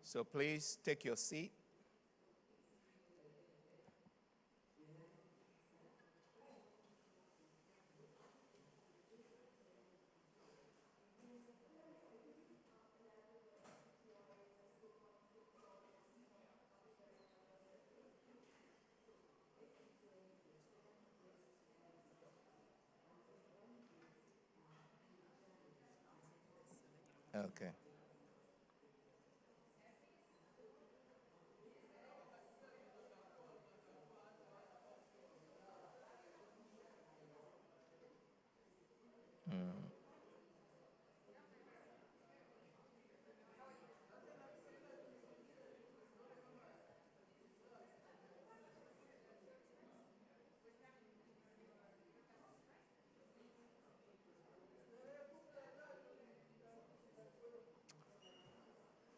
So please take your seat. Okay.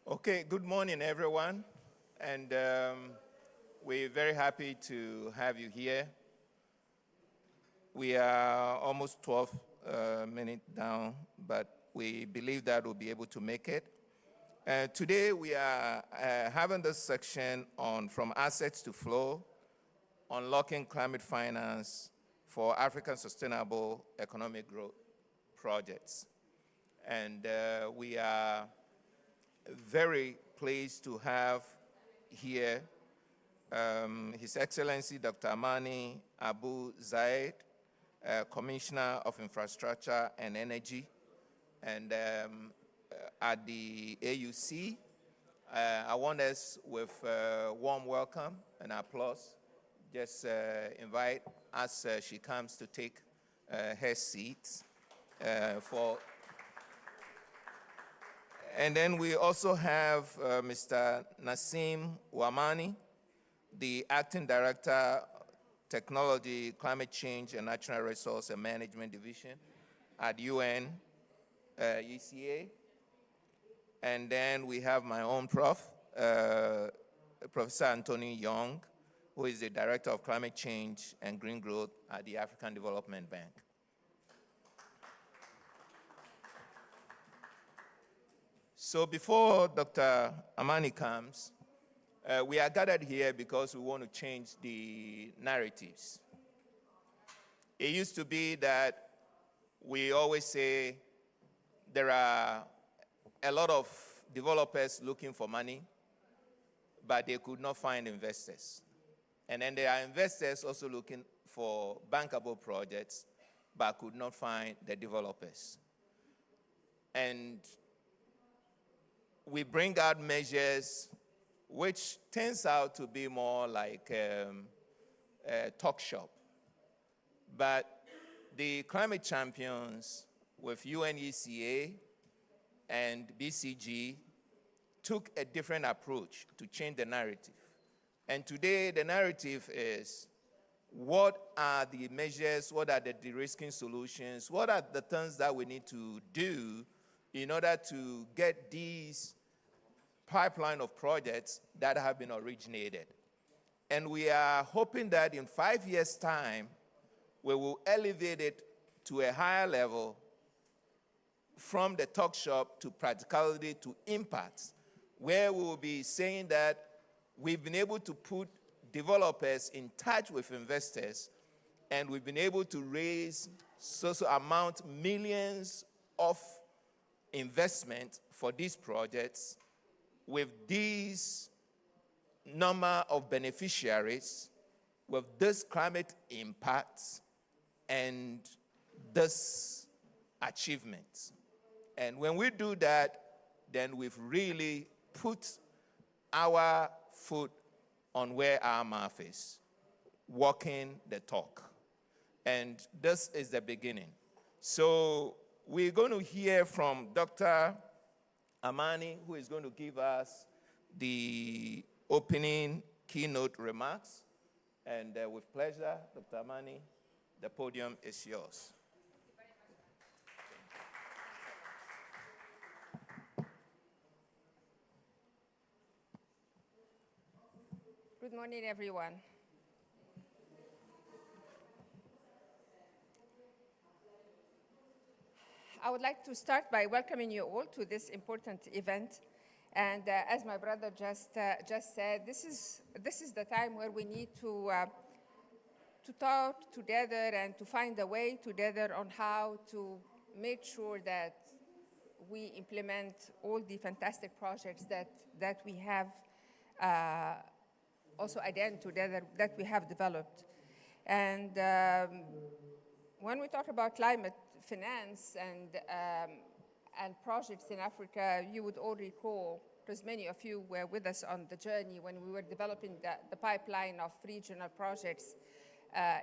Okay, good morning, everyone. And we're very happy to have you here. We are almost 12 minutes down, but we believe that we'll be able to make it. Today, we are having this section on From Assets to Flow, Unlocking Climate Finance for African Sustainable Economic Growth Projects. And we are very pleased to have here His Excellency Dr. Amani Abu Zaid, Commissioner of Infrastructure and Energy, and at the AUC. I want us with a warm welcome and applause. Just invite as she comes to take her seat for. And then we also have Mr. Nassim Wamani, the Acting Director, Technology, Climate Change, and Natural Resource and Management Division at UN ECA. And then we have my own prof, Professor Anthony Young, who is the Director of Climate Change and Green Growth at the African Development Bank. So before Dr. Amani comes, we are gathered here because we want to change the narratives. It used to be that we always say there are a lot of developers looking for money, but they could not find investors. And then there are investors also looking for bankable projects, but could not find the developers. And we bring out measures which turns out to be more like a talk shop. But the climate champions with UNECA and BCG took a different approach to change the narrative. And today the narrative is, what are the measures, what are the de-risking solutions, what are the things that we need to do in order to get these pipeline of projects that have been originated. And we are hoping that in 5 years' time, we will elevate it to a higher level from the talk shop to practicality to impact, where we will be saying that we've been able to put developers in touch with investors, and we've been able to raise social amount, millions of investment for these projects with these number of beneficiaries, with this climate impact and this achievement. And when we do that, then we've really put our foot on where our mouth is, walking the talk. And this is the beginning. So we're going to hear from Dr. Amani, who is going to give us the opening keynote remarks. And with pleasure, Dr. Amani, the podium is yours. Good morning, everyone. I would like to start by welcoming you all to this important event And as my brother just said, this is the time where we need to talk together and to find a way together on how to make sure that we implement all the fantastic projects that we have also again together that we have developed. And when we talk about climate finance and projects in Africa, you would all recall, because many of you were with us on the journey when we were developing the pipeline of regional projects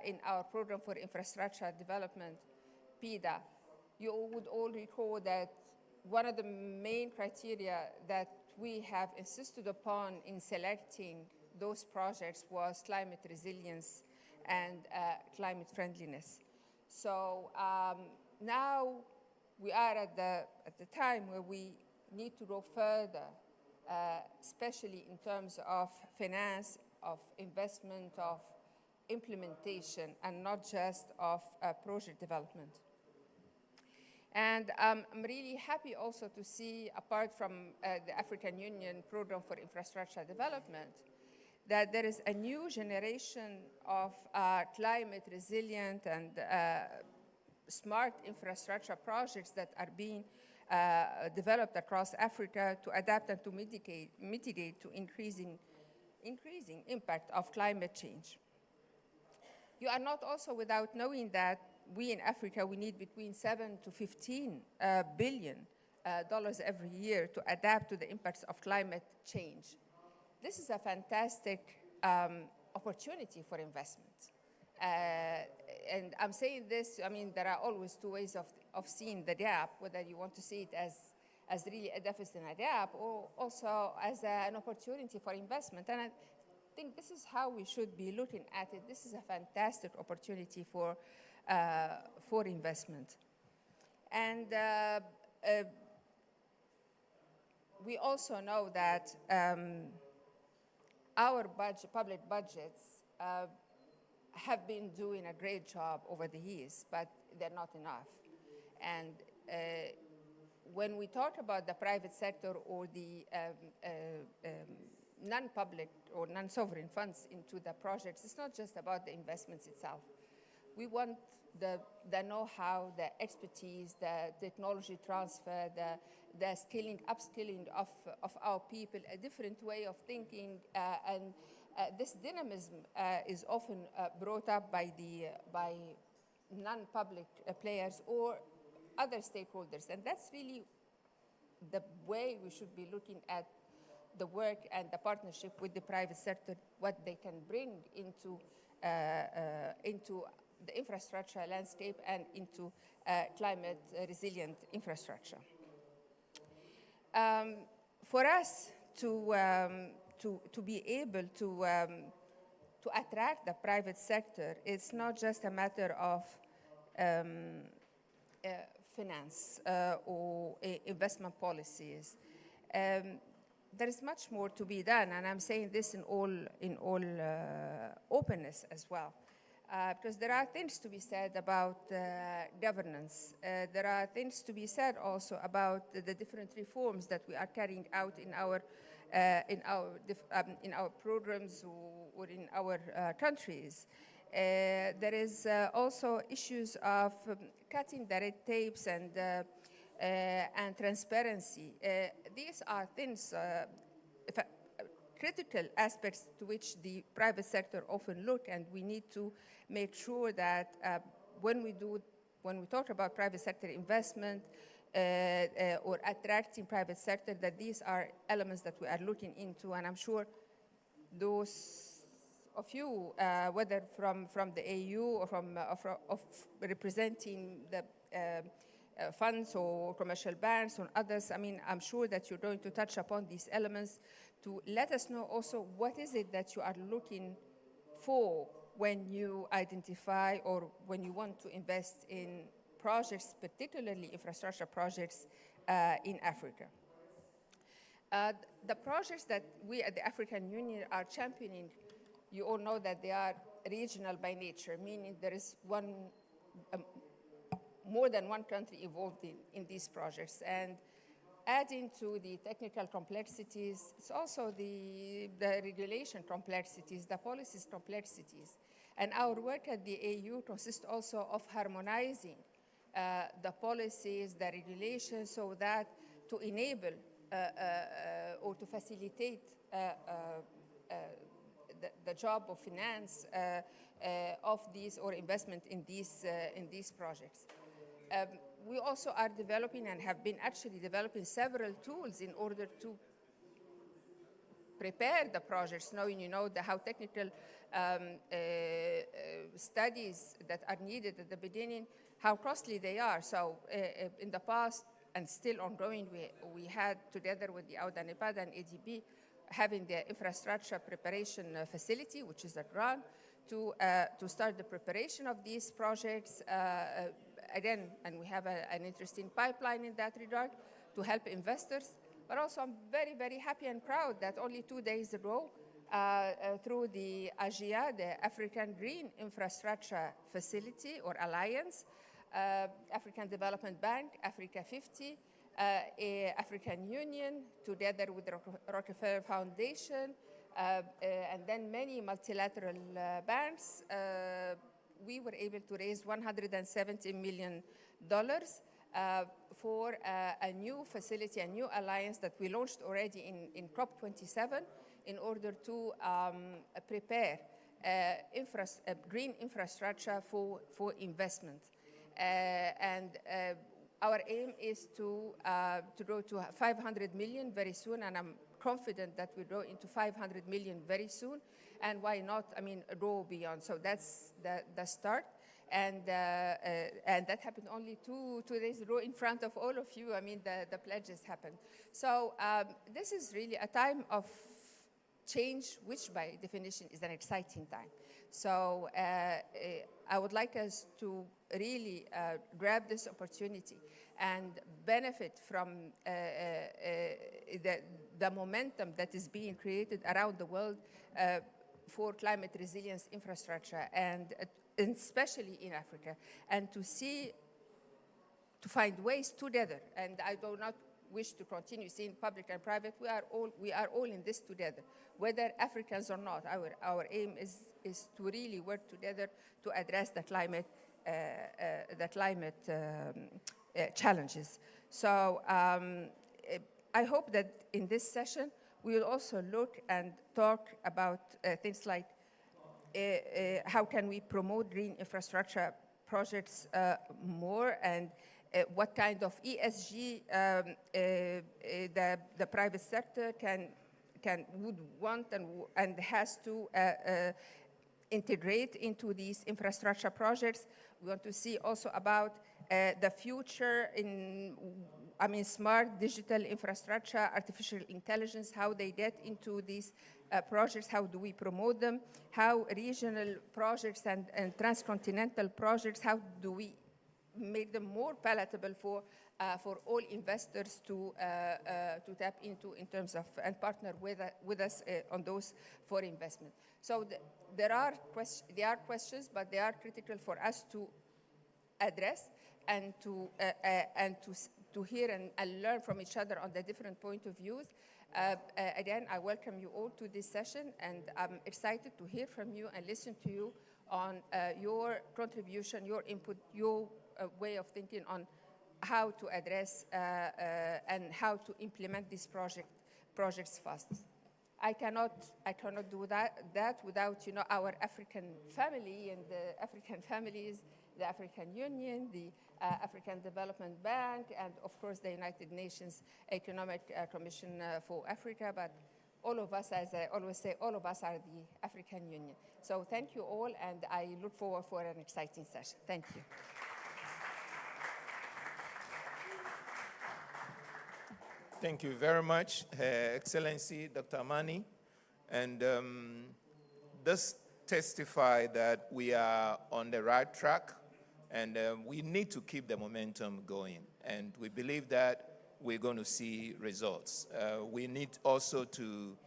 in our program for infrastructure development, PIDA. You would all recall that one of the main criteria that we have insisted upon in selecting those projects was climate resilience and climate friendliness. So now we are at the time where we need to go further, especially in terms of finance, of investment, of implementation, and not just of project development. And I'm really happy also to see, apart from the African Union Program for Infrastructure Development, that there is a new generation of climate resilient and smart infrastructure projects that are being developed across Africa to adapt and to mitigate to increasing impact of climate change. You are not also without knowing that we in Africa, we need between 7 to 15 billion dollars every year to adapt to the impacts of climate change. This is a fantastic opportunity for investment. And I'm saying this, I mean, there are always two ways of seeing the gap, whether you want to see it as really a deficit and a gap, or also as an opportunity for investment. And I think this is how we should be looking at it. This is a fantastic opportunity for investment. And we also know that our public budgets have been doing a great job over the years, but they're not enough. And when we talk about the private sector or the non-public or non-sovereign funds into the projects, it's not just about the investments itself. We want the know-how, the expertise, the technology transfer, the skilling, upskilling of our people, a different way of thinking, and this dynamism is often brought up by non-public players or other stakeholders, and that's really the way we should be looking at the work and the partnership with the private sector, what they can bring into the infrastructure landscape and into climate resilient infrastructure. For us to be able to attract the private sector, it's not just a matter of finance or investment policies. There is much more to be done, and I'm saying this in all openness as well. Because there are things to be said about governance. There are things to be said also about the different reforms that we are carrying out in our programs or in our countries. There is also issues of cutting the red tapes and transparency. These are things, critical aspects to which the private sector often look, and we need to make sure that when we talk about private sector investment or attracting private sector, that these are elements that we are looking into. And I'm sure those of you, whether from the AU or of representing the funds or commercial banks or others, I mean, I'm sure that you're going to touch upon these elements to let us know also what is it that you are looking for when you identify or when you want to invest in projects, particularly infrastructure projects in Africa. The projects that we at the African Union are championing, you all know that they are regional by nature, meaning there is more than one country involved in these projects. And adding to the technical complexities, it's also the regulation complexities, the policies complexities. And our work at the AU consists also of harmonizing the policies, the regulations, so that to enable or to facilitate the job of finance of these or investment in these projects. We also are developing and have been actually developing several tools in order to prepare the projects, knowing, how technical studies that are needed at the beginning, how costly they are. So in the past and still ongoing, we had together with the AUDA NEPAD and ADB having the infrastructure preparation facility, which is a grant, to start the preparation of these projects. Again, and we have an interesting pipeline in that regard to help investors. But also I'm very, very happy and proud that only 2 days ago, through the AGIA, the African Green Infrastructure Facility or Alliance, African Development Bank, AP5e, African Union, together with the Rockefeller Foundation, and then many multilateral banks, we were able to raise $170 million for a new facility, a new alliance that we launched already in COP27 in order to prepare green infrastructure for investment. And our aim is to grow to 500 million very soon, and I'm confident that we'll grow into 500 million very soon. And why not, grow beyond? So that's the start. And that happened only two days ago in front of all of you. The pledges happened. So this is really a time of change, which by definition is an exciting time. So I would like us to really grab this opportunity and benefit from the momentum that is being created around the world for climate resilience infrastructure, and especially in Africa, and to find ways together. And I do not wish to continue seeing public and private. We are all in this together, whether Africans or not. Our aim is to really work together to address the climate challenges. So I hope that in this session we will also look and talk about things like how can we promote green infrastructure projects more, and what kind of ESG the private sector would want and has to integrate into these infrastructure projects. We want to see also about the future in smart digital infrastructure, artificial intelligence, how they get into these projects, how do we promote them, how regional projects and transcontinental projects, how do we make them more palatable for all investors to tap into in terms of and partner with us on those for investment. So there are questions, but they are critical for us to address and to hear and learn from each other on the different point of views. Again, I welcome you all to this session, and I'm excited to hear from you and listen to you on your contribution, your input, your way of thinking on how to address and how to implement these projects fast. I cannot do that without our African family and the African families, the African Union, the African Development Bank, and of course the United Nations Economic Commission for Africa. But all of us, as I always say, all of us are the African Union. So thank you all, and I look forward for an exciting session. Thank you. Thank you very much, Her Excellency, Dr. Amani. And this testifies that we are on the right track, and we need to keep the momentum going. And we believe that we're going to see results. We need also to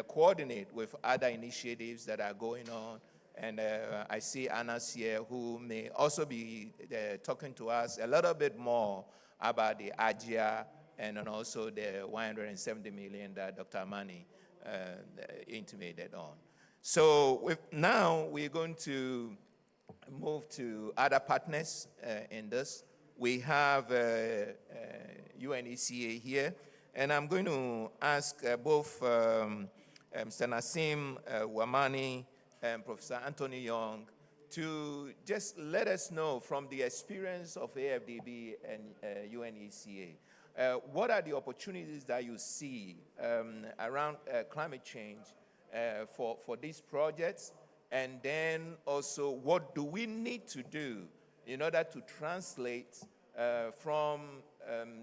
coordinate with other initiatives that are going on. And I see Anna's here, who may also be talking to us a little bit more about the AGIA and then also the 170 million that Dr. Amani intimated on. So now we're going to move to other partners in this. We have UNECA here, and I'm going to ask both Mr. Nassim Wamani and Professor Anthony Young to just let us know from the experience of AFDB and UNECA, what are the opportunities that you see around climate change for these projects? And then also, what do we need to do in order to translate from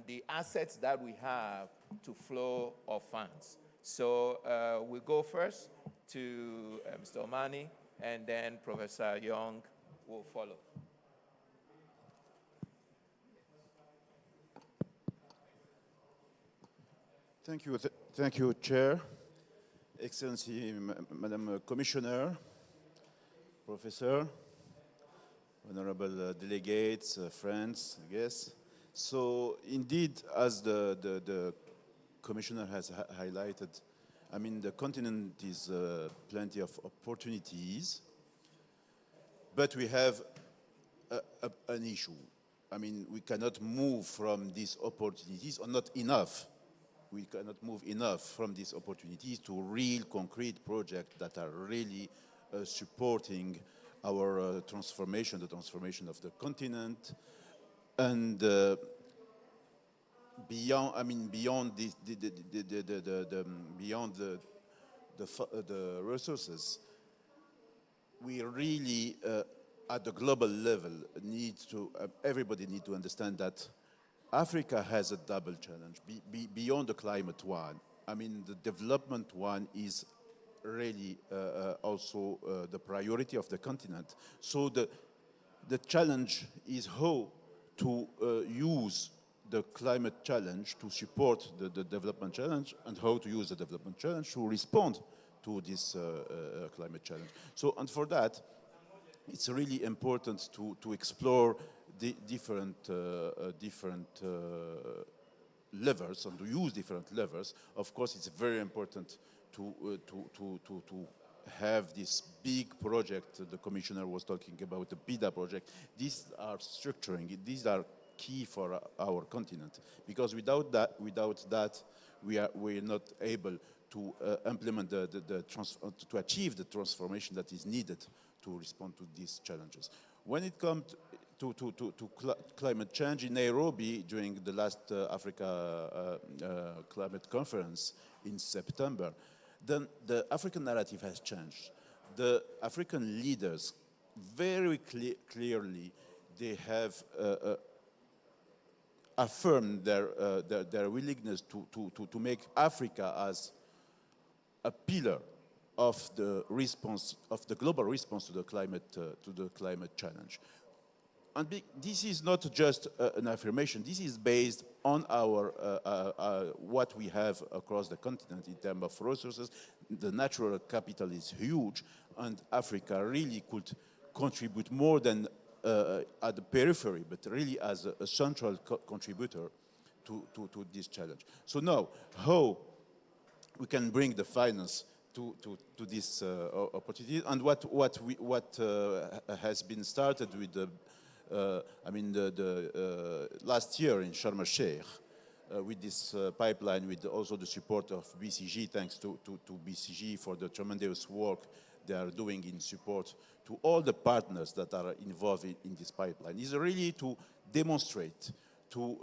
the assets that we have to flow of funds? So we'll go first to Mr. Omani, and then Professor Young will follow. Thank you, Chair, Excellency, Madam Commissioner, Professor, honorable delegates, friends, I guess. So indeed, as the Commissioner has highlighted, I mean, the continent is plenty of opportunities, but we have an issue. I mean, we cannot move from these opportunities, or not enough. We cannot move enough from these opportunities to real concrete projects that are really supporting our transformation, the transformation of the continent, and beyond. I mean, beyond beyond the resources, we really at the global level need to. Everybody need to understand that Africa has a double challenge beyond the climate one. I mean, the development one is really also the priority of the continent. So the challenge is how to use the climate challenge to support the development challenge, and how to use the development challenge to respond to this climate challenge. So, and for that, it's really important to explore the different levers, and to use different levers. Of course, it's very important to have this big project the Commissioner was talking about, the PIDA project. These are structuring, these are key for our continent, because without that, we're not able to implement to achieve the transformation that is needed to respond to these challenges. When it comes to climate change in Nairobi during the last Africa climate conference in September, then the African narrative has changed. The African leaders very clearly, they have affirmed their willingness to make Africa as a pillar of the response, of the global response to the climate challenge. And this is not just an affirmation. This is based on our what we have across the continent in terms of resources. The natural capital is huge, and Africa really could contribute more than at the periphery, but really as a central contributor to this challenge. So now, how we can bring the finance to this opportunity, and what has been started with the last year in Sharm el-Sheikh with this pipeline, with also the support of BCG, thanks to BCG for the tremendous work they are doing in support to all the partners that are involved in this pipeline, is really to demonstrate, to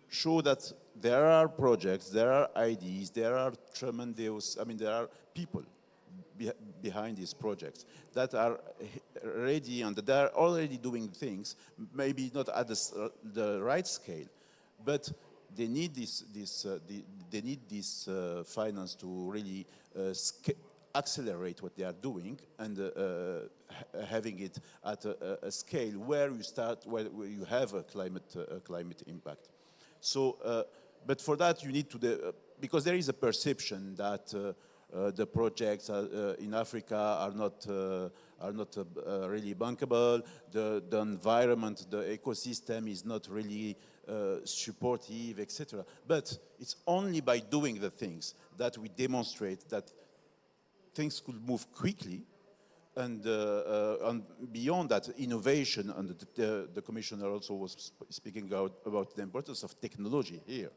show that there are projects, there are ideas, there are tremendous, there are people behind these projects that are ready and that are already doing things, maybe not at the right scale, but they need this finance to really accelerate what they are doing, and having it at a scale where you start, where you have a climate impact. So, but for that you need to, because there is a perception that the projects in Africa are not really bankable. The environment, the ecosystem is not really supportive, etc. But it's only by doing the things that we demonstrate that things could move quickly. And beyond that, innovation, and the commissioner also was speaking about the importance of technology here,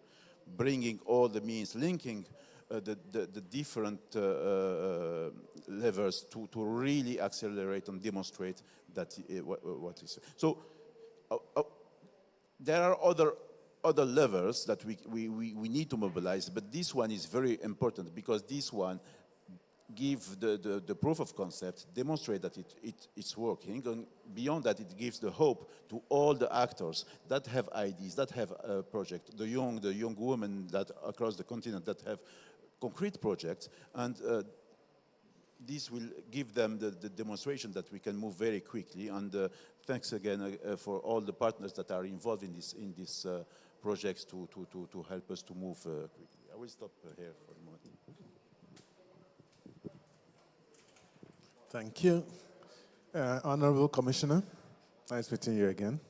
bringing all the means, linking the different levers to really accelerate and demonstrate that what is. So there are other levers that we need to mobilize, but this one is very important because this one give the proof of concept, demonstrate that it's working, and beyond that, it gives the hope to all the actors that have ideas, that have a project, the young women that across the continent that have concrete projects, and this will give them the demonstration that we can move very quickly. And thanks again for all the partners that are involved in this projects to help us to move quickly. I will stop here for a moment. Thank you. Honorable Commissioner, nice meeting you again.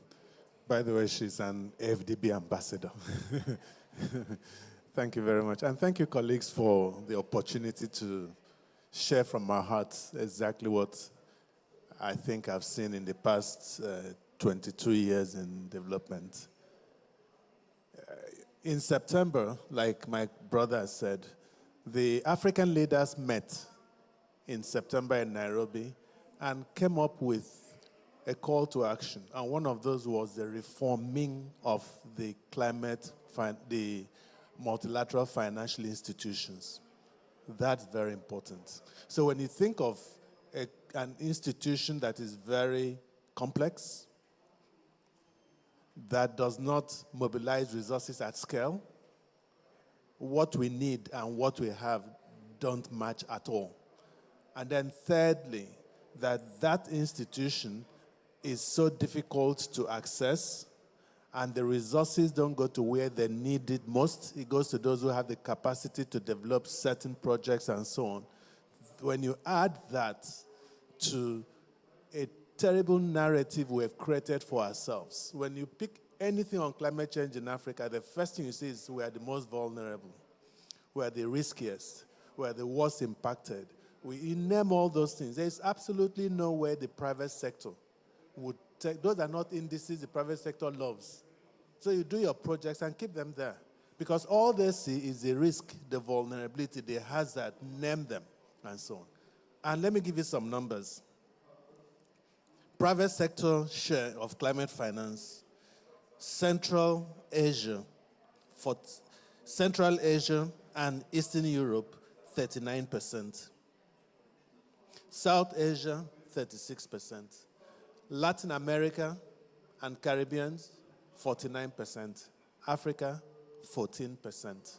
By the way, she's an FDB ambassador. Thank you very much. And thank you, colleagues, for the opportunity to share from our hearts exactly what I think I've seen in the past 22 years in development. In September, like my brother said, the African leaders met in September in Nairobi and came up with a call to action. And one of those was the reforming of the the multilateral financial institutions. That's very important. So when you think of an institution that is very complex, that does not mobilize resources at scale, what we need and what we have don't match at all. And then thirdly, that institution is so difficult to access and the resources don't go to where they need it most. It goes to those who have the capacity to develop certain projects and so on. When you add that to a terrible narrative we have created for ourselves, when you pick anything on climate change in Africa, the first thing you see is we are the most vulnerable, we are the riskiest, we are the worst impacted. You name all those things. There's absolutely no way the private sector would take, those are not indices the private sector loves. So you do your projects and keep them there. Because all they see is the risk, the vulnerability, the hazard, name them, and so on. And let me give you some numbers. Private sector share of climate finance, Central Asia and Eastern Europe, 39%. South Asia, 36%. Latin America and Caribbean, 49%. Africa, 14%.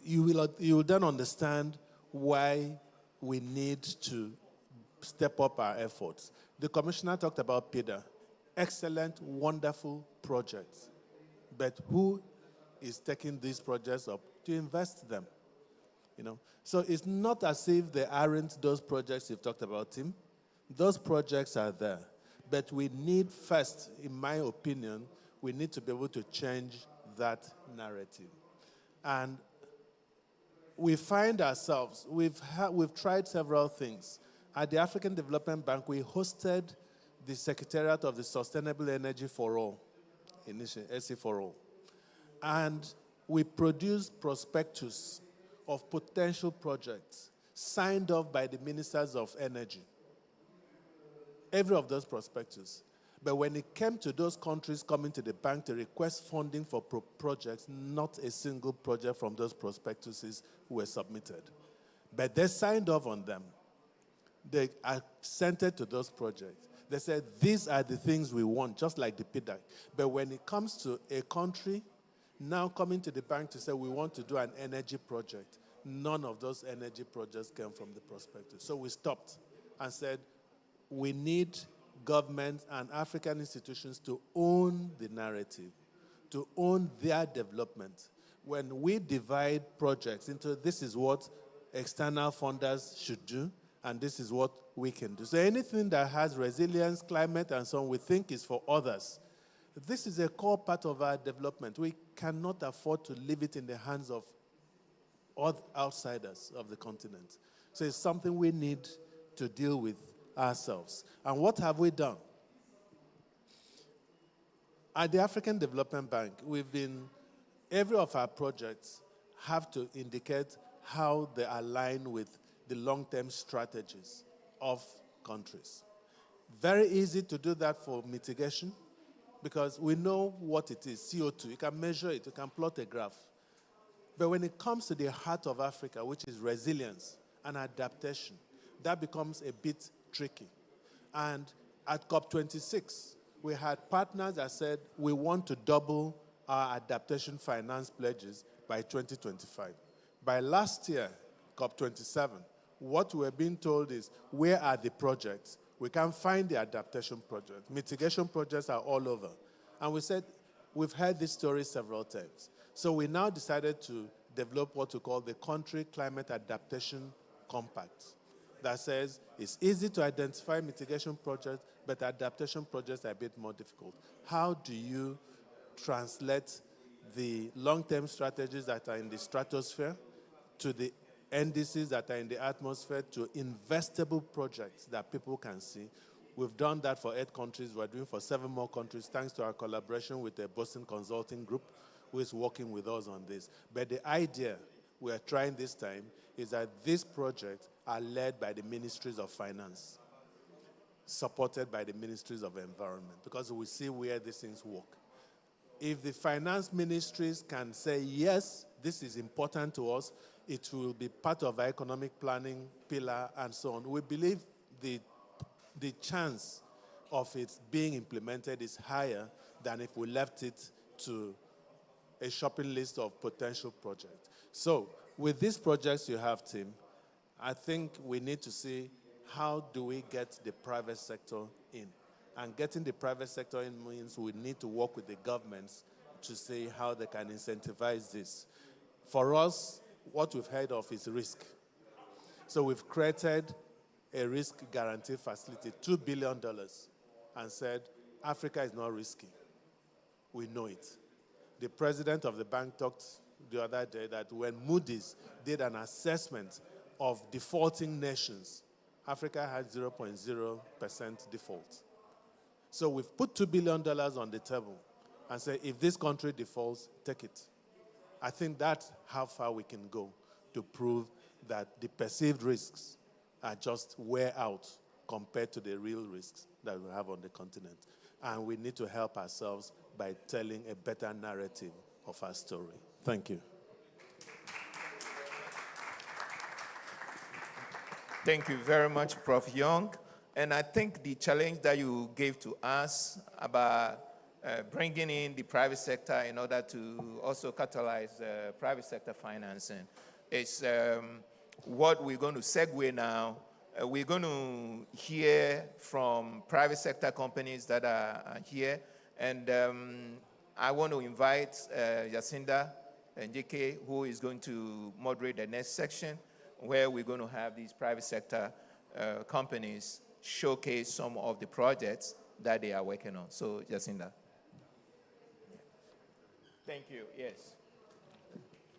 You will then understand why we need to step up our efforts. The commissioner talked about PIDA. Excellent, wonderful projects. But who is taking these projects up to invest them? You know? So it's not as if there aren't those projects you've talked about, Tim. Those projects are there. But we need first, in my opinion, we need to be able to change that narrative. And we find ourselves, we've tried several things. At the African Development Bank, we hosted the Secretariat of the Sustainable Energy for All, initiative, SE for All. And we produced prospectus of potential projects signed off by the ministers of energy. Every of those prospectus. But when it came to those countries coming to the bank to request funding for projects, not a single project from those prospectuses were submitted. But they signed off on them. They assented to those projects. They said, these are the things we want, just like the PIDAC. But when it comes to a country now coming to the bank to say, we want to do an energy project, none of those energy projects came from the prospectus. So we stopped and said, we need government and African institutions to own the narrative, to own their development. When we divide projects into this is what external funders should do, and this is what we can do. So anything that has resilience, climate, and so on, we think is for others. This is a core part of our development. We cannot afford to leave it in the hands of outsiders of the continent. So it's something we need to deal with ourselves. And what have we done? At the African Development Bank, every of our projects have to indicate how they align with the long-term strategies of countries. Very easy to do that for mitigation because we know what it is, CO2. You can measure it, you can plot a graph. But when it comes to the heart of Africa, which is resilience and adaptation, that becomes a bit tricky. And at COP26, we had partners that said we want to double our adaptation finance pledges by 2025. By last year, COP27, what we're being told is, where are the projects? We can't find the adaptation projects. Mitigation projects are all over. And we said, we've heard this story several times. So we now decided to develop what we call the Country Climate Adaptation Compact. That says it's easy to identify mitigation projects, but adaptation projects are a bit more difficult. How do you translate the long-term strategies that are in the stratosphere to the NDCs that are in the atmosphere to investable projects that people can see? We've done that for 8 countries. We're doing for 7 more countries, thanks to our collaboration with the Boston Consulting Group, who is working with us on this. But the idea we are trying this time is that these projects are led by the Ministries of Finance, supported by the Ministries of Environment, because we see where these things work. If the finance ministries can say, yes, this is important to us, it will be part of our economic planning pillar and so on, we believe the chance of it being implemented is higher than if we left it to a shopping list of potential projects. So with these projects you have, Tim, I think we need to see how do we get the private sector in. And getting the private sector in means we need to work with the governments to see how they can incentivize this. For us, what we've heard of is risk. So we've created a risk guarantee facility, $2 billion, and said, Africa is not risky. We know it. The president of the bank talked the other day that when Moody's did an assessment of defaulting nations, Africa had 0.0% default. So we've put $2 billion on the table and said, if this country defaults, take it. I think that's how far we can go to prove that the perceived risks are just wear out compared to the real risks that we have on the continent. And we need to help ourselves by telling a better narrative of our story. Thank you. Thank you very much, Prof. Young. And I think the challenge that you gave to us about bringing in the private sector in order to also catalyze private sector financing is what we're going to segue now. We're going to hear from private sector companies that are here. And I want to invite Jacinda Njike, who is going to moderate the next section, where we're going to have these private sector companies showcase some of the projects that they are working on. So, Jacinda. Thank you, yes.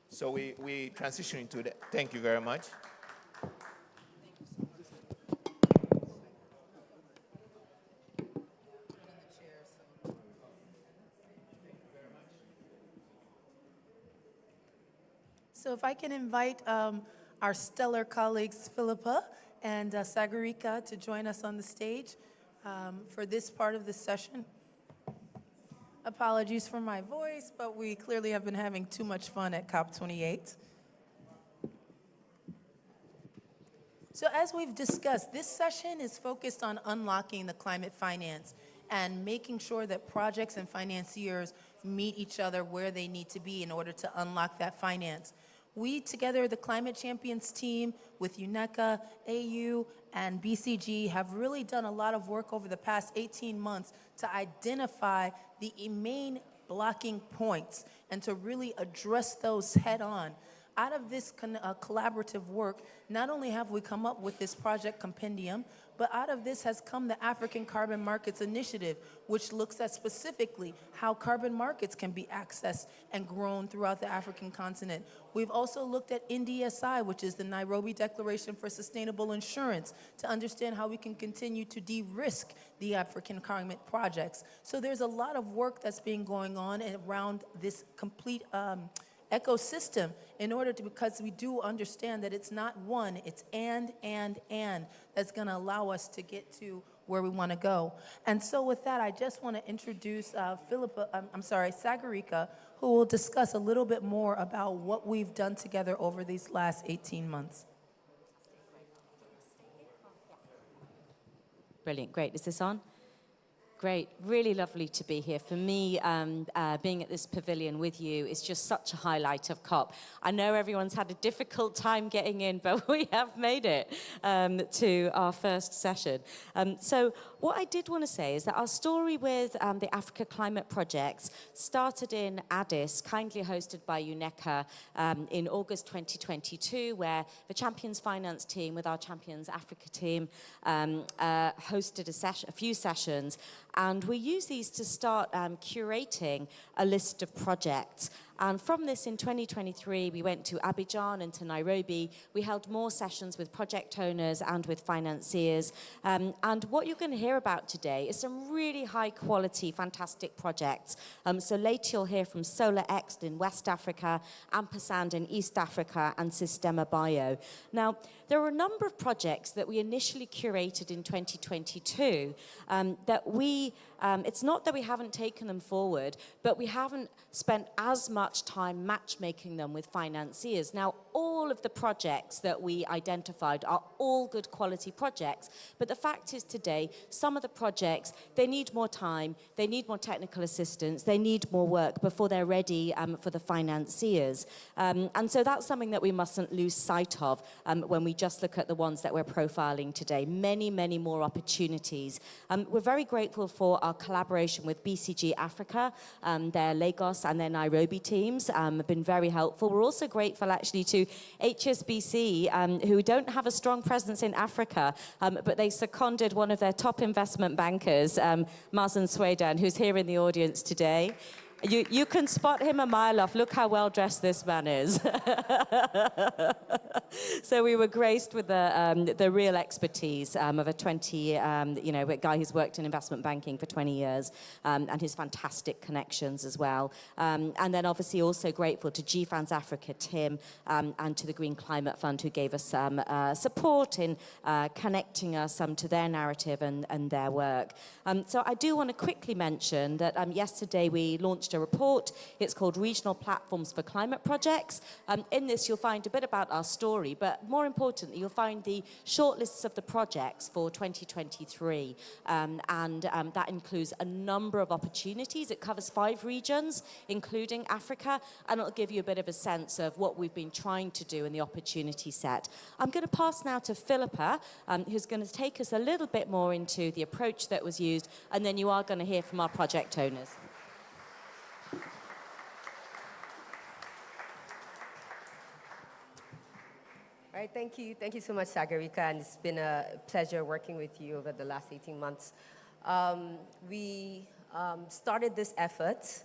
So we transition into the, thank you very much. So if I can invite our stellar colleagues, Philippa and Sagarika, to join us on the stage for this part of the session. Apologies for my voice, but we clearly have been having too much fun at COP28. So as we've discussed, this session is focused on unlocking the climate finance and making sure that projects and financiers meet each other where they need to be in order to unlock that finance. We, together, the Climate Champions team with UNECA, AU, and BCG, have really done a lot of work over the past 18 months to identify the main blocking points and to really address those head on. Out of this collaborative work, not only have we come up with this project compendium, but out of this has come the African Carbon Markets Initiative, which looks at specifically how carbon markets can be accessed and grown throughout the African continent. We've also looked at NDSI, which is the Nairobi Declaration for Sustainable Insurance, to understand how we can continue to de-risk the African climate projects. So there's a lot of work that's been going on around this complete ecosystem in order to, because we do understand that it's not one, it's and that's going to allow us to get to where we want to go. And so with that, I just want to introduce Sagarika, who will discuss a little bit more about what we've done together over these last 18 months. Brilliant, great. Is this on? Great, really lovely to be here. For me, being at this pavilion with you is just such a highlight of COP. I know everyone's had a difficult time getting in, but we have made it to our first session. So what I did want to say is that our story with the Africa Climate Projects started in Addis, kindly hosted by UNECA in August 2022, where the Champions Finance team with our Champions Africa team hosted a few sessions. And we use these to start curating a list of projects. And from this, in 2023, we went to Abidjan and to Nairobi. We held more sessions with project owners and with financiers. And what you're going to hear about today is some really high-quality, fantastic projects. So later you'll hear from SolarX in West Africa, Ampersand in East Africa, and Sistema Bio. Now, there are a number of projects that we initially curated in 2022 that it's not that we haven't taken them forward, but we haven't spent as much time matchmaking them with financiers. Now, all of the projects that we identified are all good quality projects, but the fact is today, some of the projects, they need more time, they need more technical assistance, they need more work before they're ready for the financiers. And so that's something that we mustn't lose sight of when we just look at the ones that we're profiling today. Many, many more opportunities. We're very grateful for our collaboration with BCG Africa, their Lagos and their Nairobi teams have been very helpful. We're also grateful actually to HSBC, who don't have a strong presence in Africa, but they seconded one of their top investment bankers, Mazen Swedan, who's here in the audience today. You can spot him a mile off. Look how well dressed this man is. So we were graced with the real expertise of a a guy who's worked in investment banking for 20 years, and his fantastic connections as well. And then obviously also grateful to GFANZ Africa, Tim, and to the Green Climate Fund, who gave us some support in connecting us to their narrative and their work. So I do want to quickly mention that yesterday we launched a report. It's called Regional Platforms for Climate Projects. In this, you'll find a bit about our story, but more importantly, you'll find the shortlists of the projects for 2023. And that includes a number of opportunities. It covers 5 regions, including Africa, and it'll give you a bit of a sense of what we've been trying to do in the opportunity set. I'm going to pass now to Philippa, who's going to take us a little bit more into the approach that was used, and then you are going to hear from our project owners. All right, thank you. Thank you so much, Sagarika, and it's been a pleasure working with you over the last 18 months. We started this effort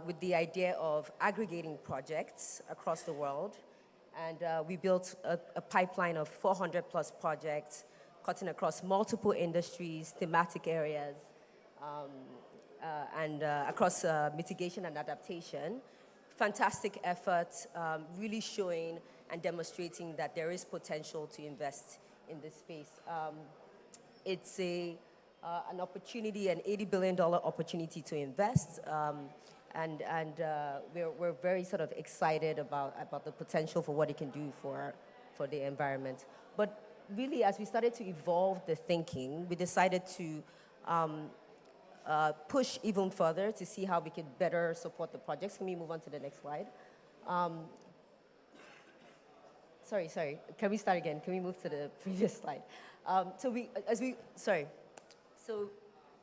with the idea of aggregating projects across the world, and we built a pipeline of 400 plus projects cutting across multiple industries, thematic areas, and across mitigation and adaptation. Fantastic effort, really showing and demonstrating that there is potential to invest in this space. It's an opportunity, an $80 billion opportunity to invest, and we're very sort of excited about the potential for what it can do for the environment. But really, as we started to evolve the thinking, we decided to push even further to see how we could better support the projects. Can we move on to the next slide? Sorry. Can we start again? Can we move to the previous slide? So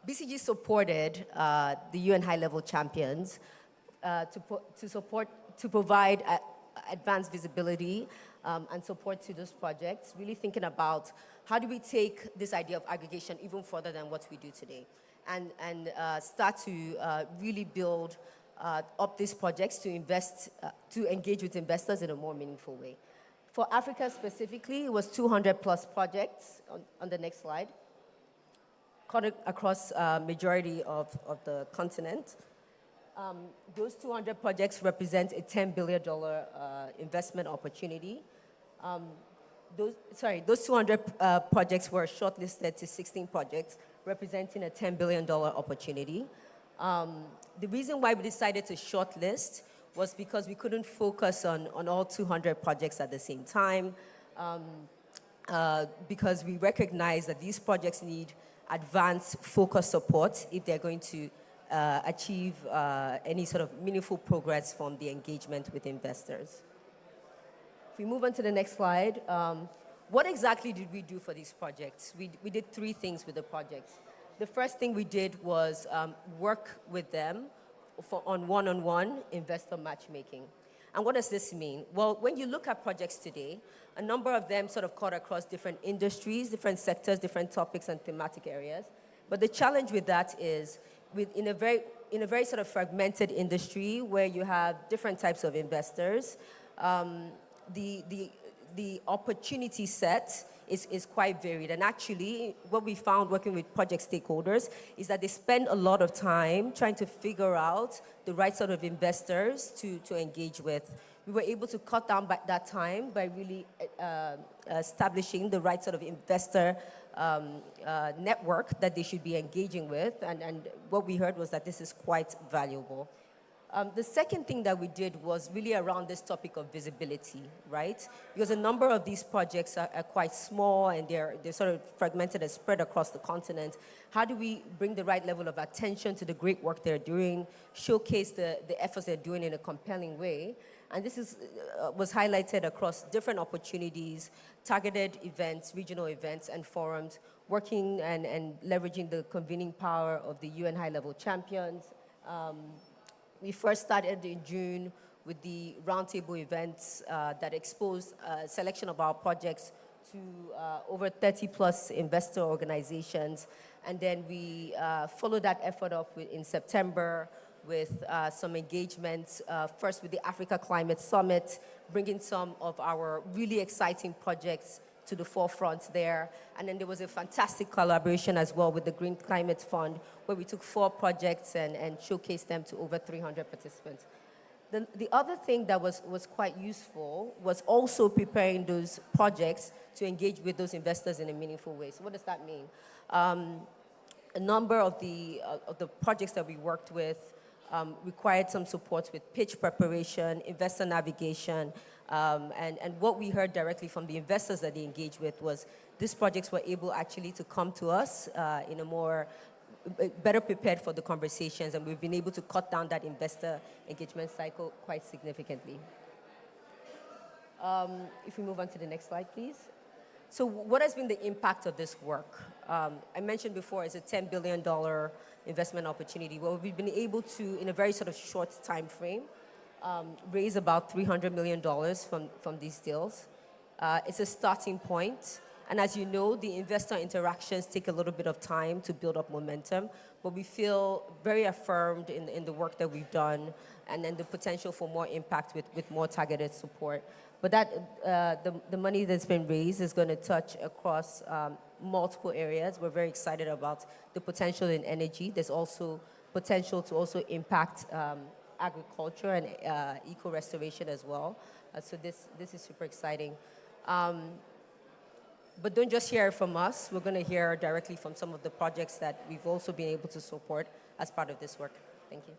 BCG supported the UN high-level champions to provide advance visibility and support to those projects, really thinking about how do we take this idea of aggregation even further than what we do today, and start to really build up these projects to invest, to engage with investors in a more meaningful way. For Africa specifically, it was 200 plus projects on the next slide, cut across majority of the continent. Those 200 projects represent a $10 billion investment opportunity. Those 200 projects were shortlisted to 16 projects, representing a $10 billion opportunity. The reason why we decided to shortlist was because we couldn't focus on all 200 projects at the same time, because we recognize that these projects need advanced focus support if they're going to achieve any sort of meaningful progress from the engagement with investors. If we move on to the next slide, what exactly did we do for these projects? We did three things with the projects. The first thing we did was work with them on one-on-one investor matchmaking. And what does this mean? Well, when you look at projects today, a number of them sort of cut across different industries, different sectors, different topics and thematic areas. But the challenge with that is, in a very sort of fragmented industry where you have different types of investors, the opportunity set is quite varied. And actually, what we found working with project stakeholders is that they spend a lot of time trying to figure out the right sort of investors to engage with. We were able to cut down that time by really establishing the right sort of investor network that they should be engaging with. And what we heard was that this is quite valuable. The second thing that we did was really around this topic of visibility, right? Because a number of these projects are quite small and they're sort of fragmented and spread across the continent. How do we bring the right level of attention to the great work they're doing, showcase the efforts they're doing in a compelling way? And this was highlighted across different opportunities, targeted events, regional events, and forums, working and leveraging the convening power of the UN high-level champions. We first started in June with the roundtable events that exposed a selection of our projects to over 30 plus investor organizations. And then we followed that effort up in September with some engagements, first with the Africa Climate Summit, bringing some of our really exciting projects to the forefront there. And then there was a fantastic collaboration as well with the Green Climate Fund, where we took 4 projects and showcased them to over 300 participants. The other thing that was quite useful was also preparing those projects to engage with those investors in a meaningful way. So what does that mean? A number of the projects that we worked with required some support with pitch preparation, investor navigation, and what we heard directly from the investors that they engaged with was these projects were able actually to come to us in a more better prepared for the conversations, and we've been able to cut down that investor engagement cycle quite significantly. If we move on to the next slide, please. So what has been the impact of this work? I mentioned before it's a $10 billion investment opportunity. Well, we've been able to, in a very sort of short time frame, raise about $300 million from these deals. It's a starting point. And as you know, the investor interactions take a little bit of time to build up momentum, but we feel very affirmed in the work that we've done and then the potential for more impact with more targeted support. But the money that's been raised is going to touch across multiple areas. We're very excited about the potential in energy. There's also potential to also impact agriculture and eco-restoration as well. So this is super exciting. But don't just hear from us. We're going to hear directly from some of the projects that we've also been able to support as part of this work. Thank you.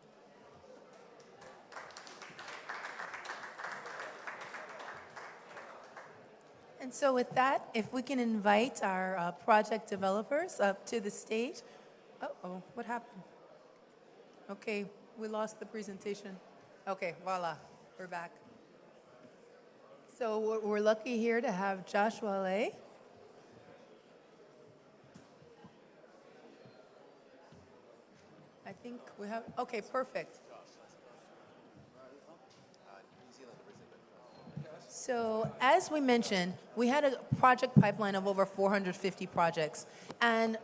And so with that, if we can invite our project developers up to the stage. Uh-oh, what happened? Okay, we lost the presentation. Okay, voila, we're back. So we're lucky here to have Joshua Lay. I think we have, okay, perfect. So as we mentioned, we had a project pipeline of over 450 projects. And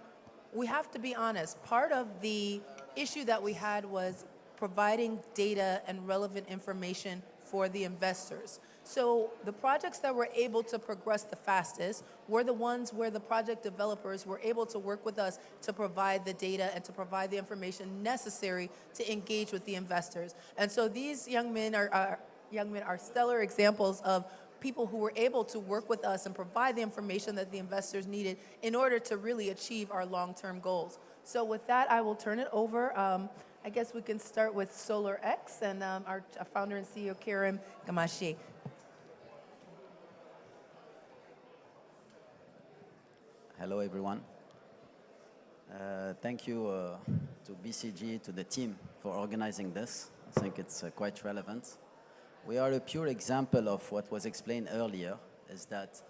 we have to be honest, part of the issue that we had was providing data and relevant information for the investors. So the projects that were able to progress the fastest were the ones where the project developers were able to work with us to provide the data and to provide the information necessary to engage with the investors. And so these young men are stellar examples of people who were able to work with us and provide the information that the investors needed in order to really achieve our long-term goals. So with that, I will turn it over. I guess we can start with SolarX and our founder and CEO, Karim Gamashi. Hello, everyone. Thank you to BCG, to the team for organizing this. I think it's quite relevant. We are a pure example of what was explained earlier, is that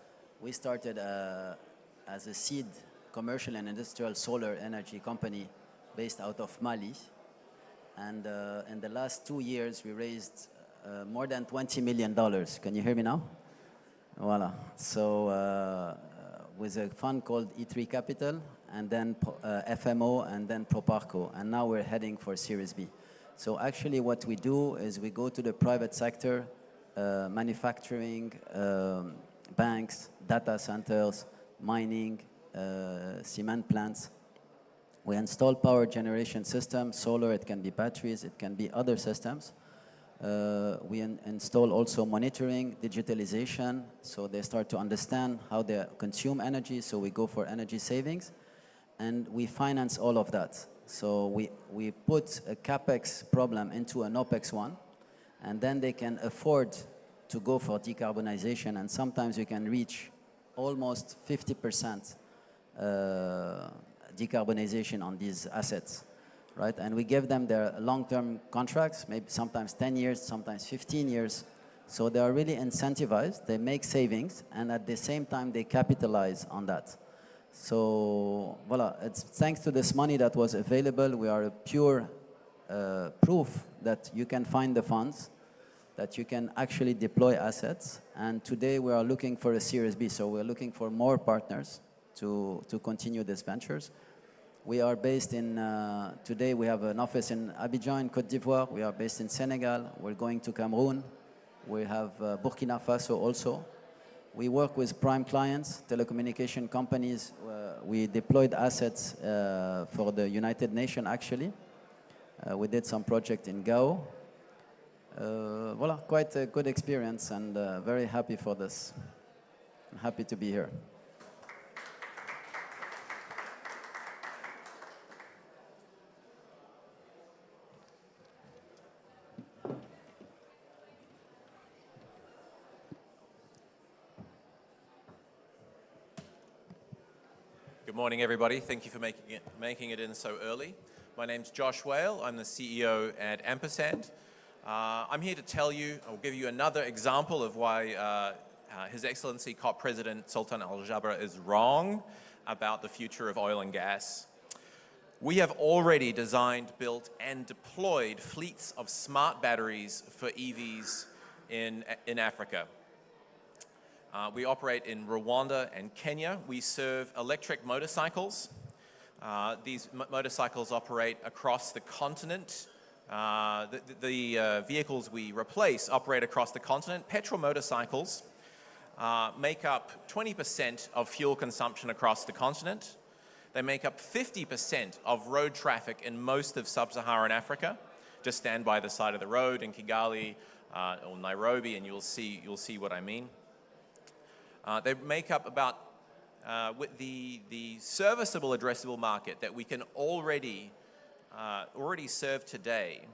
we started as a seed commercial and industrial solar energy company based out of Mali. And in the last 2 years, we raised more than $20 million. Can you hear me now? Voila. So with a fund called E3 Capital, and then FMO, and then Proparco. And now we're heading for Series B. So actually what we do is we go to the private sector, manufacturing, banks, data centers, mining, cement plants. We install power generation systems, solar, it can be batteries, it can be other systems. We install also monitoring, digitalization, so they start to understand how they consume energy, so we go for energy savings. And we finance all of that. So we put a CapEx problem into an OpEx one, and then they can afford to go for decarbonization, and sometimes we can reach almost 50% decarbonization on these assets, right? And we give them their long-term contracts, maybe sometimes 10 years, sometimes 15 years. So they are really incentivized, they make savings, and at the same time they capitalize on that. So, voila, it's thanks to this money that was available, we are a pure proof that you can find the funds, that you can actually deploy assets. And today we are looking for a Series B, so we're looking for more partners to continue these ventures. We are based in, today we have an office in Abidjan in Côte d'Ivoire, we are based in Senegal, we're going to Cameroon, we have Burkina Faso also. We work with prime clients, telecommunication companies. We deployed assets for the United Nations, actually. We did some project in Gao. Voila, quite a good experience, and very happy for this. I'm happy to be here. Good morning, everybody. Thank you for making it in so early. My name's Josh Whale. I'm the CEO at Ampersand. I'm here to tell you, I'll give you another example of why His Excellency COP President Sultan Al Jaber is wrong about the future of oil and gas. We have already designed, built, and deployed fleets of smart batteries for EVs in Africa. We operate in Rwanda and Kenya. We serve electric motorcycles. These motorcycles operate across the continent. The vehicles we replace operate across the continent. Petrol motorcycles make up 20% of fuel consumption across the continent. They make up 50% of road traffic in most of sub-Saharan Africa. Just stand by the side of the road in Kigali or Nairobi and you'll see what I mean. They make up about, with the serviceable addressable market that we can already serve today,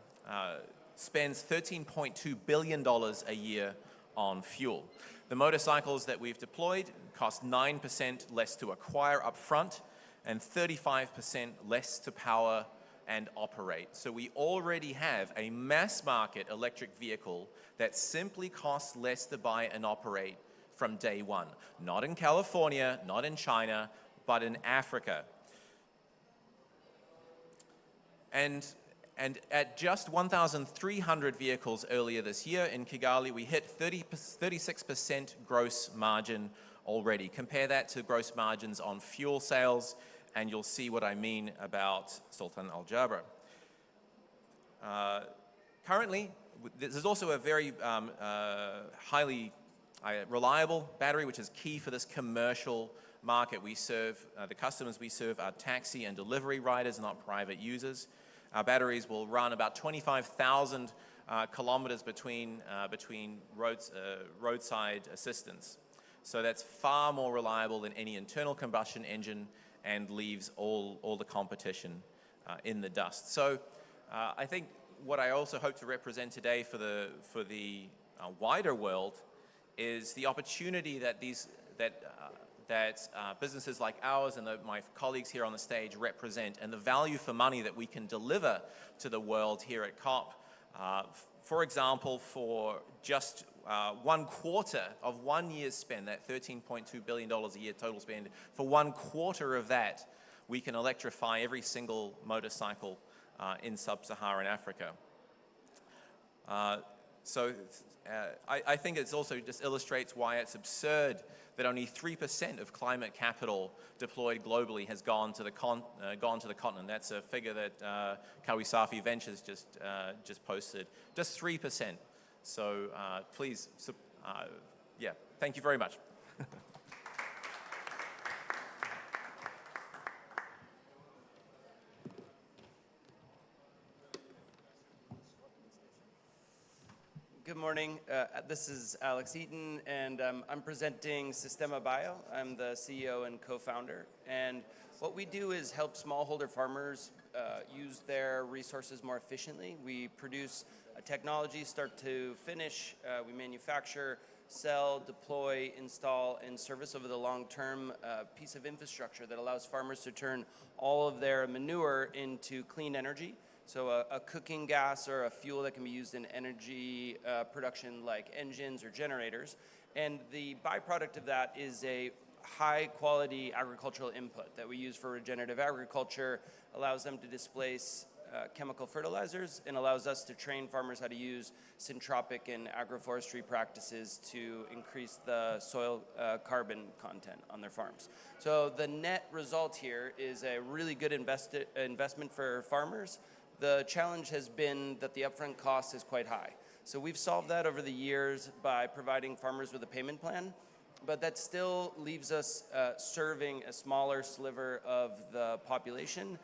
spends $13.2 billion a year on fuel. The motorcycles that we've deployed cost 9% less to acquire up front and 35% less to power and operate. So we already have a mass market electric vehicle that simply costs less to buy and operate from day one. Not in California, not in China, but in Africa. And And at just 1,300 vehicles earlier this year in Kigali, we hit 36% gross margin already. Compare that to gross margins on fuel sales, and you'll see what I mean about Sultan Al Jaber. Currently, this is also a very highly reliable battery, which is key for this commercial market. We serve, the customers we serve are taxi and delivery riders, not private users. Our batteries will run about 25,000 kilometers between roadside assistance. So that's far more reliable than any internal combustion engine and leaves all the competition in the dust. So I think what I also hope to represent today for the wider world is the opportunity that businesses like ours and my colleagues here on the stage represent, and the value for money that we can deliver to the world here at COP. For example, for just 1/4 of 1 year's spend, that $13.2 billion a year total spend, for 1/4 of that, we can electrify every single motorcycle in sub-Saharan Africa. I think it also just illustrates why it's absurd that only 3% of climate capital deployed globally has gone to the continent. That's a figure that Kawisafi Ventures just posted. Just 3%. So please, yeah, thank you very much. Good morning. This is Alex Eaton, and I'm presenting Sistema Bio. I'm the CEO and co-founder. And what we do is help smallholder farmers use their resources more efficiently. We produce a technology start to finish. We manufacture, sell, deploy, install, and service over the long term piece of infrastructure that allows farmers to turn all of their manure into clean energy. So a cooking gas or a fuel that can be used in energy production like engines or generators. And the byproduct of that is a high quality agricultural input that we use for regenerative agriculture, allows them to displace chemical fertilizers, and allows us to train farmers how to use syntropic and agroforestry practices to increase the soil carbon content on their farms. So the net result here is a really good investment for farmers. The challenge has been that the upfront cost is quite high. So we've solved that over the years by providing farmers with a payment plan, but that still leaves us serving a smaller sliver of the population.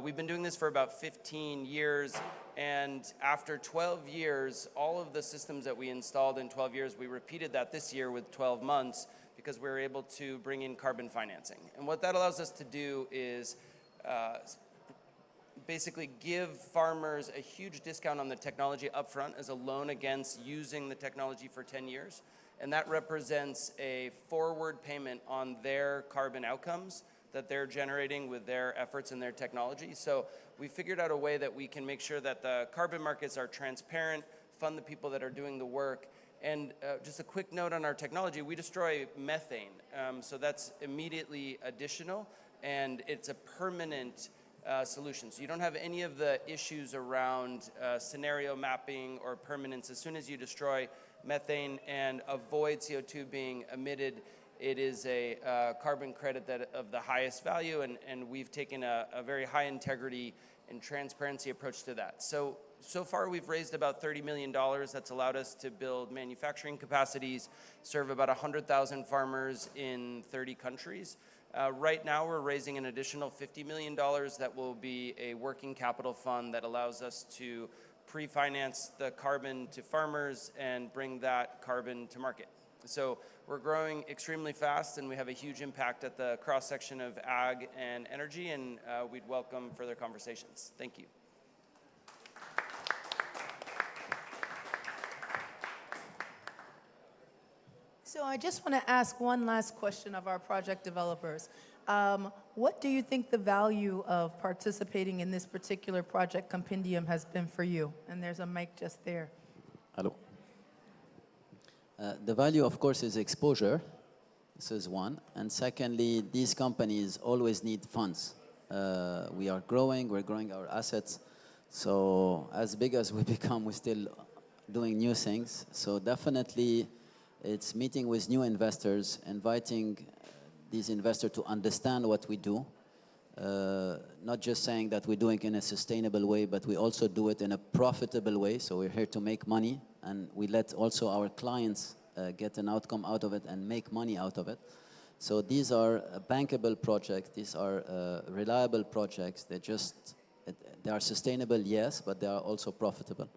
We've been doing this for about 15 years, and after 12 years, all of the systems that we installed in 12 years, we repeated that this year with 12 months because we were able to bring in carbon financing. And what that allows us to do is basically give farmers a huge discount on the technology upfront as a loan against using the technology for 10 years. And that represents a forward payment on their carbon outcomes that they're generating with their efforts and their technology. So we figured out a way that we can make sure that the carbon markets are transparent, fund the people that are doing the work. And just a quick note on our technology, we destroy methane. So that's immediately additional, and it's a permanent solution. So you don't have any of the issues around scenario mapping or permanence. As soon as you destroy methane and avoid CO2 being emitted, it is a carbon credit that of the highest value, and we've taken a very high integrity and transparency approach to that. So far we've raised about $30 million. That's allowed us to build manufacturing capacities, serve about 100,000 farmers in 30 countries. Right now, we're raising an additional $50 million that will be a working capital fund that allows us to pre-finance the carbon to farmers and bring that carbon to market. So we're growing extremely fast, and we have a huge impact at the cross-section of ag and energy, and we'd welcome further conversations. Thank you. So I just want to ask one last question of our project developers. What do you think the value of participating in this particular project compendium has been for you? And there's a mic just there. Hello. The value, of course, is exposure. This is one. And secondly, these companies always need funds. We are growing, we're growing our assets. So as big as we become, we're still doing new things. So definitely it's meeting with new investors, inviting these investors to understand what we do. Not just saying that we're doing it in a sustainable way, but we also do it in a profitable way. So we're here to make money, and we let also our clients get an outcome out of it and make money out of it. So these are bankable projects. These are reliable projects. They are sustainable, yes, but they are also profitable.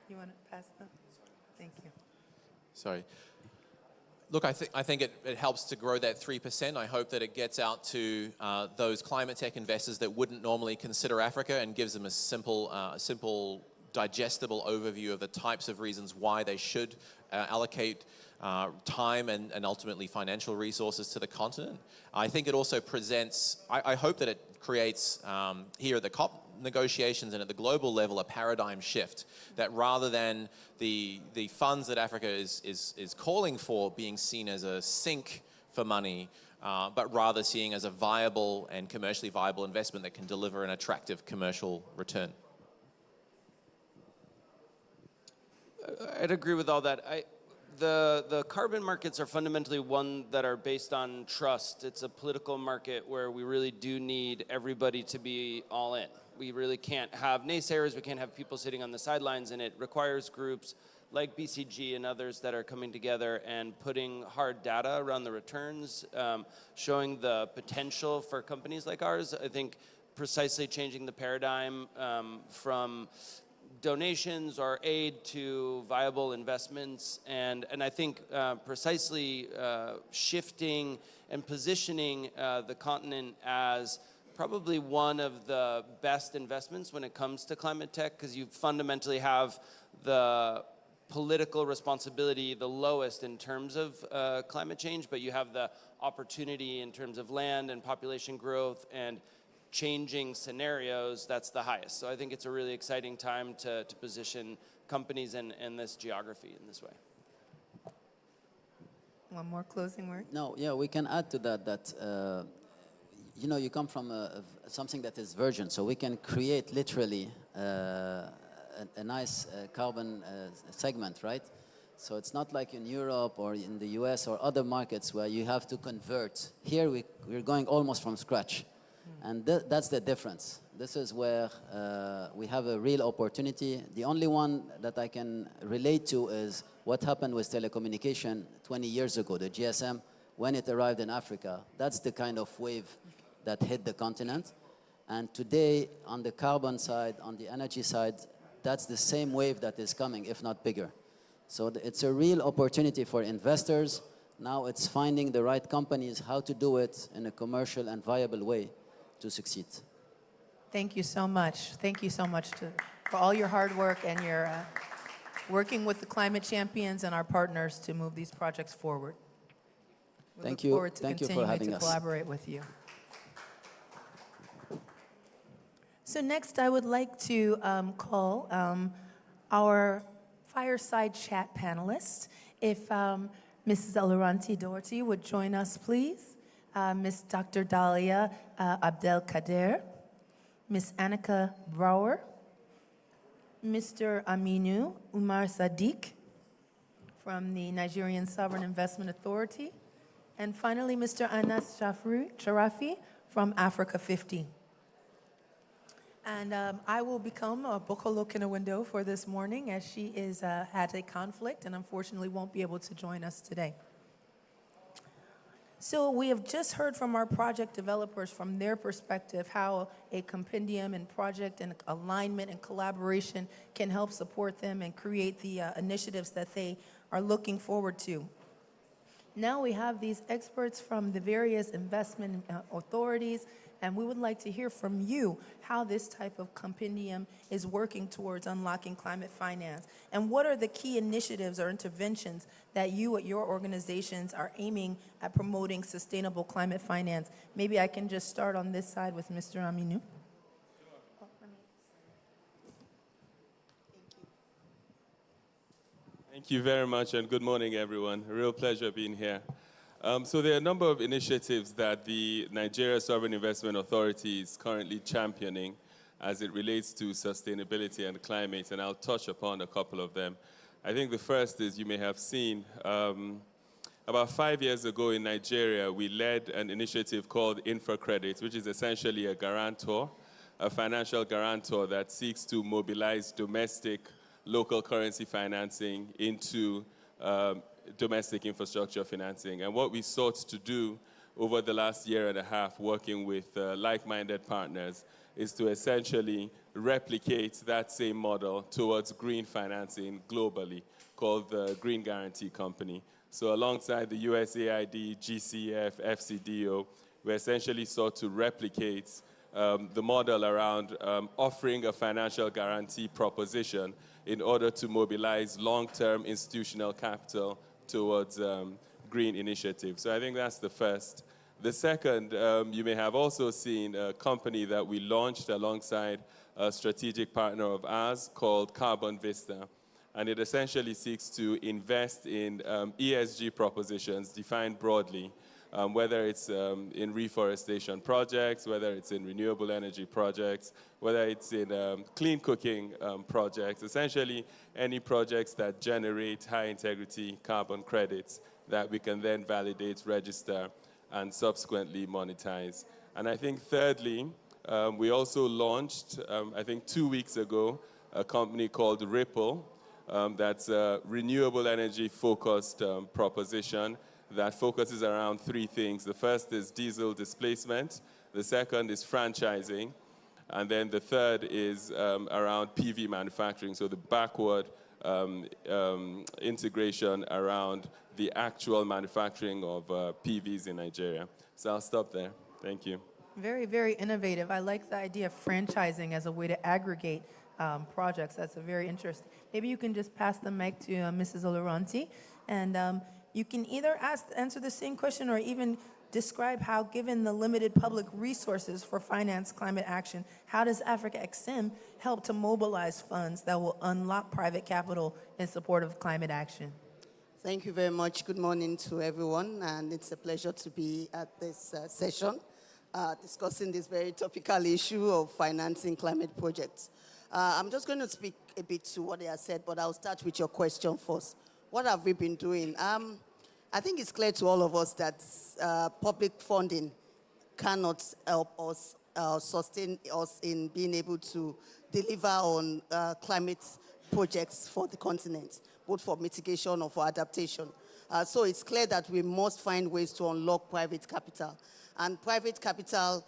You want to pass them? Thank you. Sorry. Look, I think it helps to grow that 3%. I hope that it gets out to those climate tech investors that wouldn't normally consider Africa and gives them a simple, digestible overview of the types of reasons why they should allocate time and ultimately financial resources to the continent. I think it also presents, I hope that it creates here at the COP negotiations and at the global level a paradigm shift, that rather than the funds that Africa is calling for being seen as a sink for money, but rather seeing as a viable and commercially viable investment that can deliver an attractive commercial return. I'd agree with all that. The carbon markets are fundamentally one that are based on trust. It's a political market where we really do need everybody to be all in. We really can't have naysayers, we can't have people sitting on the sidelines, and it requires groups like BCG and others that are coming together and putting hard data around the returns, showing the potential for companies like ours. I think precisely changing the paradigm from donations or aid to viable investments, and I think precisely shifting and positioning the continent as probably one of the best investments when it comes to climate tech, because you fundamentally have the political responsibility the lowest in terms of climate change, but you have the opportunity in terms of land and population growth and changing scenarios, that's the highest. So I think it's a really exciting time to position companies in this geography in this way. One more closing word? No, yeah, we can add to that you know, you come from something that is virgin, so we can create literally a nice carbon segment, right? So it's not like in Europe or in the US or other markets where you have to convert. Here we're going almost from scratch. And that's the difference. This is where we have a real opportunity. The only one that I can relate to is what happened with telecommunication 20 years ago, the GSM, when it arrived in Africa. That's the kind of wave that hit the continent. And today, on the carbon side, on the energy side, that's the same wave that is coming, if not bigger. So it's a real opportunity for investors. Now it's finding the right companies, how to do it in a commercial and viable way to succeed. Thank you so much. Thank you so much for all your hard work and your working with the climate champions and our partners to move these projects forward. We Thank look you. forward to Thank you for continuing having to us. collaborate with you. So next, I would like to call our fireside chat panelists. If Mrs. Elaranti Doherty would join us, please. Ms. Dr. Dalia Abdelkader, Ms. Annika Brouwer, Mr. Aminu Umar Sadiq from the Nigerian Sovereign Investment Authority, and finally, Mr. Anas Sharafi from Africa 50. And I will become a Bokolok in a window for this morning, as she had a conflict and unfortunately won't be able to join us today. So we have just heard from our project developers from their perspective how a compendium and project and alignment and collaboration can help support them and create the initiatives that they are looking forward to. Now we have these experts from the various investment authorities, and we would like to hear from you how this type of compendium is working towards unlocking climate finance. And what are the key initiatives or interventions that you at your organizations are aiming at promoting sustainable climate finance? Maybe I can just start on this side with Mr. Aminu. Thank you very much, and good morning, everyone. A real pleasure being here. So there are a number of initiatives that the Nigeria Sovereign Investment Authority is currently championing, as it relates to sustainability and climate, and I'll touch upon a couple of them. I think the first is, you may have seen, about 5 years ago in Nigeria, we led an initiative called InfraCredit, which is essentially a guarantor, a financial guarantor that seeks to mobilize domestic local currency financing into domestic infrastructure financing. And what we sought to do over the last year and a half, working with like-minded partners, is to essentially replicate that same model towards green financing globally, called the Green Guarantee Company. So alongside the USAID, GCF, FCDO, we essentially sought to replicate the model around offering a financial guarantee proposition in order to mobilize long-term institutional capital towards green initiatives. So I think that's the first. The second, you may have also seen a company that we launched alongside a strategic partner of ours called Carbon Vista. And it essentially seeks to invest in ESG propositions defined broadly, whether it's in reforestation projects, whether it's in renewable energy projects, whether it's in clean cooking projects, essentially any projects that generate high integrity carbon credits that we can then validate, register, and subsequently monetize. And I think thirdly, we also launched, I think 2 weeks ago, a company called Ripple, that's a renewable energy focused proposition that focuses around three things. The first is diesel displacement, the second is franchising, and then the third is around PV manufacturing, so the backward integration around the actual manufacturing of PVs in Nigeria. So I'll stop there. Thank you. Very, very innovative. I like the idea of franchising as a way to aggregate projects. That's a very interesting. Maybe you can just pass the mic to Mrs. Oloronti, and you can either answer the same question or even describe how, given the limited public resources for finance climate action, how does Africa XM help to mobilize funds that will unlock private capital in support of climate action? Thank you very much. Good morning to everyone, and it's a pleasure to be at this session discussing this very topical issue of financing climate projects. I'm just going to speak a bit to what they have said, but I'll start with your question first. What have we been doing? I think it's clear to all of us that public funding cannot help us sustain us in being able to deliver on climate projects for the continent, both for mitigation or for adaptation. So it's clear that we must find ways to unlock private capital. And private capital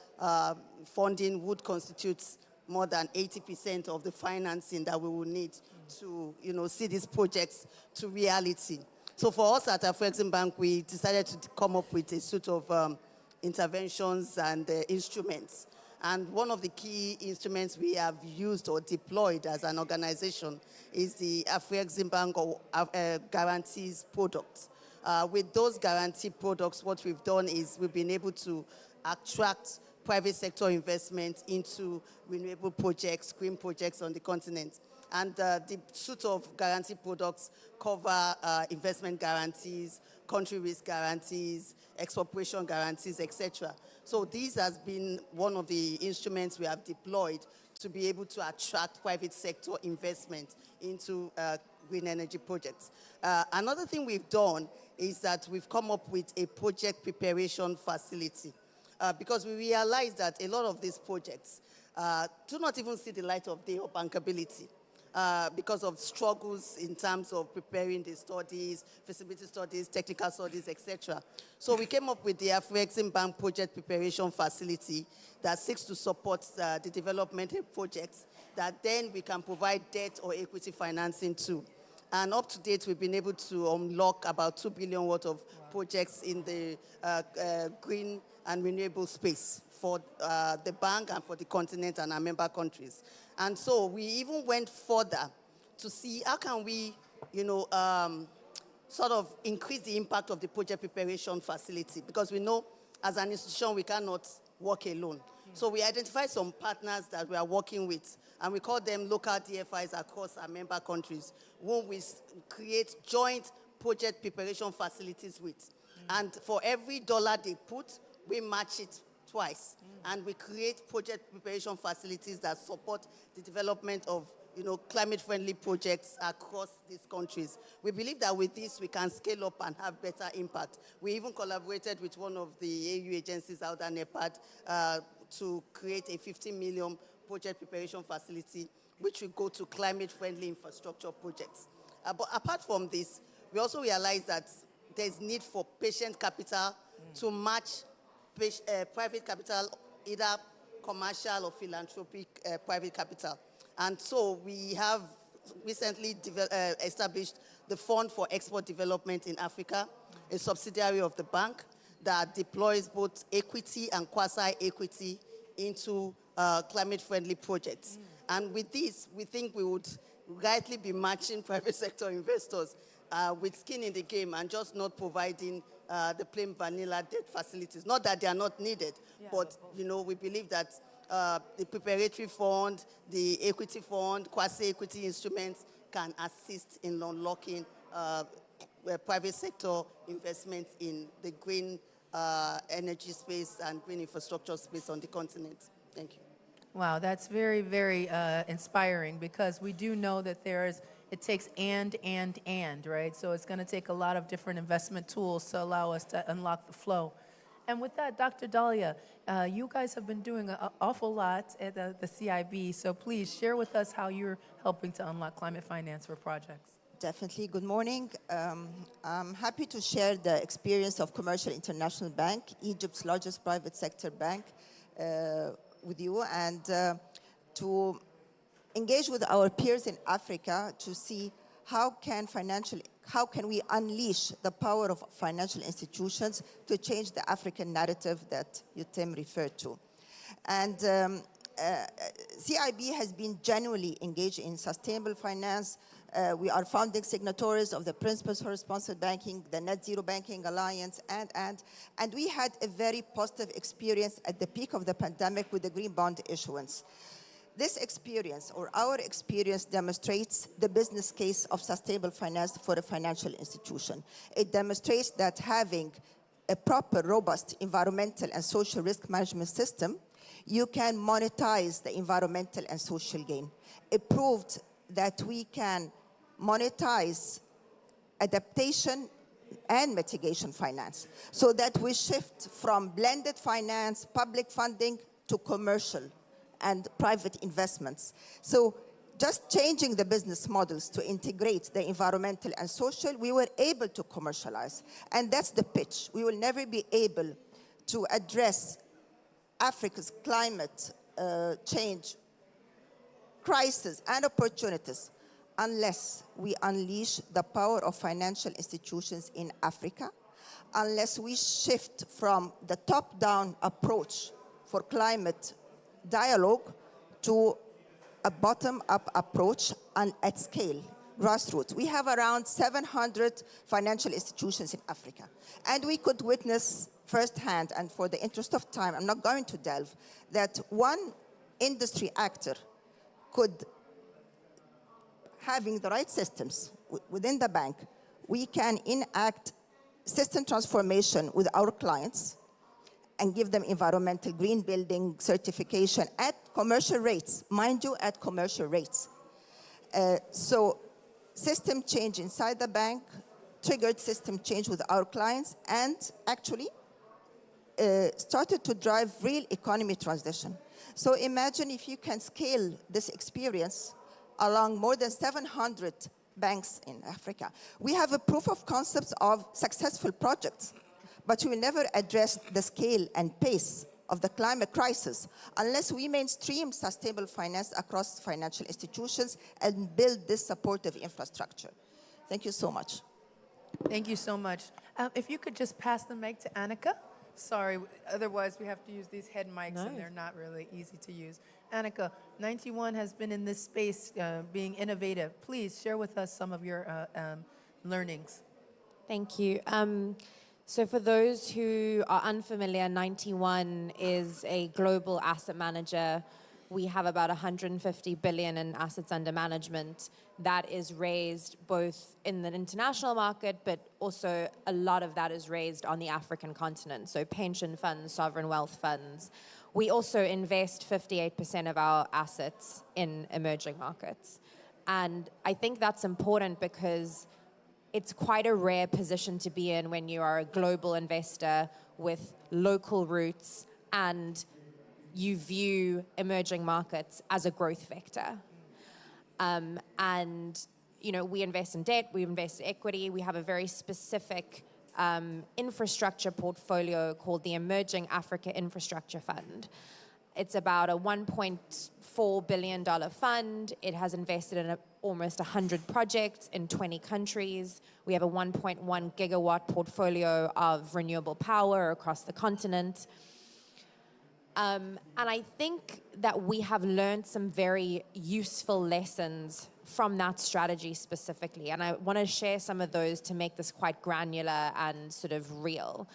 funding would constitute more than 80% of the financing that we will need to, see these projects to reality. So for us at Afreximbank, we decided to come up with a suite of interventions and instruments. And one of the key instruments we have used or deployed as an organization is the Afreximbank or guarantees products. With those guarantee products, what we've done is we've been able to attract private sector investment into renewable projects, green projects on the continent. And the suite of guarantee products cover investment guarantees, country risk guarantees, expropriation guarantees, etc. So this has been one of the instruments we have deployed to be able to attract private sector investment into green energy projects. Another thing we've done is that we've come up with a project preparation facility. Because we realize that a lot of these projects do not even see the light of day or bankability because of struggles in terms of preparing the studies, feasibility studies, technical studies, etc. So we came up with the Afreximbank Project Preparation Facility that seeks to support the development of projects that then we can provide debt or equity financing to. And up to date, we've been able to unlock about 2 billion worth of projects in the green and renewable space for the bank and for the continent and our member countries. And so we even went further to see how can we, sort of increase the impact of the project preparation facility, because we know as an institution we cannot work alone. So we identified some partners that we are working with, and we call them local DFIs across our member countries, who we create joint project preparation facilities with. And for every dollar they put, we match it twice. And we create project preparation facilities that support the development of climate-friendly projects across these countries. We believe that with this, we can scale up and have better impact. We even collaborated with one of the AU agencies out there, NEPAD, to create a 15 million project preparation facility, which will go to climate-friendly infrastructure projects. But apart from this, we also realize that there's need for patient capital to match private capital, either commercial or philanthropic private capital. And so we have recently established the Fund for Export Development in Africa, a subsidiary of the bank that deploys both equity and quasi-equity into climate-friendly projects. And with this, we think we would rightly be matching private sector investors with skin in the game and just not providing the plain vanilla debt facilities. Not that they are not needed, but we believe that the preparatory fund, the equity fund, quasi-equity instruments can assist in unlocking private sector investments in the green energy space and green infrastructure space on the continent. Thank you. Wow, that's very, very inspiring, because we do know that it takes and, right? So it's going to take a lot of different investment tools to allow us to unlock the flow. And with that, Dr. Dahlia, you guys have been doing an awful lot at the CIB, so please share with us how you're helping to unlock climate finance for projects. Definitely. Good morning. I'm happy to share the experience of Commercial International Bank, Egypt's largest private sector bank, with you, and to engage with our peers in Africa to see how can we unleash the power of financial institutions to change the African narrative that Tim referred to. And CIB has been genuinely engaged in sustainable finance. We are founding signatories of the Principles for Responsible Banking, the Net Zero Banking Alliance, and we had a very positive experience at the peak of the pandemic with the green bond issuance. This experience, or our experience, demonstrates the business case of sustainable finance for a financial institution. It demonstrates that having a proper, robust environmental and social risk management system, you can monetize the environmental and social gain. It proved that we can monetize adaptation and mitigation finance, so that we shift from blended finance, public funding, to commercial and private investments. So just changing the business models to integrate the environmental and social, we were able to commercialize. And that's the pitch. We will never be able to address Africa's climate change crisis and opportunities unless we unleash the power of financial institutions in Africa, unless we shift from the top-down approach for climate dialogue to a bottom-up approach and at scale, grassroots. We have around 700 financial institutions in Africa. And we could witness firsthand, and for the interest of time, I'm not going to delve, that one industry actor could, having the right systems within the bank, we can enact system transformation with our clients and give them environmental green building certification at commercial rates, mind you, at commercial rates. So system change inside the bank, triggered system change with our clients, and actually started to drive real economy transition. So imagine if you can scale this experience along more than 700 banks in Africa. We have a proof of concepts of successful projects, but we will never address the scale and pace of the climate crisis unless we mainstream sustainable finance across financial institutions and build this supportive infrastructure. Thank you so much. Thank you so much. If you could just pass the mic to Annika. Sorry, otherwise we have to use these head mics, and they're not really easy to use. Annika, 91 has been in this space being innovative. Please share with us some of your learnings. Thank you. So for those who are unfamiliar, 91 is a global asset manager we have about 150 billion in assets under management that is raised both in the international market, but also a lot of that is raised on the African continent. So pension funds, sovereign wealth funds. We also invest 58% of our assets in emerging markets. And I think that's important because it's quite a rare position to be in when you are a global investor with local roots and you view emerging markets as a growth vector. And, you know, we invest in debt, we invest in equity, we have a very specific infrastructure portfolio called the Emerging Africa Infrastructure Fund. It's about a $1.4 billion fund. It has invested in almost 100 projects in 20 countries. We have a 1.1 gigawatt portfolio of renewable power across the continent. And I think that we have learned some very useful lessons from that strategy specifically. And I want to share some of those to make this quite granular and sort of real.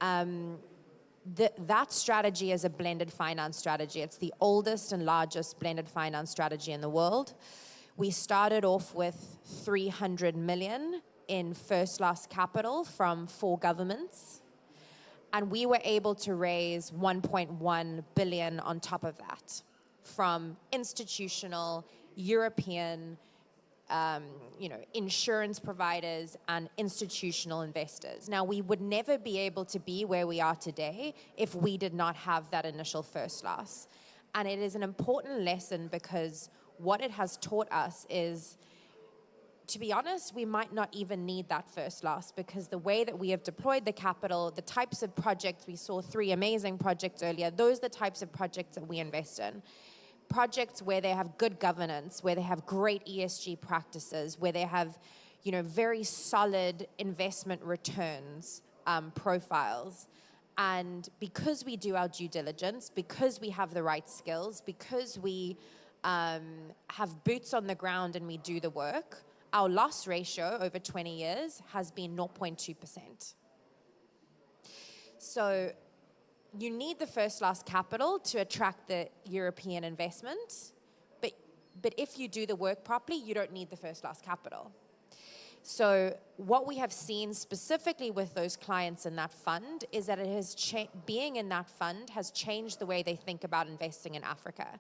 That strategy is a blended finance strategy. It's the oldest and largest blended finance strategy in the world. We started off with 300 million in first loss capital from 4 governments. And we were able to raise 1.1 billion on top of that from institutional, European, insurance providers and institutional investors. Now, we would never be able to be where we are today if we did not have that initial first loss. And it is an important lesson because what it has taught us is, to be honest, we might not even need that first loss because the way that we have deployed the capital, the types of projects, we saw 3 amazing projects earlier, those are the types of projects that we invest in. Projects where they have good governance, where they have great ESG practices, where they have, very solid investment returns profiles. And because we do our due diligence, because we have the right skills, because we have boots on the ground and we do the work, our loss ratio over 20 years has been 0.2%. So you need the first loss capital to attract the European investment, but if you do the work properly, you don't need the first loss capital. So what we have seen specifically with those clients in that fund is that it has being in that fund has changed the way they think about investing in Africa.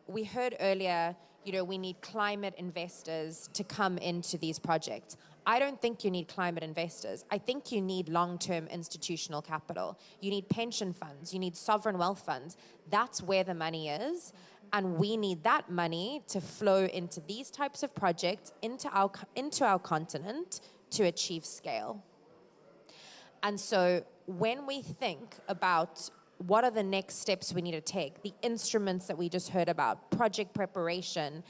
We heard earlier, we need climate investors to come into these projects. I don't think you need climate investors. I think you need long-term institutional capital. You need pension funds. You need sovereign wealth funds. That's where the money is. And we need that money to flow into these types of projects, into our continent to achieve scale. And so when we think about what are the next steps we need to take, the instruments that we just heard about, project preparation,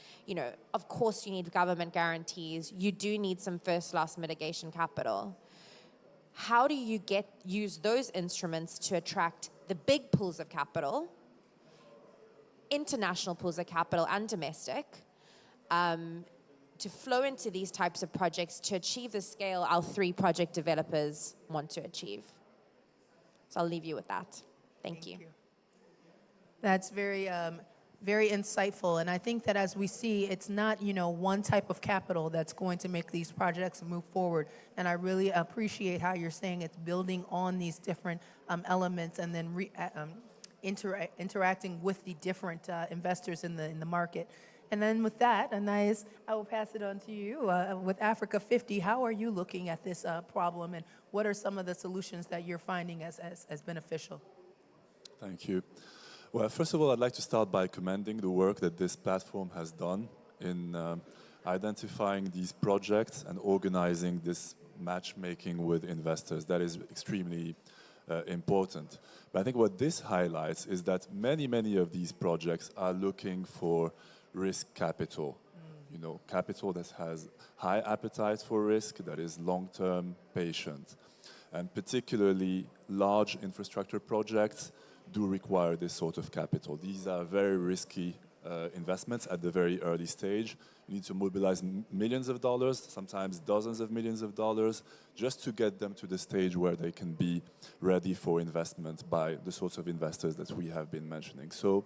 of course you need government guarantees, you do need some first loss mitigation capital. How do you use those instruments to attract the big pools of capital, international pools of capital and domestic, to flow into these types of projects to achieve the scale our 3 project developers want to achieve? So I'll leave you with that. Thank you. That's very, very insightful. And I think that as we see, it's not, one type of capital that's going to make these projects move forward. And I really appreciate how you're saying it's building on these different elements and then interacting with the different investors in the market. And then with that, Anais, I will pass it on to you. With Africa 50, how are you looking at this problem, and what are some of the solutions that you're finding as beneficial? Thank you. Well, first of all, I'd like to start by commending the work that this platform has done in identifying these projects and organizing this matchmaking with investors. That is extremely important. But I think what this highlights is that many of these projects are looking for risk capital. Capital that has high appetite for risk, that is long-term, patient. And particularly large infrastructure projects do require this sort of capital. These are very risky investments at the very early stage. You need to mobilize millions of dollars, sometimes dozens of millions of dollars, just to get them to the stage where they can be ready for investment by the sorts of investors that we have been mentioning. So,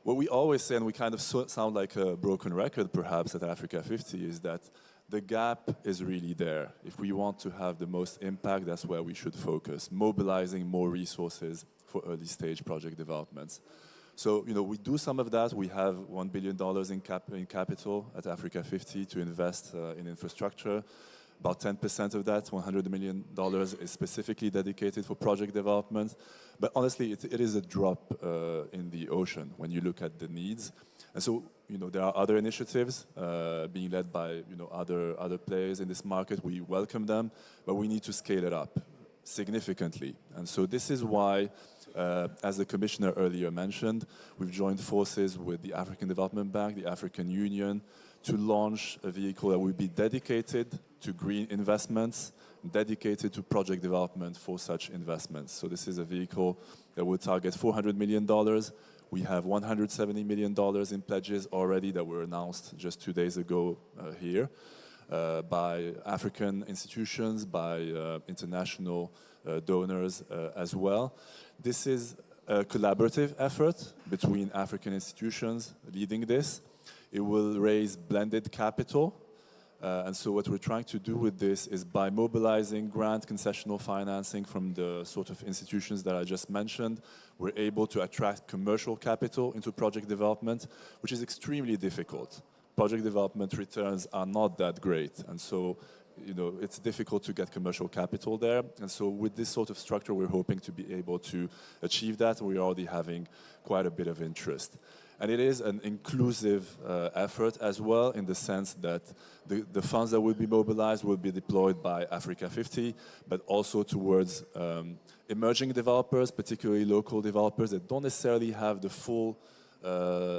what we always say, and we kind of sound like a broken record perhaps at Africa 50, is that the gap is really there. If we want to have the most impact, that's where we should focus, mobilizing more resources for early stage project developments. So, we do some of that. We have $1 billion in capital at Africa 50 to invest in infrastructure. About 10% of that, $100 million, is specifically dedicated for project development. But honestly, it is a drop in the ocean when you look at the needs. And so, there are other initiatives being led by, other players in this market. We welcome them, but we need to scale it up significantly. And so this is why, as the commissioner earlier mentioned, we've joined forces with the African Development Bank, the African Union, to launch a vehicle that will be dedicated to green investments, dedicated to project development for such investments. So this is a vehicle that will target $400 million. We have $170 million in pledges already that were announced just 2 days ago here by African institutions, by international donors as well. This is a collaborative effort between African institutions leading this. It will raise blended capital. And so what we're trying to do with this is by mobilizing grant concessional financing from the sort of institutions that I just mentioned, we're able to attract commercial capital into project development, which is extremely difficult. Project development returns are not that great. And so, it's difficult to get commercial capital there. And so with this sort of structure, we're hoping to be able to achieve that. We're already having quite a bit of interest. And it is an inclusive effort as well, in the sense that the funds that will be mobilized will be deployed by Africa 50, but also towards emerging developers, particularly local developers that don't necessarily have the full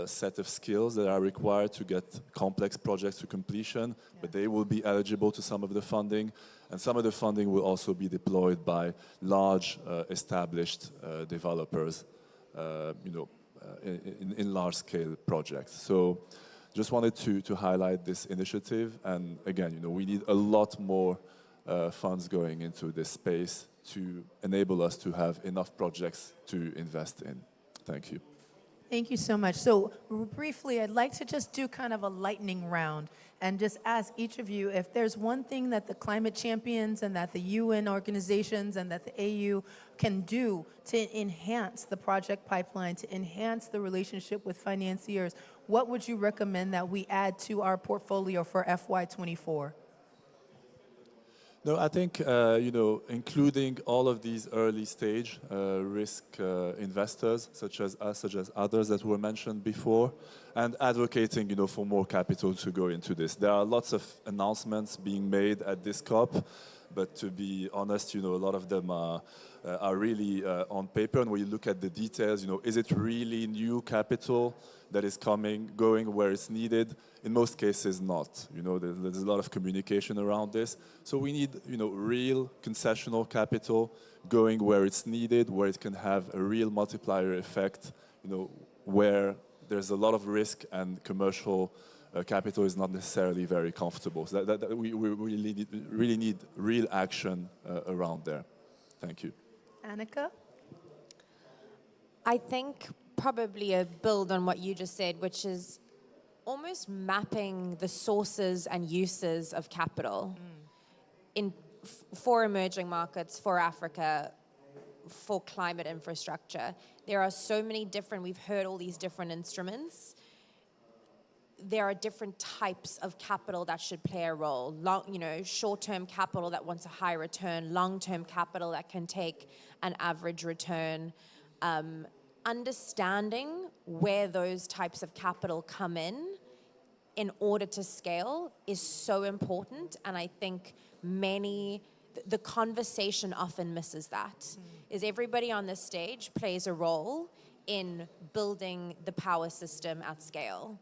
set of skills that are required to get complex projects to completion, but they will be eligible to some of the funding. And some of the funding will also be deployed by large established developers, in large-scale projects. So just wanted to highlight this initiative. And again, we need a lot more funds going into this space to enable us to have enough projects to invest in. Thank you. Thank you so much. So briefly, I'd like to just do kind of a lightning round and just ask each of you if there's one thing that the climate champions and that the UN organizations and that the AU can do to enhance the project pipeline, to enhance the relationship with financiers. What would you recommend that we add to our portfolio for FY24? No, I think, including all of these early stage risk investors, such as us, such as others that were mentioned before, and advocating, for more capital to go into this. There are lots of announcements being made at this COP, but to be honest, a lot of them are really on paper. And when you look at the details, is it really new capital that is going where it's needed? In most cases, not. There's a lot of communication around this. So we need, real concessional capital going where it's needed, where it can have a real multiplier effect, where there's a lot of risk and commercial capital is not necessarily very comfortable. So we really need real action around there. Thank you. Annika? I think probably a build on what you just said, which is almost mapping the sources and uses of capital for emerging markets, for Africa, for climate infrastructure. There are so many different, we've heard all these different instruments. There are different types of capital that should play a role. Short-term capital that wants a high return, long-term capital that can take an average return. Understanding where those types of capital come in order to scale is so important. And I think the conversation often misses that. Is everybody on this stage plays a role in building the power system at scale.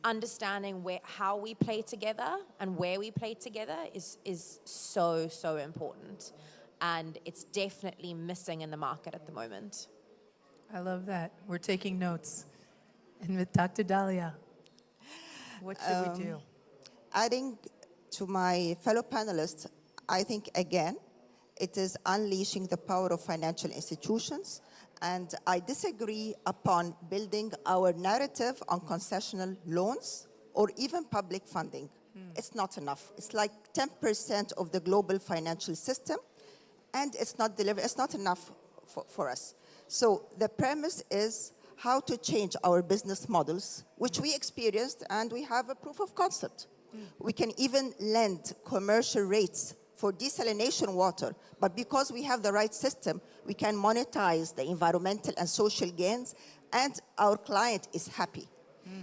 Understanding how we play together and where we play together is so, so important. And it's definitely missing in the market at the moment. I love that. We're taking notes. And with Dr. Dalia, what should we do? Adding to my fellow panelists, I think, again, it is unleashing the power of financial institutions And I disagree upon building our narrative on concessional loans or even public funding. It's not enough. It's like 10% of the global financial system, and it's not delivered. It's not enough for us. So the premise is how to change our business models, which we experienced, and we have a proof of concept. We can even lend commercial rates for desalination water, but because we have the right system, we can monetize the environmental and social gains, and our client is happy.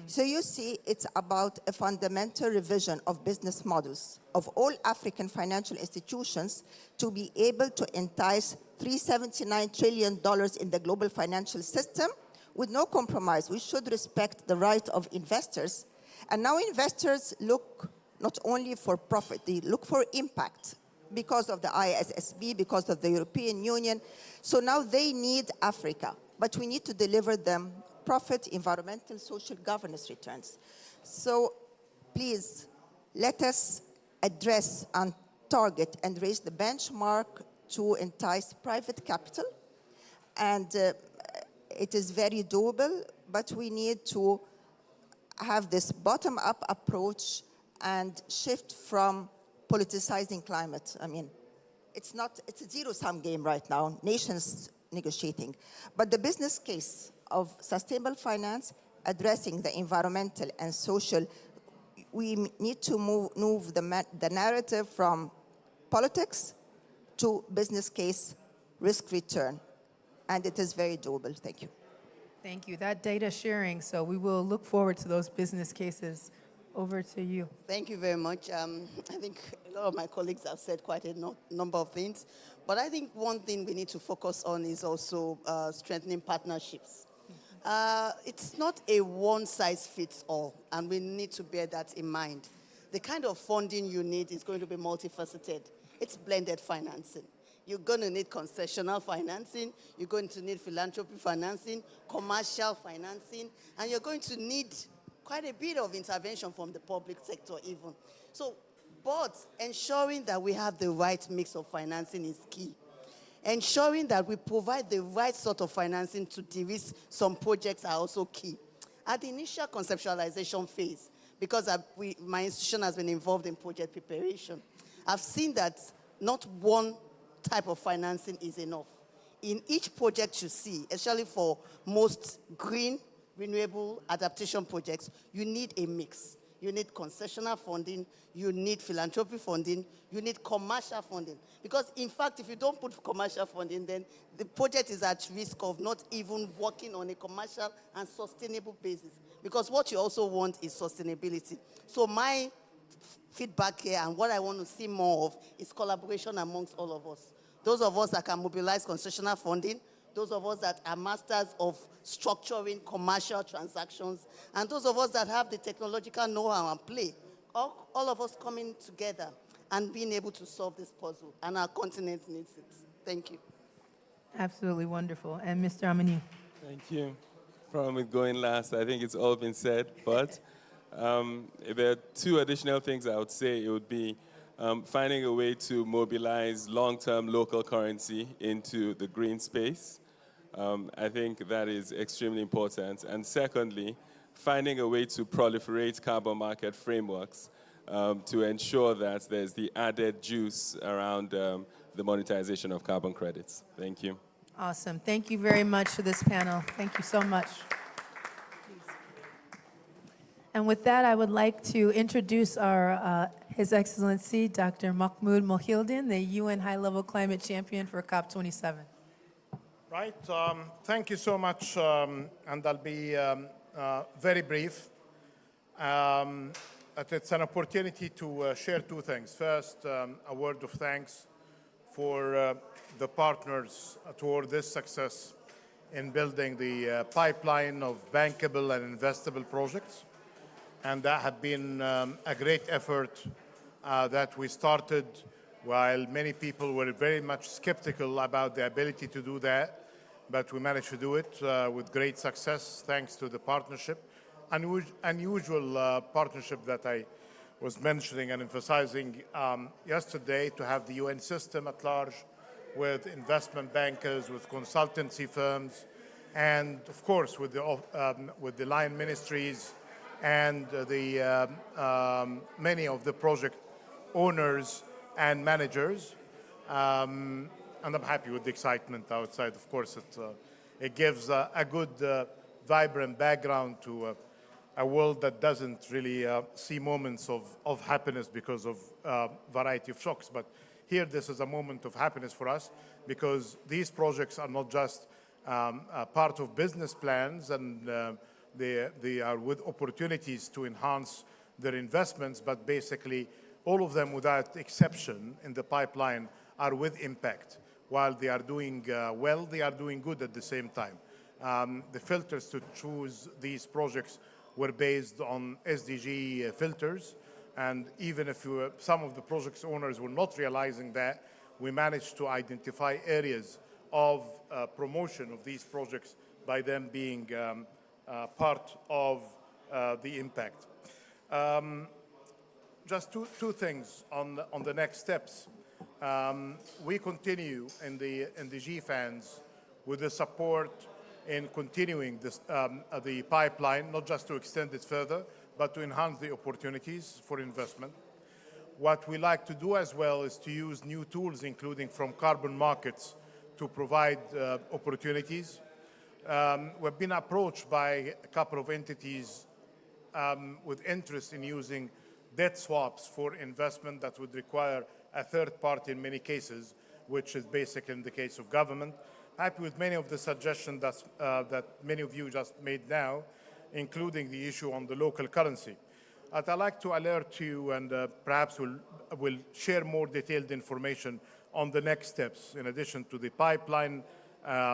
So you see, it's about a fundamental revision of business models of all African financial institutions to be able to entice $379 trillion in the global financial system with no compromise. We should respect the right of investors. And now investors look not only for profit, they look for impact because of the ISSB, because of the European Union. So now they need Africa, but we need to deliver them profit, environmental, social governance returns. So please, let us address and target and raise the benchmark to entice private capital. And it is very doable, but we need to have this bottom-up approach and shift from politicizing climate. I mean, it's a zero-sum game right now, nations negotiating. But the business case of sustainable finance, addressing the environmental and social, we need to move the narrative from politics to business case risk return. And it is very doable. Thank you. Thank you. That data sharing, so we will look forward to those business cases. Over to you. Thank you very much. I think a lot of my colleagues have said quite a number of things. But I think one thing we need to focus on is also strengthening partnerships. It's not a one-size-fits-all, and we need to bear that in mind. The kind of funding you need is going to be multifaceted. It's blended financing. You're going to need concessional financing, you're going to need philanthropy financing, commercial financing, and you're going to need quite a bit of intervention from the public sector even. So, but ensuring that we have the right mix of financing is key. Ensuring that we provide the right sort of financing to de-risk some projects are also key. At the initial conceptualization phase, because my institution has been involved in project preparation, I've seen that not one type of financing is enough. In each project you see, especially for most green, renewable adaptation projects, you need a mix. You need concessional funding, you need philanthropy funding, you need commercial funding. Because in fact, if you don't put commercial funding, then the project is at risk of not even working on a commercial and sustainable basis. Because what you also want is sustainability. So my feedback here and what I want to see more of is collaboration amongst all of us. Those of us that can mobilize concessional funding, those of us that are masters of structuring commercial transactions, and those of us that have the technological know-how and play, all of us coming together and being able to solve this puzzle, and our continent needs it. Thank you. Absolutely wonderful. And Mr. Amani. Thank you. Problem with going last, I think it's all been said, but if there are two additional things I would say. It would be finding a way to mobilize long-term local currency into the green space. I think that is extremely important. And secondly, finding a way to proliferate carbon market frameworks to ensure that there's the added juice around the monetization of carbon credits. Thank you. Awesome. Thank you very much for this panel. Thank you so much. And with that, I would like to introduce His Excellency, Dr. Mahmoud Mohildin, the UN High-Level Climate Champion for COP27. Right. Thank you so much, and I'll be very brief. It's an opportunity to share two things. First, a word of thanks for the partners toward this success in building the pipeline of bankable and investable projects. And that had been a great effort that we started while many people were very much skeptical about the ability to do that. But we managed to do it with great success thanks to the partnership, unusual partnership that I was mentioning and emphasizing yesterday, to have the UN system at large with investment bankers, with consultancy firms, and of course with the line ministries and many of the project owners and managers. And I'm happy with the excitement outside. Of course, it gives a good, vibrant background to a world that doesn't really see moments of happiness because of variety of shocks. But here, this is a moment of happiness for us because these projects are not just a part of business plans, and they are with opportunities to enhance their investments, but basically all of them without exception in the pipeline are with impact. While they are doing well, they are doing good at the same time. The filters to choose these projects were based on SDG filters, and even if some of the project owners were not realizing that, we managed to identify areas of promotion of these projects by them being part of the impact. Just two things on the next steps. We continue in the GFANs with the support in continuing this, the pipeline, not just to extend it further, but to enhance the opportunities for investment. What we like to do as well is to use new tools, including from carbon markets, to provide opportunities. We've been approached by a couple of entities with interest in using debt swaps for investment that would require a third party in many cases, which is basically in the case of government. Happy with many of the suggestions that many of you just made now, including the issue on the local currency. I'd like to alert you, and perhaps we'll share more detailed information on the next steps, in addition to the pipeline of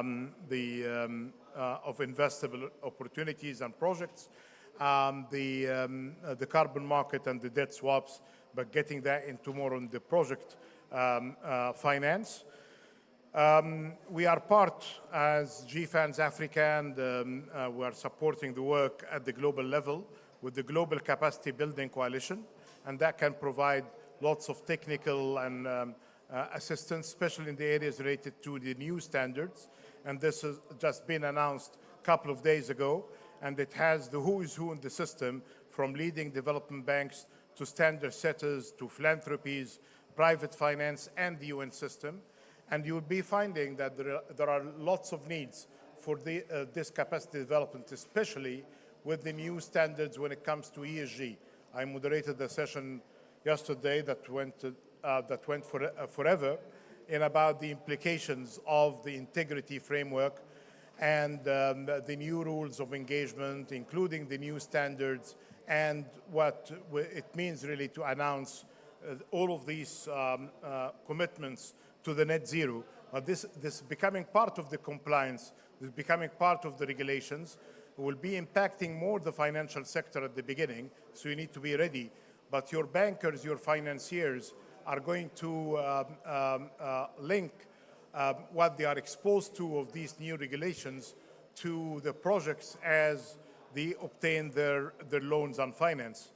investable opportunities and projects, the carbon market and the debt swaps, but getting that into more on the project finance. We are part, as GFANS Africa, and we are supporting the work at the global level with the Global Capacity Building Coalition, and that can provide lots of technical and assistance, especially in the areas related to the new standards. And this has just been announced a couple of days ago, and it has the who is who in the system, from leading development banks to standard setters to philanthropies, private finance, and the UN system. And you will be finding that there are lots of needs for this capacity development, especially with the new standards when it comes to ESG. I moderated a session yesterday that went forever in about the implications of the integrity framework and the new rules of engagement, including the new standards, and what it means really to announce all of these commitments to the net zero. This becoming part of the compliance, this becoming part of the regulations, will be impacting more the financial sector at the beginning, so you need to be ready. But your bankers, your financiers are going to link what they are exposed to of these new regulations to the projects as they obtain their loans and finance.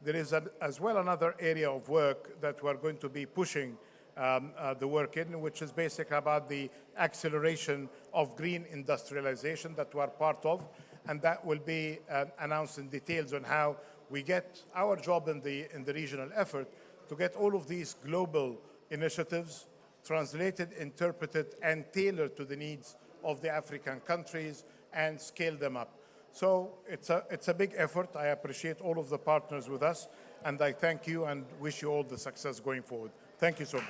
There is as well another area of work that we're going to be pushing the work in, which is basically about the acceleration of green industrialization that we're part of, and that will be announced in details on how we get our job in the regional effort to get all of these global initiatives translated, interpreted, and tailored to the needs of the African countries and scale them up. So it's a big effort. I appreciate all of the partners with us, and I thank you and wish you all the success going forward. Thank you so much.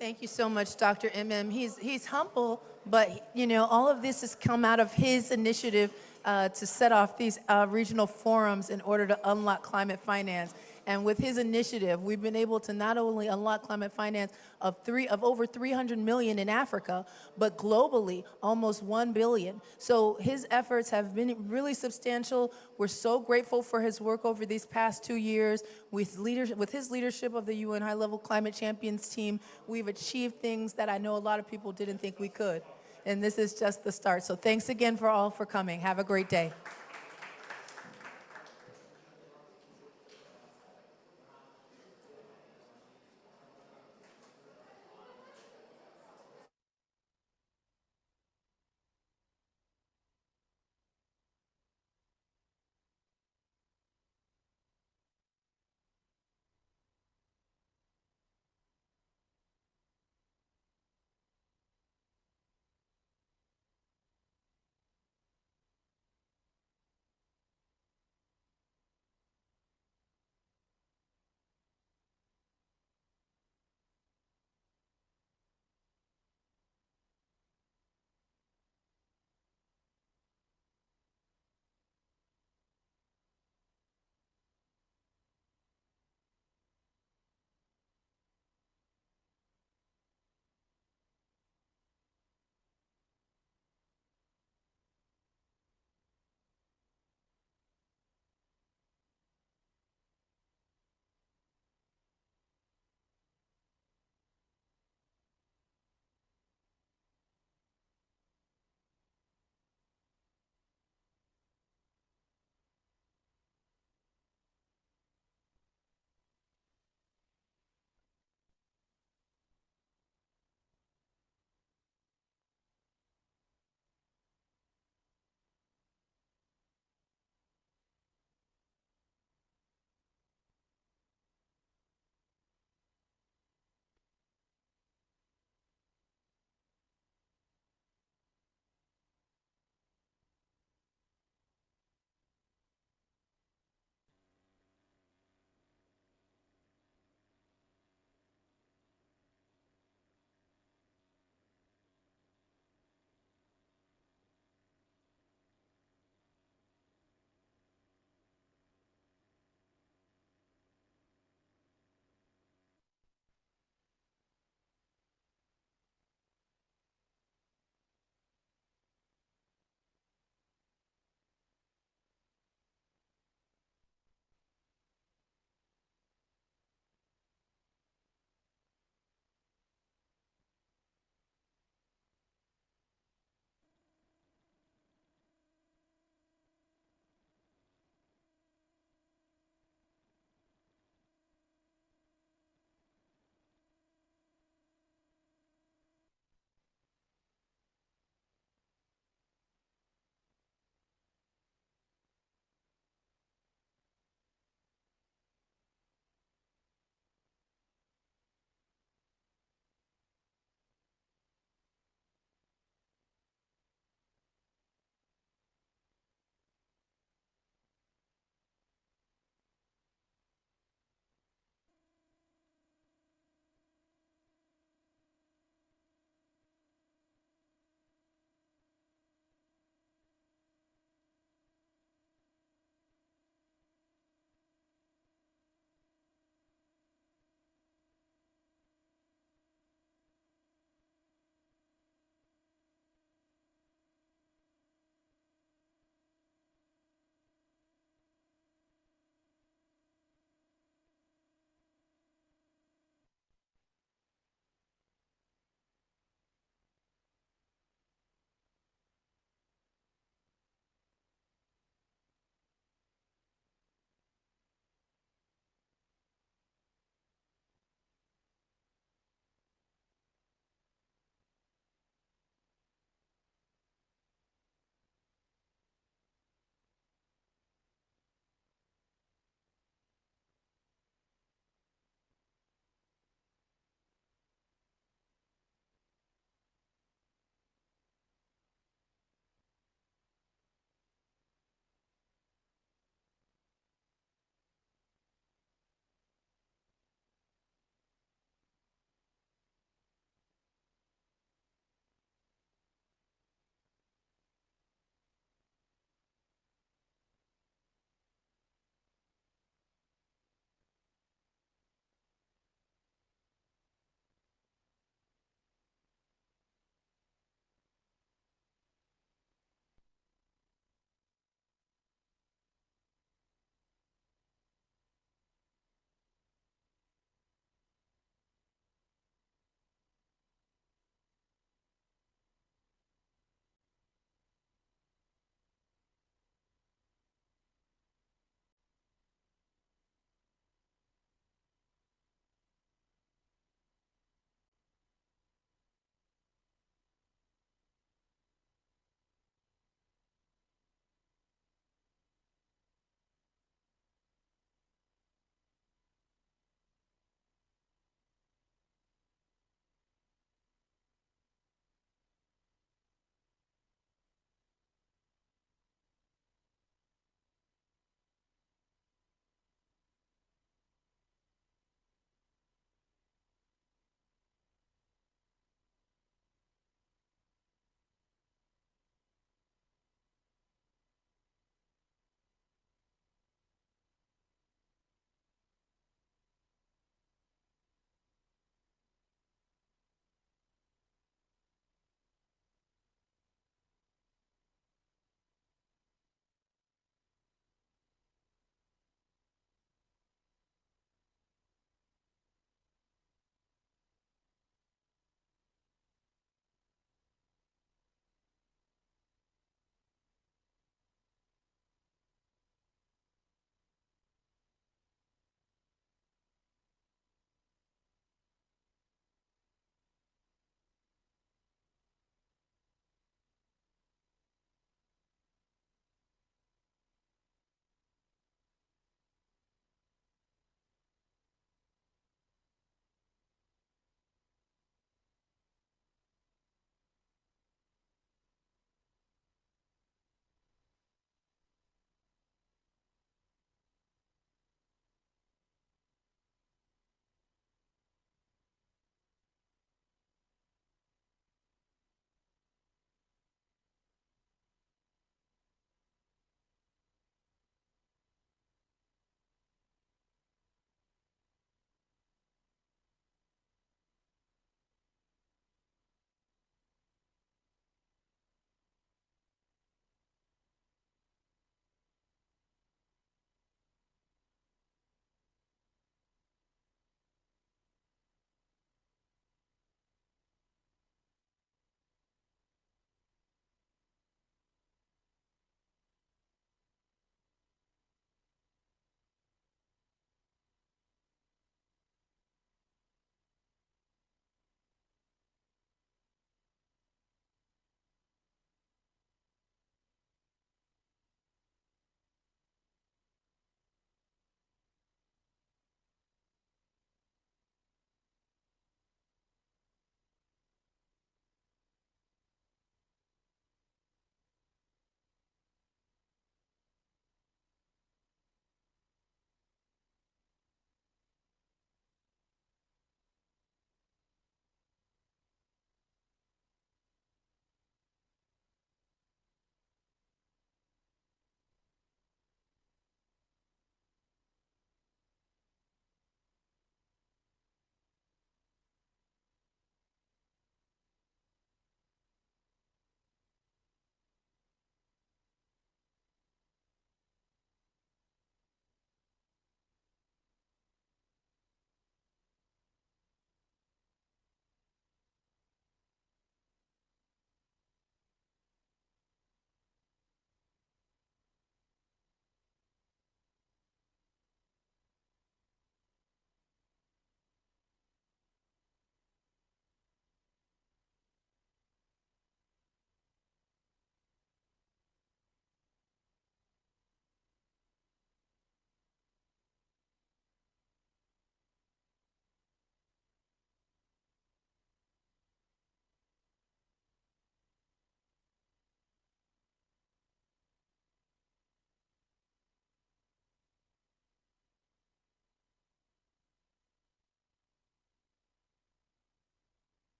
Thank you so much, Dr. MM. He's humble, but you know, all of this has come out of his initiative to set off these regional forums in order to unlock climate finance. And with his initiative, we've been able to not only unlock climate finance of over 300 million in Africa, but globally, almost 1 billion. So his efforts have been really substantial. We're so grateful for his work over these past 2 years. With his leadership of the UN High-Level Climate Champions team, we've achieved things that I know a lot of people didn't think we could. And this is just the start. So thanks again for coming. Have a great day.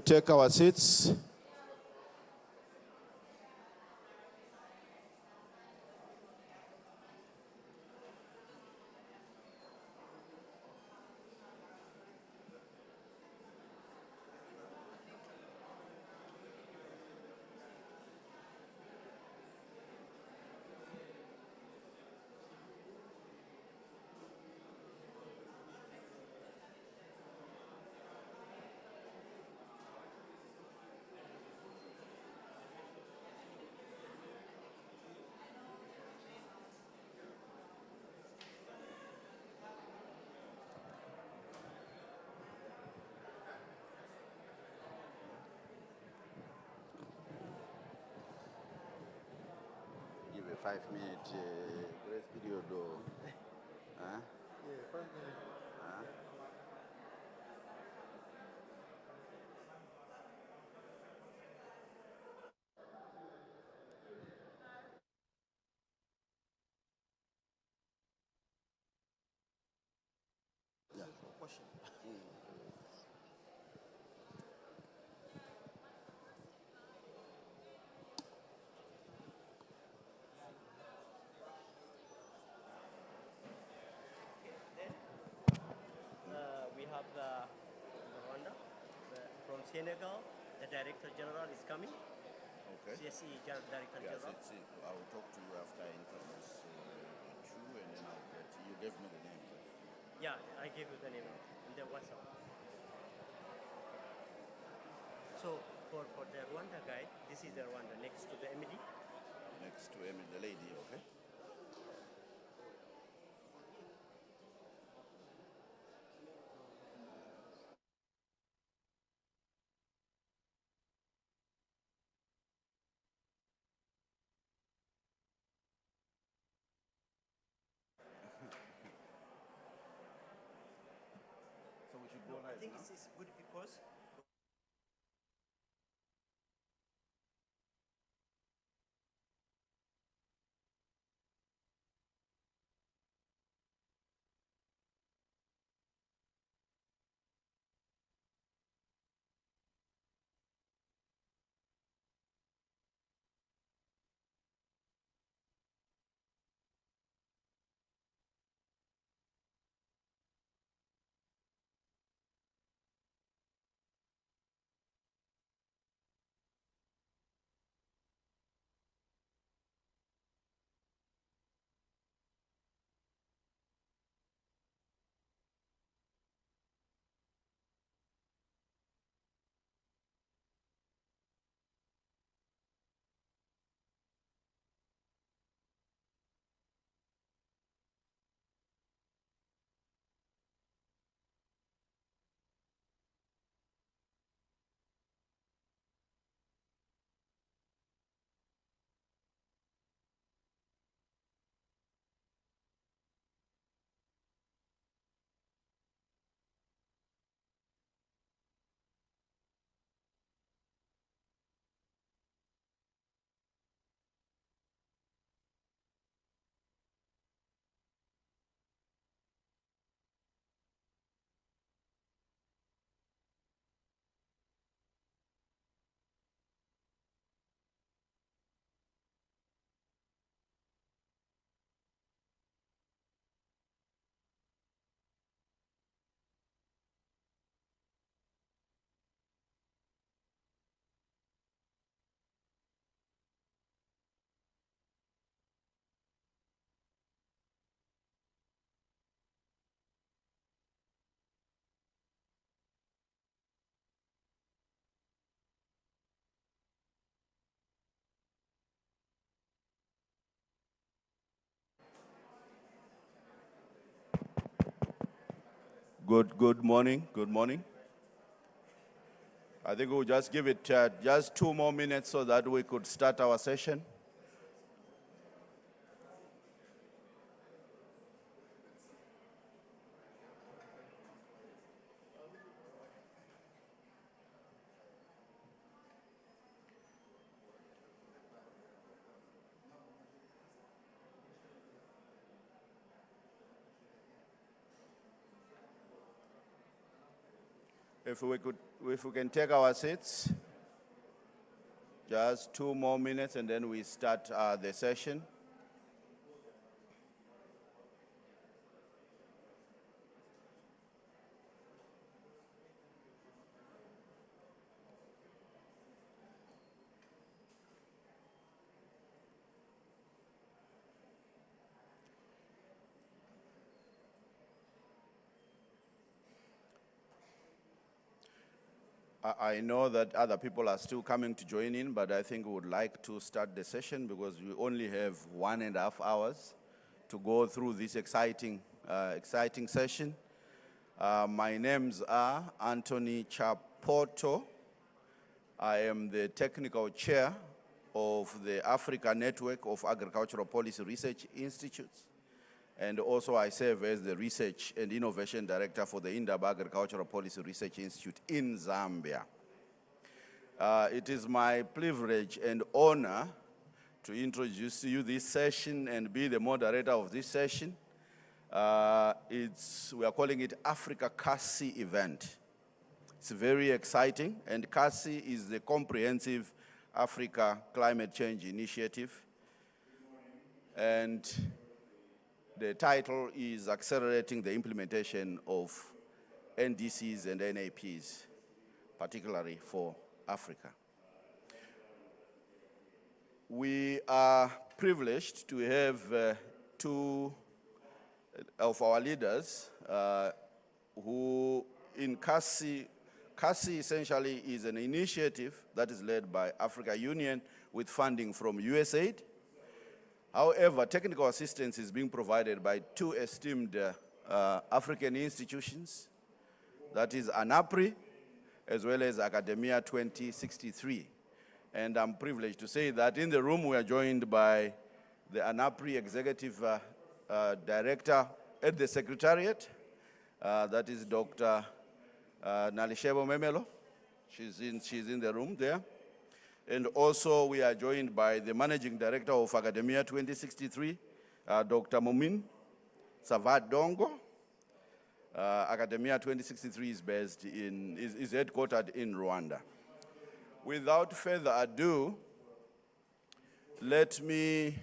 Take our seats. Give a 5-minute grace period or huh? Yeah, 5 minutes. Huh? Yeah, question. We have the Rwanda from Senegal. The Director General is coming. Okay. CSE Director Yes, General. I will talk to you after I introduce you, and then I'll get you. Gave me the name. Yeah, I gave you the name in the WhatsApp. So for the Rwanda guy, this is the Rwanda next to the MD. Next to Emily, the lady, okay? So we should go I live think now? it's good because Good morning. Good morning. I think we'll just give it just 2 more minutes so that we could start our session. A If we can take our seats, just 2 more minutes and then we start the session. I know that other people are still coming to join in, but I think we would like to start the session because we only have 1.5 hours to go through this exciting session. My names are Anthony Chapoto. I am the technical chair of the Africa Network of Agricultural Policy Research Institutes. And also I serve as the Research and Innovation Director for the Indaba Agricultural Policy Research Institute in Zambia. It is my privilege and honor to introduce to you this session and be the moderator of this session. We are calling it Africa CASI event. It's very exciting, and CASI is the Comprehensive Africa Climate Change Initiative. And the title is Accelerating the Implementation of NDCs and NAPs, particularly for Africa. We are privileged to have two of our leaders who in CASI essentially is an initiative that is led by Africa Union with funding from USAID. However, technical assistance is being provided by two esteemed African institutions, that is ANAPRI, as well as Academia 2063. And I'm privileged to say that in the room we are joined by the ANAPRI Executive Director at the Secretariat, that is Dr. Nalishebo Memelo. She's in the room there. And also we are joined by the Managing Director of Academia 2063, Dr. Mumin Savat Dongo. Academia 2063 is headquartered in Rwanda. Without further ado, let me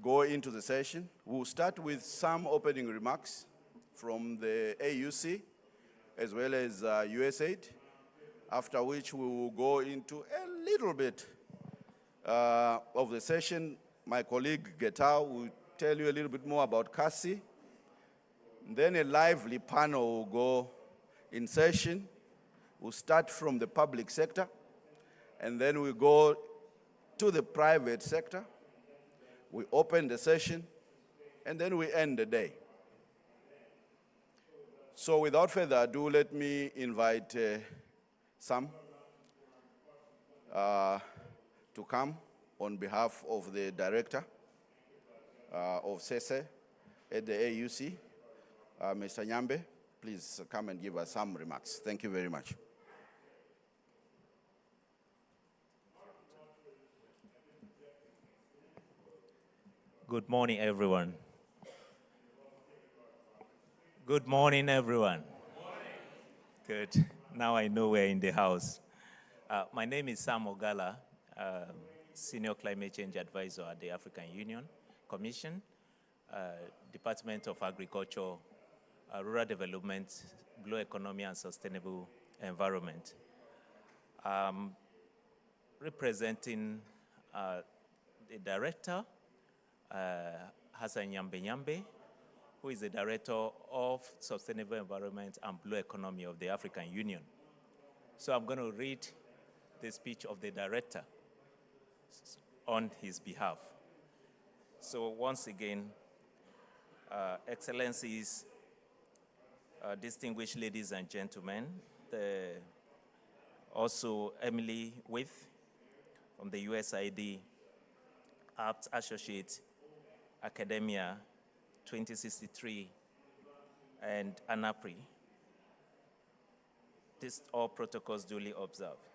go into the session. We'll start with some opening remarks from the AUC as well as USAID, after which we will go into a little bit of the session. My colleague Getao will tell you a little bit more about CASI. Then a lively panel will go in session. We'll start from the public sector, and then we go to the private sector. We open the session, and then we end the day. So without further ado, let me invite Sam to come on behalf of the director of SESE at the AUC, Mr. Nyambe. Please come and give us some remarks. Thank you very much. Good morning, everyone. Good morning, everyone. Good. Now I know we're in the house. My name is Sam Ogala, Senior Climate Change Advisor at the African Union Commission, Department of Agriculture, Rural Development, Blue Economy and Sustainable Environment. Representing the director, Hassan Nyambe, who is the Director of Sustainable Environment and Blue Economy of the African Union. So I'm going to read the speech of the director on his behalf. So once again, Excellencies, distinguished ladies and gentlemen, also Emily With from the USAID, Apt Associate, Academia 2063, and ANAPRI. These all protocols duly observed.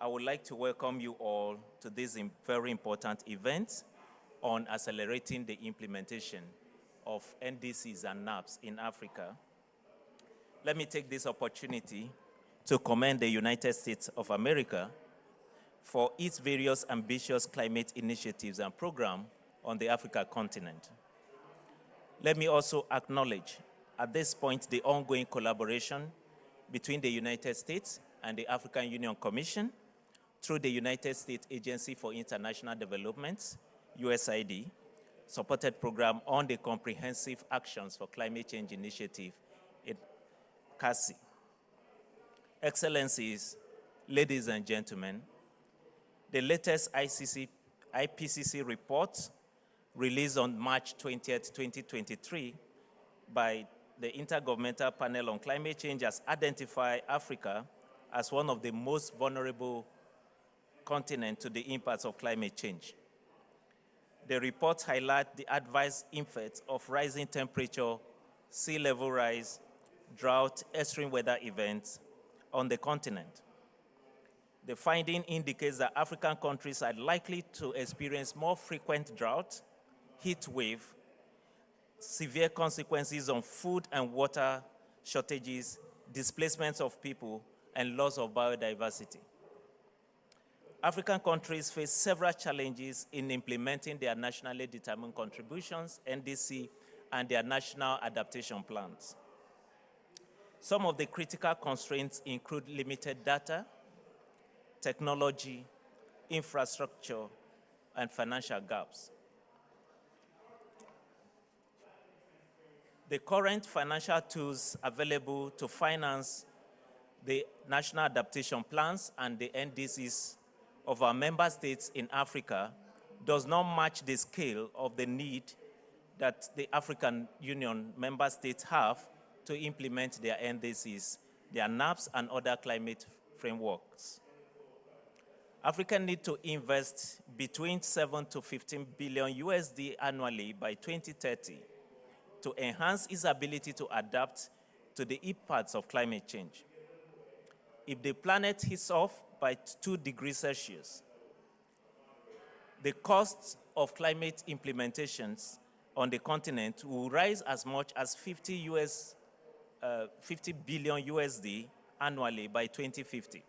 I would like to welcome you all to this very important event on accelerating the implementation of NDCs and NAPs in Africa. let me take this opportunity to commend the United States of America for its various ambitious climate initiatives and programs on the Africa continent. Let me also acknowledge at this point the ongoing collaboration between the United States and the African Union Commission through the United States Agency for International Development, USAID, supported program on the Comprehensive Actions for Climate Change Initiative, CACI. Excellencies, ladies and gentlemen, the latest IPCC report released on March 20th, 2023 by the Intergovernmental Panel on Climate Change has identified Africa as one of the most vulnerable continents to the impacts of climate change. The report highlights the adverse effects of rising temperature, sea level rise, drought, extreme weather events on the continent. The finding indicates that African countries are likely to experience more frequent drought, heat wave, severe consequences on food and water shortages, displacements of people, and loss of biodiversity. African countries face several challenges in implementing their nationally determined contributions, NDC, and their national adaptation plans. Some of the critical constraints include limited data, technology, infrastructure, and financial gaps. The current financial tools available to finance the national adaptation plans and the NDCs of our member states in Africa does not match the scale of the need that the African Union member states have to implement their NDCs, their NAPs, and other climate frameworks. Africa needs to invest between 7 to 15 billion USD annually by 2030 to enhance its ability to adapt to the impacts of climate change. If the planet heats off by 2 degrees Celsius, the costs of climate implementations on the continent will rise as much as 50 billion USD annually by 2050.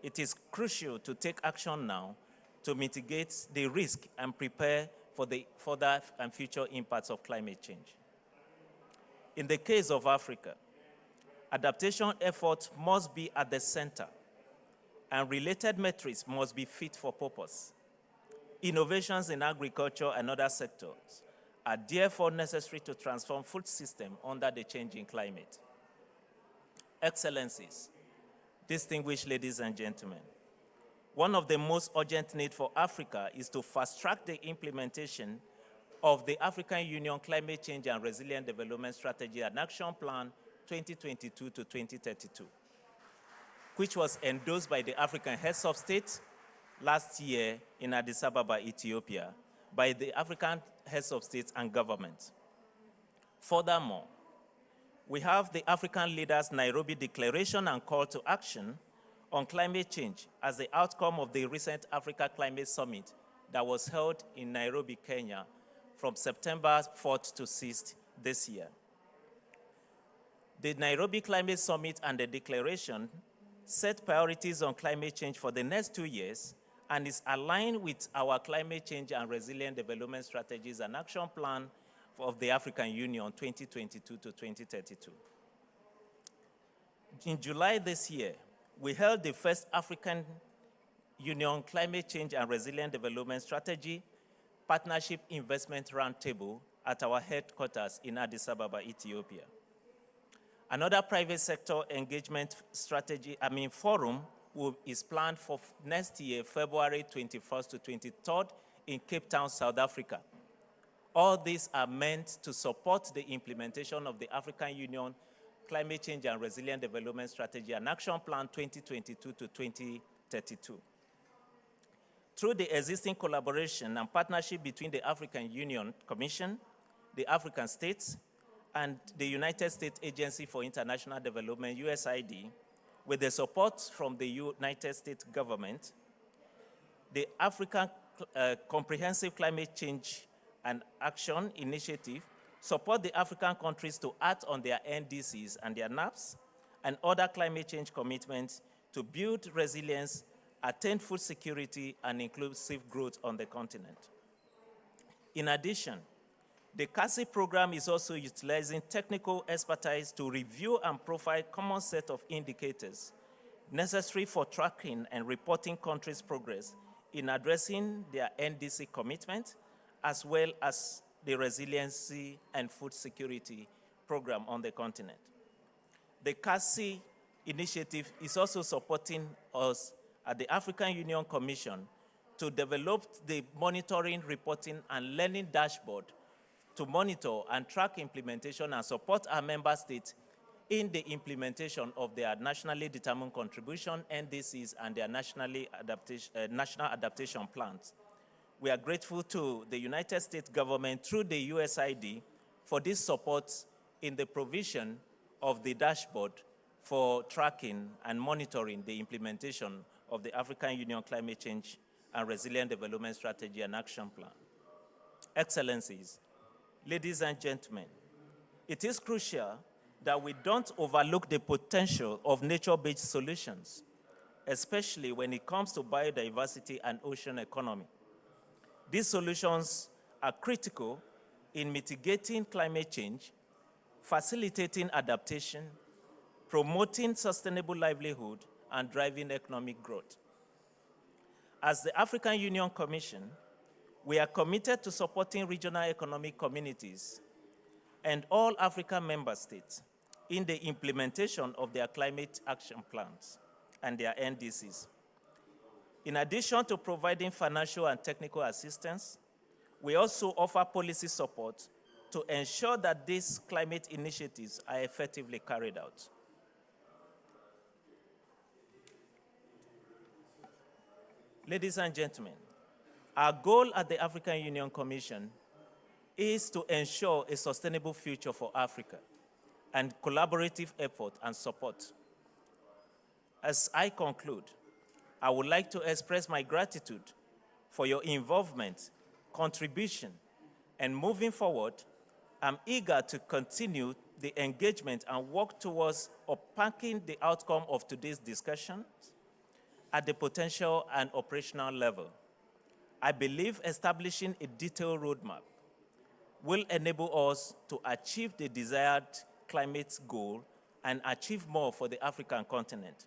It is crucial to take action now to mitigate the risk and prepare for the further and future impacts of climate change. In the case of Africa, adaptation efforts must be at the center, and related metrics must be fit for purpose. Innovations in agriculture and other sectors are therefore necessary to transform food system under the changing climate. Excellencies, distinguished ladies and gentlemen, one of the most urgent needs for Africa is to fast-track the implementation of the African Union Climate Change and Resilient Development Strategy and Action Plan 2022 to 2032, which was endorsed by the African heads of state last year in Addis Ababa, Ethiopia, by the African heads of state and government. Furthermore, we have the African Leaders Nairobi Declaration and Call to Action on climate change as the outcome of the recent Africa Climate Summit that was held in Nairobi, Kenya, from September 4th to 6th this year. The Nairobi Climate Summit and the declaration set priorities on climate change for the next 2 years and is aligned with our climate change and resilient development strategies and action plan of the African Union 2022 to 2032. In July this year, we held the first African Union Climate Change and Resilient Development Strategy Partnership Investment Roundtable at our headquarters in Addis Ababa, Ethiopia. Another private sector engagement forum is planned for next year, February 21st to 23rd in Cape Town, South Africa. All these are meant to support the implementation of the African Union Climate Change and Resilient Development Strategy and Action Plan 2022 to 2032. Through the existing collaboration and partnership between the African Union Commission, the African states, and the United States Agency for International Development, USAID, with the support from the United States government, the African Comprehensive Climate Change and Action Initiative support the African countries to act on their NDCs and their NAPs and other climate change commitments to build resilience, attain food security, and inclusive growth on the continent. In addition, the CASI program is also utilizing technical expertise to review and profile a common set of indicators necessary for tracking and reporting countries' progress in addressing their NDC commitment, as well as the resiliency and food security program on the continent. The CASI initiative is also supporting us at the African Union Commission to develop the monitoring, reporting, and learning dashboard to monitor and track implementation and support our member states in the implementation of their nationally determined contribution, NDCs, and their national adaptation plans. We are grateful to the United States government through the USAID for this support in the provision of the dashboard for tracking and monitoring the implementation of the African Union Climate Change and Resilient Development Strategy and Action Plan. Excellencies, ladies and gentlemen, it is crucial that we don't overlook the potential of nature-based solutions, especially when it comes to biodiversity and ocean economy. These solutions are critical in mitigating climate change, facilitating adaptation, promoting sustainable livelihood, and driving economic growth. As the African Union Commission, we are committed to supporting regional economic communities and all African member states in the implementation of their climate action plans and their NDCs. In addition to providing financial and technical assistance, we also offer policy support to ensure that these climate initiatives are effectively carried out. Ladies and gentlemen, our goal at the African Union Commission is to ensure a sustainable future for Africa and collaborative effort and support. As I conclude, I would like to express my gratitude for your involvement, contribution, and moving forward, I'm eager to continue the engagement and work towards unpacking the outcome of today's discussion at the potential and operational level. I believe establishing a detailed roadmap will enable us to achieve the desired climate goal and achieve more for the African continent.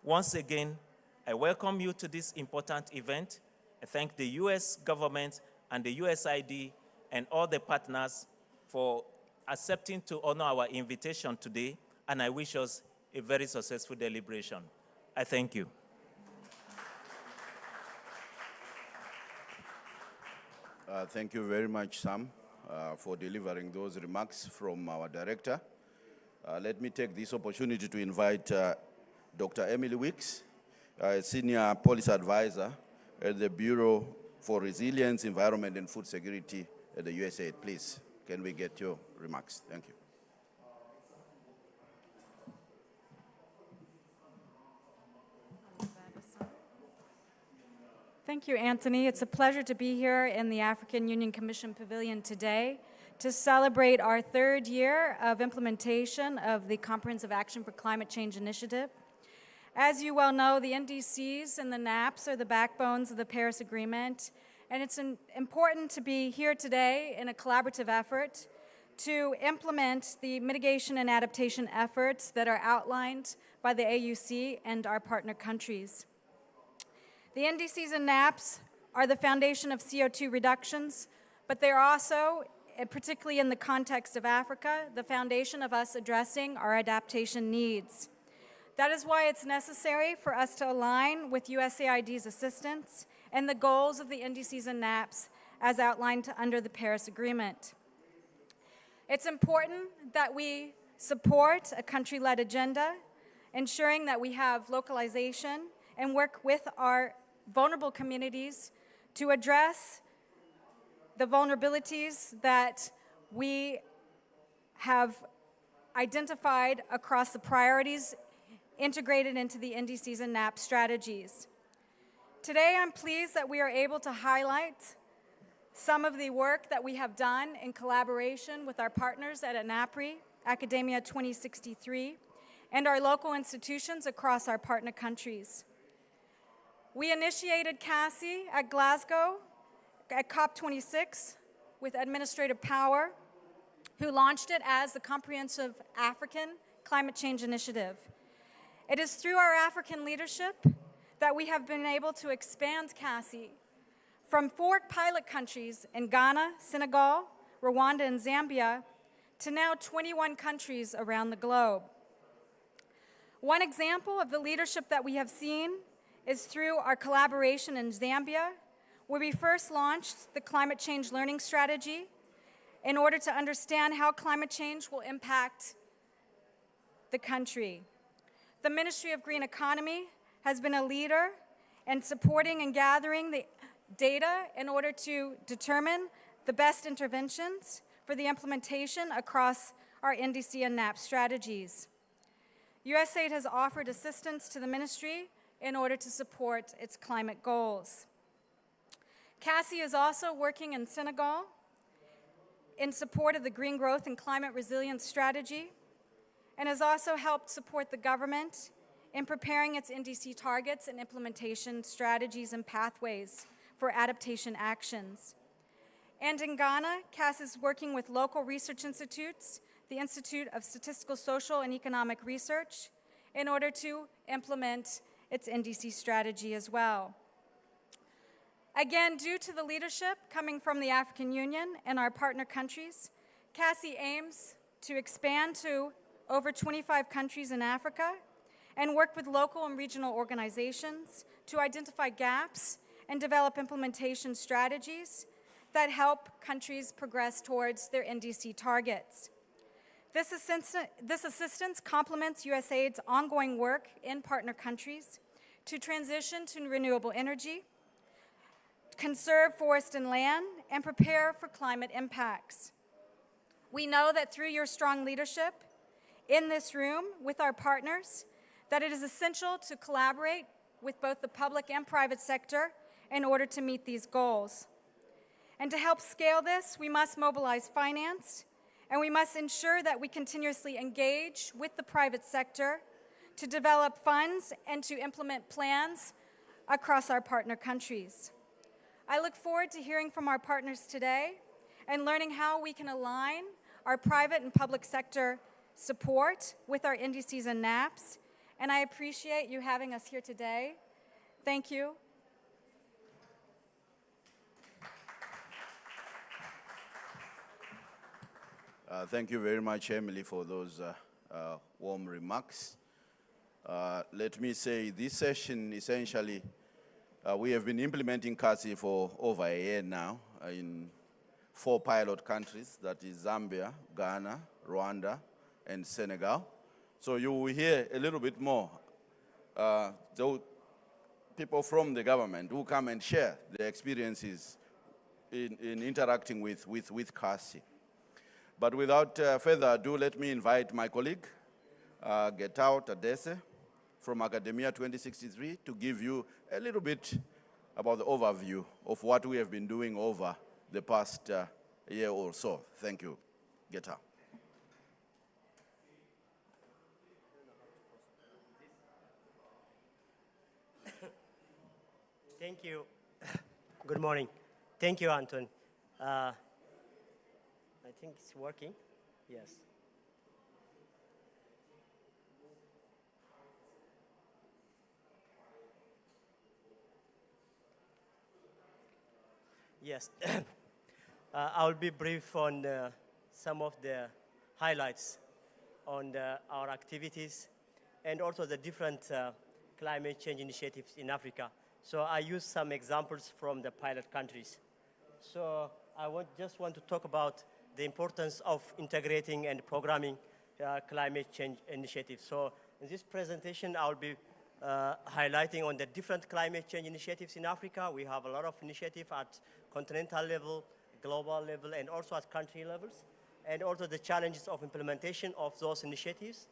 Once again, I welcome you to this important event. I thank the US government and the USAID and all the partners for accepting to honor our invitation today, and I wish us a very successful deliberation. I thank you. Thank you very much, Sam, for delivering those remarks from our director. Let me take this opportunity to invite Dr. Emily Weeks, Senior Policy Advisor at the Bureau for Resilience, Environment, and Food Security at the USAID. Please, can we get your remarks? Thank you. Thank you, Anthony. It's a pleasure to be here in the African Union Commission Pavilion today to celebrate our third year of implementation of the Comprehensive Action for Climate Change Initiative. As you well know, the NDCs and the NAPs are the backbones of the Paris Agreement, and it's important to be here today in a collaborative effort to implement the mitigation and adaptation efforts that are outlined by the AUC and our partner countries. The NDCs and NAPs are the foundation of CO2 reductions, but they're also, particularly in the context of Africa, the foundation of us addressing our adaptation needs. That is why it's necessary for us to align with USAID's assistance and the goals of the NDCs and NAPs as outlined under the Paris Agreement. It's important that we support a country-led agenda, ensuring that we have localization and work with our vulnerable communities to address the vulnerabilities that we have identified across the priorities integrated into the NDCs and NAP strategies. Today, I'm pleased that we are able to highlight some of the work that we have done in collaboration with our partners at ANAPRI, Academia 2063, and our local institutions across our partner countries. We initiated CASI at Glasgow at COP26 with administrative power, who launched it as the Comprehensive African Climate Change Initiative. It is through our African leadership that we have been able to expand CASI from 4 pilot countries in Ghana, Senegal, Rwanda, and Zambia to now 21 countries around the globe. One example of the leadership that we have seen is through our collaboration in Zambia, where we first launched the Climate Change Learning Strategy in order to understand how climate change will impact the country. The Ministry of Green Economy has been a leader in supporting and gathering the data in order to determine the best interventions for the implementation across our NDC and NAP strategies. USAID has offered assistance to the ministry in order to support its climate goals. CASI is also working in Senegal in support of the Green Growth and Climate Resilience Strategy, and has also helped support the government in preparing its NDC targets and implementation strategies and pathways for adaptation actions. And in Ghana, CASI is working with local research institutes, the Institute of Statistical, Social, and Economic Research, in order to implement its NDC strategy as well. Again, due to the leadership coming from the African Union and our partner countries, CASI aims to expand to over 25 countries in Africa and work with local and regional organizations to identify gaps and develop implementation strategies that help countries progress towards their NDC targets. This assistance complements USAID's ongoing work in partner countries to transition to renewable energy, conserve forest and land, and prepare for climate impacts. We know that through your strong leadership in this room with our partners, that it is essential to collaborate with both the public and private sector in order to meet these goals. And to help scale this, we must mobilize finance, and we must ensure that we continuously engage with the private sector to develop funds and to implement plans across our partner countries. I look forward to hearing from our partners today and learning how we can align our private and public sector support with our NDCs and NAPs, and I appreciate you having us here today. Thank you. Thank you very much, Emily, for those warm remarks. Let me say this session, essentially, we have been implementing CASI for over a year now in 4 pilot countries, that is Zambia, Ghana, Rwanda, and Senegal. So you will hear a little bit more. People from the government who come and share their experiences in interacting with CASI. But without further ado, let me invite my colleague, Getao Tadese, from Academia 2063, to give you a little bit about the overview of what we have been doing over the past year or so. Thank you. Getao. Thank you. Good morning. Thank you, Anton. I think it's working. Yes. Yes. I will be brief on some of the highlights on our activities and also the different climate change initiatives in Africa. So I use some examples from the pilot countries. So I just want to talk about the importance of integrating and programming climate change initiatives. So in this presentation, I'll be highlighting on the different climate change initiatives in Africa. We have a lot of initiatives at continental level, global level, and also at country levels, and also the challenges of implementation of those initiatives,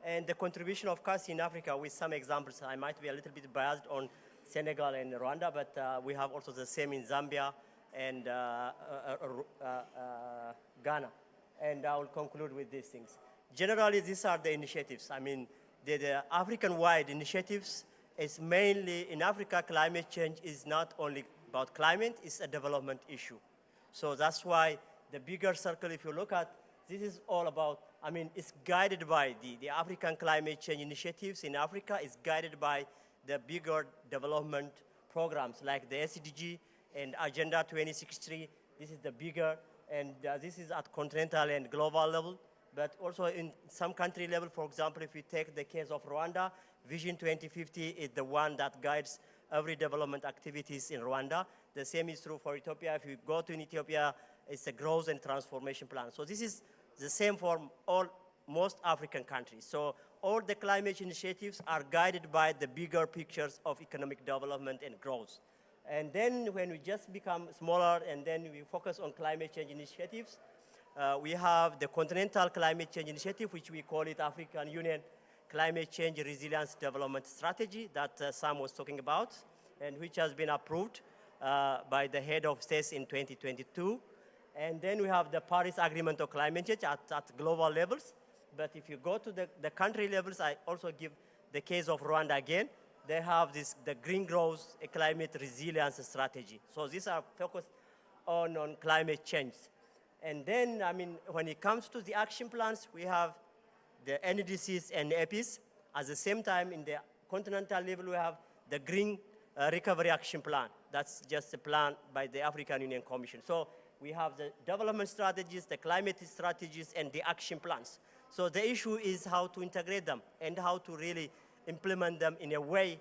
and the contribution of CASI in Africa with some examples. I might be a little bit biased on Senegal and Rwanda, but we have also the same in Zambia and Ghana. And I will conclude with these things. Generally, these are the initiatives. I mean, the African-wide initiatives is mainly, in Africa, climate change is not only about climate, it's a development issue. So that's why the bigger circle, if you look at, this is all about, I mean, it's guided by the African climate change initiatives in Africa, is guided by the bigger development programs like the SDG and Agenda 2063. This is the bigger, and this is at continental and global level, but also in some country level. For example, if you take the case of Rwanda, Vision 2050 is the one that guides every development activities in Rwanda. The same is true for Ethiopia. If you go to Ethiopia, it's a growth and transformation plan. So this is the same for most African countries. So all the climate change initiatives are guided by the bigger pictures of economic development and growth. And then when we just become smaller and then we focus on climate change initiatives, we have the Continental Climate Change Initiative, which we call it African Union Climate Change Resilience Development Strategy that Sam was talking about, and which has been approved by the head of states in 2022. And then we have the Paris Agreement on Climate Change at global levels. But if you go to the country levels, I also give the case of Rwanda again. They have the Green Growth Climate Resilience Strategy. So these are focused on climate change. And then, I mean, when it comes to the action plans, we have the NDCs and APs. At the same time, in the continental level, we have the Green Recovery Action Plan. That's just a plan by the African Union Commission. So we have the development strategies, the climate strategies, and the action plans. So the issue is how to integrate them and how to really implement them in a way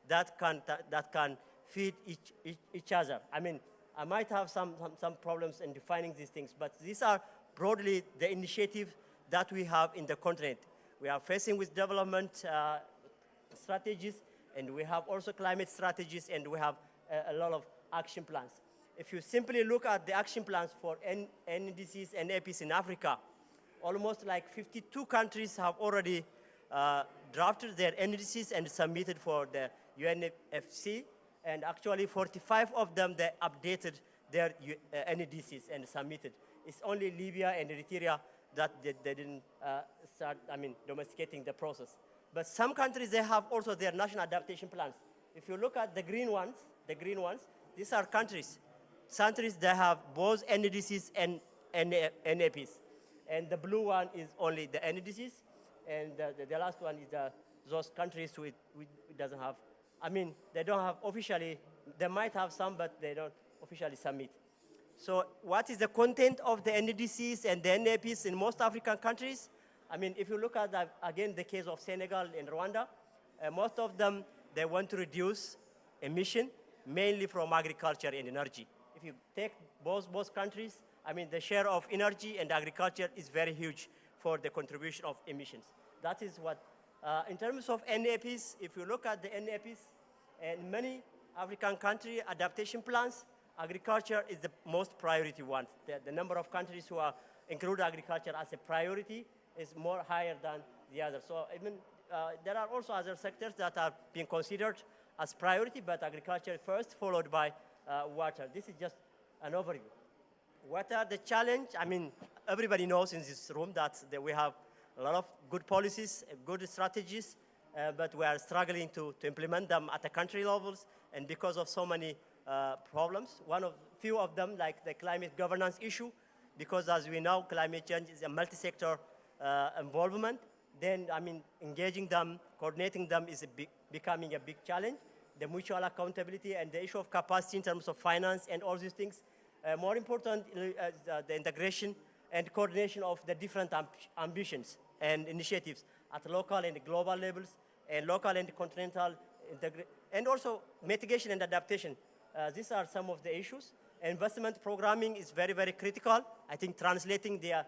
that can feed each other. I mean, I might have some problems in defining these things, but these are broadly the initiatives that we have in the continent. We are facing with development strategies, and we have also climate strategies, and we have a lot of action plans. If you simply look at the action plans for NDCs and APs in Africa, almost like 52 countries have already drafted their NDCs and submitted for the UNFC, and actually 45 of them, they updated their NDCs and submitted. It's only Libya and Eritrea that they didn't start, domesticating the process. But some countries, they have also their national adaptation plans. If you look at the green ones, these are countries that have both NDCs and NAPs. And the blue one is only the NDCs, and the last one is those countries who it doesn't have. I mean, they don't have officially, they might have some, but they don't officially submit. So what is the content of the NDCs and the NAPs in most African countries? I mean, if you look at, again, the case of Senegal and Rwanda, most of them, they want to reduce emission, mainly from agriculture and energy. If you take both countries, I mean, the share of energy and agriculture is very huge for the contribution of emissions. That is what, in terms of NAPs, if you look at the NAPs, in many African country adaptation plans, agriculture is the most priority one. The number of countries who include agriculture as a priority is more higher than the others. So there are also other sectors that are being considered as priority, but agriculture first, followed by water. This is just an overview. What are the challenges? I mean, everybody knows in this room that we have a lot of good policies, good strategies, but we are struggling to implement them at the country levels, and because of so many problems. Few of them, like the climate governance issue, because as we know, climate change is a multi-sector involvement. Then, engaging them, coordinating them is becoming a big challenge. The mutual accountability and the issue of capacity in terms of finance and all these things. More important, the integration and coordination of the different ambitions and initiatives at local and global levels, and local and continental, and also mitigation and adaptation. These are some of the issues. Investment programming is very, very critical. I think translating the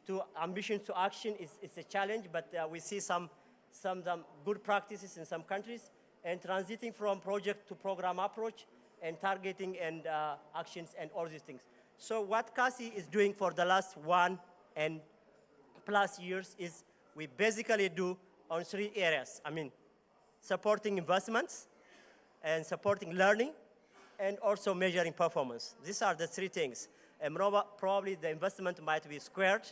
to ambition to action is a challenge, but we see some good practices in some countries, and transiting from project to program approach, and targeting and actions and all these things. So what CASI is doing for the last 1+ years is we basically do on 3 areas. Supporting investments, and supporting learning, and also measuring performance. These are the three things. And probably the investment might be squared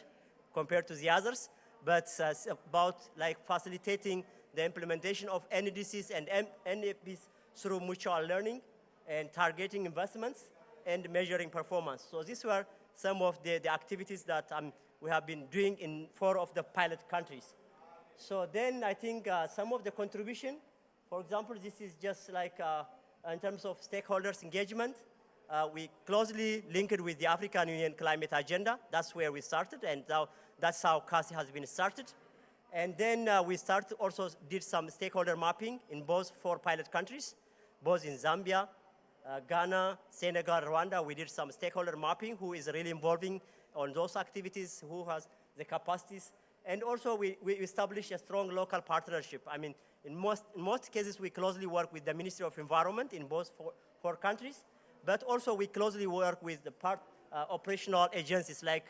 compared to the others, but it's about like facilitating the implementation of NDCs and NAPs through mutual learning and targeting investments and measuring performance. So these were some of the activities that we have been doing in 4 of the pilot countries. So then I think some of the contribution, for example, this is just like in terms of stakeholders engagement, we closely linked with the African Union climate agenda. That's where we started, and now that's how CASI has been started. And then we also did some stakeholder mapping in both 4 pilot countries, both in Zambia, Ghana, Senegal, Rwanda. We did some stakeholder mapping, who is really involving on those activities, who has the capacities. And also we established a strong local partnership. I mean, in most cases, we closely work with the Ministry of Environment in both 4 countries, but also we closely work with the operational agencies like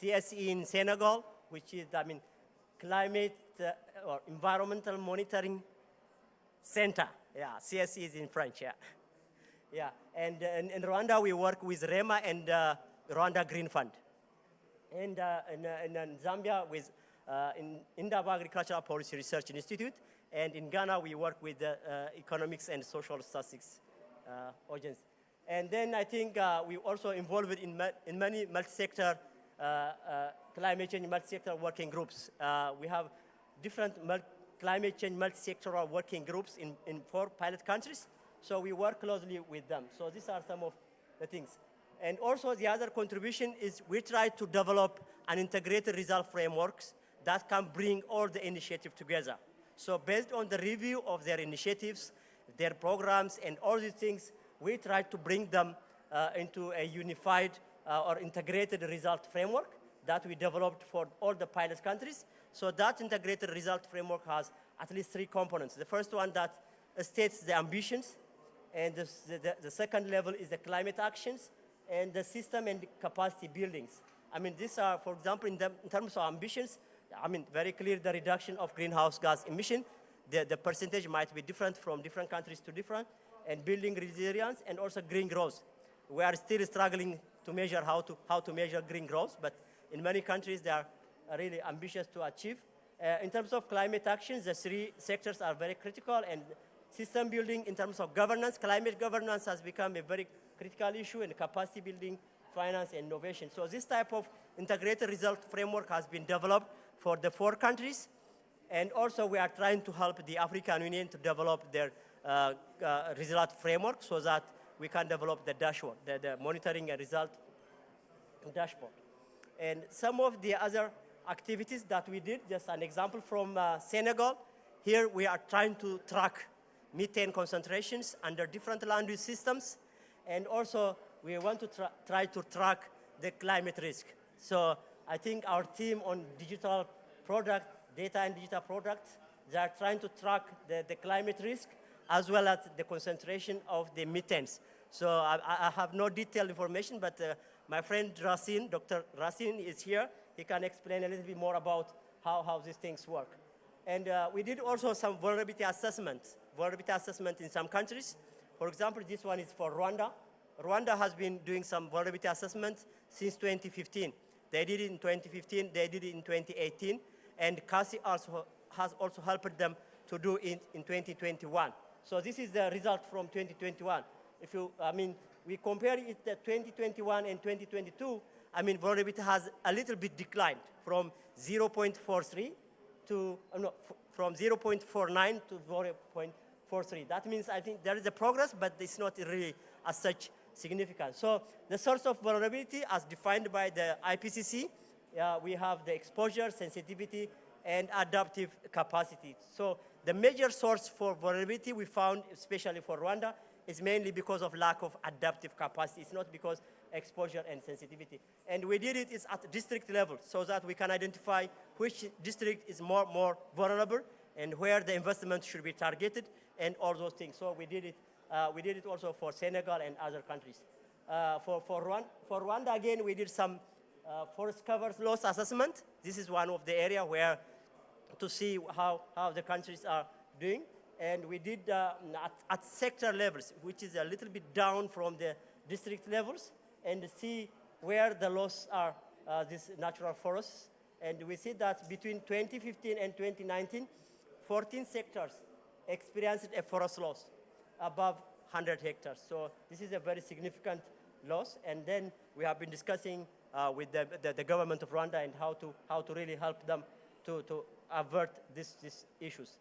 CSE in Senegal, which is, Climate or Environmental Monitoring Center. Yeah, CSE is in French, yeah. Yeah, and in Rwanda, we work with REMA and Rwanda Green Fund. And in Zambia with Indaba Agricultural Policy Research Institute, and in Ghana we work with the Economics and Social Statistics Agency. And then I think we also involved in many multi-sector climate change multi-sector working groups. We have different climate change multi-sectoral working groups in 4 pilot countries, so we work closely with them. So these are some of the things. And also the other contribution is we try to develop an integrated result frameworks that can bring all the initiatives together. So based on the review of their initiatives, their programs, and all these things, we try to bring them into a unified or integrated result framework that we developed for all the pilot countries. So that integrated result framework has at least 3 components. The first one that states the ambitions, and the second level is the climate actions, and the system and capacity buildings. I mean, these are, for example, in terms of ambitions, very clear the reduction of greenhouse gas emission. The percentage might be different from different countries to different, and building resilience and also green growth. We are still struggling to measure how to measure green growth, but in many countries they are really ambitious to achieve. In terms of climate actions, the 3 sectors are very critical, and system building in terms of governance, climate governance has become a very critical issue, and capacity building, finance, and innovation. So this type of integrated result framework has been developed for the 4 countries, and also we are trying to help the African Union to develop their result framework so that we can develop the dashboard, the monitoring and result dashboard. And some of the other activities that we did, just an example from Senegal, here we are trying to track methane concentrations under different land use systems, and also we want to try to track the climate risk. So I think our team on digital product, data and digital products, they are trying to track the climate risk as well as the concentration of the methanes. So I have no detailed information, but my friend Racine, Dr. Racine is here. He can explain a little bit more about how these things work. And we did also some vulnerability assessment in some countries. For example, this one is for Rwanda. Rwanda has been doing some vulnerability assessment since 2015. They did it in 2015, they did it in 2018, and CASI has also helped them to do it in 2021. So this is the result from 2021. We compare it to 2021 and 2022, vulnerability has a little bit declined from 0.43 to, from 0.49 to 0.43. That means I think there is a progress, but it's not really as such significant. So the source of vulnerability as defined by the IPCC, we have the exposure, sensitivity, and adaptive capacity. So the major source for vulnerability we found, especially for Rwanda, is mainly because of lack of adaptive capacity. It's not because exposure and sensitivity. And we did it at district level so that we can identify which district is more vulnerable and where the investment should be targeted and all those things. So we did it also for Senegal and other countries. For Rwanda, again, we did some forest covers loss assessment. This is one of the area where to see how the countries are doing. And we did at sector levels, which is a little bit down from the district levels, and see where the loss are, these natural forests. And we see that between 2015 and 2019, 14 sectors experienced a forest loss above 100 hectares. So this is a very significant loss. And then we have been discussing with the government of Rwanda and how to really help them to avert these issues.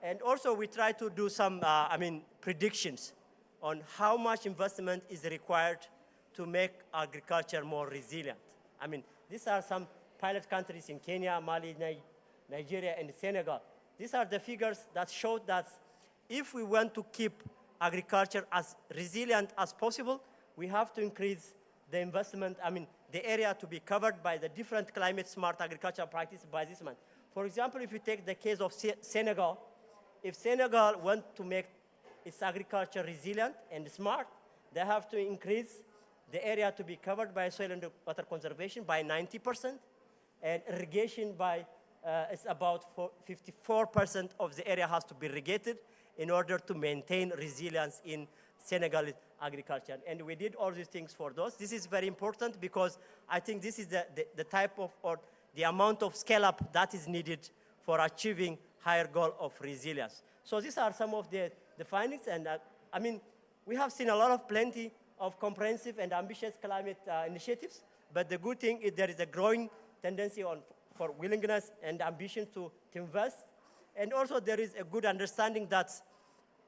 And also we try to do some, predictions on how much investment is required to make agriculture more resilient. These are some pilot countries in Kenya, Mali, Nigeria, and Senegal. These are the figures that show that if we want to keep agriculture as resilient as possible, we have to increase the investment, the area to be covered by the different climate-smart agricultural practices by this month. For example, if you take the case of Senegal, if Senegal wants to make its agriculture resilient and smart, they have to increase the area to be covered by soil and water conservation by 90%, and irrigation by, it's about 54% of the area has to be irrigated in order to maintain resilience in Senegalese agriculture. And we did all these things for those. This is very important because I think this is the type of, or the amount of scale up that is needed for achieving higher goal of resilience. So these are some of the findings, and we have seen plenty of comprehensive and ambitious climate initiatives, but the good thing is there is a growing tendency for willingness and ambition to invest, and also there is a good understanding that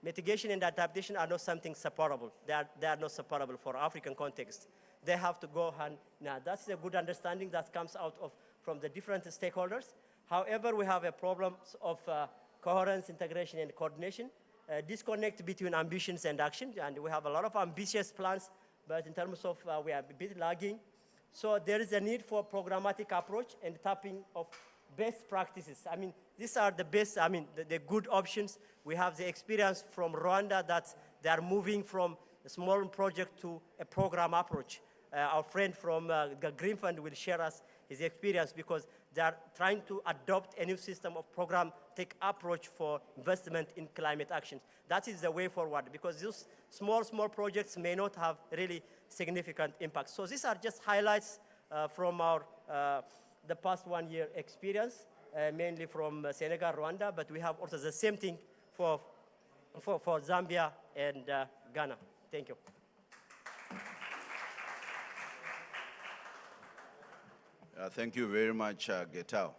mitigation and adaptation are not something separable. They are not separable for African context. They have to go hand in hand. That's a good understanding that comes out from the different stakeholders. However, we have a problem of coherence, integration, and coordination, disconnect between ambitions and action, and we have a lot of ambitious plans, but in terms of we are a bit lagging. So there is a need for programmatic approach and tapping of best practices. These are the best, the good options. We have the experience from Rwanda that they are moving from a small project to a program approach. Our friend from the Green Fund will share us his experience because they are trying to adopt a new system of programmatic approach for investment in climate action. That is the way forward because those small projects may not have really significant impact. So these are just highlights from our the past 1 year experience, mainly from Senegal, Rwanda, but we have also the same thing for Zambia and Ghana. Thank you. Thank you very much, Getao.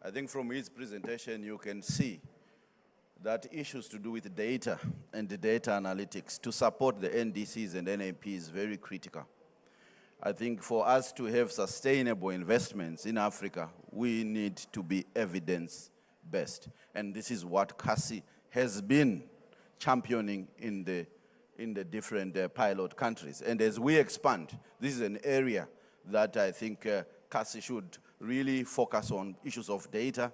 I think from his presentation, you can see that issues to do with data and the data analytics to support the NDCs and NAP is very critical. I think for us to have sustainable investments in Africa, we need to be evidence-based. And this is what CASI has been championing in the different pilot countries. And as we expand, this is an area that I think CASI should really focus on issues of data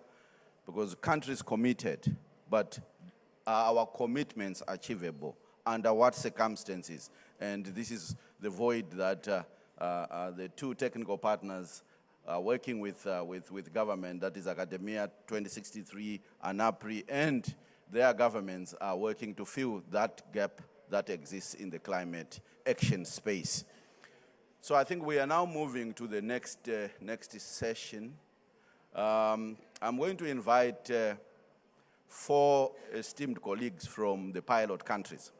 because countries committed, but are our commitments achievable? Under what circumstances? And this is the void that the two technical partners working with government, that is Academia 2063, ANAPRI, and their governments are working to fill that gap that exists in the climate action space. So I think we are now moving to the next session. I'm going to invite 4 esteemed colleagues from the pilot countries.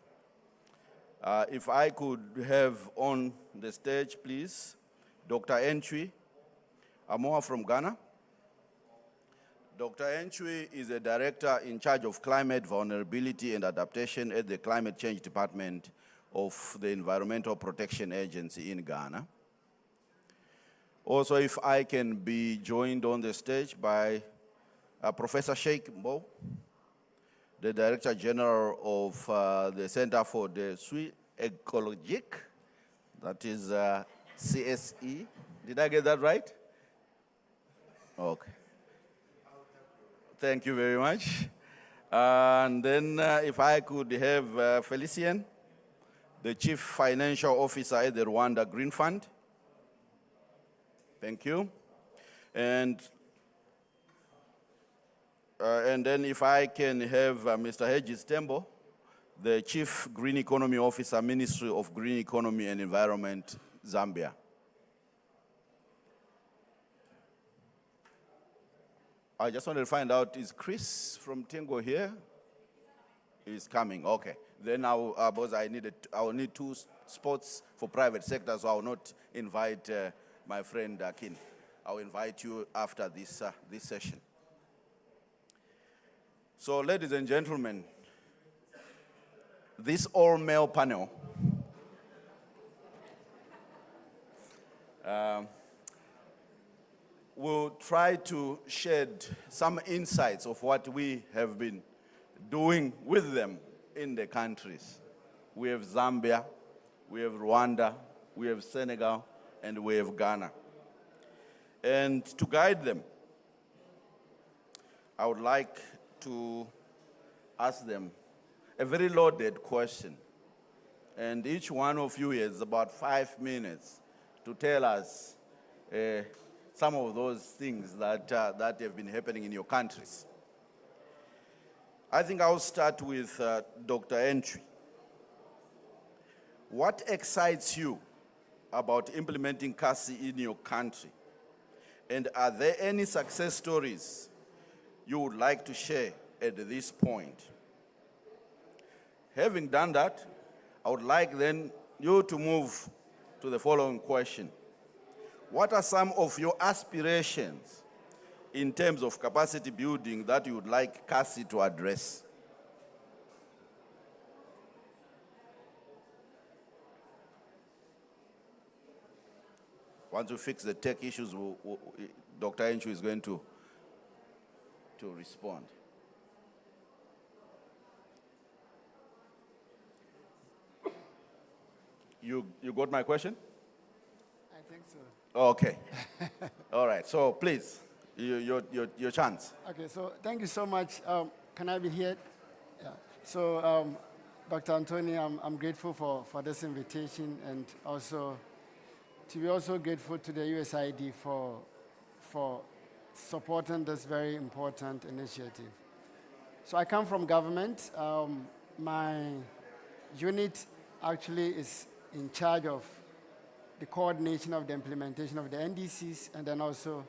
If I could have on the stage, please, Dr. Entwi Amoha from Ghana. Dr. Entwi is a director in charge of climate vulnerability and adaptation at the Climate Change Department of the Environmental Protection Agency in Ghana. Also, if I can be joined on the stage by Professor Sheikh Mbow, the Director General of the Center for the Suite Ecologique, that is CSE. Did I get that right? Okay. Thank you very much. And then if I could have Felicien, the Chief Financial Officer at the Rwanda Green Fund. Thank you. And And then if I can have Mr. Hedges Tembo, the Chief Green Economy Officer, Ministry of Green Economy and Environment, Zambia. I just wanted to find out, is Chris from Tengo here? He's coming, okay. Then because I will need 2 spots for private sector, so I will not invite my friend Akin. I will invite you after this session. So, ladies and gentlemen, this all-male panel will try to shed some insights of what we have been doing with them in the countries. We have Zambia, we have Rwanda, we have Senegal, and we have Ghana. And to guide them, I would like to ask them a very loaded question. And each one of you has about 5 minutes to tell us some of those things that have been happening in your countries. I think I'll start with Dr. Entry. What excites you about implementing CASI in your country? And are there any success stories you would like to share at this point? Having done that, I would like then you to move to the following question. What are some of your aspirations in terms of capacity building that you would like CASI to address? Once we fix the tech issues, Dr. Enchu is going to respond. You got my question? I think so. Okay. All right. So please, your chance. Okay. So thank you so much. Can I be here? Yeah. So Dr. Anthony, I'm grateful for this invitation, and also to be also grateful to the USAID for supporting this very important initiative. So I come from government. My unit actually is in charge of the coordination of the implementation of the NDCs and then also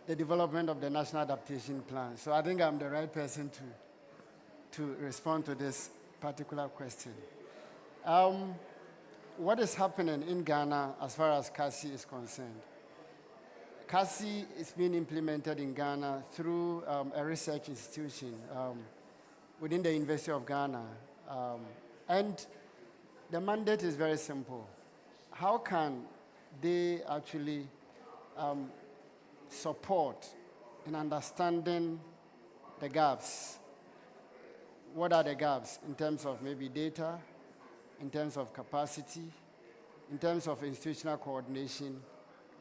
the development of the National Adaptation Plan. So I think I'm the right person to respond to this particular question. What is happening in Ghana as far as CASI is concerned? CASI is being implemented in Ghana through a research institution within the University of Ghana. And the mandate is very simple. How can they actually support in understanding the gaps? What are the gaps in terms of maybe data, in terms of capacity, in terms of institutional coordination,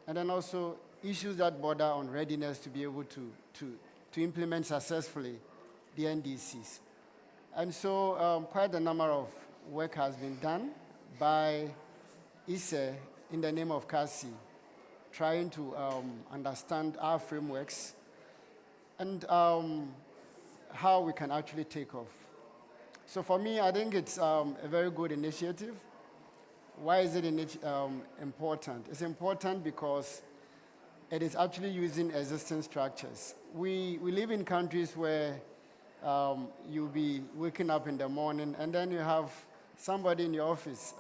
and then also issues that border on readiness to be able to implement successfully the NDCs. And so quite a number of work has been done by ISE in the name of CASI, trying to understand our frameworks and how we can actually take off. So for me, I think it's a very good initiative. Why is it important? It's important because it is actually using existing structures. We live in countries where you'll be waking up in the morning and then you have somebody in your office.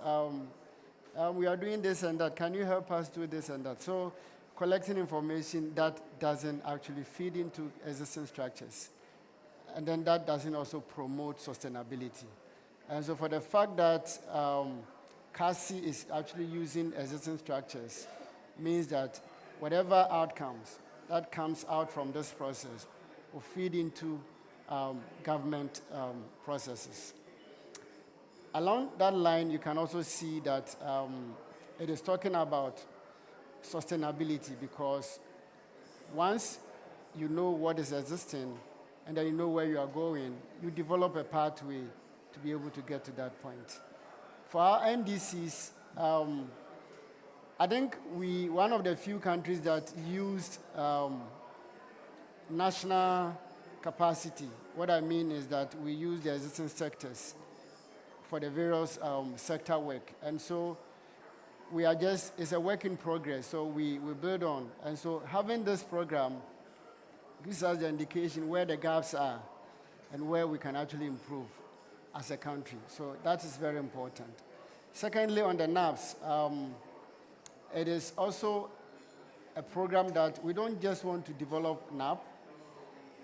We are doing this and that. Can you help us do this and that? So collecting information that doesn't actually feed into existing structures. And then that doesn't also promote sustainability. And so for the fact that CASI is actually using existing structures means that whatever outcomes that comes out from this process will feed into government processes. Along that line, you can also see that it is talking about sustainability, because once you know what is existing and then you know where you are going, you develop a pathway to be able to get to that point. For our NDCs, I think one of the few countries that used national capacity. What I mean is that we use the existing sectors for the various sector work. And so we are just, it's a work in progress, so we build on. And so having this program gives us the indication where the gaps are and where we can actually improve as a country. So that is very important. Secondly, on the NAPS, it is also a program that we don't just want to develop NAP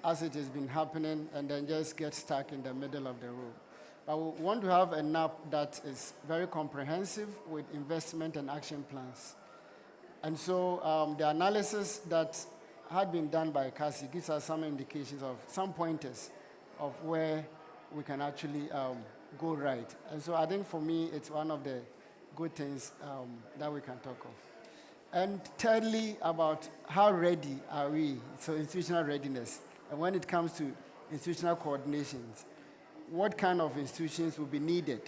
as it has been happening and then just get stuck in the middle of the road. But we want to have a NAP that is very comprehensive with investment and action plans. And so the analysis that had been done by CASI gives us some indications of some pointers of where we can actually go right. And so I think for me, it's one of the good things that we can talk of. And thirdly, about how ready are we, so institutional readiness. And when it comes to institutional coordinations, what kind of institutions will be needed?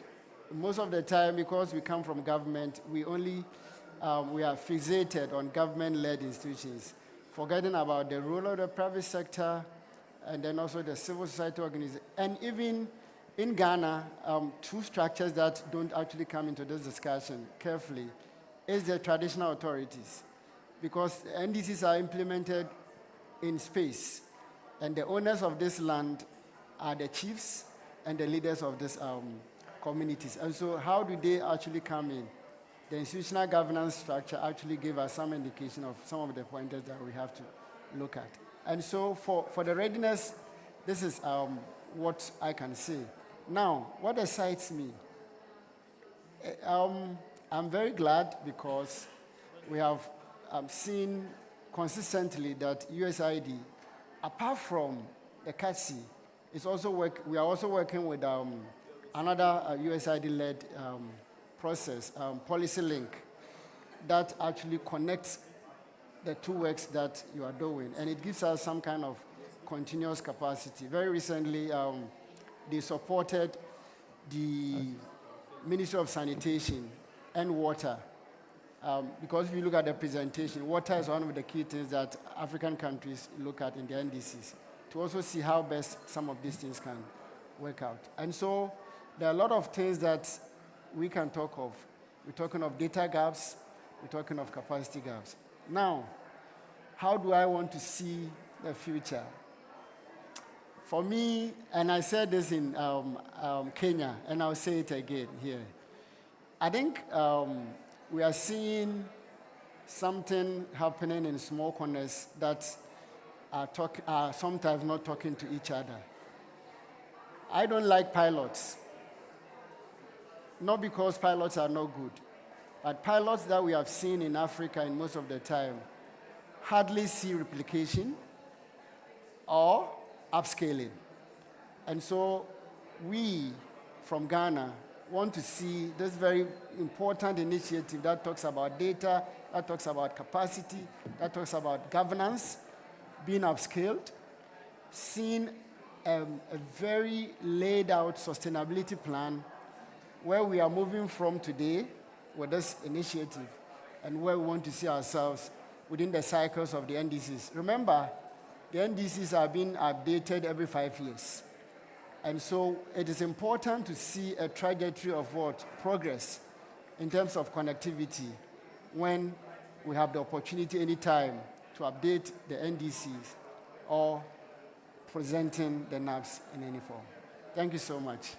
Most of the time, because we come from government, we only, we are fixated on government-led institutions, forgetting about the role of the private sector and then also the civil society organization. And even in Ghana, two structures that don't actually come into this discussion carefully is the traditional authorities, because NDCs are implemented in space, and the owners of this land are the chiefs and the leaders of these communities. And so how do they actually come in? The institutional governance structure actually gave us some indication of some of the pointers that we have to look at. And so for the readiness, this is what I can say. Now, what excites me? I'm very glad because we have seen consistently that USAID, apart from the CATSI, we are also working with another USAID-led process, Policy Link, that actually connects the two works that you are doing, and it gives us some kind of continuous capacity. Very recently, they supported the Ministry of Sanitation and Water, because if you look at the presentation, water is one of the key things that African countries look at in the NDCs, to also see how best some of these things can work out. And so there are a lot of things that we can talk of. We're talking of data gaps, we're talking of capacity gaps. Now, how do I want to see the future? For me, and I said this in Kenya, and I'll say it again here, I think we are seeing something happening in small corners that are sometimes not talking to each other. I don't like pilots. Not because pilots are no good, but pilots that we have seen in Africa in most of the time hardly see replication or upscaling. And so we, from Ghana, want to see this very important initiative that talks about data, that talks about capacity, that talks about governance, being upscaled, seeing a very laid out sustainability plan where we are moving from today with this initiative and where we want to see ourselves within the cycles of the NDCs. Remember, the NDCs are being updated every 5 years. And so it is important to see a trajectory of what? Progress in terms of connectivity when we have the opportunity anytime to update the NDCs or presenting the NAPs in any form. Thank you so much.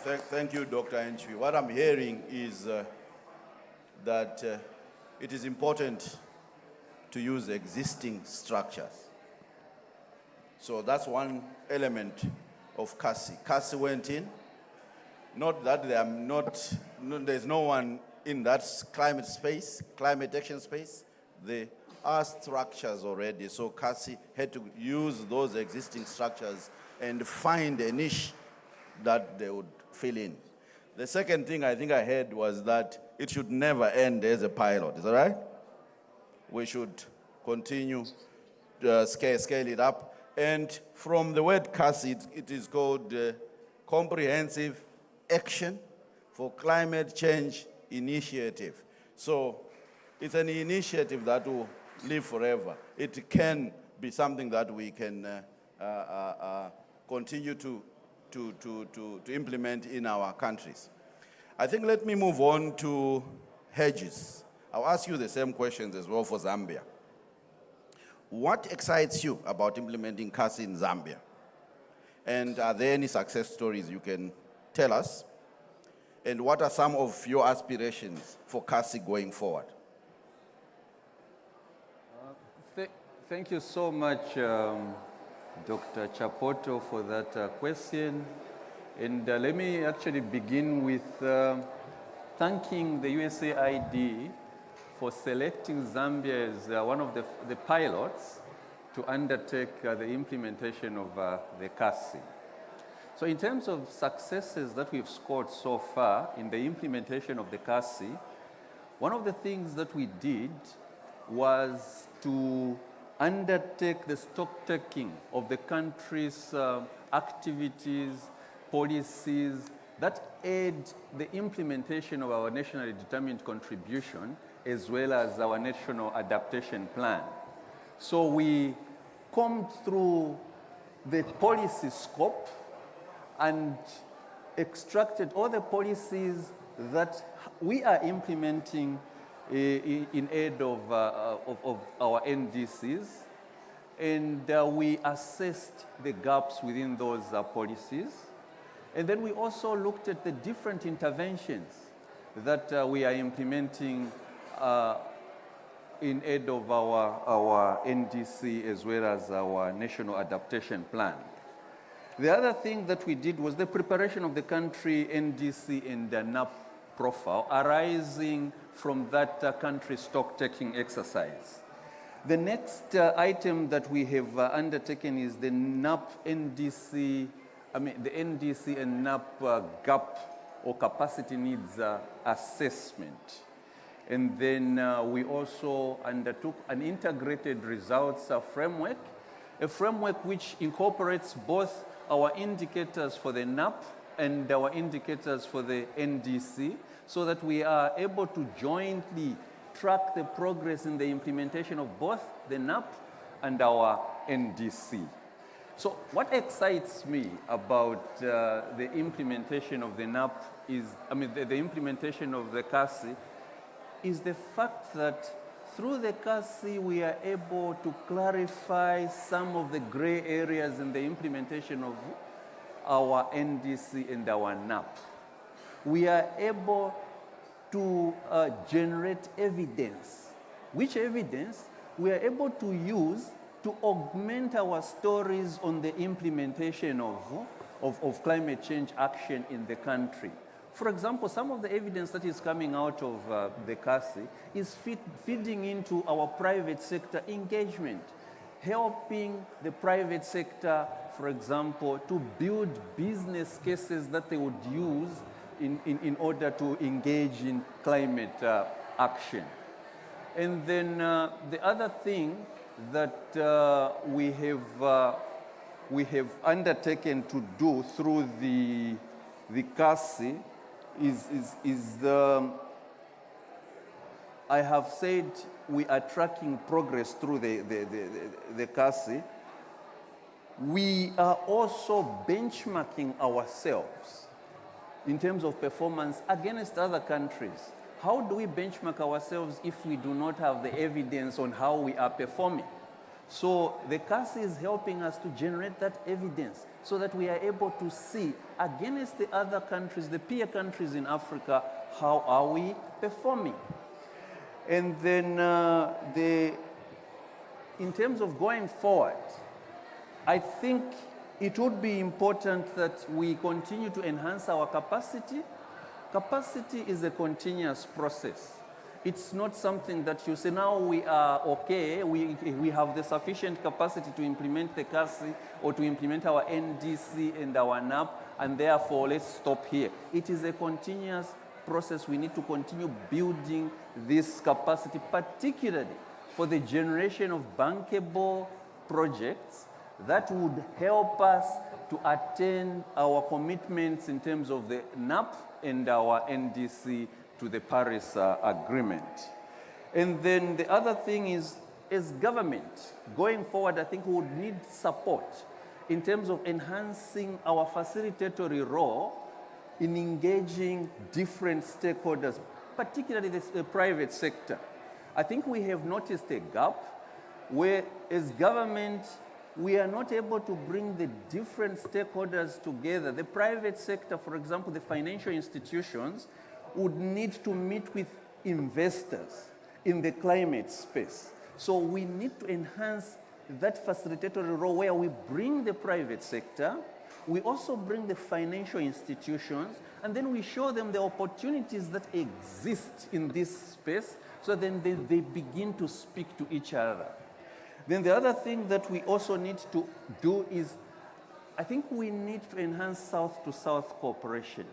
Thank you, Dr. Entry. What I'm hearing is that it is important to use existing structures. So that's one element of CASI. CASI went in, not that they are not, there's no one in that climate space, climate action space. There are structures already, so CASI had to use those existing structures and find a niche that they would fill in. The second thing I think I heard was that it should never end as a pilot. Is that right? We should continue to scale it up. And from the word CASI, it is called Comprehensive Action for Climate Change Initiative. So it's an initiative that will live forever. It can be something that we can continue to implement in our countries. I think let me move on to hedges. I'll ask you the same questions as well for Zambia. What excites you about implementing CASI in Zambia? And are there any success stories you can tell us? And what are some of your aspirations for CASI going forward? Thank you so much, Dr. Chapoto, for that question. And let me actually begin with thanking the USAID for selecting Zambia as one of the pilots to undertake the implementation of the CASI. So in terms of successes that we've scored so far in the implementation of the CASI, one of the things that we did was to undertake the stock taking of the country's activities, policies that aid the implementation of our nationally determined contribution as well as our national adaptation plan. So we combed through the policy scope and extracted all the policies that we are implementing in aid of our NDCs, and we assessed the gaps within those policies. And then we also looked at the different interventions that we are implementing in aid of our NDC as well as our national adaptation plan. The other thing that we did was the preparation of the country NDC and the NAP profile arising from that country stock-taking exercise. The next item that we have undertaken is the NAP NDC, the NDC and NAP gap or capacity needs assessment. And then we also undertook an integrated results framework, a framework which incorporates both our indicators for the NAP and our indicators for the NDC, so that we are able to jointly track the progress in the implementation of both the NAP and our NDC. So what excites me about the implementation of the NAP is, the implementation of the CASI is the fact that through the CASI we are able to clarify some of the gray areas in the implementation of our NDC and our NAP. We are able to generate evidence, which evidence we are able to use to augment our stories on the implementation of climate change action in the country. For example, some of the evidence that is coming out of the CASI is feeding into our private sector engagement, helping the private sector, for example, to build business cases that they would use in order to engage in climate action. And then the other thing that we have undertaken to do through the CASI is I have said we are tracking progress through the CASI. We are also benchmarking ourselves in terms of performance against other countries. How do we benchmark ourselves if we do not have the evidence on how we are performing? So the CASI is helping us to generate that evidence so that we are able to see against the other countries, the peer countries in Africa, how are we performing? And then in terms of going forward, I think it would be important that we continue to enhance our capacity. Capacity is a continuous process. It's not something that you say, now we are okay, we have the sufficient capacity to implement the CASI or to implement our NDC and our NAP, and therefore let's stop here. It is a continuous process. We need to continue building this capacity, particularly for the generation of bankable projects that would help us to attain our commitments in terms of the NAP and our NDC to the Paris Agreement. And then the other thing is as government, going forward, I think we would need support in terms of enhancing our facilitatory role in engaging different stakeholders, particularly the private sector. I think we have noticed a gap where, as government, we are not able to bring the different stakeholders together. The private sector, for example, the financial institutions, would need to meet with investors in the climate space. So we need to enhance that facilitatory role where we bring the private sector, we also bring the financial institutions, and then we show them the opportunities that exist in this space, so then they begin to speak to each other. Then the other thing that we also need to do is, I think we need to enhance South-to-South cooperation.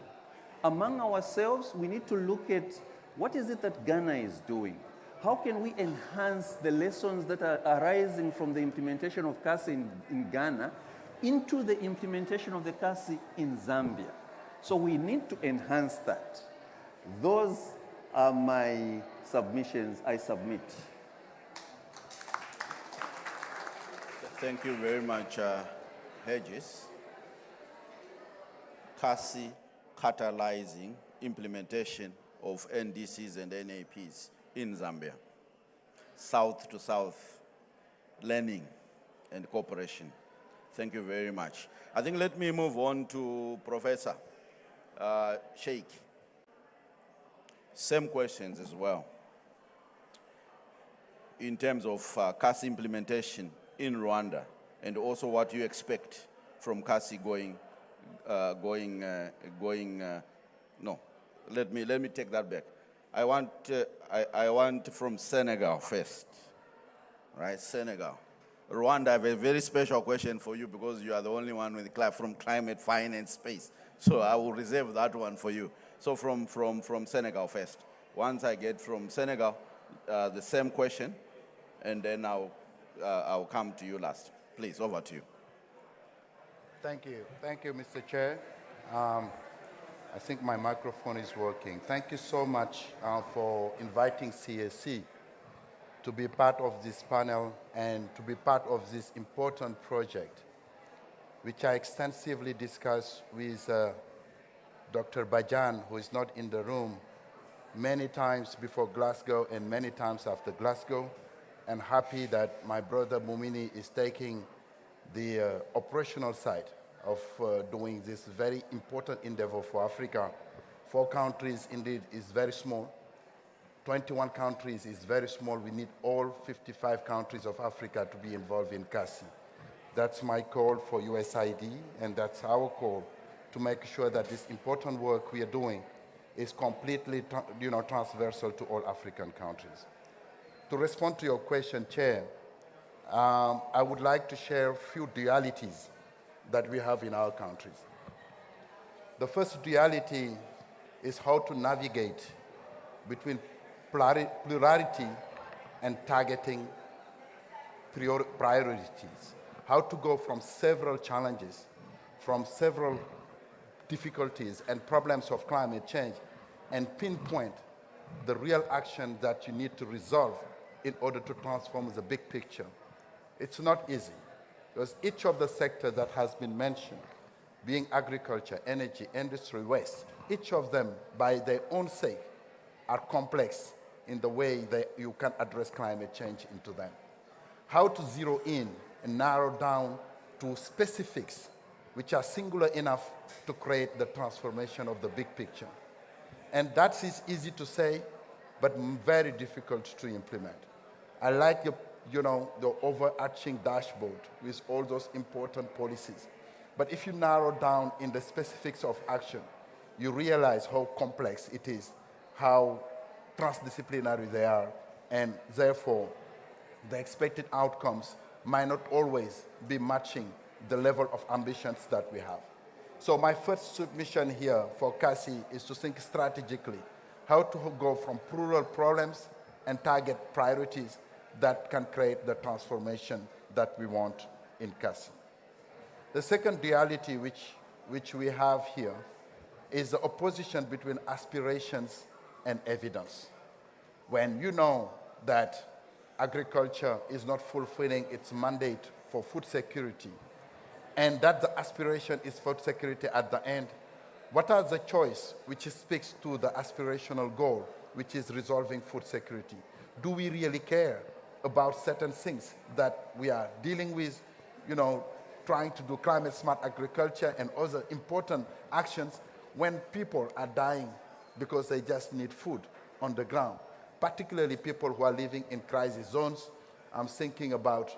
Among ourselves, we need to look at what is it that Ghana is doing. How can we enhance the lessons that are arising from the implementation of CASI in Ghana into the implementation of the CASI in Zambia? So we need to enhance that. Those are my submissions. I submit. Thank you very much, Hedges. CASI catalyzing implementation of NDCs and NAPs in Zambia. South-to-South learning and cooperation. Thank you very much. I think let me move on to Professor Sheikh. Same questions as well. In terms of CASI implementation in Rwanda, and also what you expect from CASI no, let me take that back. I want from Senegal first, right? Senegal. Rwanda, I have a very special question for you because you are the only one from climate finance space. So I will reserve that one for you. So from Senegal first. Once I get from Senegal, the same question, and then I'll come to you last. Please, over to you. Thank you. Thank you, Mr. Chair. I think my microphone is working. Thank you so much for inviting CAC to be part of this panel and to be part of this important project, which I extensively discussed with Dr. Bajan, who is not in the room, many times before Glasgow and many times after Glasgow. And happy that my brother Mumini is taking the operational side of doing this very important endeavor for Africa. 4 countries indeed is very small. 21 countries is very small. We need all 55 countries of Africa to be involved in CASI. That's my call for USAID, and that's our call to make sure that this important work we are doing is completely transversal to all African countries. To respond to your question, Chair, I would like to share a few dualities that we have in our countries. The first duality is how to navigate between plurality and targeting priorities. How to go from several challenges, from several difficulties and problems of climate change, and pinpoint the real action that you need to resolve in order to transform the big picture. It's not easy, because each of the sectors that has been mentioned, being agriculture, energy, industry, waste, each of them, by their own sake, are complex in the way that you can address climate change into them. How to zero in and narrow down to specifics which are singular enough to create the transformation of the big picture. And that is easy to say, but very difficult to implement. I like the overarching dashboard with all those important policies. But if you narrow down in the specifics of action, you realize how complex it is, how transdisciplinary they are, and therefore the expected outcomes might not always be matching the level of ambitions that we have. So my first submission here for CASI is to think strategically how to go from plural problems and target priorities that can create the transformation that we want in CASI. The second duality which we have here is the opposition between aspirations and evidence. When you know that agriculture is not fulfilling its mandate for food security, and that the aspiration is food security at the end, what are the choice which speaks to the aspirational goal, which is resolving food security? Do we really care about certain things that we are dealing with, trying to do climate smart agriculture and other important actions when people are dying because they just need food on the ground, particularly people who are living in crisis zones? I'm thinking about,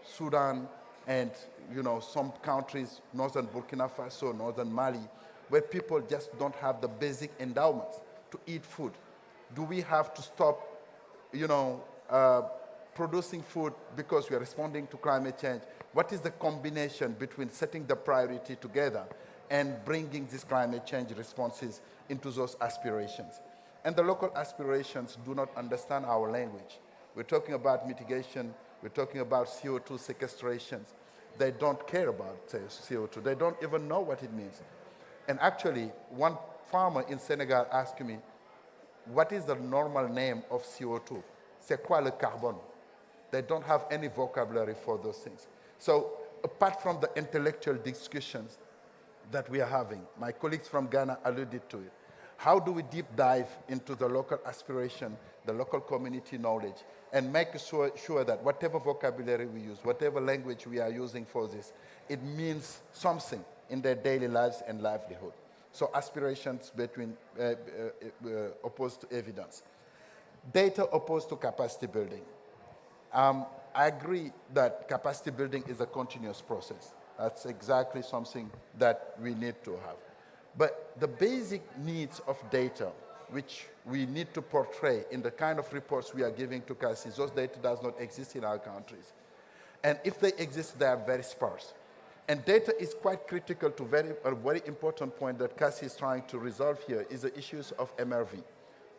Sudan and, some countries, northern Burkina Faso, northern Mali, where people just don't have the basic endowments to eat food. Do we have to stop, producing food because we are responding to climate change? What is the combination between setting the priority together and bringing these climate change responses into those aspirations? And the local aspirations do not understand our language. We're talking about mitigation, we're talking about CO2 sequestrations. They don't care about CO2. They don't even know what it means. And actually, one farmer in Senegal asked me, what is the normal name of CO2? C'est quoi le carbone? They don't have any vocabulary for those things. So apart from the intellectual discussions that we are having, my colleagues from Ghana alluded to it, how do we deep dive into the local aspiration, the local community knowledge, and make sure that whatever vocabulary we use, whatever language we are using for this, it means something in their daily lives and livelihood? So aspirations between opposed to evidence. Data opposed to capacity building. I agree that capacity building is a continuous process. That's exactly something that we need to have. But the basic needs of data, which we need to portray in the kind of reports we are giving to CACI, those data does not exist in our countries. And if they exist, they are very sparse. And data is quite critical to a very important point that CACI is trying to resolve here is the issues of MRV.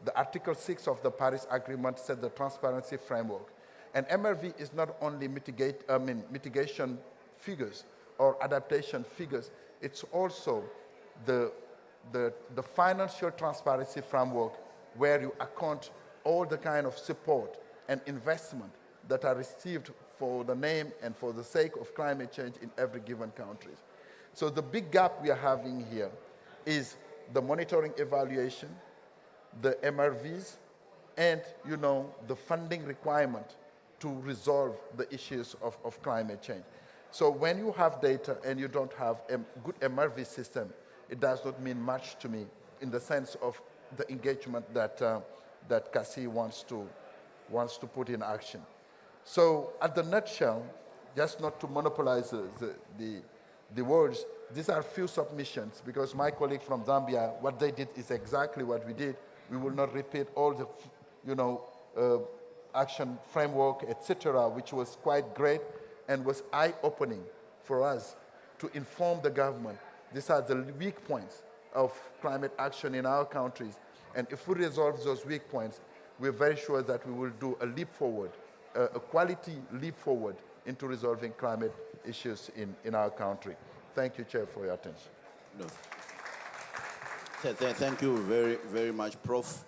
The Article 6 of the Paris Agreement set the transparency framework. And MRV is not only mitigation figures or adaptation figures, it's also the financial transparency framework where you account all the kind of support and investment that are received for the name and for the sake of climate change in every given country. So the big gap we are having here is the monitoring evaluation, the MRVs, and the funding requirement to resolve the issues of climate change. So when you have data and you don't have a good MRV system, it does not mean much to me in the sense of the engagement that CACI wants to put in action. So at the nutshell, just not to monopolize the words, these are few submissions because my colleague from Zambia, what they did is exactly what we did. We will not repeat all the action framework, etc., which was quite great and was eye-opening for us to inform the government. These are the weak points of climate action in our countries. And if we resolve those weak points, we're very sure that we will do a leap forward, a quality leap forward into resolving climate issues in our country. Thank you, Chair, for your attention. No. Thank you very, very much, Prof.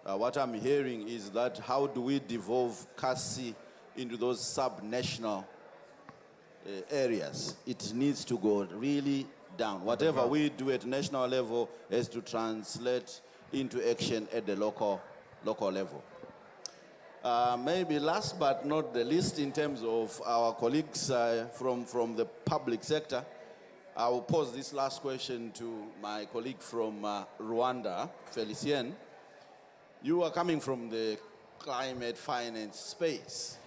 What I'm hearing is that how do we devolve CACI into those sub-national areas? It needs to go really down. Whatever we do at national level has to translate into action at the local level. Maybe last but not the least, in terms of our colleagues from the public sector, I will pose this last question to my colleague from Rwanda, Felicien. You are coming from the climate finance space.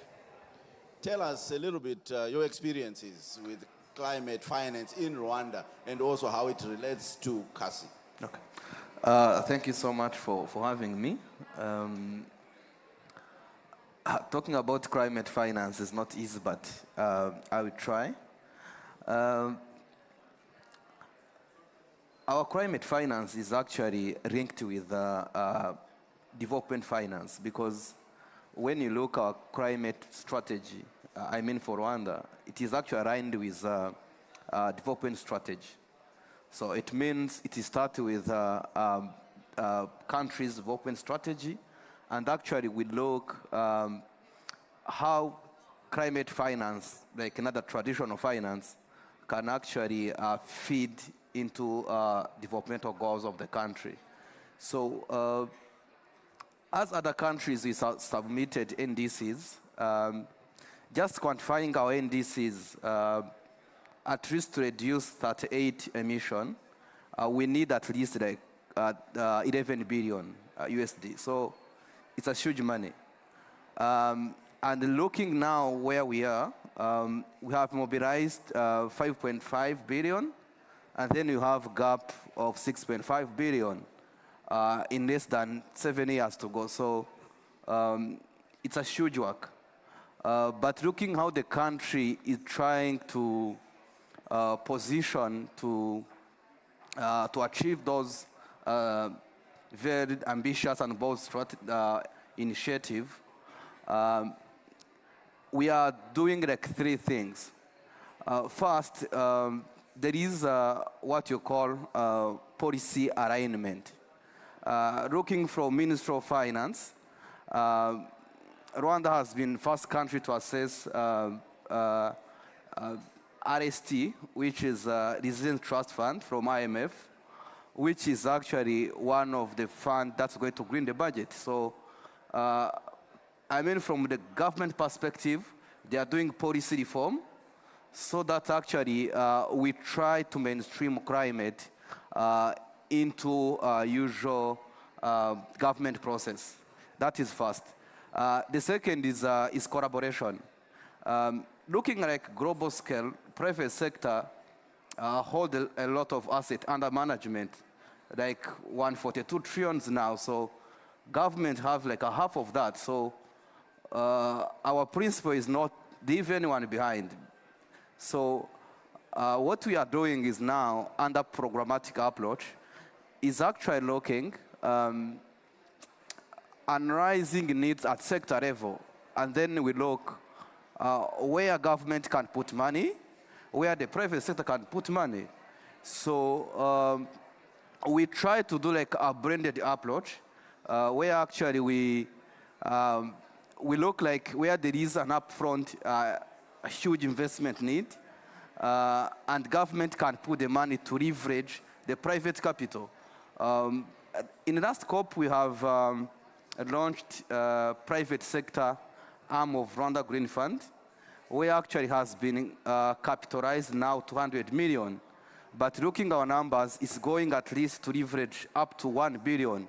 Tell us a little bit your experiences with climate finance in Rwanda and also how it relates to CACI. Okay. Thank you so much for having me. Talking about climate finance is not easy, but I will try. Our climate finance is actually linked with development finance because when you look at our climate strategy, for Rwanda, it is actually aligned with development strategy. So it means it is started with countries' development strategy, and actually we look how climate finance, like another traditional finance, can actually feed into developmental goals of the country. So as other countries, we submitted NDCs, just quantifying our NDCs, at least to reduce 38 emission, we need at least like 11 billion USD. So it's a huge money. And looking now where we are, we have mobilized 5.5 billion, and then you have a gap of 6.5 billion in less than 7 years to go. So it's a huge work. But looking how the country is trying to position to achieve those very ambitious and bold initiative, we are doing like 3 things. First, there is what you call policy alignment. Looking from Ministry of Finance, Rwanda has been first country to assess RST, which is Resilience Trust Fund from IMF, which is actually one of the funds that's going to green the budget. So, I mean, from the government perspective, they are doing policy reform so that actually we try to mainstream climate into usual government process. That is first. The second is collaboration. Looking like global scale, private sector hold a lot of assets under management, like 142 trillions now. So government have like a half of that. So our principle is not leave anyone behind. So what we are doing is now under programmatic approach is actually looking, analyzing needs at sector level, and then we look where government can put money, where the private sector can put money. So we try to do like a blended approach, where actually we look like where there is an upfront a huge investment need, and government can put the money to leverage the private capital. In the last COP, we have launched private sector arm of Rwanda Green Fund, where actually has been capitalized now 200 million. But looking at our numbers, it's going at least to leverage up to 1 billion.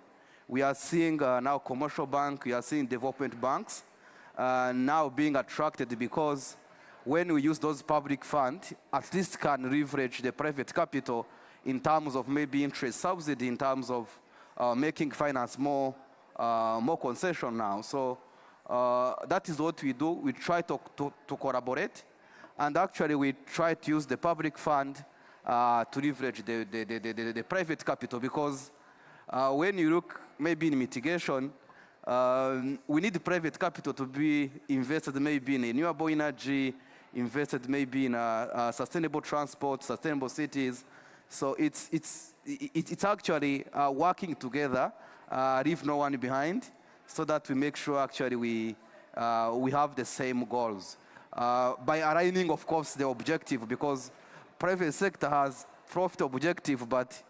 We are seeing now commercial bank, we are seeing development banks now being attracted because when we use those public funds, at least can leverage the private capital in terms of maybe interest subsidy, in terms of making finance more concession now. So that is what we do. We try to collaborate, and actually we try to use the public fund to leverage the private capital, because when you look maybe in mitigation, we need the private capital to be invested maybe in renewable energy, invested maybe in sustainable transport, sustainable cities. So it's actually working together, leave no one behind, so that we make sure actually we have the same goals. By aligning, of course, the objective, because private sector has profit objective, but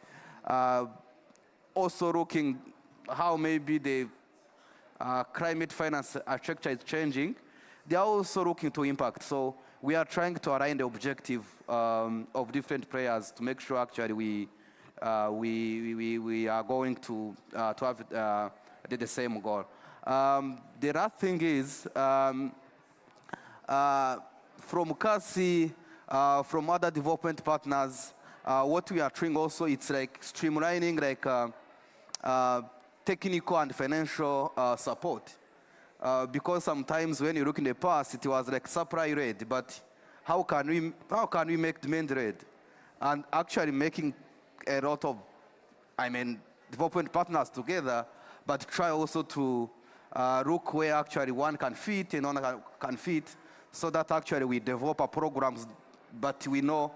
also looking how maybe the climate finance architecture is changing. They are also looking to impact. So we are trying to align the objective of different players to make sure actually we are going to have the same goal. The last thing is from CASI, from other development partners, what we are trying also, it's like streamlining like technical and financial support. Because sometimes when you look in the past, it was like supply led, but how can we make demand led? And actually making a lot of, development partners together, but try also to look where actually one can fit and one can fit, so that actually we develop our programs, but we know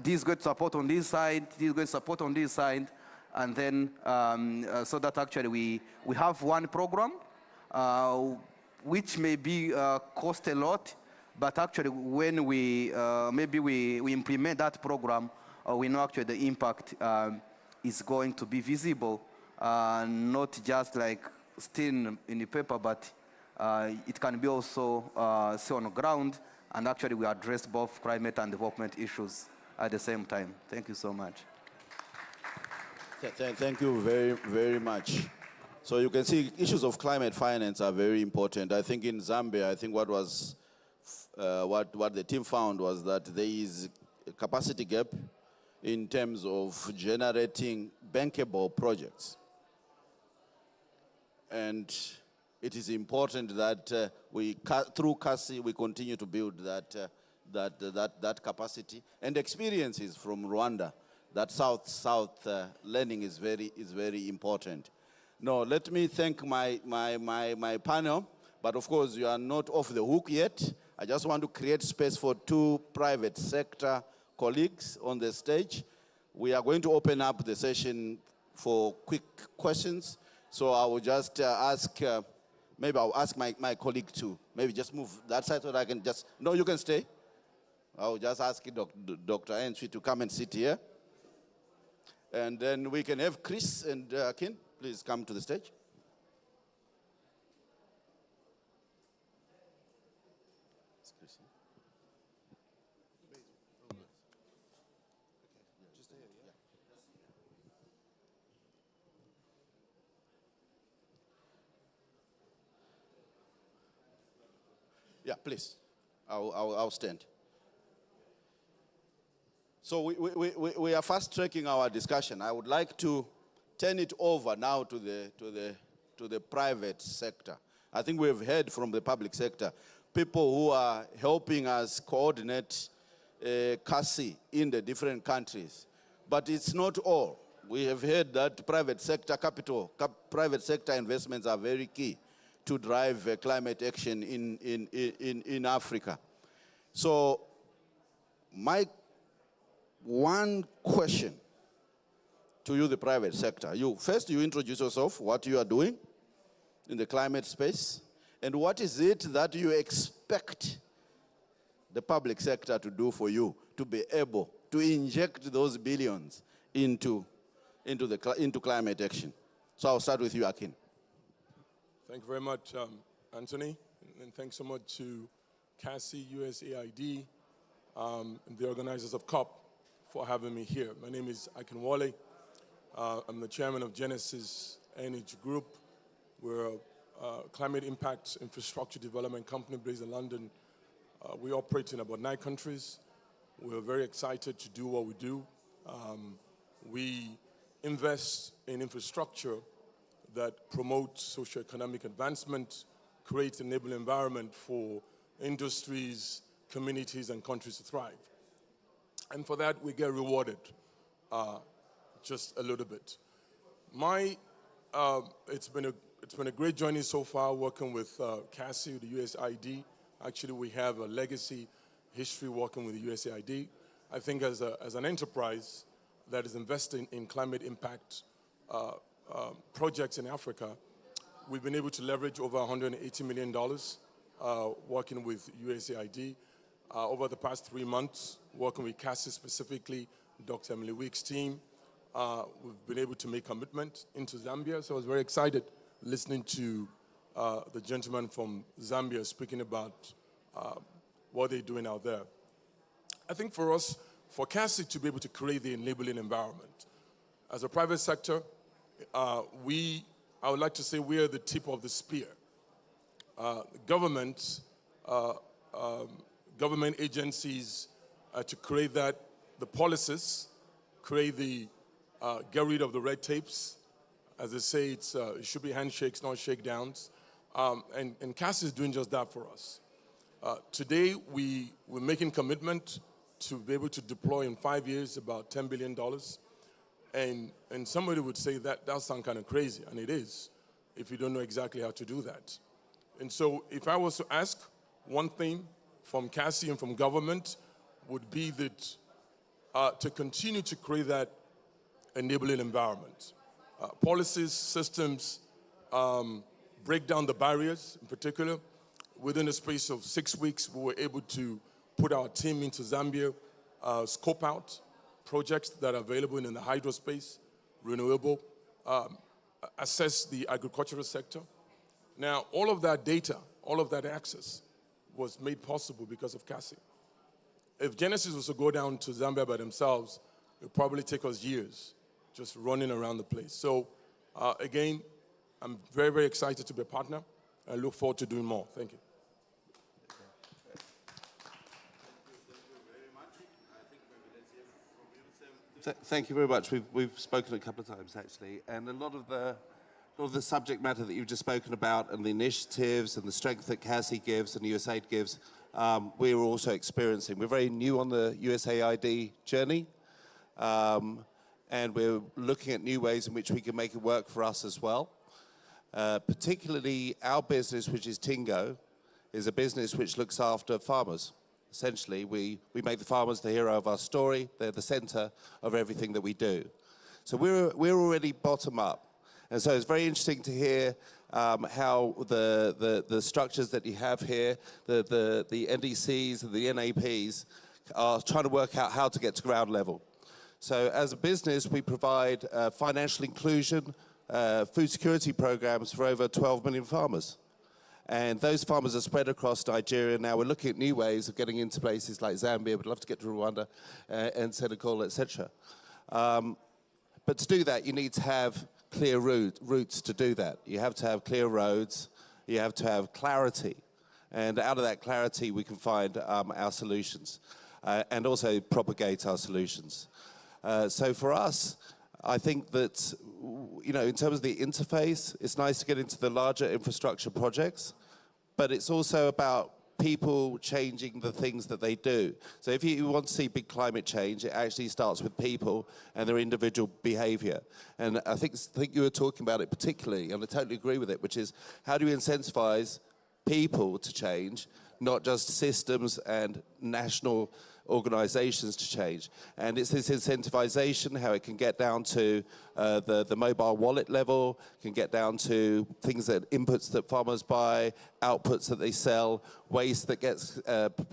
this good support on this side, this good support on this side, and then so that actually we have one program which may be cost a lot, but actually when we maybe we implement that program, we know actually the impact is going to be visible, not just like still in the paper, but it can be also seen on the ground, and actually we address both climate and development issues at the same time. Thank you so much. Thank you very, very much. So you can see issues of climate finance are very important. I think in Zambia, I think what the team found was that there is a capacity gap in terms of generating bankable projects. And it is important that through CASI, we continue to build that capacity. And experiences from Rwanda, that South-South learning is very important. Now, let me thank my panel, but of course you are not off the hook yet. I just want to create space for two private sector colleagues on the stage. We are going to open up the session for quick questions. So I will just maybe I'll ask my colleague to maybe just move that side so that I can just, no, you can stay. I'll just ask Dr. Ensui to come and sit here. And then we can have Chris and Kin, please come to the stage. Yeah, please. I'll stand. So we are fast tracking our discussion. I would like to turn it over now to the private sector. I think we've heard from the public sector, people who are helping us coordinate CASI in the different countries. But it's not all. We have heard that private sector capital, private sector investments are very key to drive climate action in Africa. So my one question to you, the private sector. First, you introduce yourself, what you are doing in the climate space, and what is it that you expect the public sector to do for you to be able to inject those billions into climate action. So I'll start with you, Akin. Thank you very much, Anthony, and thanks so much to CASI, USAID, and the organizers of COP for having me here. My name is Akin Wale. I'm the chairman of Genesis Energy Group. We're a climate impact infrastructure development company based in London. We operate in about 9 countries. We're very excited to do what we do. We invest in infrastructure that promotes socioeconomic advancement, creates an enabling environment for industries, communities, and countries to thrive. And for that, we get rewarded just a little bit. It's been a great journey so far working with CASI, the USAID. Actually, we have a legacy history working with the USAID. I think as an enterprise that is investing in climate impact projects in Africa, we've been able to leverage over $180 million working with USAID. Over the past 3 months, working with CASI specifically, Dr. Emily Week's team, we've been able to make commitment into Zambia. So I was very excited listening to the gentleman from Zambia speaking about what they're doing out there. I think for us, for CASI to be able to create the enabling environment, as a private sector, I would like to say we are the tip of the spear. Government agencies to create the policies, get rid of the red tapes. As they say, it should be handshakes, not shakedowns. And CASI is doing just that for us. Today, we're making commitment to be able to deploy in 5 years about $10 billion. And somebody would say that sounds kind of crazy, and it is, if you don't know exactly how to do that. And so if I was to ask one thing from CASI and from government, would be that to continue to create that enabling environment. Policies, systems, break down the barriers in particular. within the space of 6 weeks, we were able to put our team into Zambia, scope out projects that are available in the hydro space, renewable, assess the agricultural sector. Now, all of that data, all of that access was made possible because of CASI. If Genesis was to go down to Zambia by themselves, it would probably take us years just running around the place. So again, I'm very, very excited to be a partner. I look forward to doing more. Thank you. Thank you very much. We've spoken a couple of times, actually, and a lot of the subject matter that you've just spoken about and the initiatives and the strength that CASI gives and USAID gives, we're also experiencing. We're very new on the USAID journey, and we're looking at new ways in which we can make it work for us as well. Particularly our business, which is Tingo, is a business which looks after farmers. Essentially, we make the farmers the hero of our story. They're the center of everything that we do. So we're already bottom up. And so it's very interesting to hear how the structures that you have here, the NDCs and the NAPs, are trying to work out how to get to ground level. So as a business, we provide financial inclusion, food security programs for over 12 million farmers. And those farmers are spread across Nigeria. Now we're looking at new ways of getting into places like Zambia. We'd love to get to Rwanda and Senegal, etc. But to do that, you need to have clear routes to do that. You have to have clear roads. You have to have clarity. And out of that clarity, we can find our solutions and also propagate our solutions. So for us, I think that, you know, in terms of the interface, it's nice to get into the larger infrastructure projects, but it's also about people changing the things that they do. So if you want to see big climate change, it actually starts with people and their individual behavior. And I think you were talking about it particularly, and I totally agree with it, which is how do you incentivize people to change, not just systems and national organizations to change. And it's this incentivization, how it can get down to the mobile wallet level, can get down to things that inputs that farmers buy, outputs that they sell, waste that gets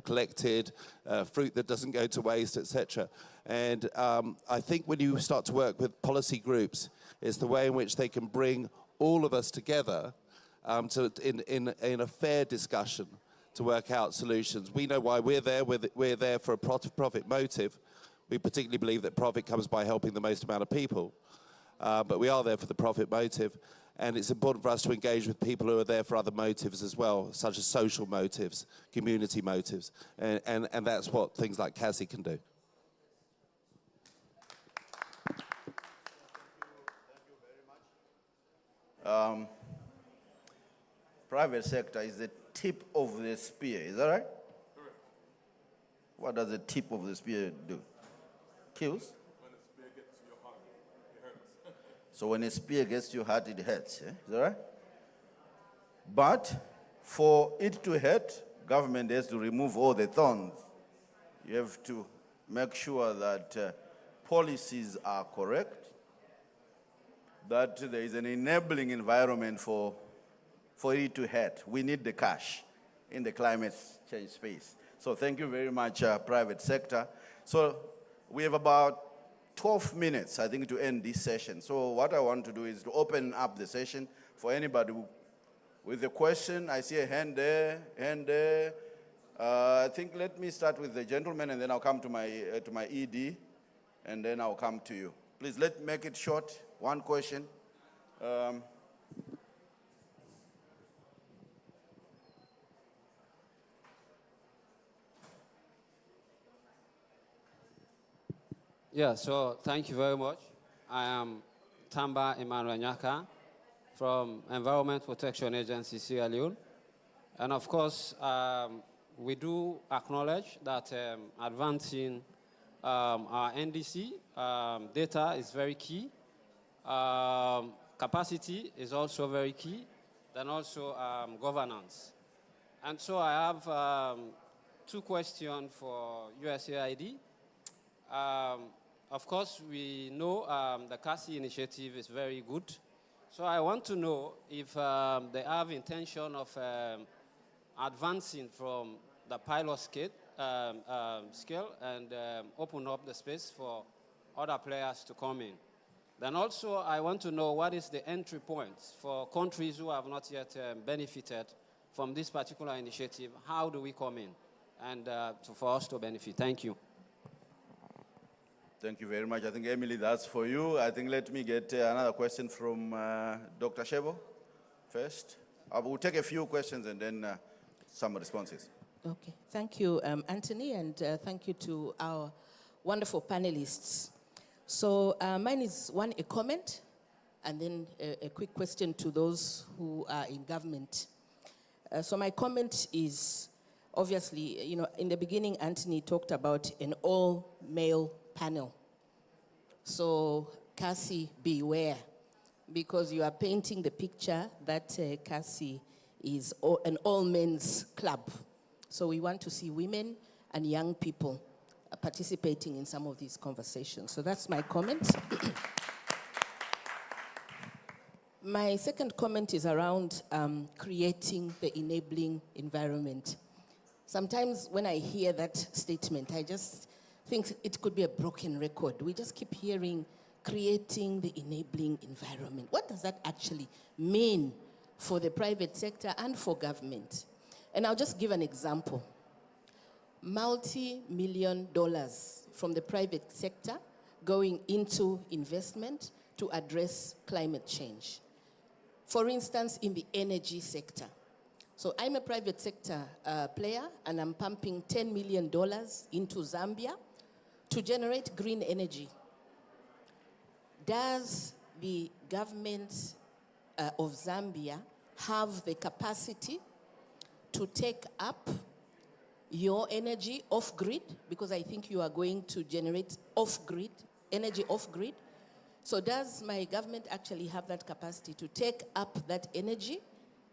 collected, fruit that doesn't go to waste, etc. And I think when you start to work with policy groups, it's the way in which they can bring all of us together in a fair discussion to work out solutions. We know why we're there. We're there for a profit motive. We particularly believe that profit comes by helping the most amount of people. But we are there for the profit motive. And it's important for us to engage with people who are there for other motives as well, such as social motives, community motives. And that's what things like CASI can do. Private sector is the tip of the spear, is that right? Correct. What does the tip of the spear do? Kills? When a spear gets to your heart, it hurts. So when a spear gets to your heart, it hurts, yeah? Is that right? But for it to hurt, government has to remove all the thorns. You have to make sure that policies are correct, that there is an enabling environment for it to hurt. We need the cash in the climate change space. So thank you very much, private sector. So we have about 12 minutes, I think, to end this session. So what I want to do is to open up the session for anybody with a question. I see a hand there, I think let me start with the gentleman, and then I'll come to my ED, and then I'll come to you. Please, let's make it short. One question. Yeah, so thank you very much. I am Tamba Emmanuel Nyaka from Environment Protection Agency, Sierra Leone. And of course, we do acknowledge that advancing our NDC data is very key. Capacity is also very key, then also governance. And so I have two questions for USAID. Of course, we know the CASI initiative is very good. So I want to know if they have intention of advancing from the pilot scale and open up the space for other players to come in. Then also, I want to know what is the entry point for countries who have not yet benefited from this particular initiative. How do we come in and for us to benefit? Thank you. Thank you very much. I think, Emily, that's for you. I think let me get another question from Dr. Shebo first. We'll take a few questions and then some responses. Okay. Thank you, Anthony, and thank you to our wonderful panelists. So mine is a comment, and then a quick question to those who are in government. So my comment is, obviously, in the beginning, Anthony talked about an all-male panel. So, Cassie, beware, because you are painting the picture that Cassie is an all-men's club. So we want to see women and young people participating in some of these conversations. So that's my comment. My second comment is around creating the enabling environment. Sometimes when I hear that statement, I just think it could be a broken record. We just keep hearing creating the enabling environment. What does that actually mean for the private sector and for government? And I'll just give an example. Multi-million dollars from the private sector going into investment to address climate change. For instance, in the energy sector. So I'm a private sector player, and I'm pumping $10 million into Zambia to generate green energy. Does the government of Zambia have the capacity to take up your energy off-grid? Because I think you are going to generate off-grid, energy off-grid. So does my government actually have that capacity to take up that energy,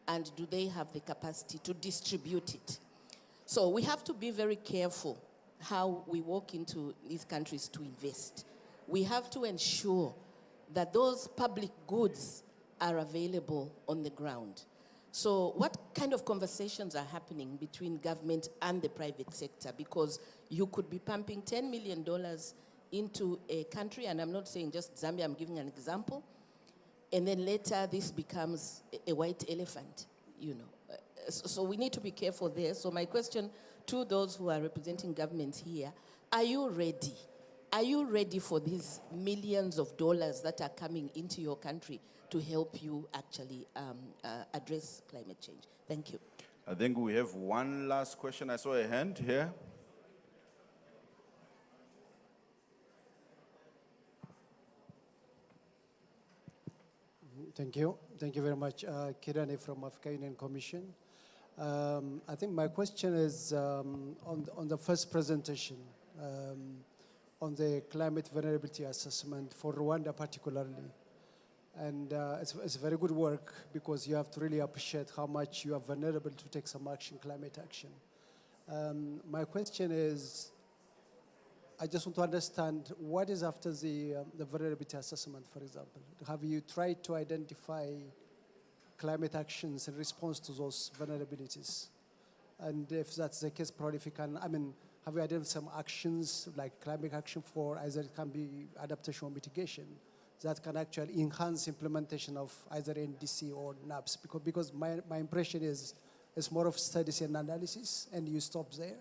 and do they have the capacity to distribute it? So we have to be very careful how we walk into these countries to invest. We have to ensure that those public goods are available on the ground. So what kind of conversations are happening between government and the private sector? Because you could be pumping $10 million into a country, and I'm not saying just Zambia, I'm giving an example, and then later this becomes a white elephant, So we need to be careful there. So my question to those who are representing government here, are you ready? Are you ready for these millions of dollars that are coming into your country to help you actually address climate change? Thank you. I think we have one last question. I saw a hand here. Thank you. Thank you very much. Kirani from African Union Commission. I think my question is on the first presentation on the climate vulnerability assessment for Rwanda particularly. And it's very good work, because you have to really appreciate how much you are vulnerable to take some action, climate action. My question is, I just want to understand what is after the vulnerability assessment, for example. Have you tried to identify climate actions in response to those vulnerabilities? And if that's the case, probably if you can, have you identified some actions like climate action for either it can be adaptation or mitigation that can actually enhance implementation of either NDC or NAPS? Because my impression is it's more of studies and analysis, and you stop there.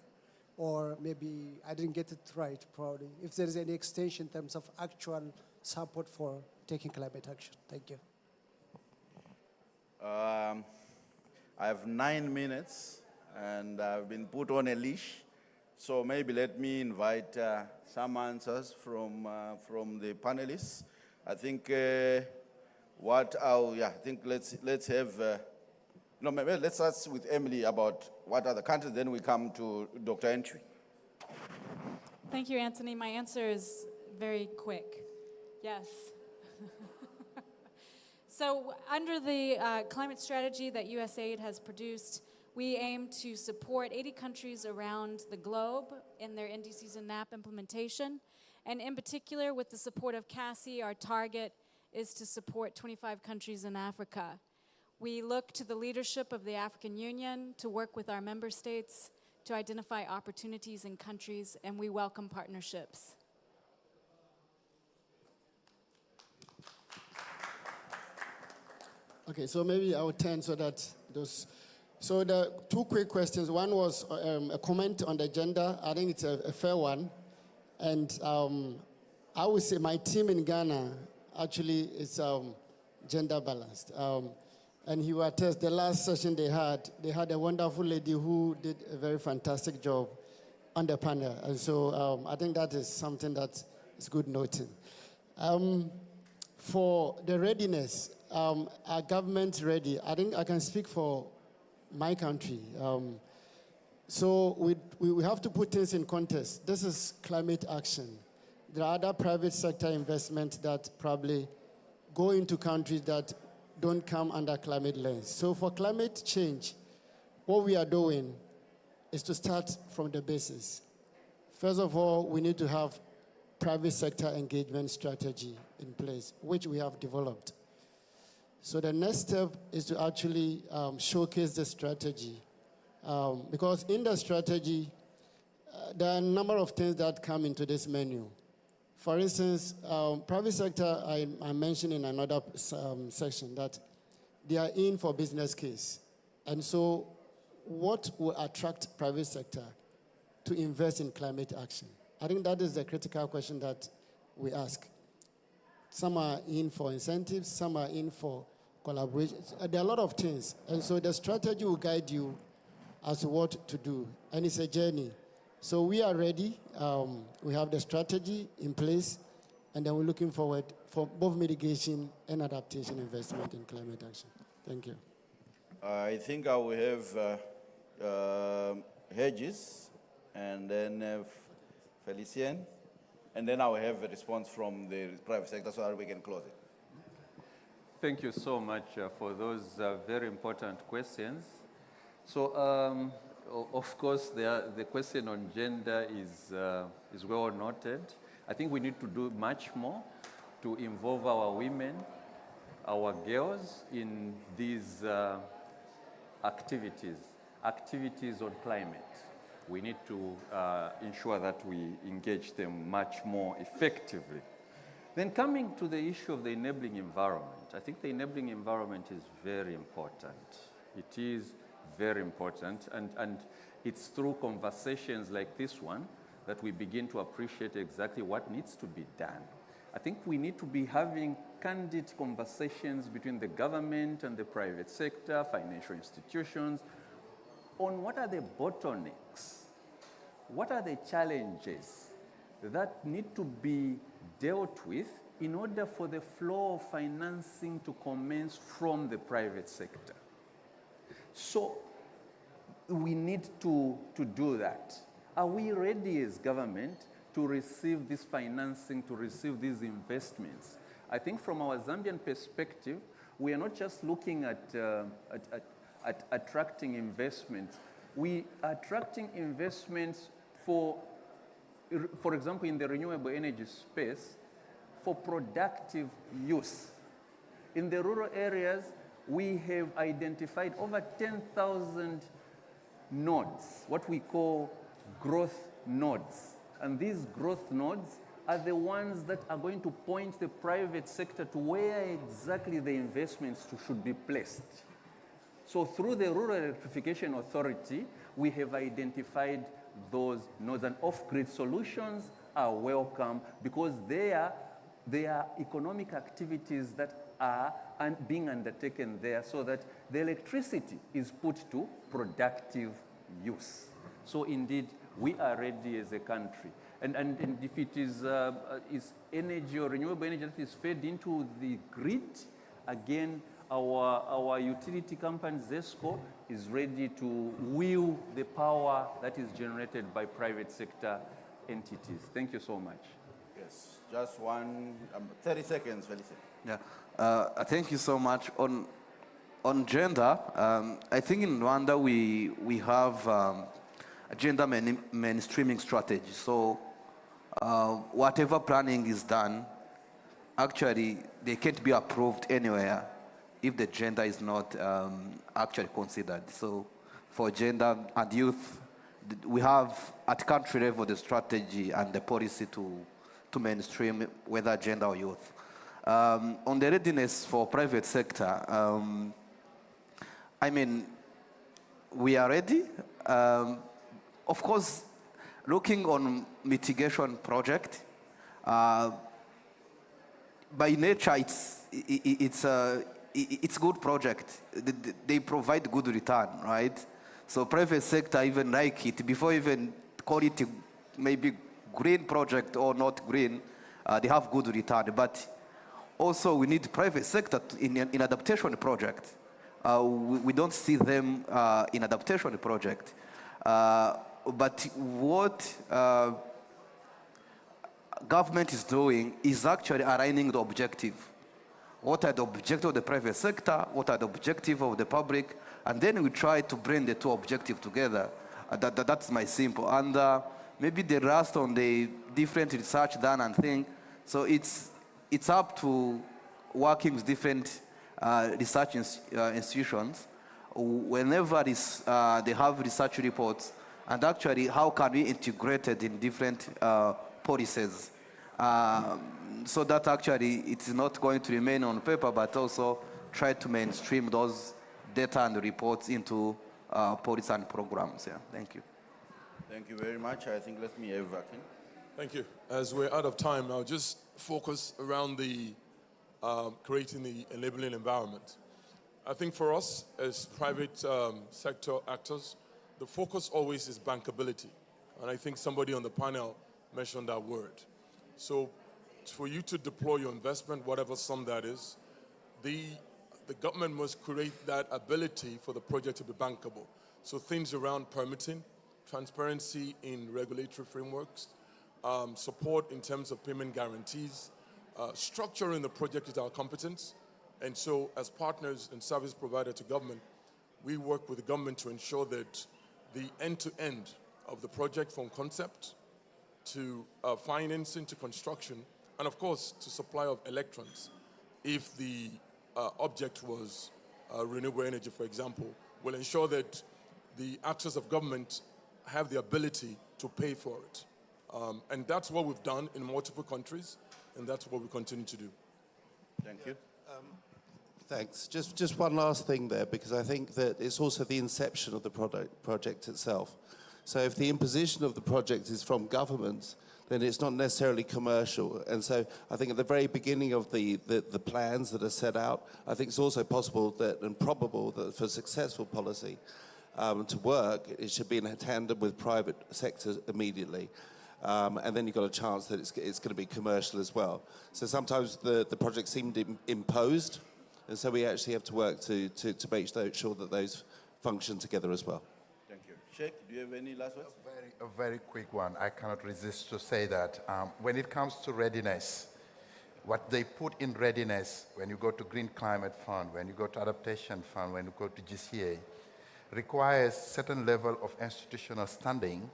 Or maybe I didn't get it right, probably. If there is any extension in terms of actual support for taking climate action. Thank you. I have 9 minutes, and I've been put on a leash. So maybe let me invite some answers from the panelists. I think I think let's have. Maybe let's start with Emily about what are the countries, then we come to Dr. Entry. Thank you, Anthony. My answer is very quick. Yes. So under the climate strategy that USAID has produced, we aim to support 80 countries around the globe in their NDCs and NAP implementation. And in particular, with the support of CASI, our target is to support 25 countries in Africa. We look to the leadership of the African Union to work with our member states to identify opportunities in countries, and we welcome partnerships. Okay, so maybe I will turn so that those. So the two quick questions. One was a comment on the gender. I think it's a fair one. And I would say my team in Ghana actually is gender balanced. And he will attest, the last session they had a wonderful lady who did a very fantastic job on the panel. And so I think that is something that is good noting. For the readiness, our government ready. I think I can speak for my country. So we have to put things in context. This is climate action. There are other private sector investments that probably go into countries that don't come under climate lens. So for climate change, what we are doing is to start from the basis. First of all, we need to have private sector engagement strategy in place, which we have developed. So the next step is to actually showcase the strategy. Because in the strategy, there are a number of things that come into this menu. For instance, private sector, I mentioned in another section that they are in for business case. And so what will attract private sector to invest in climate action? I think that is the critical question that we ask. Some are in for incentives, some are in for collaboration. There are a lot of things. And so the strategy will guide you as to what to do. And it's a journey. So we are ready. We have the strategy in place. And then we're looking forward for both mitigation and adaptation investment in climate action. Thank you. I think I will have Hedges and then Felicien. And then I will have a response from the private sector so that we can close it. Thank you so much for those very important questions. So, of course, the question on gender is well noted. I think we need to do much more to involve our women, our girls in these activities on climate. We need to ensure that we engage them much more effectively. Then coming to the issue of the enabling environment, I think the enabling environment is very important. It is very important, and it's through conversations like this one that we begin to appreciate exactly what needs to be done. I think we need to be having candid conversations between the government and the private sector, financial institutions, on what are the bottlenecks, what are the challenges that need to be dealt with in order for the flow of financing to commence from the private sector. So we need to do that. Are we ready as government to receive this financing, to receive these investments? I think from our Zambian perspective, we are not just looking at attracting investments. We are attracting investments for example, in the renewable energy space, for productive use. In the rural areas, we have identified over 10,000 nodes, what we call growth nodes. And these growth nodes are the ones that are going to point the private sector to where exactly the investments should be placed. So through the Rural Electrification Authority, we have identified those nodes, and off-grid solutions are welcome because they are economic activities that are being undertaken there so that the electricity is put to productive use. So indeed, we are ready as a country. And if it is energy or renewable energy that is fed into the grid, again, our utility company, ZESCO, is ready to wheel the power that is generated by private sector entities. Thank you so much. Yes, just 30 seconds, Felicien. Yeah, thank you so much. On gender, I think in Rwanda we have a gender mainstreaming strategy. So whatever planning is done, actually they can't be approved anywhere if the gender is not actually considered. So for gender and youth, we have at country level the strategy and the policy to mainstream whether gender or youth. On the readiness for private sector, I mean, we are ready. Of course, looking on mitigation project, by nature, it's good project. They provide good return, right? So private sector even like it. Before even call it maybe green project or not green, they have good return. But also we need private sector in adaptation project. We don't see them in adaptation project. But what government is doing is actually aligning the objective. What are the objectives of the private sector? What are the objectives of the public? And then we try to bring the two objectives together. That's my simple. And maybe the rest on the different research done and thing. So it's up to working with different research institutions. Whenever they have research reports, and actually how can we integrate it in different policies, so that actually it's not going to remain on paper, but also try to mainstream those data and reports into policy and programs. Yeah, thank you. Thank you very much. I think let me have Vakin. Thank you. As we're out of time, I'll just focus around the creating the enabling environment. I think for us as private sector actors, the focus always is bankability. And I think somebody on the panel mentioned that word. So for you to deploy your investment, whatever sum that is, the government must create that ability for the project to be bankable. So things around permitting, transparency in regulatory frameworks, support in terms of payment guarantees, structuring the project is our competence. And so as partners and service provider to government, we work with the government to ensure that the end-to-end of the project from concept to financing to construction, and of course to supply of electrons, if the object was renewable energy, for example, will ensure that the actors of government have the ability to pay for it. And that's what we've done in multiple countries, and that's what we continue to do. Thank you. Thanks. Just one last thing there, because I think that it's also the inception of the project itself. So if the imposition of the project is from government, then it's not necessarily commercial. And so I think at the very beginning of the plans that are set out, I think it's also possible that and probable that for successful policy to work, it should be in tandem with private sector immediately. And then you've got a chance that it's going to be commercial as well. So sometimes the project seemed imposed, and so we actually have to work to make sure that those function together as well. Thank you. Sheikh, do you have any last words? A very quick one. I cannot resist to say that when it comes to readiness, what they put in readiness when you go to Green Climate Fund, when you go to Adaptation Fund, when you go to GCA, requires certain level of institutional standing,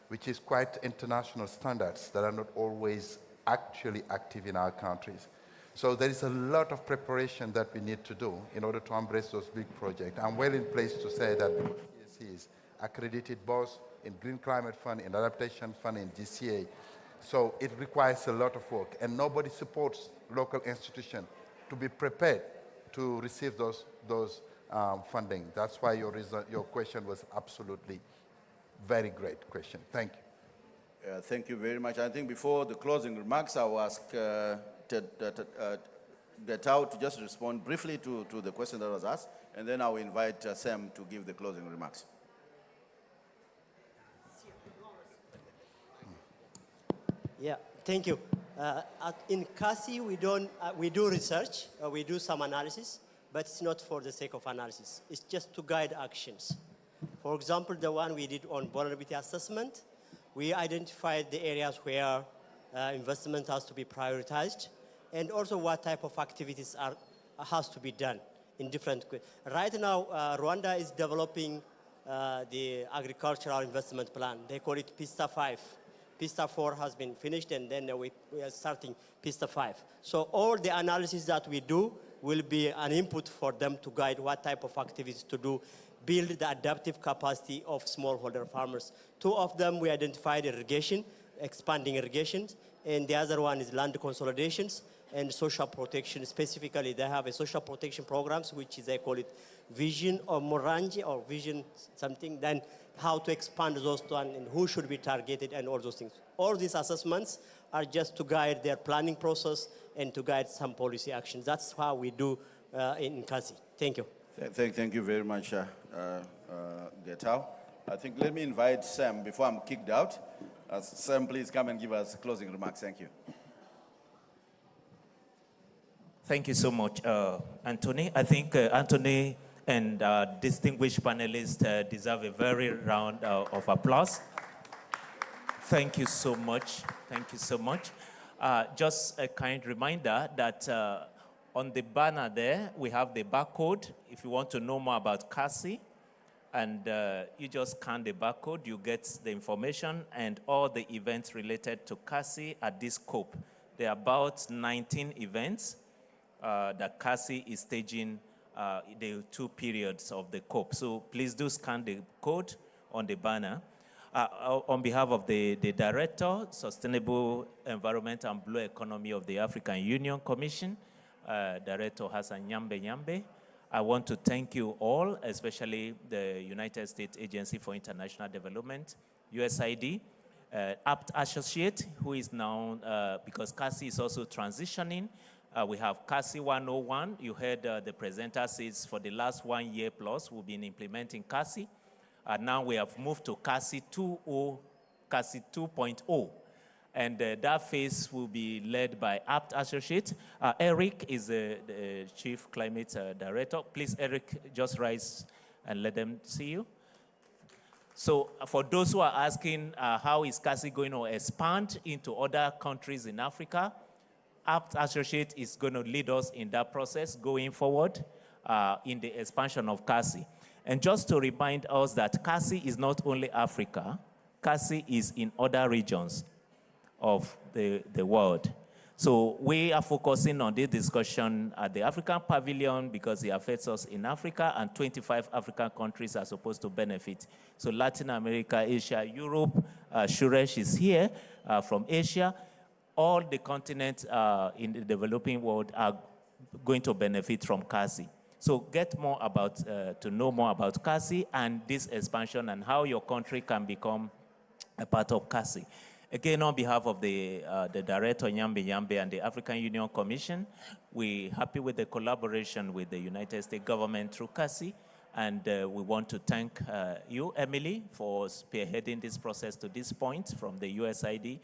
which is quite international standards that are not always actually active in our countries. So there is a lot of preparation that we need to do in order to embrace those big projects. I'm well in place to say that PSC is accredited both in Green Climate Fund, in Adaptation Fund, in GCA. So it requires a lot of work, and nobody supports local institutions to be prepared to receive those funding. That's why your question was absolutely very great question. Thank you. Thank you very much. I think before the closing remarks, I will ask Getao to just respond briefly to the question that was asked, and then I will invite Sam to give the closing remarks. Yeah, thank you. In CASI, we do research, we do some analysis, but it's not for the sake of analysis. It's just to guide actions. For example, the one we did on vulnerability assessment, we identified the areas where investment has to be prioritized, and also what type of activities has to be done in different. Right now, Rwanda is developing the agricultural investment plan. They call it PISTA 5. PISTA 4 has been finished, and then we are starting PISTA 5. So all the analysis that we do will be an input for them to guide what type of activities to do, build the adaptive capacity of smallholder farmers. Two of them we identified: irrigation, expanding irrigation, and the other one is land consolidations and social protection. Specifically, they have a social protection programs, which is, they call it Vision or Morangi or Vision something, then how to expand those one and who should be targeted and all those things. All these assessments are just to guide their planning process and to guide some policy actions. That's how we do in CASI. Thank you. Thank you very much, Getao. I think let me invite Sam before I'm kicked out. Sam, please come and give us closing remarks. Thank you. Thank you so much, Anthony. I think Anthony and distinguished panelists deserve a very round of applause. Thank you so much. Thank you so much. Just a kind reminder that on the banner there, we have the barcode. If you want to know more about CASI, and you just scan the barcode, you get the information and all the events related to CASI at this COP. There are about 19 events that CASI is staging the 2 periods of the COP. So please do scan the code on the banner. On behalf of the Director, Sustainable Environment and Blue Economy of the African Union Commission, Director Hassan Nyambe, I want to thank you all, especially the United States Agency for International Development, USAID, APT Associate, who is now, because CASI is also transitioning, we have CASI 101. You heard the presenter says for the last 1 year plus, we've been implementing CASI. Now we have moved to CASI 2.0, CASI 2.0. And that phase will be led by APT Associate. Eric is the Chief Climate Director. Please, Eric, just rise and let them see you. So for those who are asking how is CASI going to expand into other countries in Africa, APT Associate is going to lead us in that process going forward in the expansion of CASI. And just to remind us that CASI is not only Africa, CASI is in other regions of the world. So we are focusing on this discussion at the African Pavilion because it affects us in Africa, and 25 African countries are supposed to benefit. So Latin America, Asia, Europe, Suresh is here from Asia. All the continents in the developing world are going to benefit from CASI. So get more about, to know more about CASI and this expansion and how your country can become a part of CASI. Again, on behalf of the Director Nyambe and the African Union Commission, we're happy with the collaboration with the United States government through CASI, and we want to thank you, Emily, for spearheading this process to this point from the USAID.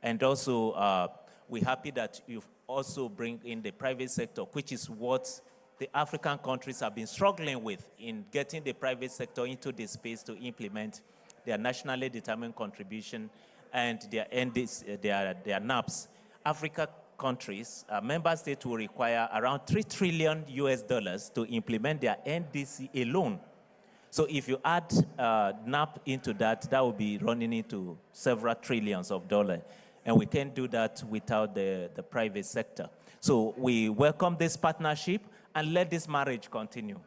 And also, we're happy that you've also bring in the private sector, which is what the African countries have been struggling with in getting the private sector into the space to implement their nationally determined contribution and their NAPs. Africa countries, member states will require around $3 trillion to implement their NDC alone. So if you add NAP into that, that will be running into several trillions of dollars. And we can't do that without the private sector. So we welcome this partnership and let this marriage continue.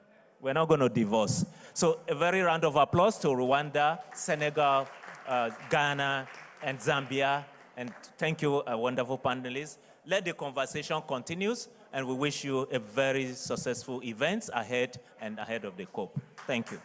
We're not going to divorce. So a very round of applause to Rwanda, Senegal, Ghana, and Zambia. And thank you, wonderful panelists. Let the conversation continue, and we wish you a very successful event ahead and ahead of the COP. Thank you.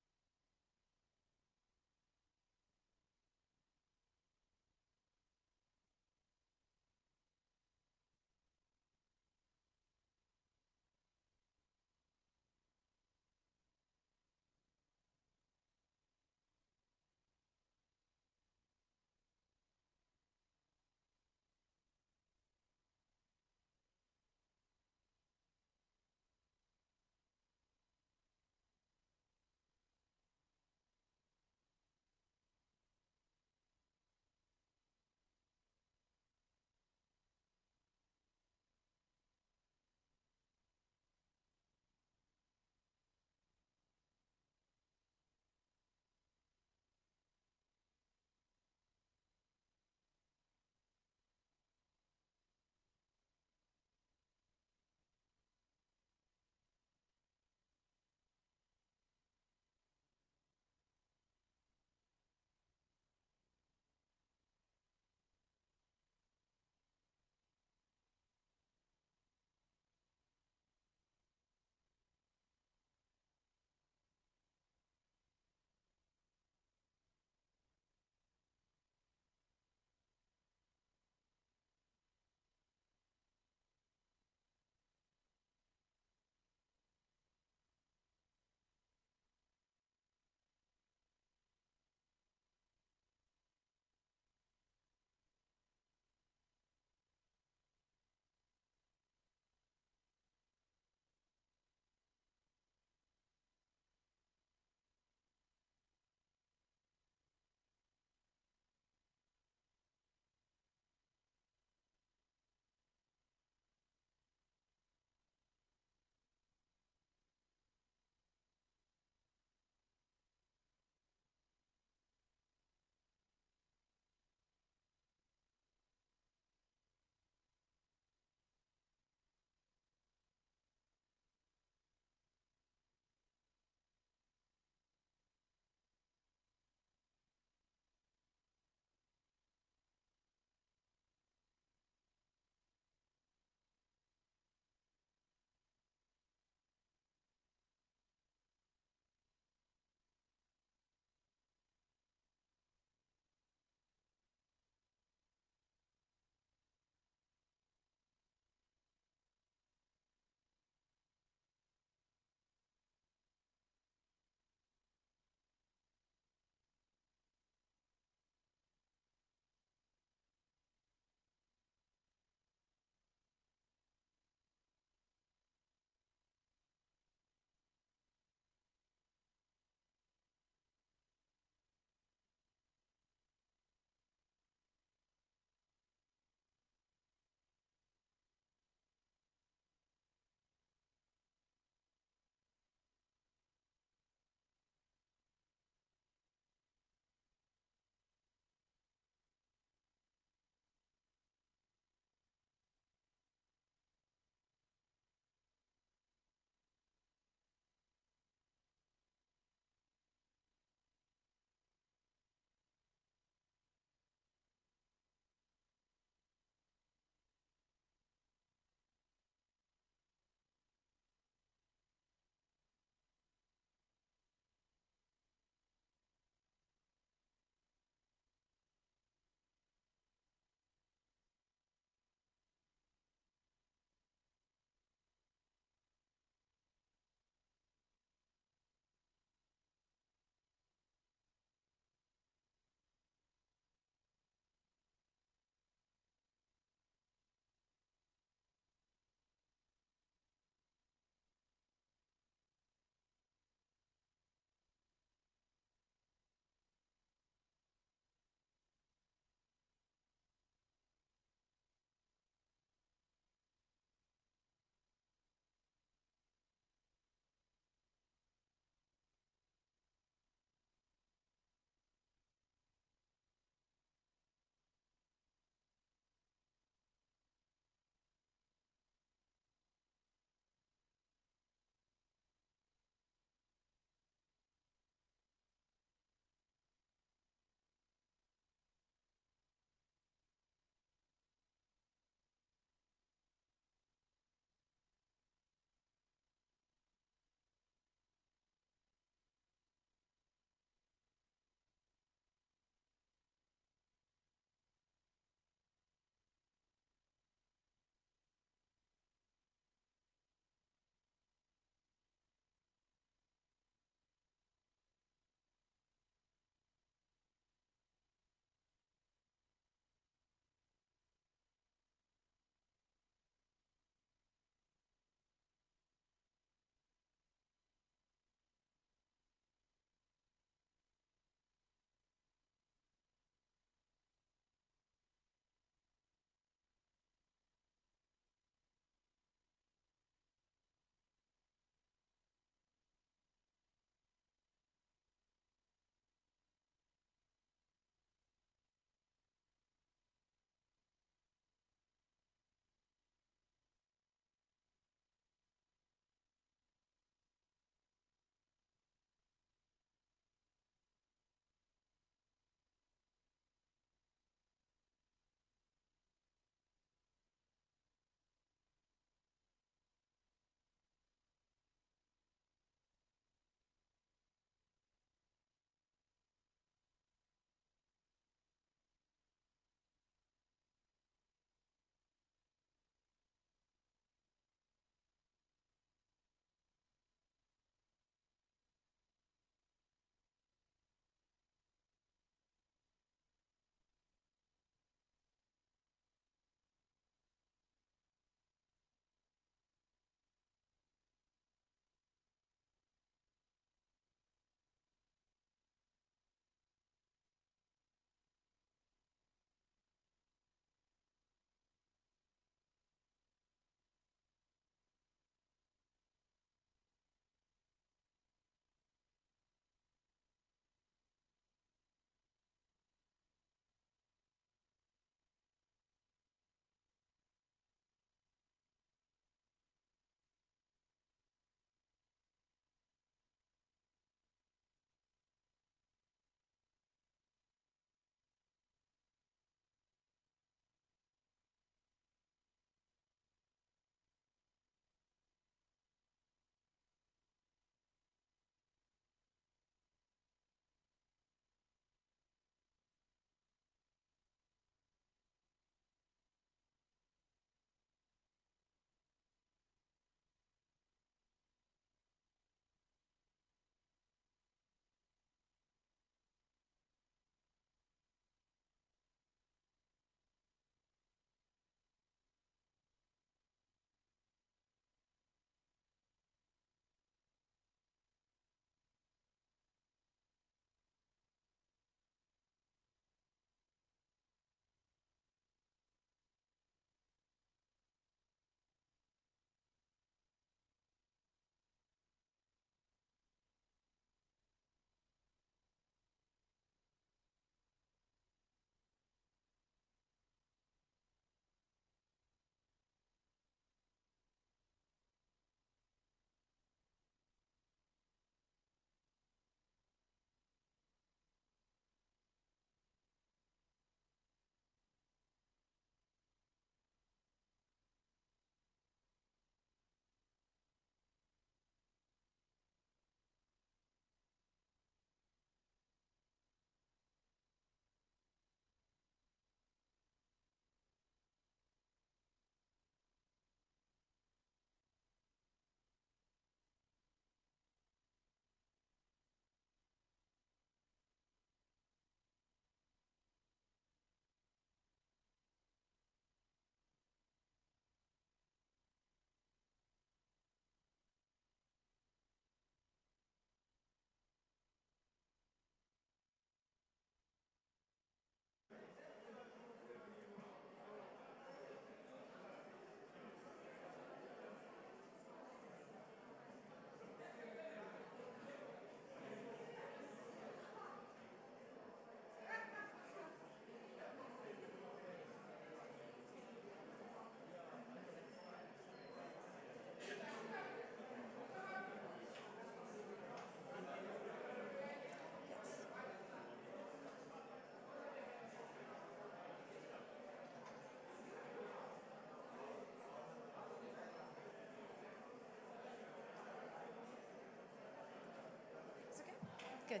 Good.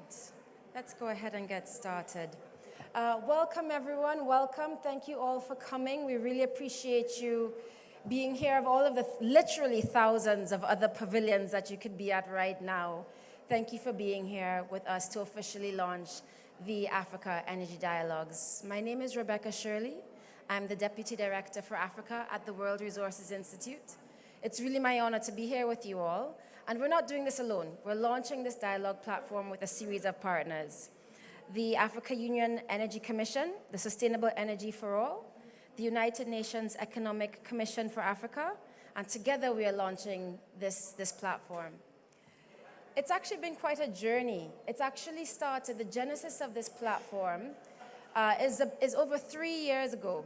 Let's go ahead and get started. Welcome, everyone. Welcome. Thank you all for coming. We really appreciate you being here, of all of the literally thousands of other pavilions that you could be at right now. Thank you for being here with us to officially launch the Africa Energy Dialogues. My name is Rebecca Shirley. I'm the Deputy Director for Africa at the World Resources Institute. It's really my honor to be here with you all. And we're not doing this alone. We're launching this dialogue platform with a series of partners. The Africa Union Energy Commission, the Sustainable Energy for All, the United Nations Economic Commission for Africa, and together we are launching this platform. It's actually been quite a journey. It's actually started, the genesis of this platform is over 3 years ago.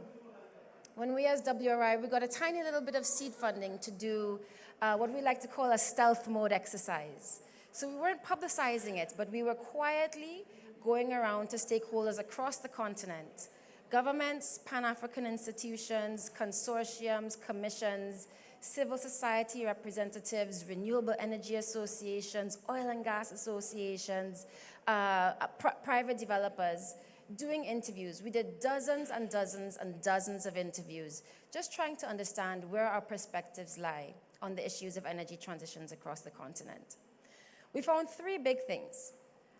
When we as WRI, we got a tiny little bit of seed funding to do what we like to call a stealth mode exercise. So we weren't publicizing it, but we were quietly going around to stakeholders across the continent, governments, Pan-African institutions, consortiums, commissions, civil society representatives, renewable energy associations, oil and gas associations, private developers, doing interviews. We did dozens and dozens and dozens of interviews, just trying to understand where our perspectives lie on the issues of energy transitions across the continent. We found three big things.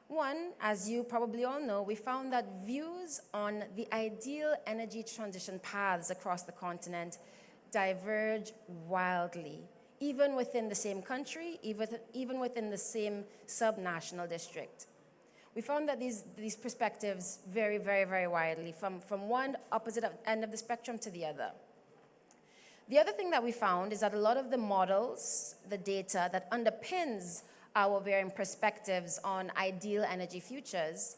One, as you probably all know, we found that views on the ideal energy transition paths across the continent diverge wildly, even within the same country, even within the same subnational district. We found that these perspectives vary very, very widely from one opposite end of the spectrum to the other. The other thing that we found is that a lot of the models, the data that underpins our varying perspectives on ideal energy futures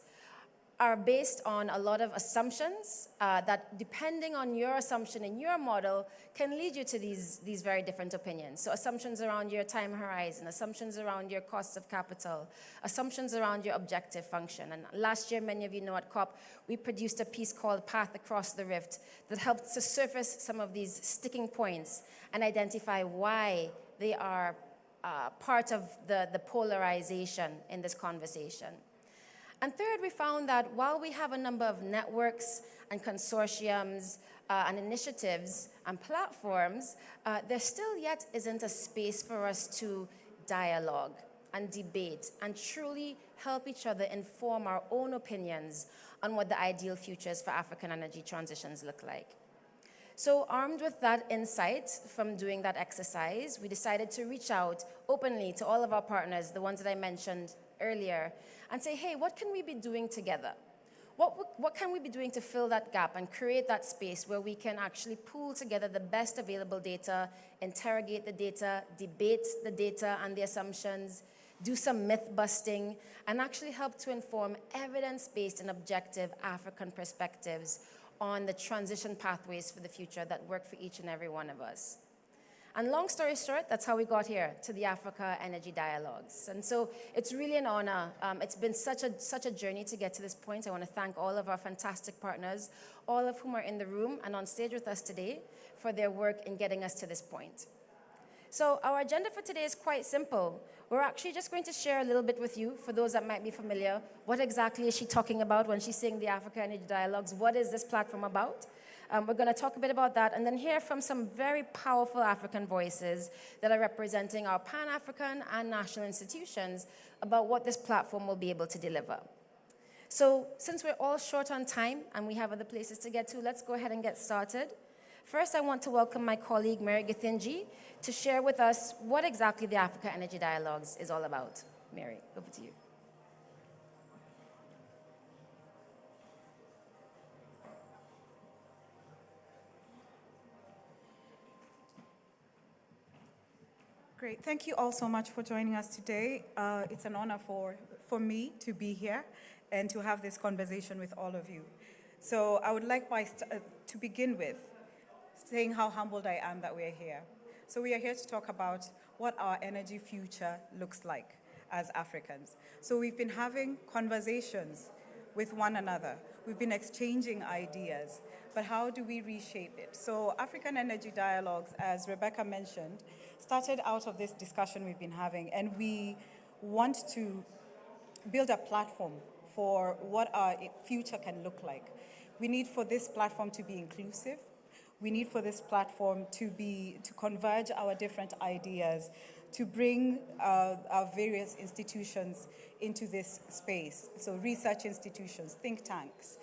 are based on a lot of assumptions that, depending on your assumption in your model, can lead you to these very different opinions. So assumptions around your time horizon, assumptions around your costs of capital, assumptions around your objective function. And last year, many of you know at COP, we produced a piece called Path Across the Rift that helped to surface some of these sticking points and identify why they are part of the polarization in this conversation. And third, we found that while we have a number of networks and consortiums and initiatives and platforms, there still yet isn't a space for us to dialogue and debate and truly help each other inform our own opinions on what the ideal futures for African energy transitions look like. So armed with that insight from doing that exercise, we decided to reach out openly to all of our partners, the ones that I mentioned earlier, and say, hey, what can we be doing together? What can we be doing to fill that gap and create that space where we can actually pool together the best available data, interrogate the data, debate the data and the assumptions, do some myth busting, and actually help to inform evidence-based and objective African perspectives on the transition pathways for the future that work for each and every one of us. And long story short, that's how we got here to the Africa Energy Dialogues. And so it's really an honor. It's been such a journey to get to this point. I want to thank all of our fantastic partners, all of whom are in the room and on stage with us today, for their work in getting us to this point. So our agenda for today is quite simple. We're actually just going to share a little bit with you, for those that might be familiar, what exactly is she talking about when she's saying the Africa Energy Dialogues? What is this platform about? We're going to talk a bit about that and then hear from some very powerful African voices that are representing our Pan-African and national institutions about what this platform will be able to deliver. So since we're all short on time and we have other places to get to, let's go ahead and get started. First, I want to welcome my colleague, Mary Githinji, to share with us what exactly the Africa Energy Dialogues is all about. Mary, over to you. Great. Thank you all so much for joining us today. It's an honor for me to be here and to have this conversation with all of you. So I would like to begin with saying how humbled I am that we're here. So we are here to talk about what our energy future looks like as Africans. So we've been having conversations with one another. We've been exchanging ideas, but how do we reshape it? So African Energy Dialogues, as Rebecca mentioned, started out of this discussion we've been having, and we want to build a platform for what our future can look like. We need for this platform to be inclusive. We need for this platform to converge our different ideas, to bring our various institutions into this space. So research institutions, think tanks,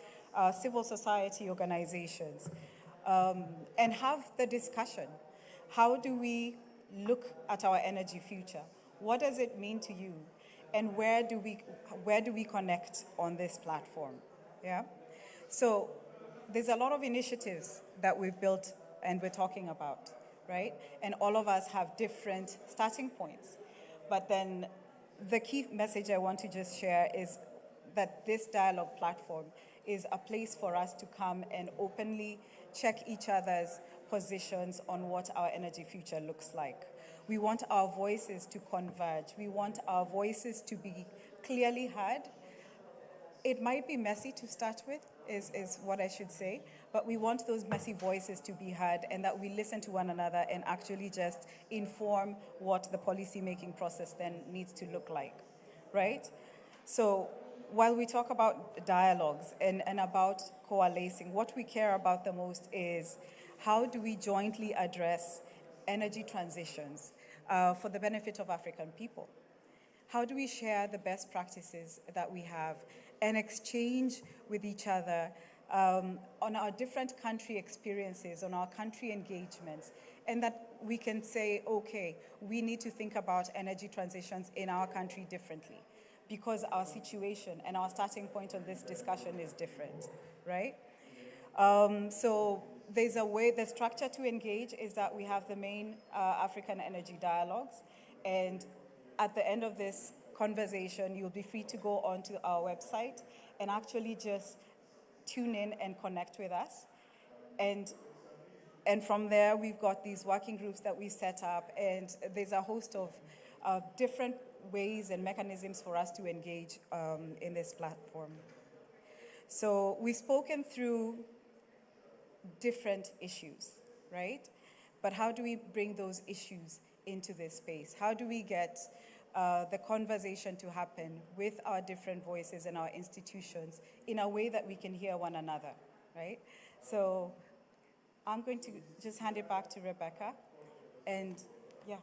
civil society organizations, and have the discussion. How do we look at our energy future? What does it mean to you? And where do we connect on this platform? Yeah? So there's a lot of initiatives that we've built and we're talking about, right? And all of us have different starting points. But then the key message I want to just share is that this dialogue platform is a place for us to come and openly check each other's positions on what our energy future looks like. We want our voices to converge. We want our voices to be clearly heard. It might be messy to start with, is what I should say, but we want those messy voices to be heard and that we listen to one another and actually just inform what the policy-making process then needs to look like, right? So while we talk about dialogues and about coalescing, what we care about the most is how do we jointly address energy transitions for the benefit of African people? How do we share the best practices that we have and exchange with each other on our different country experiences, on our country engagements, and that we can say, okay, we need to think about energy transitions in our country differently because our situation and our starting point on this discussion is different, right? So there's a way, the structure to engage is that we have the main African energy dialogues, and at the end of this conversation, you'll be free to go onto our website and actually just tune in and connect with us. And from there, we've got these working groups that we set up, and there's a host of different ways and mechanisms for us to engage in this platform. So we've spoken through different issues, right? But how do we bring those issues into this space? How do we get the conversation to happen with our different voices and our institutions in a way that we can hear one another, right? So I'm going to just hand it back to Rebecca, and yeah.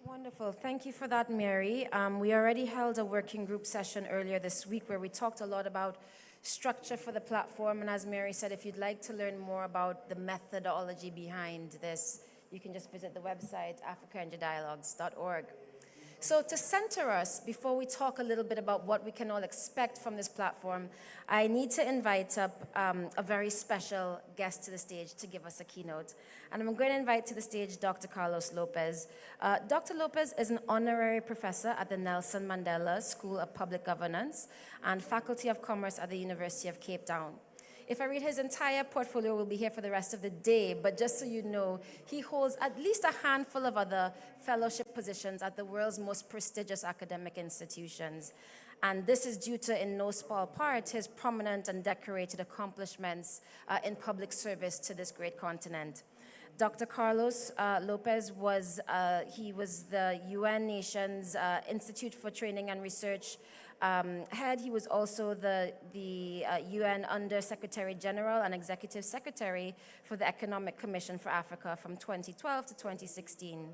Wonderful. Thank you for that, Mary. We already held a working group session earlier this week where we talked a lot about structure for the platform. And as Mary said, if you'd like to learn more about the methodology behind this, you can just visit the website, africaenergydialogues.org. So to center us, before we talk a little bit about what we can all expect from this platform, I need to invite up a very special guest to the stage to give us a keynote. And I'm going to invite to the stage Dr. Carlos Lopez. Dr. Lopez is an honorary professor at the Nelson Mandela School of Public Governance and Faculty of Commerce at the University of Cape Town. If I read his entire portfolio, we'll be here for the rest of the day, but just so you know, he holds at least a handful of other fellowship positions at the world's most prestigious academic institutions. And this is due to, in no small part, his prominent and decorated accomplishments in public service to this great continent. Dr. Carlos Lopez was the UN Nations Institute for Training and Research head. He was also the UN Under Secretary General and Executive Secretary for the Economic Commission for Africa from 2012 to 2016.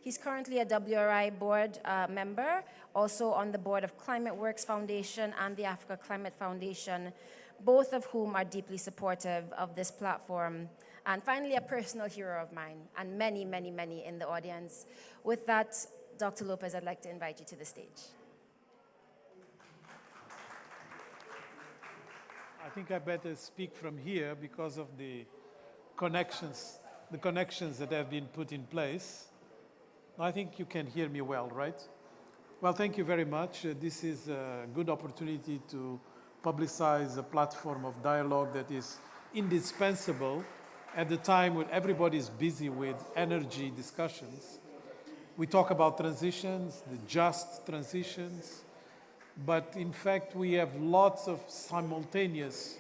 He's currently a WRI board member, also on the board of Climate Works Foundation and the Africa Climate Foundation, both of whom are deeply supportive of this platform. And finally, a personal hero of mine, and many, many, many in the audience. With that, Dr. Lopez, I'd like to invite you to the stage. I think I better speak from here because of the connections that have been put in place. I think you can hear me well, right? Well, thank you very much. This is a good opportunity to publicize a platform of dialogue that is indispensable at the time when everybody is busy with energy discussions. We talk about transitions, the just transitions, but in fact we have lots of simultaneous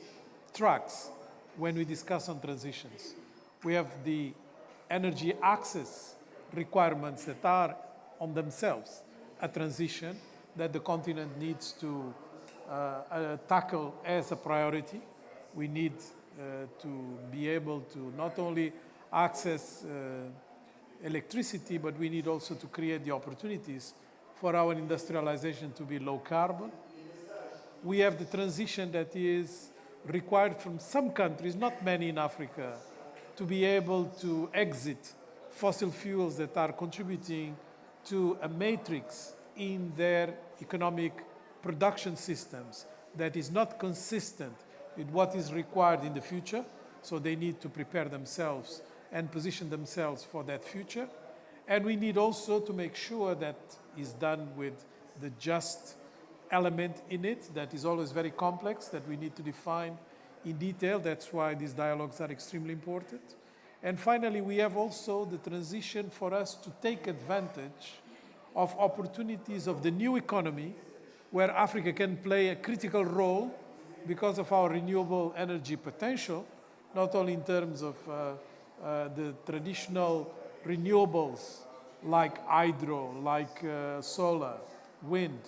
tracks when we discuss on transitions. We have the energy access requirements that are on themselves a transition that the continent needs to tackle as a priority. We need to be able to not only access electricity, but we need also to create the opportunities for our industrialization to be low carbon. We have the transition that is required from some countries, not many in Africa, to be able to exit fossil fuels that are contributing to a matrix in their economic production systems that is not consistent with what is required in the future. So they need to prepare themselves and position themselves for that future. And we need also to make sure that is done with the just element in it that is always very complex, that we need to define in detail. That's why these dialogues are extremely important. And finally, we have also the transition for us to take advantage of opportunities of the new economy where Africa can play a critical role because of our renewable energy potential, not only in terms of the traditional renewables like hydro, like solar, wind,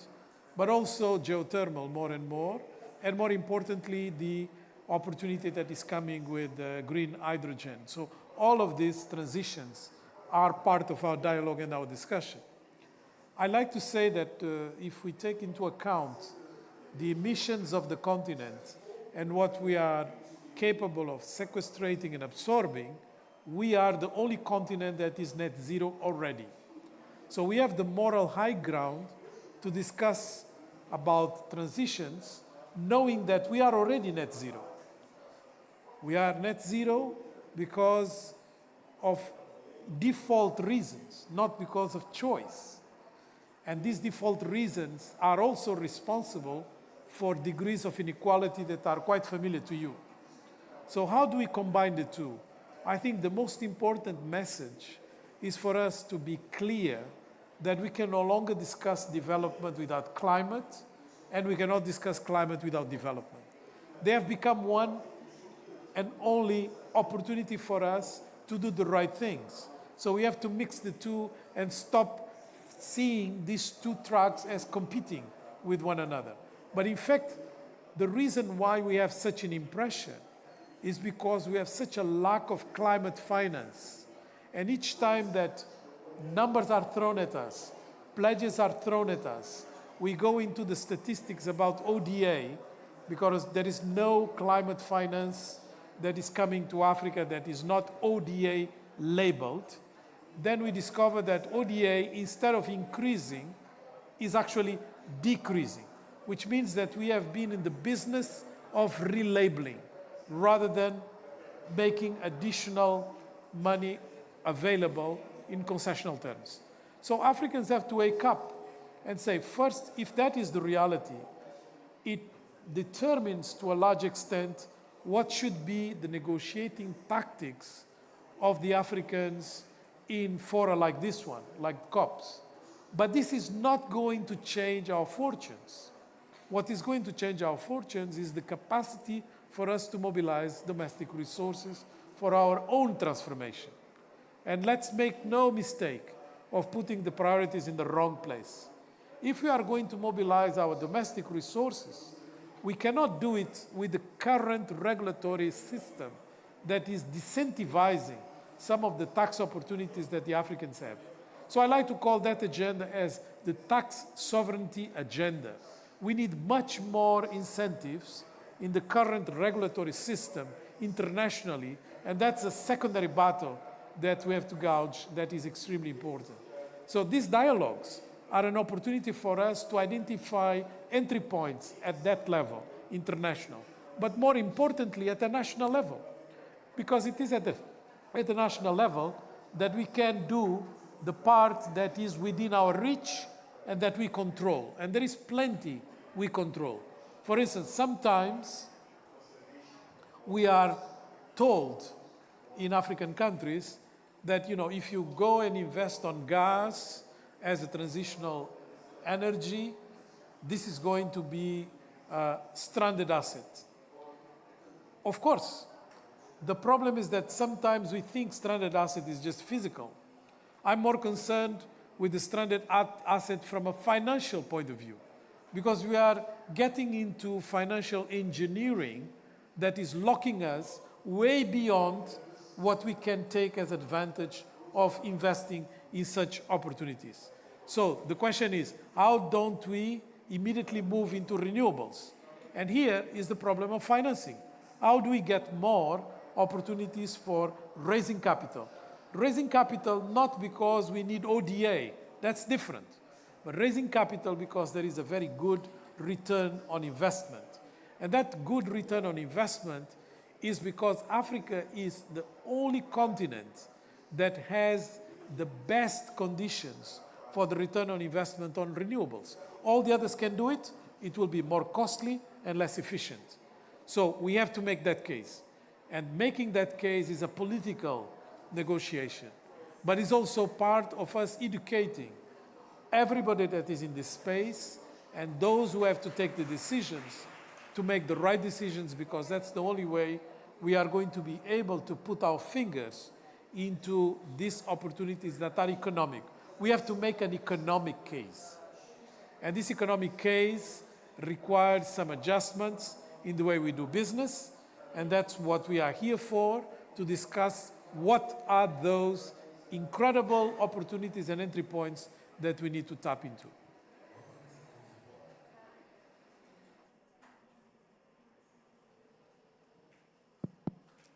but also geothermal more and more importantly, the opportunity that is coming with green hydrogen. So all of these transitions are part of our dialogue and our discussion. I like to say that if we take into account the emissions of the continent and what we are capable of sequestrating and absorbing, we are the only continent that is net zero already. So we have the moral high ground to discuss about transitions, knowing that we are already net zero. We are net zero because of default reasons, not because of choice. And these default reasons are also responsible for degrees of inequality that are quite familiar to you. So how do we combine the two? I think the most important message is for us to be clear that we can no longer discuss development without climate, and we cannot discuss climate without development. They have become one and only opportunity for us to do the right things. So we have to mix the two and stop seeing these two tracks as competing with one another. But in fact, the reason why we have such an impression is because we have such a lack of climate finance. And each time that numbers are thrown at us, pledges are thrown at us, we go into the statistics about ODA, because there is no climate finance that is coming to Africa that is not ODA labeled. Then we discover that ODA, instead of increasing, is actually decreasing, which means that we have been in the business of relabeling rather than making additional money available in concessional terms. So Africans have to wake up and say, first, if that is the reality, it determines to a large extent what should be the negotiating tactics of the Africans in fora like this one, like COPs. But this is not going to change our fortunes. What is going to change our fortunes is the capacity for us to mobilize domestic resources for our own transformation. And let's make no mistake of putting the priorities in the wrong place. If we are going to mobilize our domestic resources, we cannot do it with the current regulatory system that is disincentivizing some of the tax opportunities that the Africans have. So I like to call that agenda as the tax sovereignty agenda. We need much more incentives in the current regulatory system internationally, and that's a secondary battle that we have to gauge that is extremely important. So these dialogues are an opportunity for us to identify entry points at that level, international, but more importantly at the national level, because it is at the national level that we can do the part that is within our reach and that we control. And there is plenty we control. For instance, sometimes we are told in African countries that, you know, if you go and invest on gas as a transitional energy, this is going to be a stranded asset. Of course, the problem is that sometimes we think stranded asset is just physical. I'm more concerned with the stranded asset from a financial point of view, because we are getting into financial engineering that is locking us way beyond what we can take as advantage of investing in such opportunities. So the question is, how don't we immediately move into renewables? And here is the problem of financing. How do we get more opportunities for raising capital? Raising capital not because we need ODA, that's different, but raising capital because there is a very good return on investment. And that good return on investment is because Africa is the only continent that has the best conditions for the return on investment on renewables. All the others can do it, it will be more costly and less efficient. So we have to make that case. And making that case is a political negotiation, but it's also part of us educating everybody that is in this space and those who have to take the decisions to make the right decisions, because that's the only way we are going to be able to put our fingers into these opportunities that are economic. We have to make an economic case. And this economic case requires some adjustments in the way we do business, and that's what we are here for, to discuss what are those incredible opportunities and entry points that we need to tap into.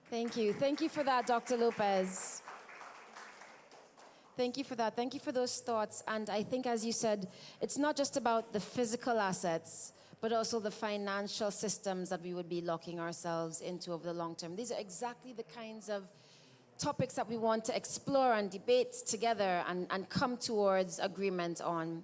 Thank you. Thank you for that, Dr. Lopez. Thank you for that. Thank you for those thoughts. And I think, as you said, it's not just about the physical assets, but also the financial systems that we would be locking ourselves into over the long term. These are exactly the kinds of topics that we want to explore and debate together and come towards agreement on.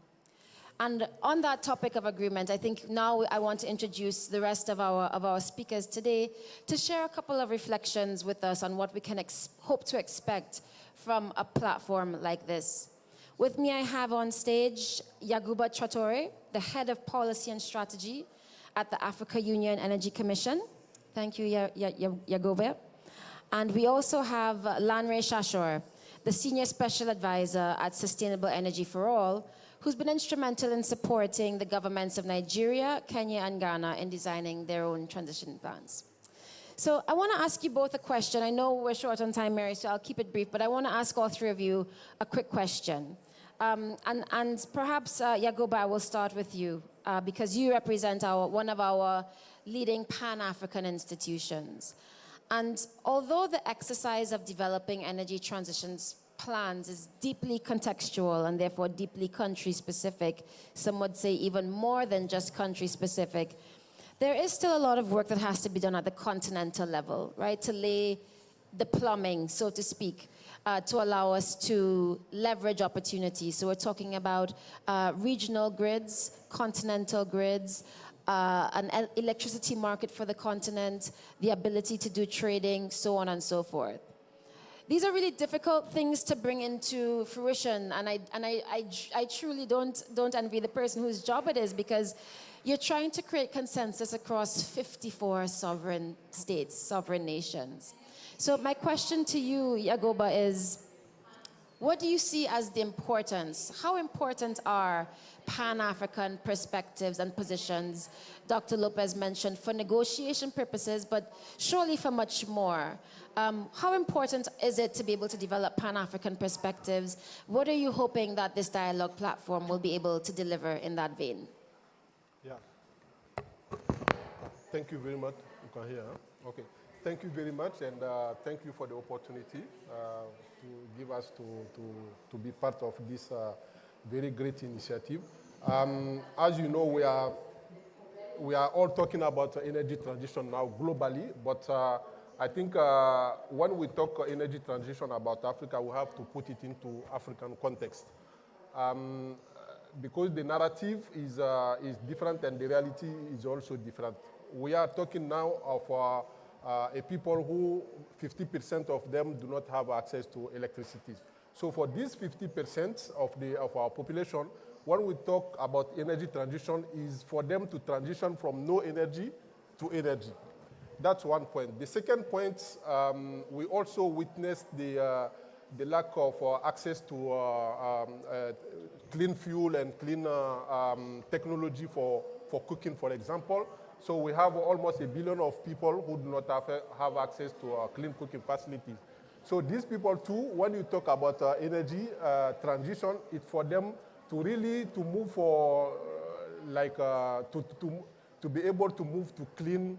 And on that topic of agreement, I think now I want to introduce the rest of our speakers today to share a couple of reflections with us on what we can hope to expect from a platform like this. With me, I have on stage Yaguba Traore, the Head of Policy and Strategy at the Africa Union Energy Commission. Thank you, Yaguba. And we also have Lanre Shashor, the Senior Special Advisor at Sustainable Energy for All, who's been instrumental in supporting the governments of Nigeria, Kenya, and Ghana in designing their own transition plans. So I want to ask you both a question. I know we're short on time, Mary, so I'll keep it brief, but I want to ask all three of you a quick question. And perhaps, Yaguba, I will start with you, because you represent one of our leading Pan-African institutions. And although the exercise of developing energy transitions plans is deeply contextual and therefore deeply country-specific, some would say even more than just country-specific, there is still a lot of work that has to be done at the continental level, right? To lay the plumbing, so to speak, to allow us to leverage opportunities. So we're talking about regional grids, continental grids, an electricity market for the continent, the ability to do trading, so on and so forth. These are really difficult things to bring into fruition, and I truly don't envy the person whose job it is, because you're trying to create consensus across 54 sovereign states, sovereign nations. So my question to you, Yaguba, is what do you see as the importance? How important are Pan-African perspectives and positions, Dr. Lopez mentioned, for negotiation purposes, but surely for much more? How important is it to be able to develop Pan-African perspectives? What are you hoping that this dialogue platform will be able to deliver in that vein? Yeah. Thank you very much. You can hear, huh? Okay. Thank you very much, and thank you for the opportunity to give us to be part of this very great initiative. As you know, we are all talking about energy transition now globally, but I think when we talk energy transition about Africa, we have to put it into African context. Because the narrative is different and the reality is also different. We are talking now of a people who 50% of them do not have access to electricity. So for these 50% of our population, when we talk about energy transition, is for them to transition from no energy to energy. That's one point. The second point, we also witnessed the the lack of access to clean fuel and clean technology for cooking, for example. So we have almost 1 billion of people who do not have access to clean cooking facilities. So these people too, when you talk about energy transition, it's for them to really to move for to be able to move to clean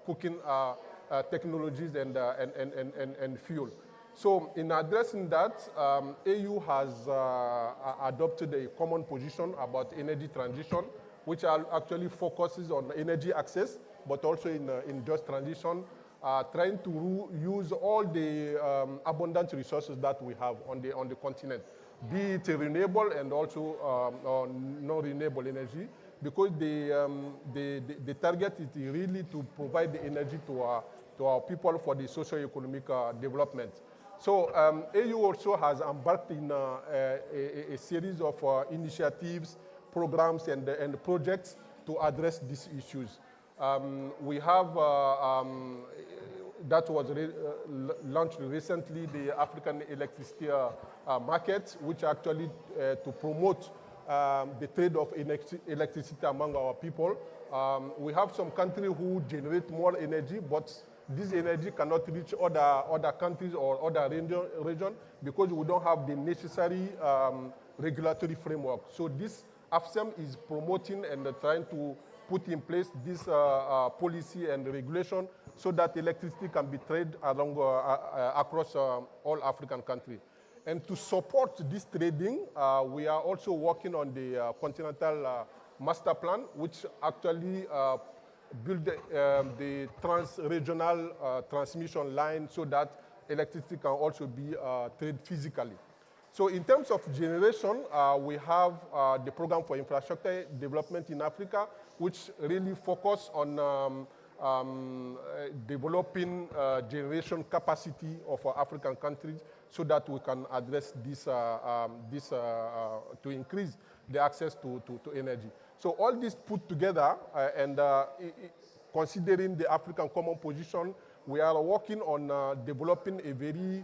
cooking technologies and fuel. So in addressing that, AU has adopted a common position about energy transition, which actually focuses on energy access, but also in just transition, trying to use all the abundant resources that we have on the continent, be it renewable and also non-renewable energy, because the target is really to provide the energy to our people for the socio-economic development. So AU also has embarked in a series of initiatives, programs, and projects to address these issues. We have, that was launched recently, the African electricity market, which actually to promote the trade of electricity among our people. We have some countries who generate more energy, but this energy cannot reach other countries or other region because we don't have the necessary regulatory framework. So this AFSEM is promoting and trying to put in place this policy and regulation so that electricity can be traded across all African countries. And to support this trading, we are also working on the Continental Master Plan, which actually build the trans-regional transmission line so that electricity can also be traded physically. So in terms of generation, we have the Program for Infrastructure Development in Africa, which really focus on developing generation capacity of African countries so that we can address this, to increase the access to energy. So all this put together and considering the African common position, we are working on developing a very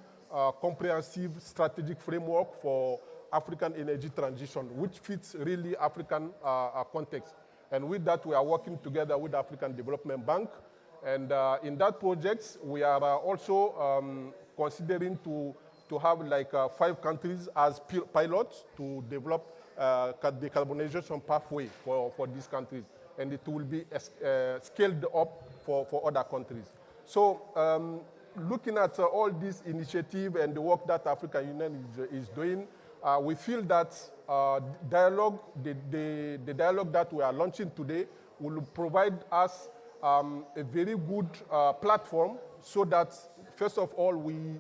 comprehensive strategic framework for African energy transition, which fits really African context. And with that, we are working together with the African Development Bank. And in that project, we are also considering to have like 5 countries as pilots to develop the decarbonization pathway for these countries. And it will be scaled up for other countries. So looking at all this initiative and the work that African Union is doing, we feel that dialogue, the dialogue that we are launching today will provide us a very good platform so that, first of all, we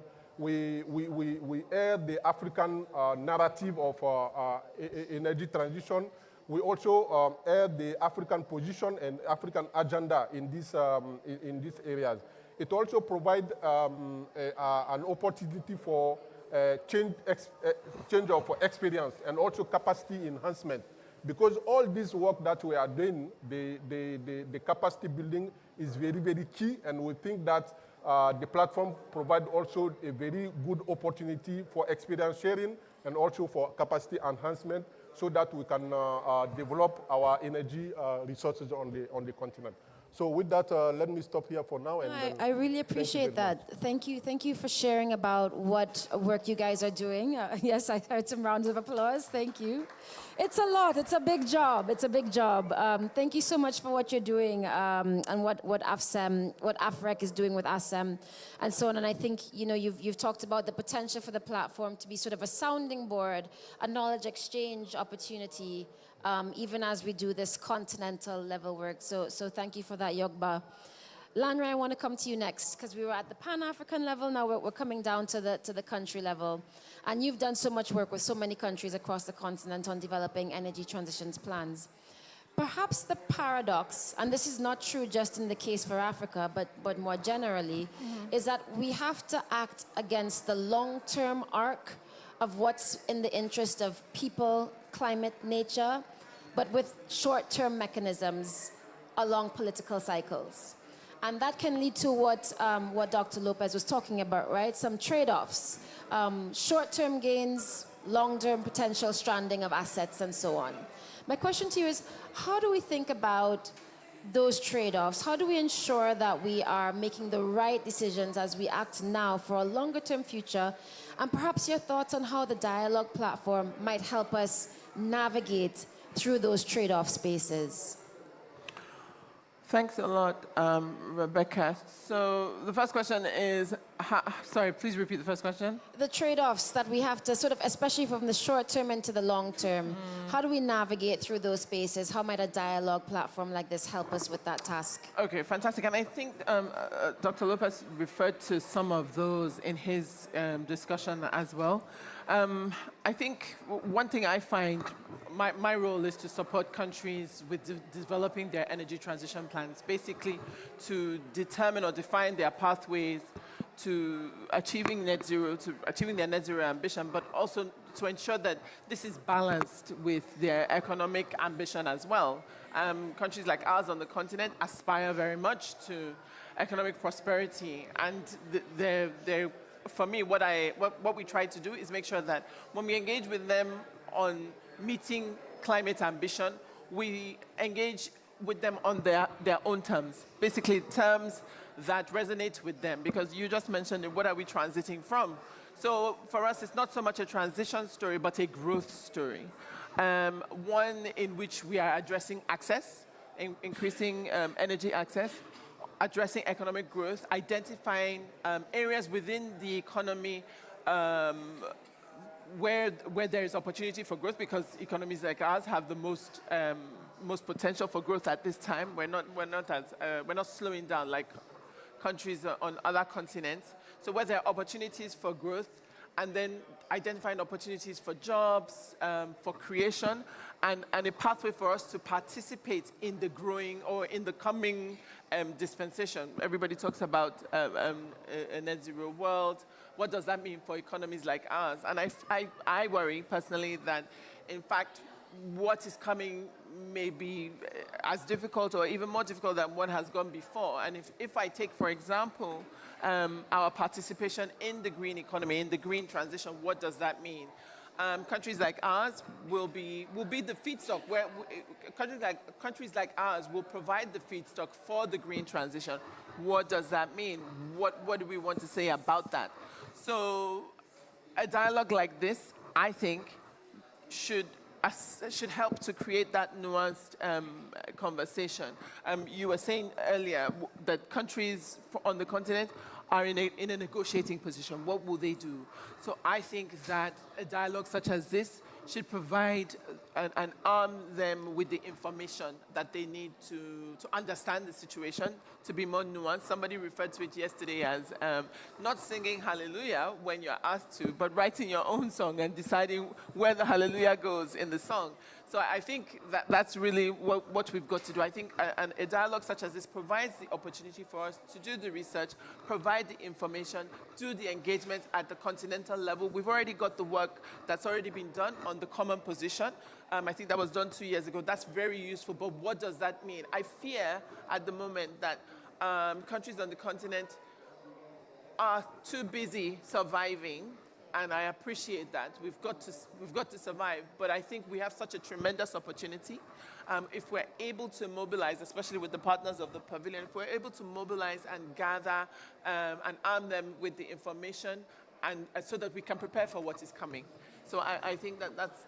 air the African narrative of energy transition. We also air the African position and African agenda in these areas. It also provides an opportunity for change of experience and also capacity enhancement. Because all this work that we are doing, the capacity building is very, very key, and we think that the platform provides also a very good opportunity for experience sharing and also for capacity enhancement so that we can develop our energy resources on the continent. So with that, let me stop here for now. And I really appreciate that. Thank you for sharing about what work you guys are doing. Yes, I heard some rounds of applause. Thank you. It's a lot. It's a big job. It's a big job. Thank you so much for what you're doing and what AFSEM, what AFREC is doing with ASEM, and so on. And I think you've talked about the potential for the platform to be sort of a sounding board, a knowledge exchange opportunity. Even as we do this continental level work. So thank you for that, Yogba. Lanre, I want to come to you next because we were at the Pan-African level. Now we're coming down to the country level. And you've done so much work with so many countries across the continent on developing energy transitions plans. Perhaps the paradox, and this is not true just in the case for Africa, but more generally, is that we have to act against the long-term arc of what's in the interest of people, climate, nature, but with short-term mechanisms along political cycles. And that can lead to what Dr. Lopez was talking about, right? Some trade-offs, short-term gains, long-term potential stranding of assets, and so on. My question to you is, how do we think about those trade-offs? How do we ensure that we are making the right decisions as we act now for a longer-term future? And perhaps your thoughts on how the dialogue platform might help us navigate through those trade-off spaces. Thanks a lot, Rebecca. So the first question is, sorry, please repeat the first question. The trade-offs that we have to sort of, especially from the short term into the long term, how do we navigate through those spaces? How might a dialogue platform like this help us with that task? Okay, fantastic. And I think Dr. Lopez referred to some of those in his discussion as well. I think one thing I find, my role is to support countries with developing their energy transition plans, basically to determine or define their pathways to achieving net zero, to achieving their net zero ambition, but also to ensure that this is balanced with their economic ambition as well. Countries like ours on the continent aspire very much to economic prosperity, and they're for me, what we try to do is make sure that when we engage with them on meeting climate ambition, we engage with them on their own terms, basically terms that resonate with them, because you just mentioned what are we transiting from. So for us, it's not so much a transition story, but a growth story. One in which we are addressing access, increasing energy access, addressing economic growth, identifying areas within the economy where there is opportunity for growth, because economies like ours have the most potential for growth at this time. We're not slowing down like countries on other continents. So where there are opportunities for growth, and then identifying opportunities for jobs, for creation, and a pathway for us to participate in the growing or in the coming dispensation. Everybody talks about a net zero world. What does that mean for economies like ours? And I worry personally that, in fact, what is coming may be as difficult or even more difficult than what has gone before. And if I take, for example, our participation in the green economy, in the green transition, what does that mean? Countries like ours will be the feedstock. Countries like ours will provide the feedstock for the green transition. What does that mean? What do we want to say about that? So a dialogue like this, I think, should help to create that nuanced conversation. You were saying earlier that countries on the continent are in a negotiating position. What will they do? So I think that a dialogue such as this should provide and arm them with the information that they need to understand the situation, to be more nuanced. Somebody referred to it yesterday as not singing hallelujah when you're asked to, but writing your own song and deciding where the hallelujah goes in the song. So I think that's really what we've got to do. I think a dialogue such as this provides the opportunity for us to do the research, provide the information, do the engagement at the continental level. We've already got the work that's already been done on the common position. I think that was done 2 years ago. That's very useful, but what does that mean? I fear at the moment that countries on the continent are too busy surviving, and I appreciate that. We've got to survive, but I think we have such a tremendous opportunity. If we're able to mobilize, especially with the partners of the pavilion, if we're able to mobilize and gather and arm them with the information, and so that we can prepare for what is coming. So I think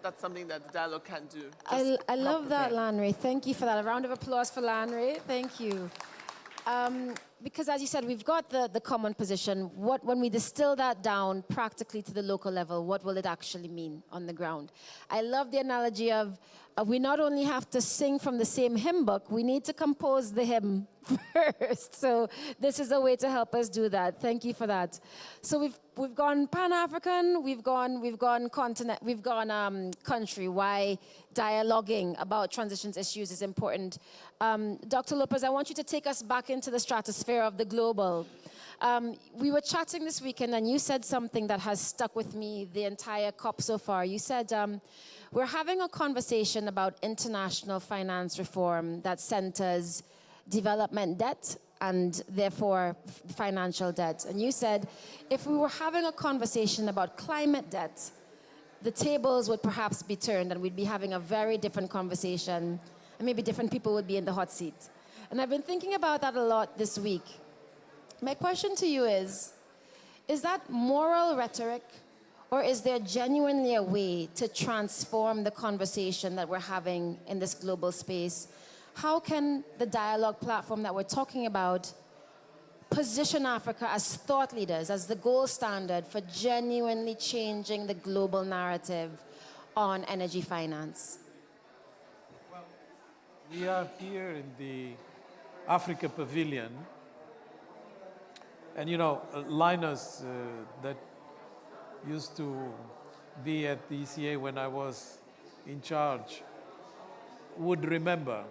that's something that the dialogue can do. I love that, Lanre. Thank you for that. A round of applause for Lanre. Thank you. Because as you said, we've got the common position. When we distill that down practically to the local level, what will it actually mean on the ground? I love the analogy of we not only have to sing from the same hymn book, we need to compose the hymn first. So this is a way to help us do that. Thank you for that. So we've gone Pan-African, we've gone continent, we've gone country. Why dialoguing about transitions issues is important. Dr. Lopez, I want you to take us back into the stratosphere of the global. We were chatting this weekend, and you said something that has stuck with me the entire COP so far. You said, we're having a conversation about international finance reform that centers development debt and therefore financial debt. And you said if we were having a conversation about climate debt, the tables would perhaps be turned and we'd be having a very different conversation, and maybe different people would be in the hot seat. And I've been thinking about that a lot this week. My question to you is that moral rhetoric, or is there genuinely a way to transform the conversation that we're having in this global space? How can the dialogue platform that we're talking about position Africa as thought leaders, as the gold standard for genuinely changing the global narrative on energy finance? Well, we are here in the Africa Pavilion, and you know, Linus that used to be at the ECA when I was in charge would remember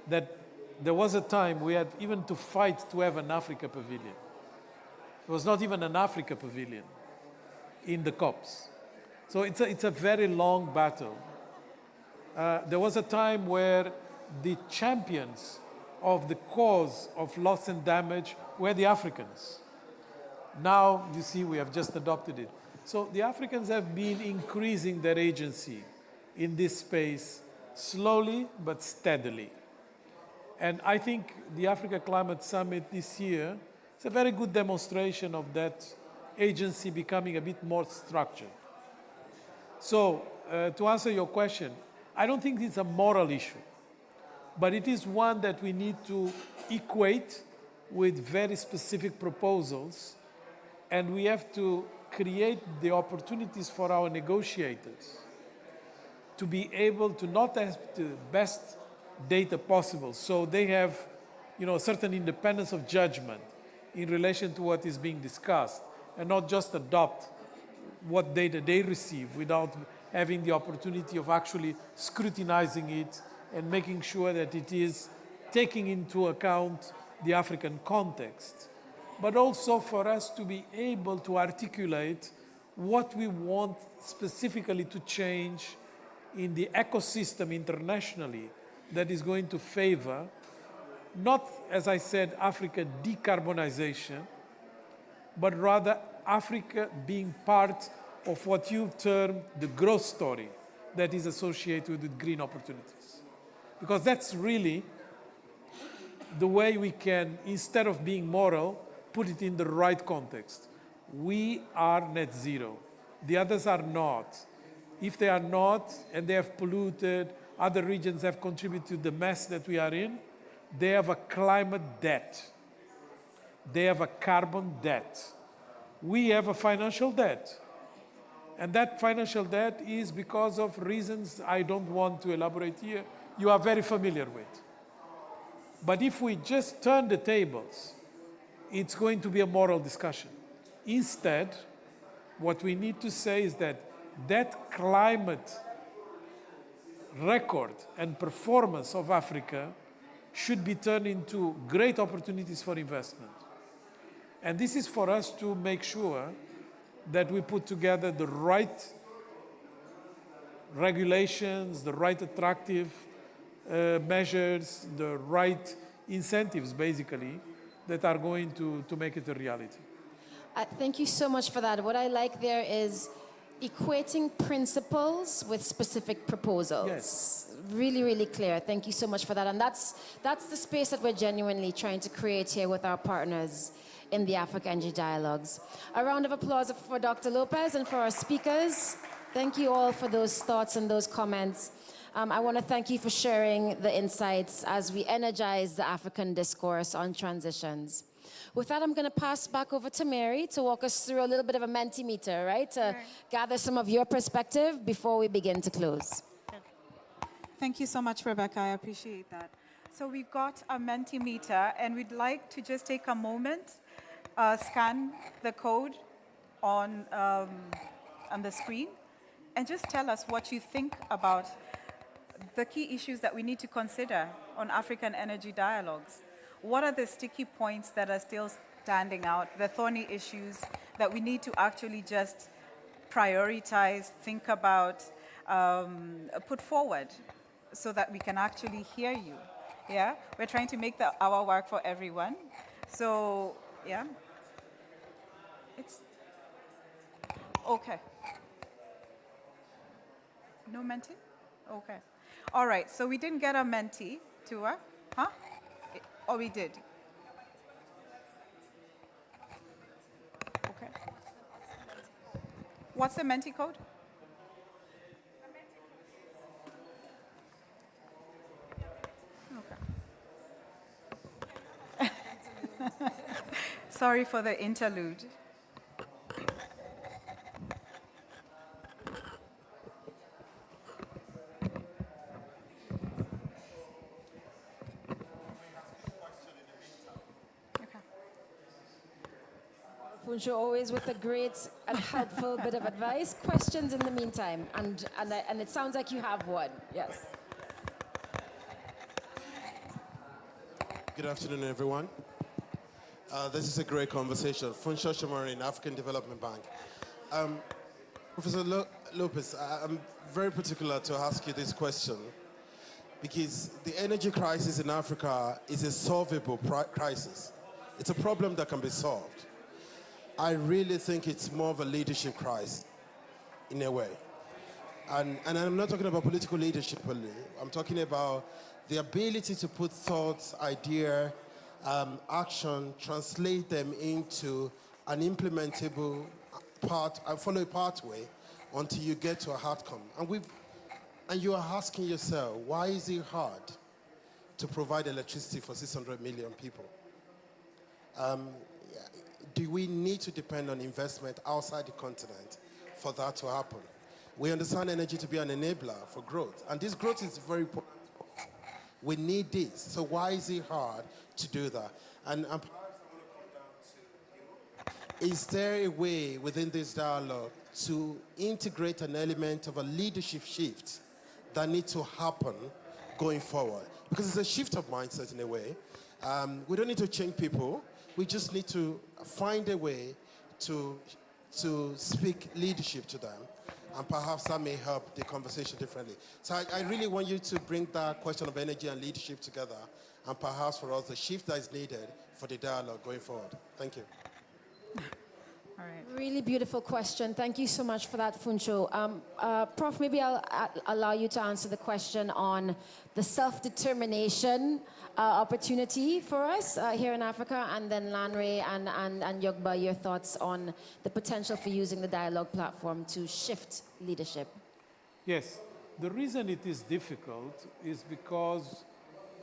that there was a time we had even to fight to have an Africa Pavilion. It was not even an Africa Pavilion in the COPs. So it's a very long battle. There was a time where the champions of the cause of loss and damage were the Africans. Now, you see, we have just adopted it. So the Africans have been increasing their agency in this space slowly but steadily. And I think the Africa Climate Summit this year is a very good demonstration of that agency becoming a bit more structured. So, to answer your question, I don't think it's a moral issue, but it is one that we need to equate with very specific proposals, and we have to create the opportunities for our negotiators to be able to not have the best data possible, so they have, you know, a certain independence of judgment in relation to what is being discussed, and not just adopt what data they receive without having the opportunity of actually scrutinizing it and making sure that it is taking into account the African context. But also for us to be able to articulate what we want specifically to change in the ecosystem internationally that is going to favor, not, as I said, Africa decarbonization, but rather Africa being part of what you term the growth story that is associated with green opportunities. Because that's really the way we can, instead of being moral, put it in the right context. We are net zero. The others are not. If they are not, and they have polluted, other regions have contributed to the mess that we are in, they have a climate debt. They have a carbon debt. We have a financial debt. And that financial debt is because of reasons I don't want to elaborate here, you are very familiar with. But if we just turn the tables, it's going to be a moral discussion. Instead, what we need to say is that that climate record and performance of Africa should be turned into great opportunities for investment. And this is for us to make sure that we put together the right regulations, the right attractive measures, the right incentives, basically, that are going to make it a reality. Thank you so much for that. What I like there is equating principles with specific proposals. Yes. Really, really clear. Thank you so much for that. And that's the space that we're genuinely trying to create here with our partners in the Africa Energy Dialogues. A round of applause for Dr. Lopez and for our speakers. Thank you all for those thoughts and those comments. I want to thank you for sharing the insights as we energize the African discourse on transitions. With that, I'm going to pass back over to Mary to walk us through a little bit of a Mentimeter, right? To gather some of your perspective before we begin to close. Thank you so much, Rebecca. I appreciate that. So we've got a Mentimeter, and we'd like to just take a moment, scan the code on the screen, and just tell us what you think about the key issues that we need to consider on African energy dialogues. What are the sticky points that are still standing out, the thorny issues that we need to actually just prioritize, think about, put forward so that we can actually hear you Yeah, we're trying to make our work for everyone. So, yeah. It's okay. No mentee? Okay. All right, so we didn't get a mentee to her, huh? Or we did? Okay. What's the mentee code? Okay. Sorry for the interlude. Funsho, always with a great and helpful bit of advice. Questions in the meantime, and it sounds like you have one. Yes. Good afternoon, everyone. This is a great conversation. Funsho Shomari, African Development Bank. Professor Lopez, I'm very particular to ask you this question because the energy crisis in Africa is a solvable crisis. It's a problem that can be solved. I really think it's more of a leadership crisis, in a way. And I'm not talking about political leadership only. I'm talking about the ability to put thoughts, idea, action, translate them into an implementable follow a pathway until you get to a outcome. And you are asking yourself, why is it hard to provide electricity for 600 million people? Do we need to depend on investment outside the continent for that to happen? We understand energy to be an enabler for growth, and this growth is very important. We need this, so why is it hard to do that? And perhaps I want to come down to you. Is there a way within this dialogue to integrate an element of a leadership shift that needs to happen going forward? Because it's a shift of mindset in a way. We don't need to change people. We just need to find a way to speak leadership to them, and perhaps that may help the conversation differently. So I really want you to bring that question of energy and leadership together, and perhaps for us the shift that is needed for the dialogue going forward. Thank you. All right. Really beautiful question. Thank you so much for that, Funsho. Prof, maybe I'll allow you to answer the question on the self-determination opportunity for us here in Africa, and then Lanre and Yogba, your thoughts on the potential for using the dialogue platform to shift leadership. Yes, the reason it is difficult is because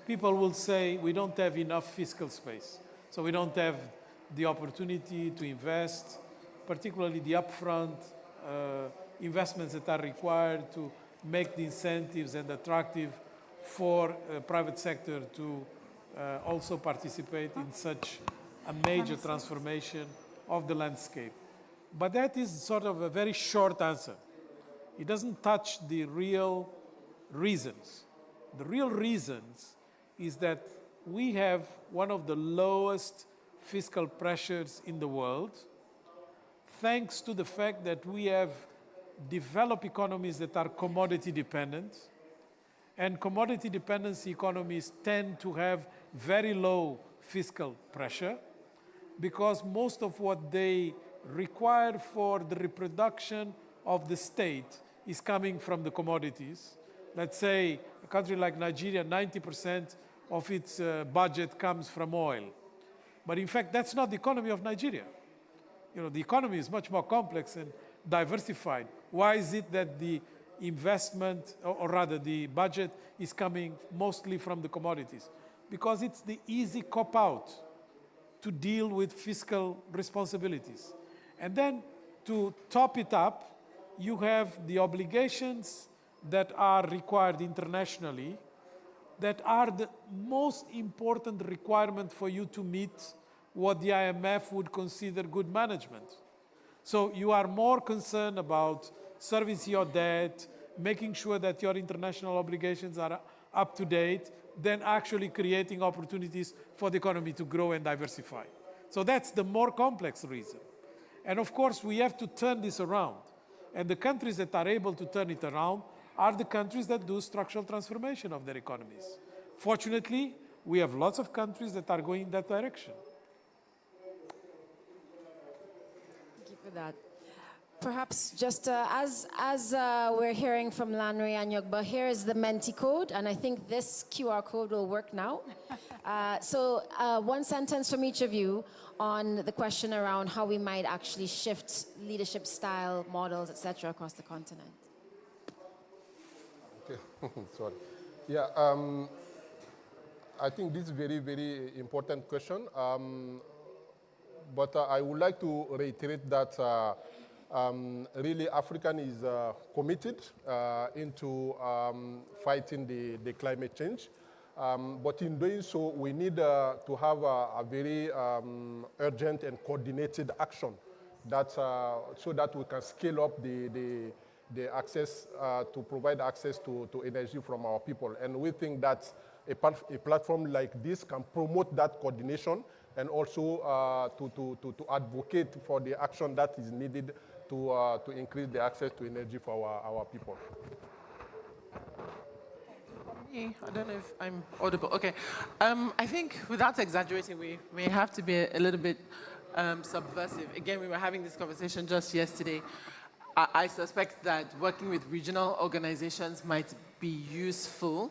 people will say we don't have enough fiscal space, so we don't have the opportunity to invest, particularly the upfront investments that are required to make the incentives and attractive for private sector to also participate in such a major transformation of the landscape. But that is sort of a very short answer. It doesn't touch the real reasons. The real reasons is that we have one of the lowest fiscal pressures in the world, thanks to the fact that we have developed economies that are commodity dependent, and commodity dependency economies tend to have very low fiscal pressure because most of what they require for the reproduction of the state is coming from the commodities. Let's say a country like Nigeria, 90% of its budget comes from oil. But in fact, that's not the economy of Nigeria. You know, the economy is much more complex and diversified. Why is it that the investment, or rather the budget, is coming mostly from the commodities? Because it's the easy cop-out to deal with fiscal responsibilities. And then to top it up, you have the obligations that are required internationally that are the most important requirement for you to meet what the IMF would consider good management. So you are more concerned about servicing your debt, making sure that your international obligations are up to date, than actually creating opportunities for the economy to grow and diversify. So that's the more complex reason. And of course, we have to turn this around. And the countries that are able to turn it around are the countries that do structural transformation of their economies. Fortunately, we have lots of countries that are going in that direction. Thank you for that. Perhaps just as we're hearing from Lanre and Yogba, here is the Menti code, and I think this QR code will work now. So one sentence from each of you on the question around how we might actually shift leadership style, models, etc., across the continent. Okay, sorry. Yeah, I think this is a very, very important question. But I would like to reiterate that really African is committed into fighting the climate change. But in doing so, we need to have a very urgent and coordinated action that, so that we can scale up the access, to provide access to energy from our people. And we think that a platform like this can promote that coordination and also to advocate for the action that is needed to increase the access to energy for our people. I don't know if I'm audible. Okay. I think without exaggerating, we have to be a little bit subversive. Again, we were having this conversation just yesterday. I suspect that working with regional organizations might be useful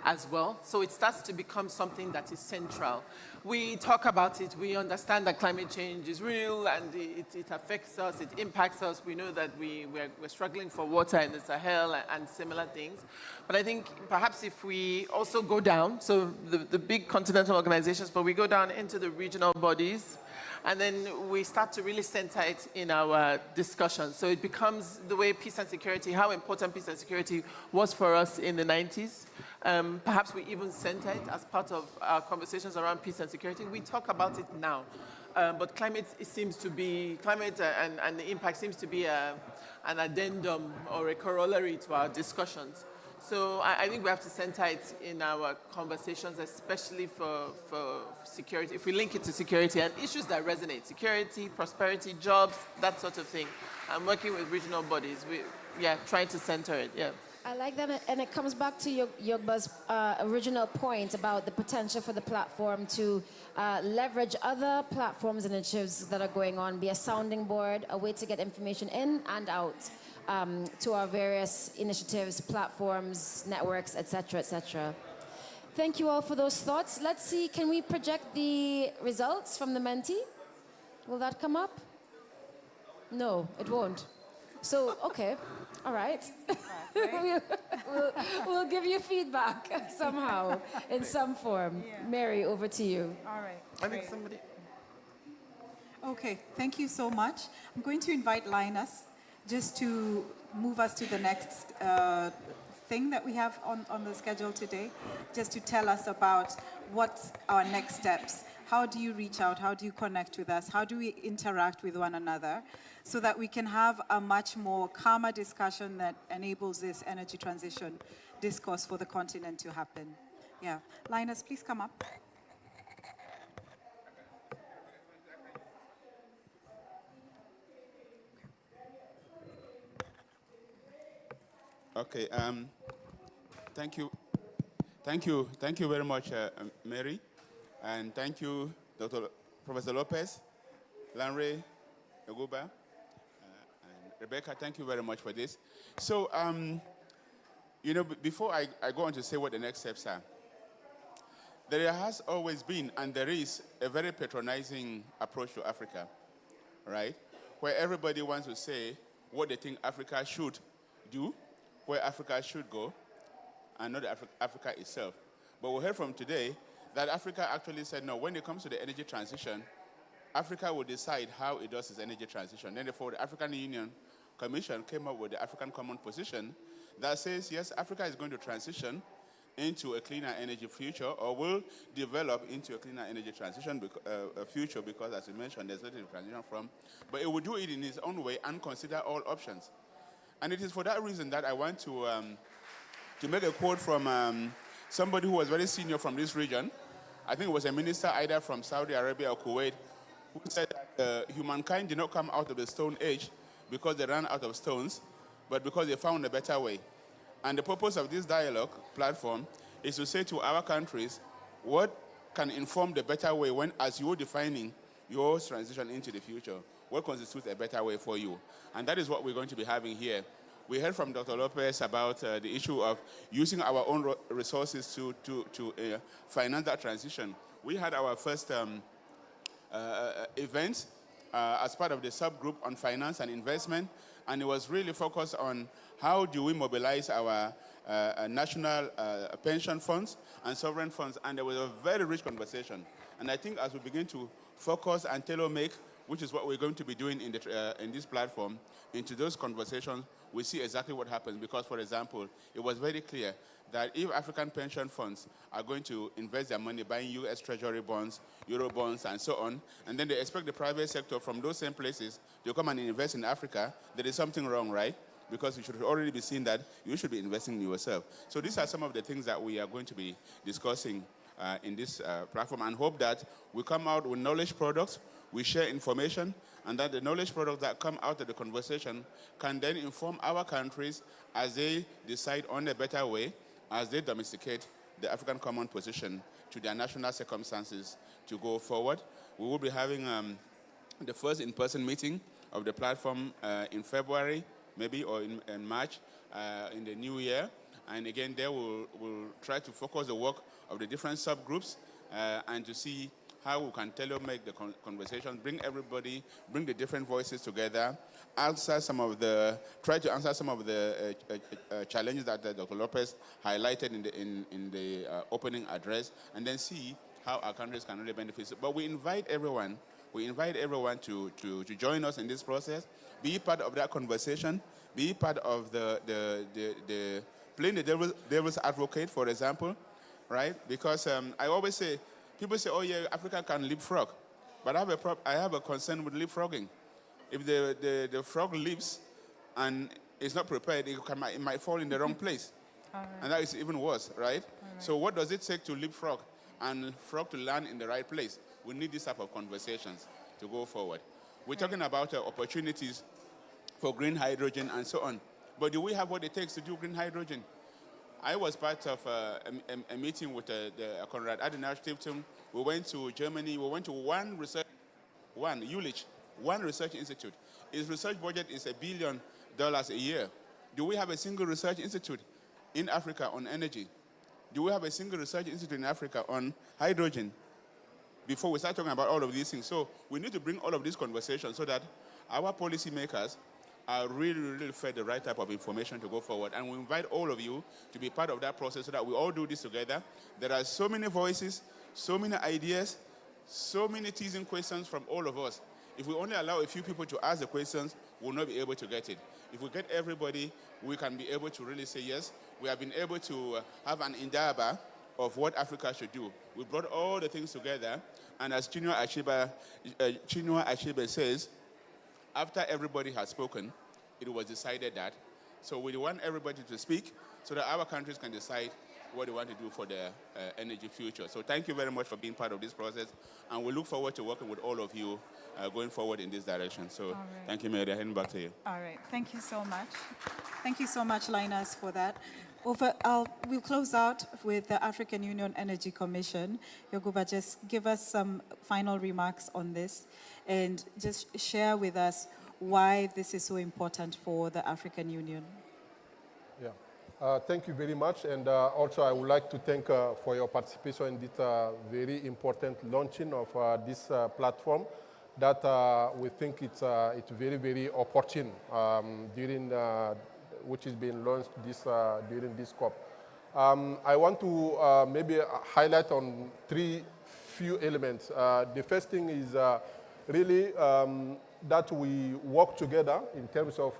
as well. So it starts to become something that is central. We talk about it, we understand that climate change is real and it affects us, it impacts us. We know that we're struggling for water in the Sahel and similar things. But I think perhaps if we also go down, so the big continental organizations, but we go down into the regional bodies, and then we start to really center it in our discussion. So it becomes the way peace and security, how important peace and security was for us in the 90s. Perhaps we even center it as part of our conversations around peace and security. We talk about it now. But climate and the impact seems to be an addendum or a corollary to our discussions. So I think we have to center it in our conversations, especially for security. If we link it to security and issues that resonate, security, prosperity, jobs, that sort of thing. I'm working with regional bodies. Trying to center it, yeah. I like that, and it comes back to Yogba's original point about the potential for the platform to leverage other platforms and initiatives that are going on, be a sounding board, a way to get information in and out to our various initiatives, platforms, networks, etc., etc. Thank you all for those thoughts. Let's see, can we project the results from the Menti? Will that come up? No, it won't. So, okay, all right. we'll give you feedback somehow, in some form. Yeah. Mary, over to you. All right. I think somebody... Okay, thank you so much. I'm going to invite Linus just to move us to the next thing that we have on the schedule today, just to tell us about what's our next steps. How do you reach out? How do you connect with us? How do we interact with one another so that we can have a much more calmer discussion that enables this energy transition discourse for the continent to happen? Yeah. Linus, please come up. Okay, thank you very much, Mary, and thank you, Professor Lopez, Lanre, Oguba, and Rebecca. Thank you very much for this. So, before I go on to say what the next steps are, there has always been, and there is, a very patronizing approach to Africa, right? Where everybody wants to say what they think Africa should do, where Africa should go, and not Africa itself. But we heard from today that Africa actually said, no, when it comes to the energy transition, Africa will decide how it does its energy transition. Then therefore, the African Union Commission came up with the African Common Position that says, yes, Africa is going to transition into a cleaner energy future, or will develop into a cleaner energy transition future, because as you mentioned, there's little to transition from, but it will do it in its own way and consider all options. And it is for that reason that I want to make a quote from somebody who was very senior from this region. I think it was a minister either from Saudi Arabia or Kuwait, who said that humankind did not come out of the Stone Age because they ran out of stones, but because they found a better way. And the purpose of this dialogue platform is to say to our countries, what can inform the better way when, as you're defining your transition into the future, what constitutes a better way for you? And that is what we're going to be having here. We heard from Dr. Lopez about the issue of using our own resources to finance that transition. We had our first event as part of the subgroup on finance and investment, and it was really focused on how do we mobilize our national pension funds and sovereign funds, and there was a very rich conversation. And I think as we begin to focus and tailor-make, which is what we're going to be doing in this platform, into those conversations, we see exactly what happens. Because, for example, it was very clear that if African pension funds are going to invest their money buying US Treasury bonds, Euro bonds, and so on, and then they expect the private sector from those same places to come and invest in Africa, there is something wrong, right? Because you should already be seeing that you should be investing in yourself. So these are some of the things that we are going to be discussing in this platform, and hope that we come out with knowledge products, we share information, and that the knowledge products that come out of the conversation can then inform our countries as they decide on a better way, as they domesticate the African common position to their national circumstances to go forward. We will be having the first in-person meeting of the platform in February, maybe, or in March, in the new year. And again, there we'll try to focus the work of the different subgroups and to see how we can tailor-make the conversation, bring everybody, bring the different voices together, try to answer some of the challenges that Dr. Lopez highlighted in the opening address, and then see how our countries can really benefit. But we invite everyone to join us in this process, be part of that conversation, be part of the playing the devil's advocate, for example, right? Because I always say, people say, oh yeah, Africa can leapfrog. But I have a concern with leapfrogging. If the frog leaps and is not prepared, it might fall in the wrong place. Right. And that is even worse, right? So what does it take to leapfrog and frog to land in the right place? We need this type of conversations to go forward. We're talking about opportunities for green hydrogen and so on. But do we have what it takes to do green hydrogen? I was part of a meeting with the Konrad Adenauer Stiftung. We went to Germany. We went to Jülich, one research institute. Its research budget is $1 billion a year. Do we have a single research institute in Africa on energy? Do we have a single research institute in Africa on hydrogen? Before we start talking about all of these things. So we need to bring all of these conversations so that our policymakers are really fed the right type of information to go forward. And we invite all of you to be part of that process so that we all do this together. There are so many voices, so many ideas, so many teasing questions from all of us. If we only allow a few people to ask the questions, we'll not be able to get it. If we get everybody, we can be able to really say yes. We have been able to have an indaba of what Africa should do. We brought all the things together, and as Chinua Achebe says, after everybody has spoken, it was decided that. So we want everybody to speak so that our countries can decide what they want to do for their energy future. So thank you very much for being part of this process, and we look forward to working with all of you going forward in this direction. So thank you, Mary. Handing back to you. All right. Thank you so much. Thank you so much, Linus, for that. We'll close out with the African Union Energy Commission. Yoguba, just give us some final remarks on this and just share with us why this is so important for the African Union. Yeah. Thank you very much. And also I would like to thank for your participation in this very important launching of this platform that we think it's very, very opportune during which is being launched during this COP. I want to maybe highlight on three few elements. The first thing is really that we work together in terms of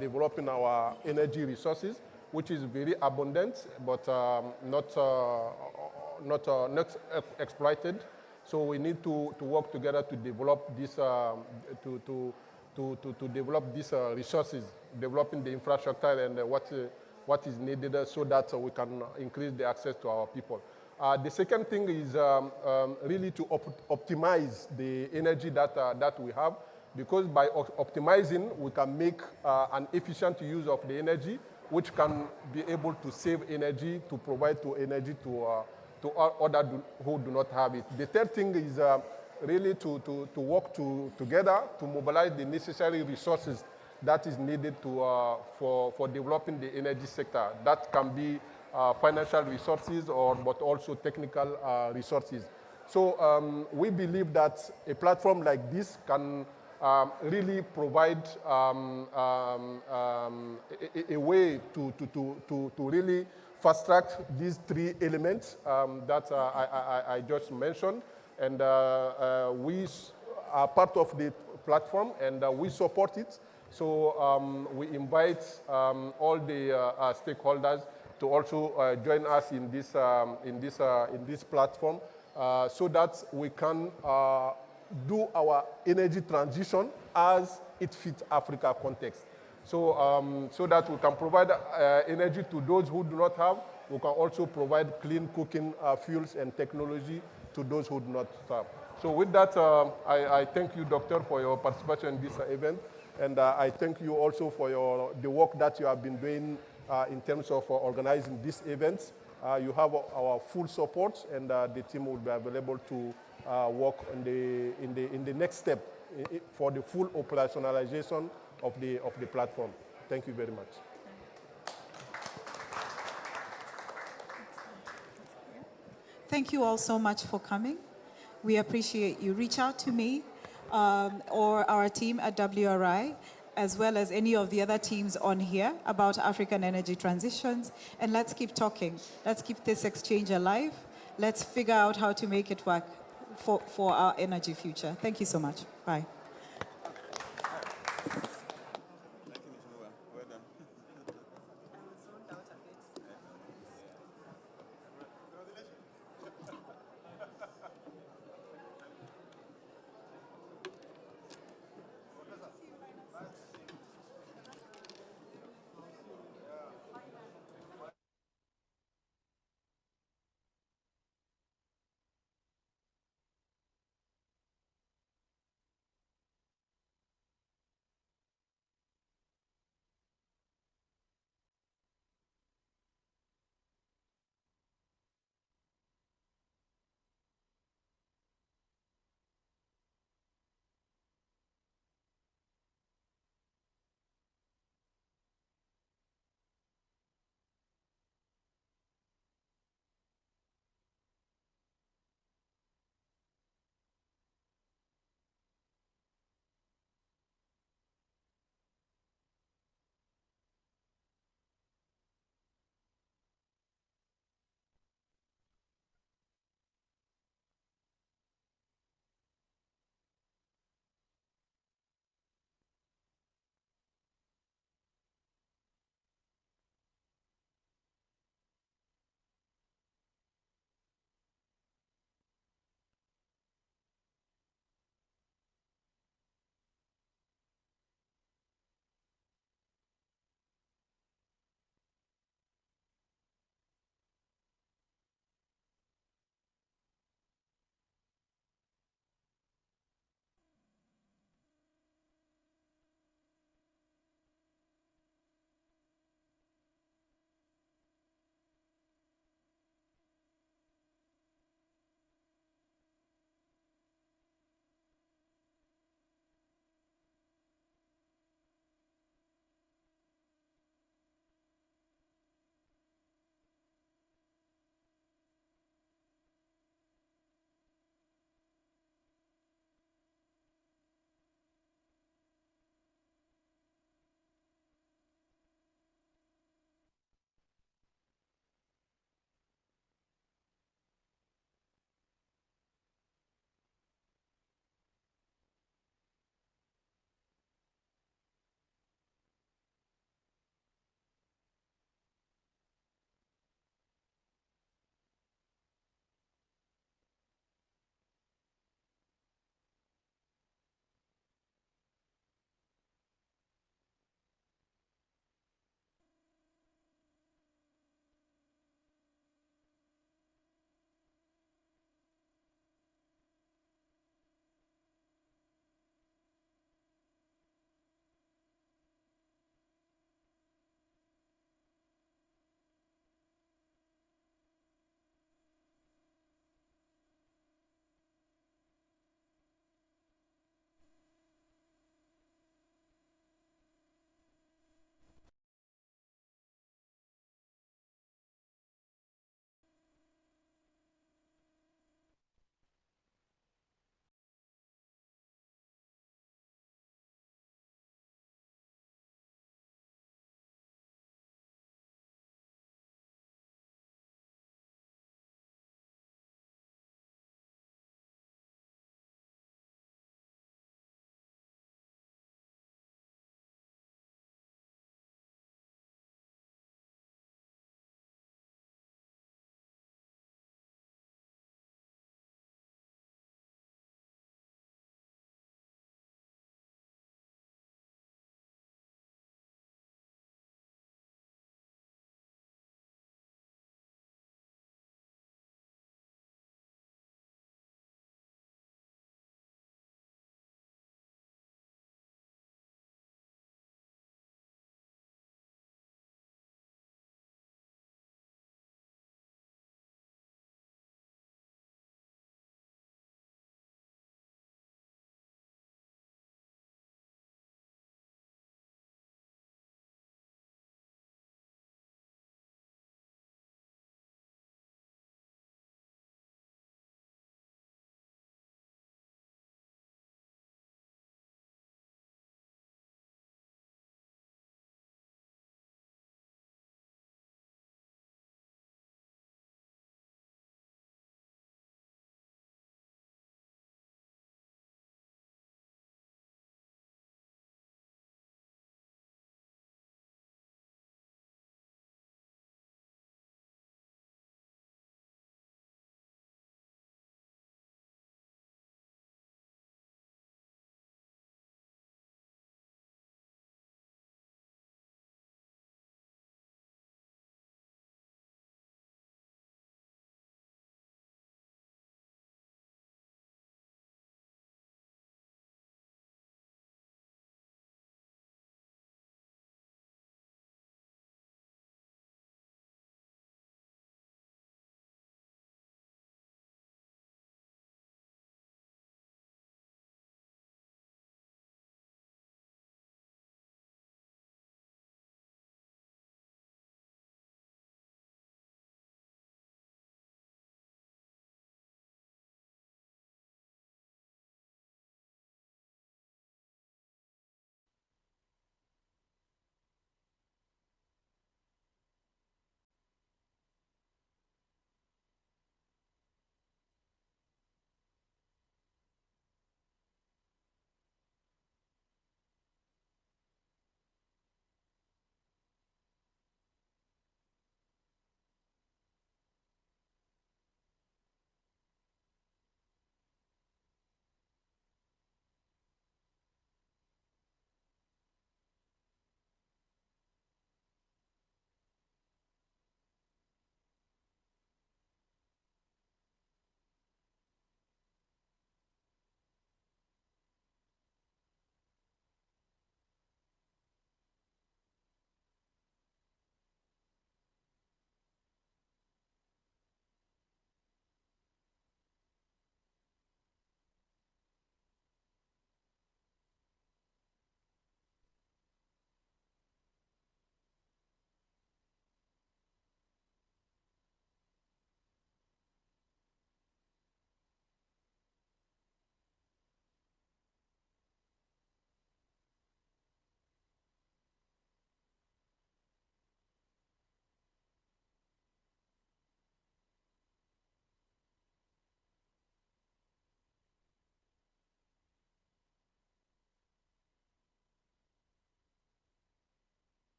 developing our energy resources, which is very abundant, but not exploited. So we need to work together to develop this, to develop these resources, developing the infrastructure and what is needed so that we can increase the access to our people. The second thing is really to optimize the energy that we have, because by optimizing, we can make an efficient use of the energy, which can be able to save energy, to provide to energy to others who do not have it. The third thing is really to work together to mobilize the necessary resources that is needed for developing the energy sector. That can be financial resources but also technical resources. So we believe that a platform like this can really provide a way to really fast track these three elements that I just mentioned. And we are part of the platform and we support it. So we invite all the stakeholders to also join us in this platform so that we can do our energy transition as it fits Africa context. So, so that we can provide energy to those who do not have. We can also provide clean cooking fuels and technology to those who do not have. So with that, I thank you, Doctor, for your participation in this event. And I thank you also for the work that you have been doing in terms of organizing these events. You have our full support, and the team will be available to work in the next step for the full operationalization of the platform. Thank you very much. Thank you all so much for coming. We appreciate you. Reach out to me or our team at WRI, as well as any of the other teams on here about African energy transitions. And let's keep talking. Let's keep this exchange alive. Let's figure out how to make it work for our energy future. Thank you so much. Bye.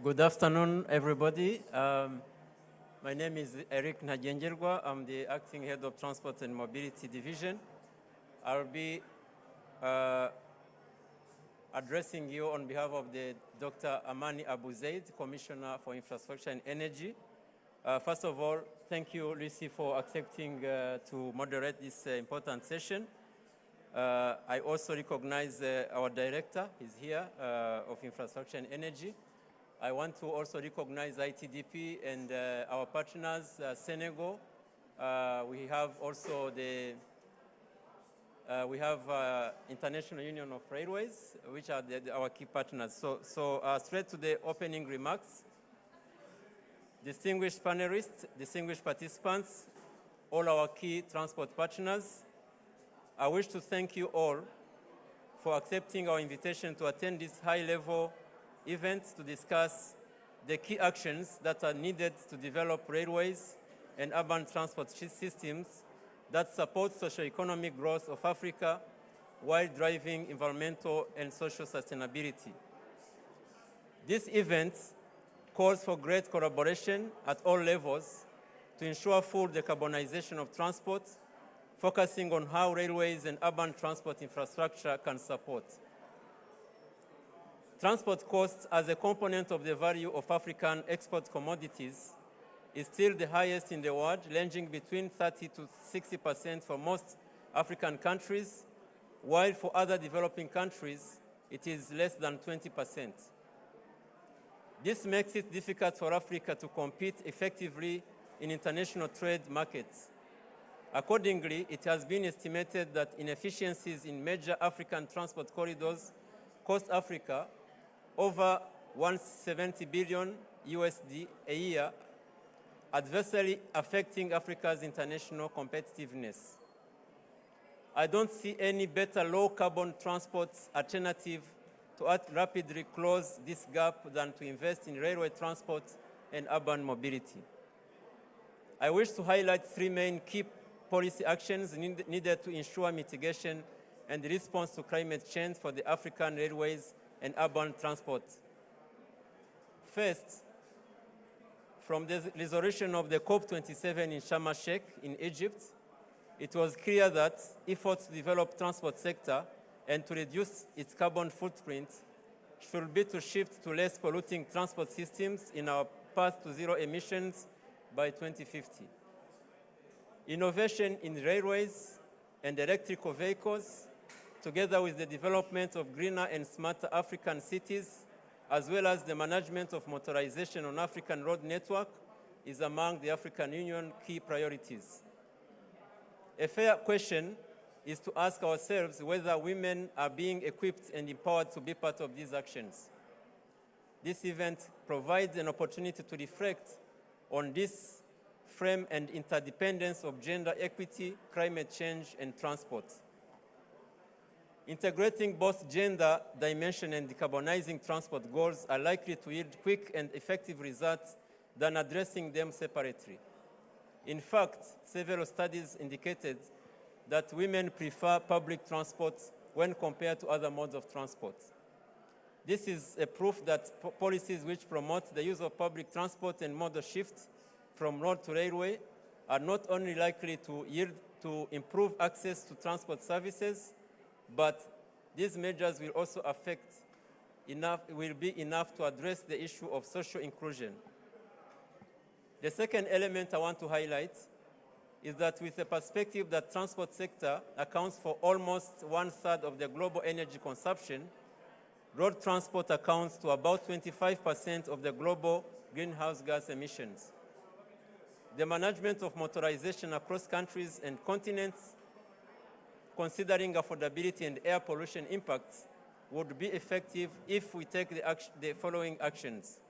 Good afternoon, everybody. My name is Eric Najenjerwa. I'm the Acting Head of Transport and Mobility Division. I'll be addressing you on behalf of the Dr. Amani Abu Zaid, Commissioner for Infrastructure and Energy. First of all, thank you, Lucy, for accepting to moderate this important session. I also recognize our director, he's here, of Infrastructure and Energy. I want to also recognize ITDP and our partners, Senegal. We have also the International Union of Railways, which are our key partners. So straight to the opening remarks. Distinguished panelists, distinguished participants, all our key transport partners, I wish to thank you all for accepting our invitation to attend this high-level event to discuss the key actions that are needed to develop railways and urban transport systems that support socio-economic growth of Africa while driving environmental and social sustainability. This event calls for great collaboration at all levels to ensure full decarbonization of transport, focusing on how railways and urban transport infrastructure can support. Transport costs as a component of the value of African export commodities is still the highest in the world, ranging between 30 to 60% for most African countries, while for other developing countries, it is less than 20%. This makes it difficult for Africa to compete effectively in international trade markets. Accordingly, it has been estimated that inefficiencies in major African transport corridors cost Africa over $170 billion USD a year, adversely affecting Africa's international competitiveness. I don't see any better low-carbon transport alternative to rapidly close this gap than to invest in railway transport and urban mobility. I wish to highlight three main key policy actions needed to ensure mitigation and response to climate change for the African railways and urban transport. First, from the resolution of the COP27 in Sharm el-Sheikh in Egypt, it was clear that efforts to develop transport sector and to reduce its carbon footprint should be to shift to less polluting transport systems in our path to zero emissions by 2050. Innovation in railways and electrical vehicles, together with the development of greener and smarter African cities, as well as the management of motorization on African road network, is among the African Union key priorities. A fair question is to ask ourselves whether women are being equipped and empowered to be part of these actions. This event provides an opportunity to reflect on this frame and interdependence of gender equity, climate change, and transport. Integrating both gender dimension and decarbonizing transport goals are likely to yield quick and effective results than addressing them separately. In fact, several studies indicated that women prefer public transport when compared to other modes of transport. This is a proof that policies which promote the use of public transport and modal shift from road to railway are not only likely to yield to improve access to transport services, but these measures will also will be enough to address the issue of social inclusion. The second element I want to highlight is that with the perspective that transport sector accounts for almost 1/3 of the global energy consumption, road transport accounts to about 25% of the global greenhouse gas emissions. The management of motorization across countries and continents, considering affordability and air pollution impacts, would be effective if we take the following actions.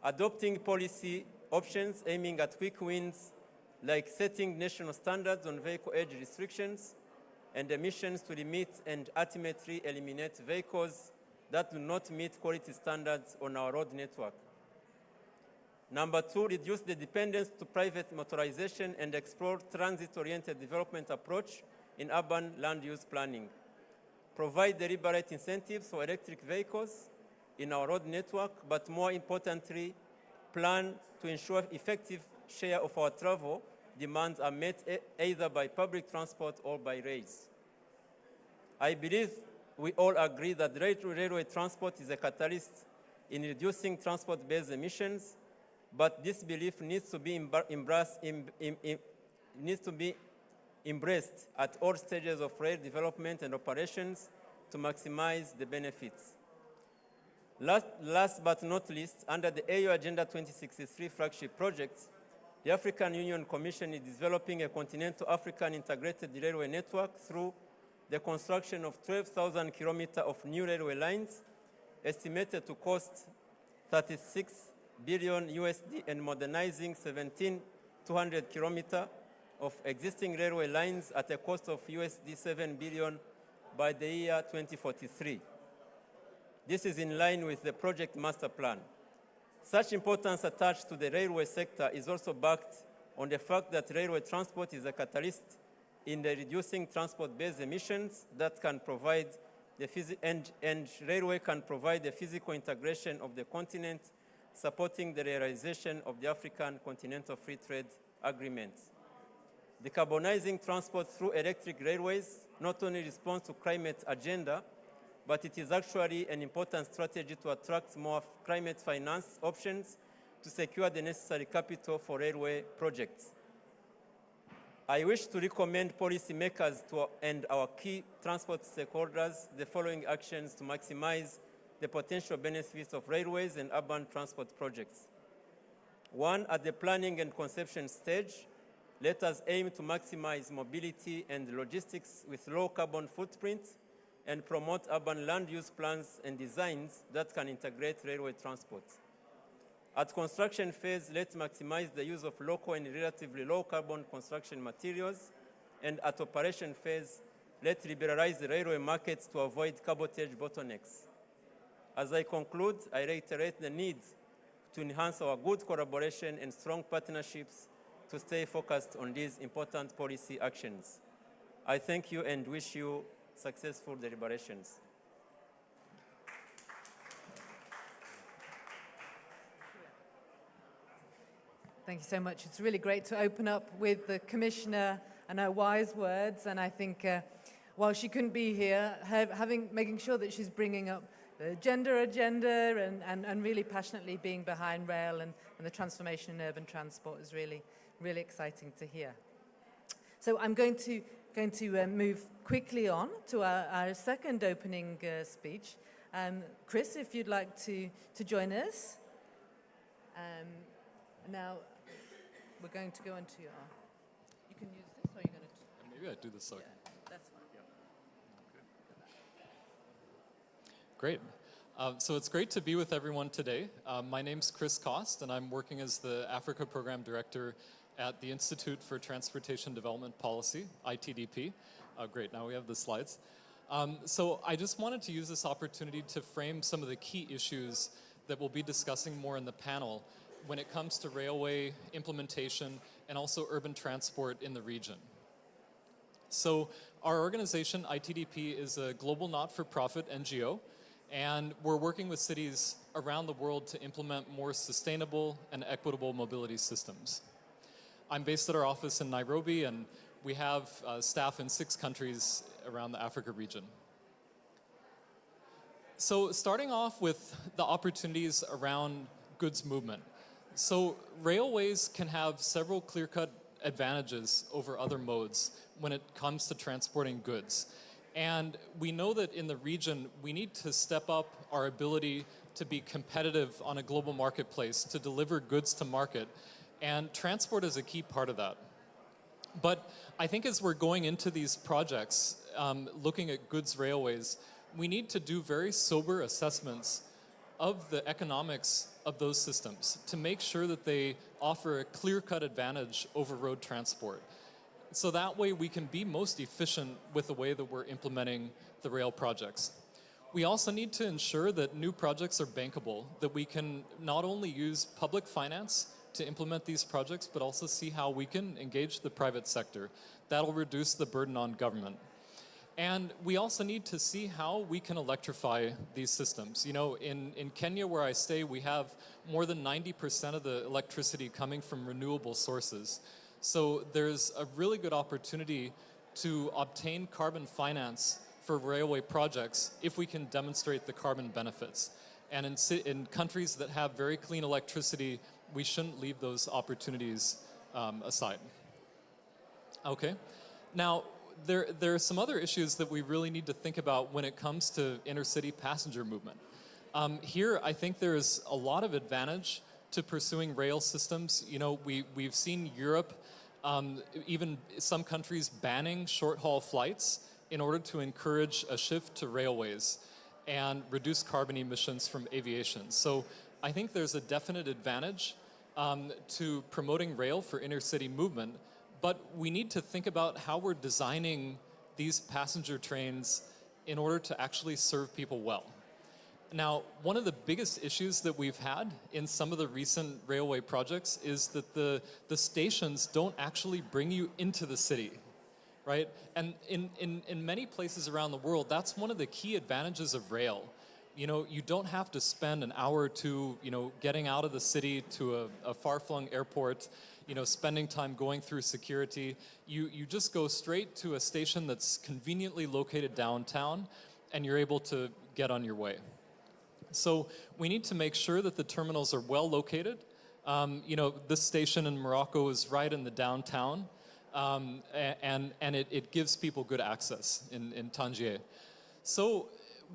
Adopting policy options aiming at quick wins, like setting national standards on vehicle age restrictions and emissions to limit and ultimately eliminate vehicles that do not meet quality standards on our road network. Number two, reduce the dependence to private motorization and explore transit-oriented development approach in urban land use planning. Provide deliberate incentives for electric vehicles in our road network, but more importantly, plan to ensure effective share of our travel demands are met either by public transport or by rails. I believe we all agree that railway transport is a catalyst in reducing transport-based emissions, but this belief needs to be embraced at all stages of rail development and operations to maximize the benefits. Last but not least, under the AU Agenda 2063 flagship projects, the African Union Commission is developing a continental African integrated railway network through the construction of 12,000 kilometers of new railway lines, estimated to cost 36 billion USD, and modernizing 17,200 kilometers of existing railway lines at a cost of USD 7 billion by the year 2043. This is in line with the project master plan. Such importance attached to the railway sector is also backed on the fact that railway transport is a catalyst in the reducing transport-based emissions that can provide and railway can provide the physical integration of the continent, supporting the realization of the African Continental Free Trade Agreement. Decarbonizing transport through electric railways not only responds to climate agenda, but it is actually an important strategy to attract more climate finance options to secure the necessary capital for railway projects. I wish to recommend policymakers and our key transport stakeholders the following actions to maximize the potential benefits of railways and urban transport projects. One, at the planning and conception stage, let us aim to maximize mobility and logistics with low carbon footprint and promote urban land use plans and designs that can integrate railway transport. At construction phase, let's maximize the use of local and relatively low carbon construction materials. And at operation phase, let's liberalize the railway markets to avoid cabotage bottlenecks. As I conclude, I reiterate the need to enhance our good collaboration and strong partnerships to stay focused on these important policy actions. I thank you and wish you successful deliberations. Thank you so much. It's really great to open up with the Commissioner and her wise words. And I think while she couldn't be here, making sure that she's bringing up the gender agenda and really passionately being behind rail and the transformation in urban transport is really, really exciting to hear. So I'm going to move quickly on to our second opening speech. Chris, if you'd like to join us. Now, we're going to go into your... You can use this, or you're going to... Maybe I do this so... Yeah, that's fine. Yeah. Okay. Great. So it's great to be with everyone today. My name's Chris Cost, and I'm working as the Africa Program Director at the Institute for Transportation Development Policy, ITDP. Great, now we have the slides. So I just wanted to use this opportunity to frame some of the key issues that we'll be discussing more in the panel when it comes to railway implementation and also urban transport in the region. So our organization, ITDP, is a global not-for-profit NGO, and we're working with cities around the world to implement more sustainable and equitable mobility systems. I'm based at our office in Nairobi, and we have staff in 6 countries around the Africa region. So starting off with the opportunities around goods movement. So railways can have several clear-cut advantages over other modes when it comes to transporting goods. And we know that in the region, we need to step up our ability to be competitive on a global marketplace, to deliver goods to market. And transport is a key part of that. But I think as we're going into these projects, looking at goods railways, we need to do very sober assessments of the economics of those systems to make sure that they offer a clear-cut advantage over road transport. So that way we can be most efficient with the way that we're implementing the rail projects. We also need to ensure that new projects are bankable, that we can not only use public finance to implement these projects, but also see how we can engage the private sector. That'll reduce the burden on government. And we also need to see how we can electrify these systems. You know, in Kenya, where I stay, we have more than 90% of the electricity coming from renewable sources. So there's a really good opportunity to obtain carbon finance for railway projects if we can demonstrate the carbon benefits. And in countries that have very clean electricity, we shouldn't leave those opportunities aside. Okay. Now, there are some other issues that we really need to think about when it comes to intercity passenger movement. Here, I think there is a lot of advantage to pursuing rail systems. You know, we've seen Europe, even some countries banning short-haul flights in order to encourage a shift to railways and reduce carbon emissions from aviation. So I think there's a definite advantage to promoting rail for intercity movement. But we need to think about how we're designing these passenger trains in order to actually serve people well. Now, one of the biggest issues that we've had in some of the recent railway projects is that the stations don't actually bring you into the city, right? And in many places around the world, that's one of the key advantages of rail. You know, you don't have to spend an hour or two, you know, getting out of the city to a far-flung airport, you know, spending time going through security. You just go straight to a station that's conveniently located downtown, and you're able to get on your way. So we need to make sure that the terminals are well located. You know, this station in Morocco is right in the downtown, and it gives people good access in Tangier. So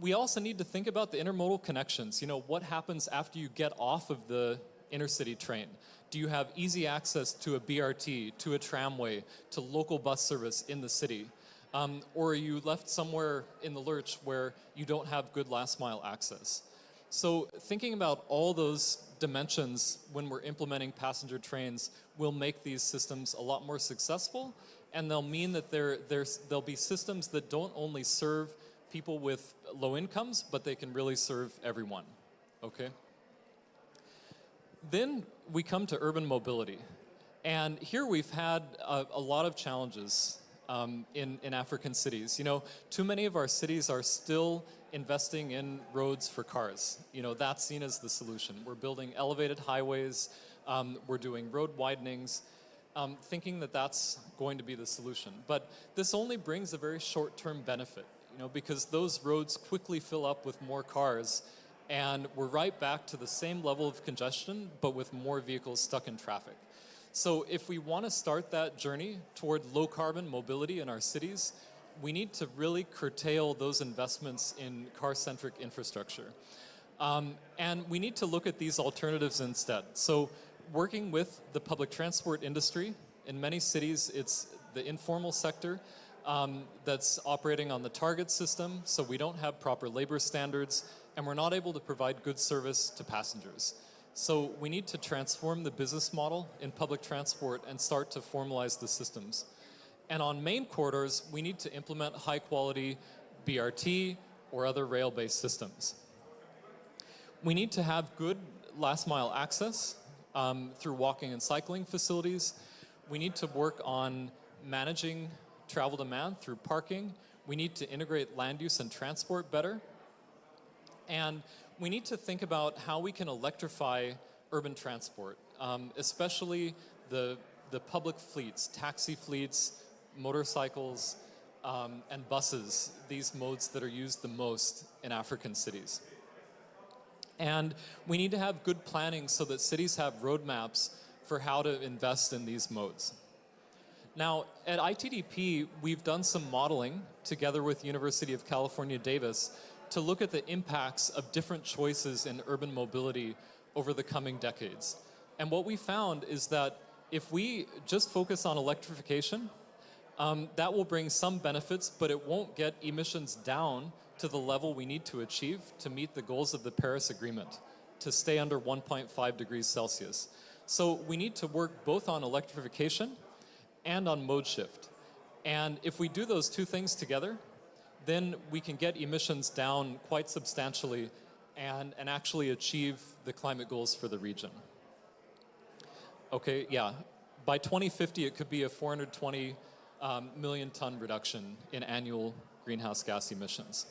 we also need to think about the intermodal connections. You know, what happens after you get off of the intercity train? Do you have easy access to a BRT, to a tramway, to local bus service in the city? Or are you left somewhere in the lurch where you don't have good last mile access? So thinking about all those dimensions when we're implementing passenger trains will make these systems a lot more successful, and they'll mean that there'll be systems that don't only serve people with low incomes, but they can really serve everyone, okay? Then we come to urban mobility. And here we've had a lot of challenges in African cities. You know, too many of our cities are still investing in roads for cars. You know, that's seen as the solution. We're building elevated highways, we're doing road widenings, thinking that that's going to be the solution. But this only brings a very short-term benefit, you know, because those roads quickly fill up with more cars, and we're right back to the same level of congestion, but with more vehicles stuck in traffic. So if we want to start that journey toward low-carbon mobility in our cities, we need to really curtail those investments in car-centric infrastructure. And we need to look at these alternatives instead. So working with the public transport industry, in many cities, it's the informal sector that's operating on the target system, so we don't have proper labor standards, and we're not able to provide good service to passengers. So we need to transform the business model in public transport and start to formalize the systems. And on main corridors, we need to implement high-quality BRT or other rail-based systems. We need to have good last-mile access through walking and cycling facilities. We need to work on managing travel demand through parking. We need to integrate land use and transport better. And we need to think about how we can electrify urban transport, especially the public fleets, taxi fleets, motorcycles, and buses, these modes that are used the most in African cities. And we need to have good planning so that cities have roadmaps for how to invest in these modes. Now, at ITDP, we've done some modeling together with University of California, Davis, to look at the impacts of different choices in urban mobility over the coming decades. And what we found is that if we just focus on electrification, that will bring some benefits, but it won't get emissions down to the level we need to achieve to meet the goals of the Paris Agreement, to stay under 1.5 degrees Celsius. So we need to work both on electrification and on mode shift. And if we do those two things together, then we can get emissions down quite substantially and actually achieve the climate goals for the region. Okay, yeah. By 2050, it could be a 420 million ton reduction in annual greenhouse gas emissions.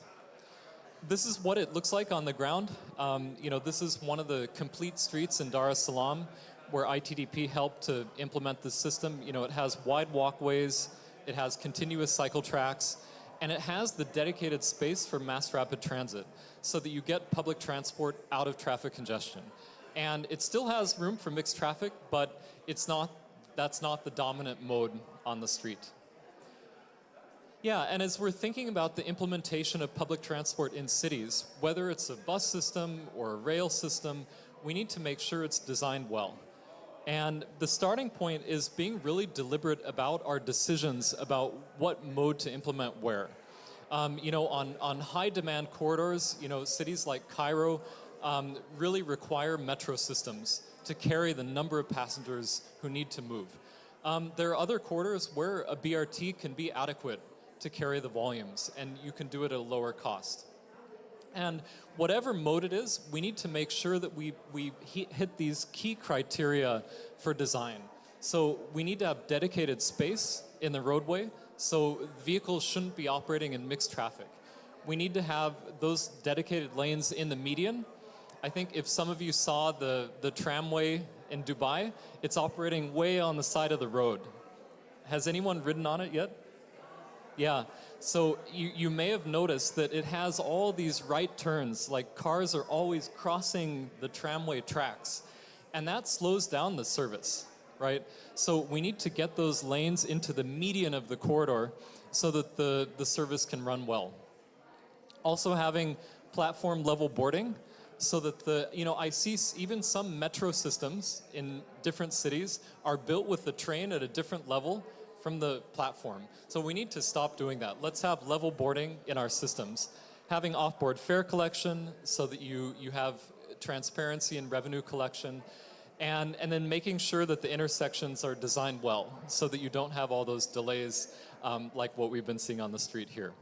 This is what it looks like on the ground. This is one of the complete streets in Dar es Salaam where ITDP helped to implement this system. It has wide walkways, it has continuous cycle tracks, and it has the dedicated space for mass rapid transit so that you get public transport out of traffic congestion. And it still has room for mixed traffic, but that's not the dominant mode on the street. Yeah, and as we're thinking about the implementation of public transport in cities, whether it's a bus system or a rail system, we need to make sure it's designed well. And the starting point is being really deliberate about our decisions about what mode to implement where. On high demand corridors, cities like Cairo really require metro systems to carry the number of passengers who need to move. There are other corridors where a BRT can be adequate to carry the volumes, and you can do it at a lower cost. And whatever mode it is, we need to make sure that we hit these key criteria for design. So we need to have dedicated space in the roadway, so vehicles shouldn't be operating in mixed traffic. We need to have those dedicated lanes in the median. I think if some of you saw the tramway in Dubai, it's operating way on the side of the road. Has anyone ridden on it yet? Yeah, so you may have noticed that it has all these right turns, like cars are always crossing the tramway tracks, and that slows down the service, right? So we need to get those lanes into the median of the corridor so that the service can run well. Also having platform level boarding so that I see even some metro systems in different cities are built with the train at a different level from the platform. So we need to stop doing that. Let's have level boarding in our systems. Having off-board fare collection so that you have transparency in revenue collection, and then making sure that the intersections are designed well so that you don't have all those delays like what we've been seeing on the street here.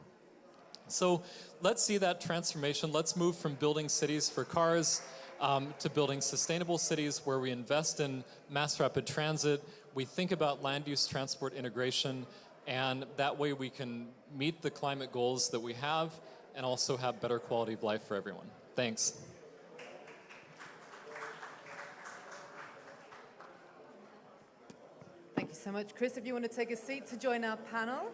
So let's see that transformation. Let's move from building cities for cars to building sustainable cities where we invest in mass rapid transit, we think about land use transport integration, and that way we can meet the climate goals that we have and also have better quality of life for everyone. Thanks. Thank you so much. Chris, if you want to take a seat to join our panel.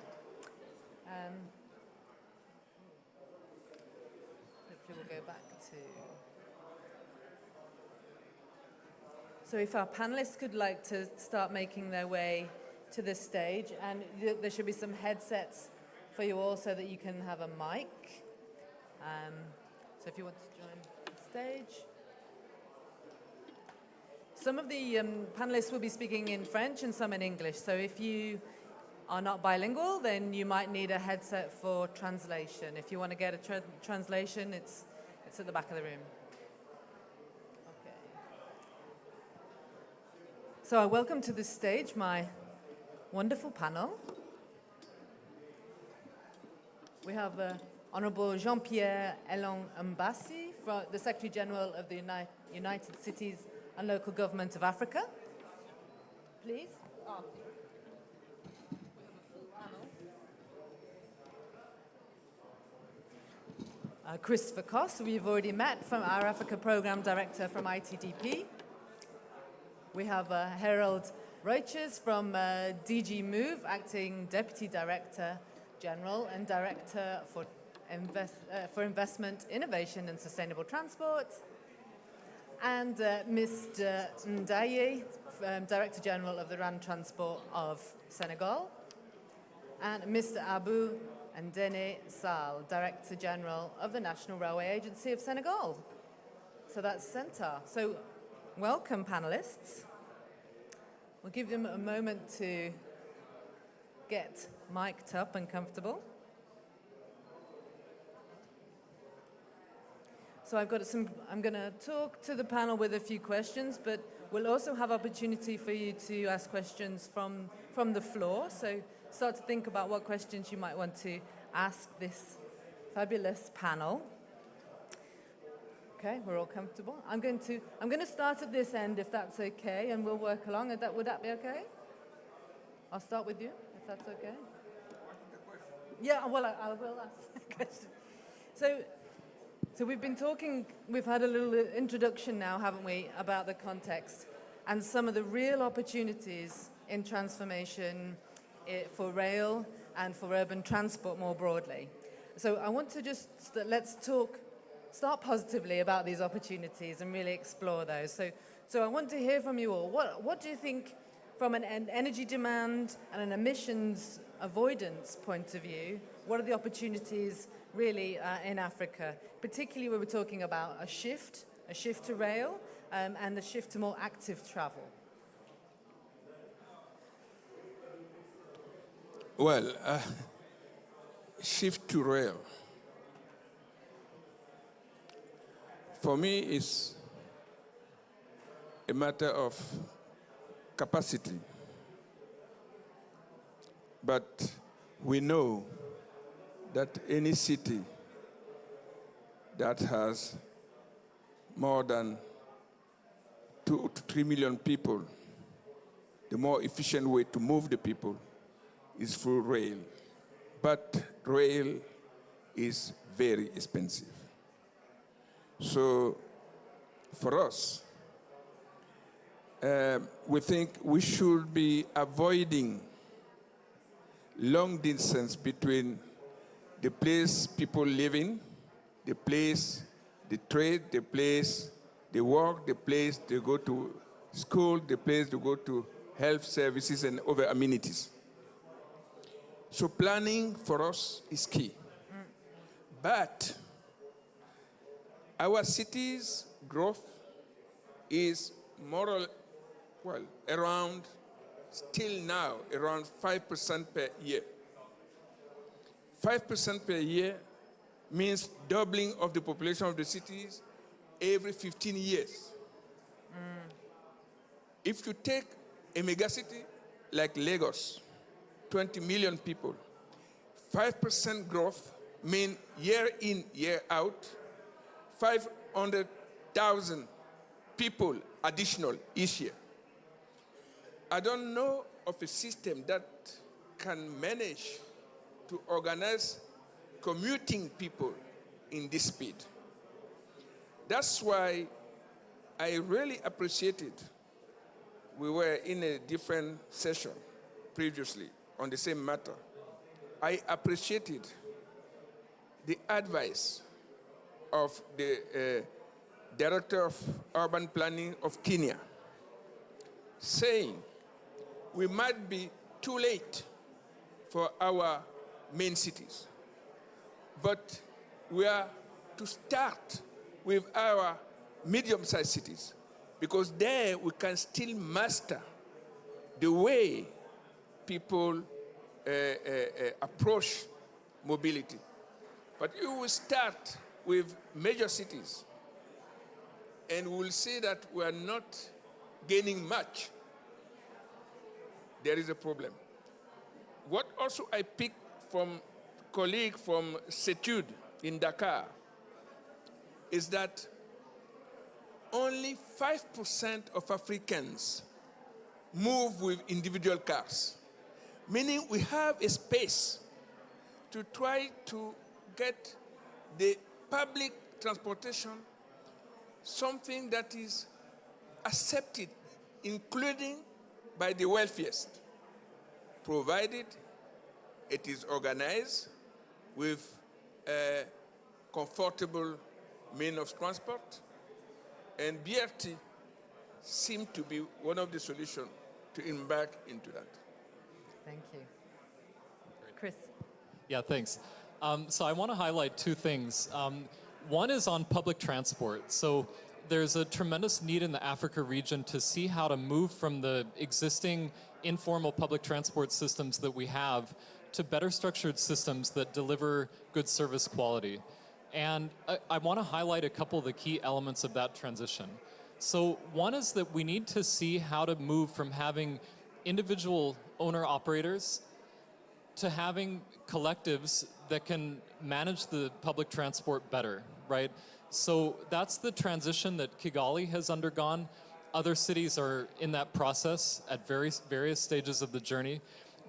Hopefully we'll go back to... So if our panelists could like to start making their way to the stage, and there should be some headsets for you all so that you can have a mic. So if you want to join the stage. Some of the panelists will be speaking in French and some in English. So if you are not bilingual, then you might need a headset for translation. If you want to get a translation, it's at the back of the room. So I welcome to the stage my wonderful panel. We have Honorable Jean-Pierre Elon Mbassi, the Secretary General of the United Cities and Local Government of Africa. Please. Christopher Koss, who we've already met, from our Africa Program Director from ITDP. We have Harold Reutjes from DG Move, Acting Deputy Director General and Director for Investment, Innovation and Sustainable Transport. And Mr. Ndaye, Director General of the RAN Transport of Senegal. And Mr. Abu Ndene Sall, Director General of the National Railway Agency of Senegal. So that's Centaur. So welcome, panelists. We'll give them a moment to get mic'd up and comfortable. So I'm going to talk to the panel with a few questions, but we'll also have opportunity for you to ask questions from the floor. So start to think about what questions you might want to ask this fabulous panel. Okay, we're all comfortable. I'm going to start at this end, if that's okay, and we'll work along. Would that be okay? I'll start with you, if that's okay. Yeah, well, I will ask a question. So we've been talking, we've had a little introduction now, haven't we, about the context and some of the real opportunities in transformation for rail and for urban transport more broadly. So I want to just, start positively about these opportunities and really explore those. So I want to hear from you all. What do you think from an energy demand and an emissions avoidance point of view, what are the opportunities really in Africa? Particularly when we're talking about a shift to rail and a shift to more active travel. Well, shift to rail. For me, it's a matter of capacity. But we know that any city that has more than 2 to 3 million people, the more efficient way to move the people is through rail. But rail is very expensive. So for us, we think we should be avoiding long distance between the place people live in, the place they trade, the place they work, the place they go to school, the place they go to health services and other amenities. So planning for us is key. But our city's growth is around, still now, around 5% per year. 5% per year means doubling of the population of the cities every 15 years. If you take a megacity like Lagos, 20 million people, 5% growth means year in, year out, 500,000 people additional each year. I don't know of a system that can manage to organize commuting people in this speed. That's why I really appreciated, we were in a different session previously on the same matter. I appreciated the advice of the Director of Urban Planning of Kenya, saying we might be too late for our main cities, but we are to start with our medium-sized cities, because there we can still master the way people approach mobility. But you will start with major cities, and we'll see that we are not gaining much. There is a problem. What also I picked from a colleague from CETUD in Dakar is that only 5% of Africans move with individual cars, meaning we have a space to try to get the public transportation something that is accepted, including by the wealthiest, provided it is organized with a comfortable means of transport, and BRT seems to be one of the solutions to embark into that. Thank you. Chris. Yeah, thanks. So I want to highlight two things. One is on public transport. So there's a tremendous need in the Africa region to see how to move from the existing informal public transport systems that we have to better structured systems that deliver good service quality. And I want to highlight a couple of the key elements of that transition. So one is that we need to see how to move from having individual owner-operators to having collectives that can manage the public transport better, right? So that's the transition that Kigali has undergone. Other cities are in that process at various stages of the journey.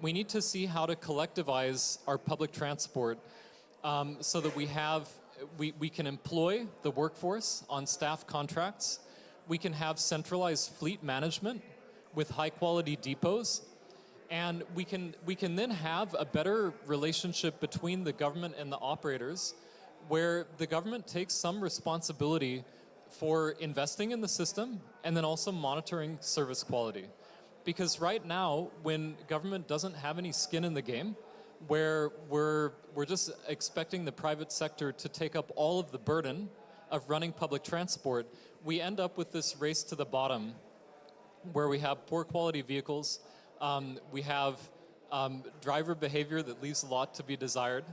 we need to see how to collectivize our public transport so that we can employ the workforce on staff contracts. We can have centralized fleet management with high quality depots. And we can then have a better relationship between the government and the operators, where the government takes some responsibility for investing in the system and then also monitoring service quality. Because right now, when government doesn't have any skin in the game, where we're just expecting the private sector to take up all of the burden of running public transport, we end up with this race to the bottom where we have poor quality vehicles, we have driver behavior that leaves a lot to be desired,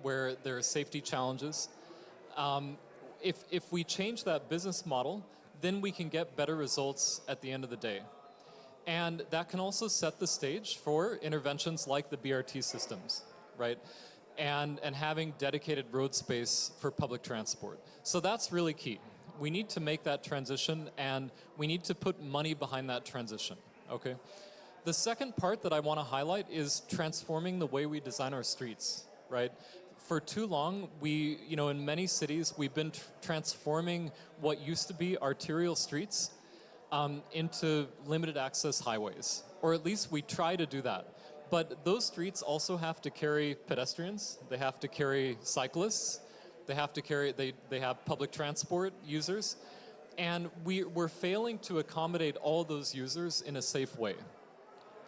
where there are safety challenges. If we change that business model, then we can get better results at the end of the day. And that can also set the stage for interventions like the BRT systems, right? And having dedicated road space for public transport. So that's really key. We need to make that transition, and we need to put money behind that transition, okay? The second part that I want to highlight is transforming the way we design our streets, right? For too long, in many cities, we've been transforming what used to be arterial streets into limited access highways, or at least we try to do that. But those streets also have to carry pedestrians, they have to carry cyclists, they have public transport users, and we're failing to accommodate all those users in a safe way.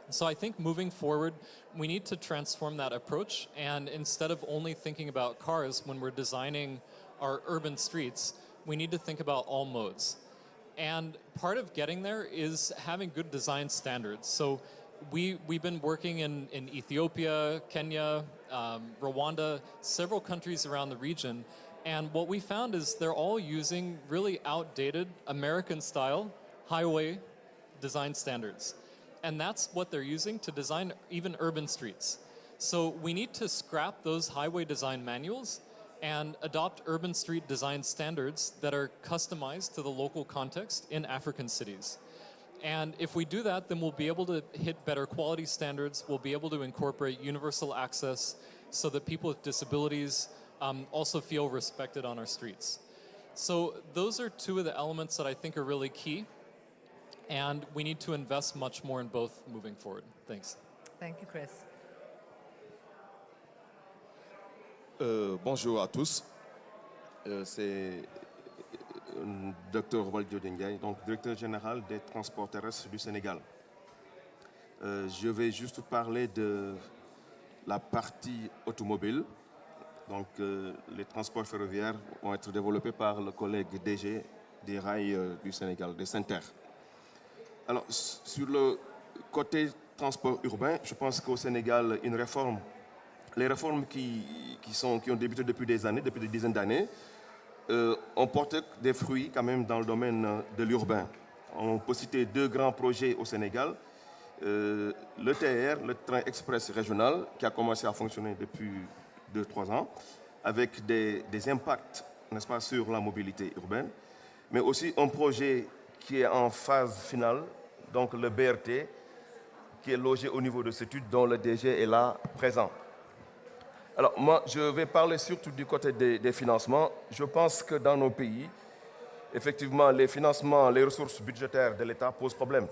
So I think moving forward, we need to transform that approach, and instead of only thinking about cars when we're designing our urban streets, we need to think about all modes. And part of getting there is having good design standards. So we've been working in Ethiopia, Kenya, Rwanda, several countries around the region, and what we found is they're all using really outdated American-style highway design standards. And that's what they're using to design even urban streets. So we need to scrap those highway design manuals and adopt urban street design standards that are customized to the local context in African cities. And if we do that, then we'll be able to hit better quality standards, we'll be able to incorporate universal access so that people with disabilities also feel respected on our streets. So those are two of the elements that I think are really key. And we need to invest much more in both moving forward. Thanks. Thank you, Chris. Bonjour à tous. C'est Dr. Waldio Dengaï, donc directeur général des transports terrestres du Sénégal. Je vais juste parler de la partie automobile. Donc, les transports ferroviaires vont être développés par le collègue DG des rails du Sénégal, des SENTER. Alors, sur le côté transport urbain, je pense qu'au Sénégal, les réformes qui ont débuté depuis des années, depuis des dizaines d'années, ont porté des fruits quand même dans le domaine de l'urbain. On peut citer deux grands projets au Sénégal. Le TR, le train express régional, qui a commencé à fonctionner depuis 2-3 ans, avec des impacts, n'est-ce pas, sur la mobilité urbaine, mais aussi un projet qui est en phase finale, donc le BRT, qui est logé au niveau de cette étude dont le DG est là présent. Alors moi, je vais parler surtout du côté des financements. Je pense que dans nos pays, effectivement, les financements, les ressources budgétaires de l'État posent problème.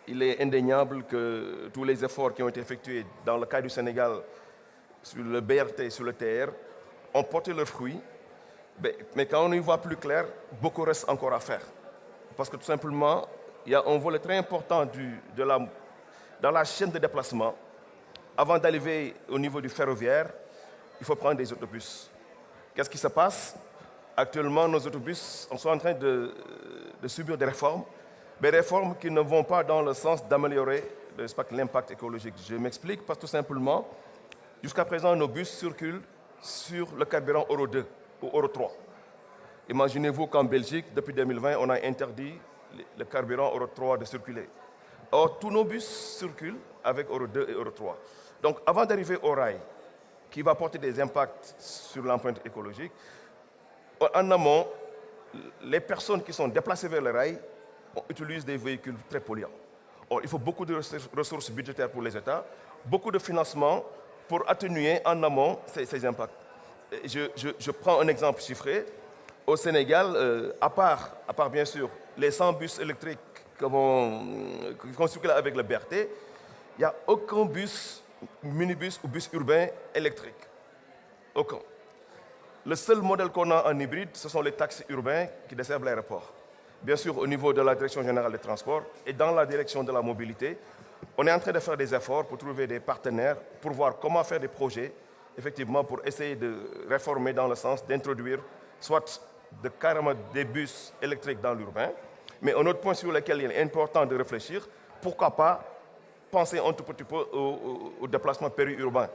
Il est indéniable que tous les efforts qui ont été effectués dans le cas du Sénégal sur le BRT et sur le TR ont porté leurs fruits. Mais quand on y voit plus clair, beaucoup reste encore à faire. Parce que tout simplement, il y a un volet très important dans la chaîne de déplacement. Avant d'arriver au niveau du ferroviaire, il faut prendre des autobus. Qu'est-ce qui se passe? Actuellement, nos autobus sont en train de subir des réformes qui ne vont pas dans le sens d'améliorer l'impact écologique. Je m'explique parce que tout simplement, jusqu'à présent, nos bus circulent sur le carburant Euro 2 ou Euro 3. Imaginez-vous qu'en Belgique, depuis 2020, on a interdit le carburant Euro 3 de circuler. Or, tous nos bus circulent avec Euro 2 et Euro 3. Donc, avant d'arriver au rail, qui va porter des impacts sur l'empreinte écologique, en amont, les personnes qui sont déplacées vers le rail utilisent des véhicules très polluants. Or, il faut beaucoup de ressources budgétaires pour les États, beaucoup de financement pour atténuer en amont ces impacts. Je prends un exemple chiffré. Au Sénégal, à part bien sûr les 100 bus électriques qui vont circuler avec le BRT, il n'y a aucun bus, minibus ou bus urbain électrique. Aucun. Le seul modèle qu'on a en hybride, ce sont les taxis urbains qui desservent l'aéroport. Bien sûr, au niveau de la Direction générale des transports et dans la direction de la mobilité, on est en train de faire des efforts pour trouver des partenaires, pour voir comment faire des projets, effectivement, pour essayer de réformer dans le sens d'introduire soit carrément des bus électriques dans l'urbain, mais un autre point sur lequel il est important de réfléchir, pourquoi pas penser un tout petit peu au déplacement périurbain.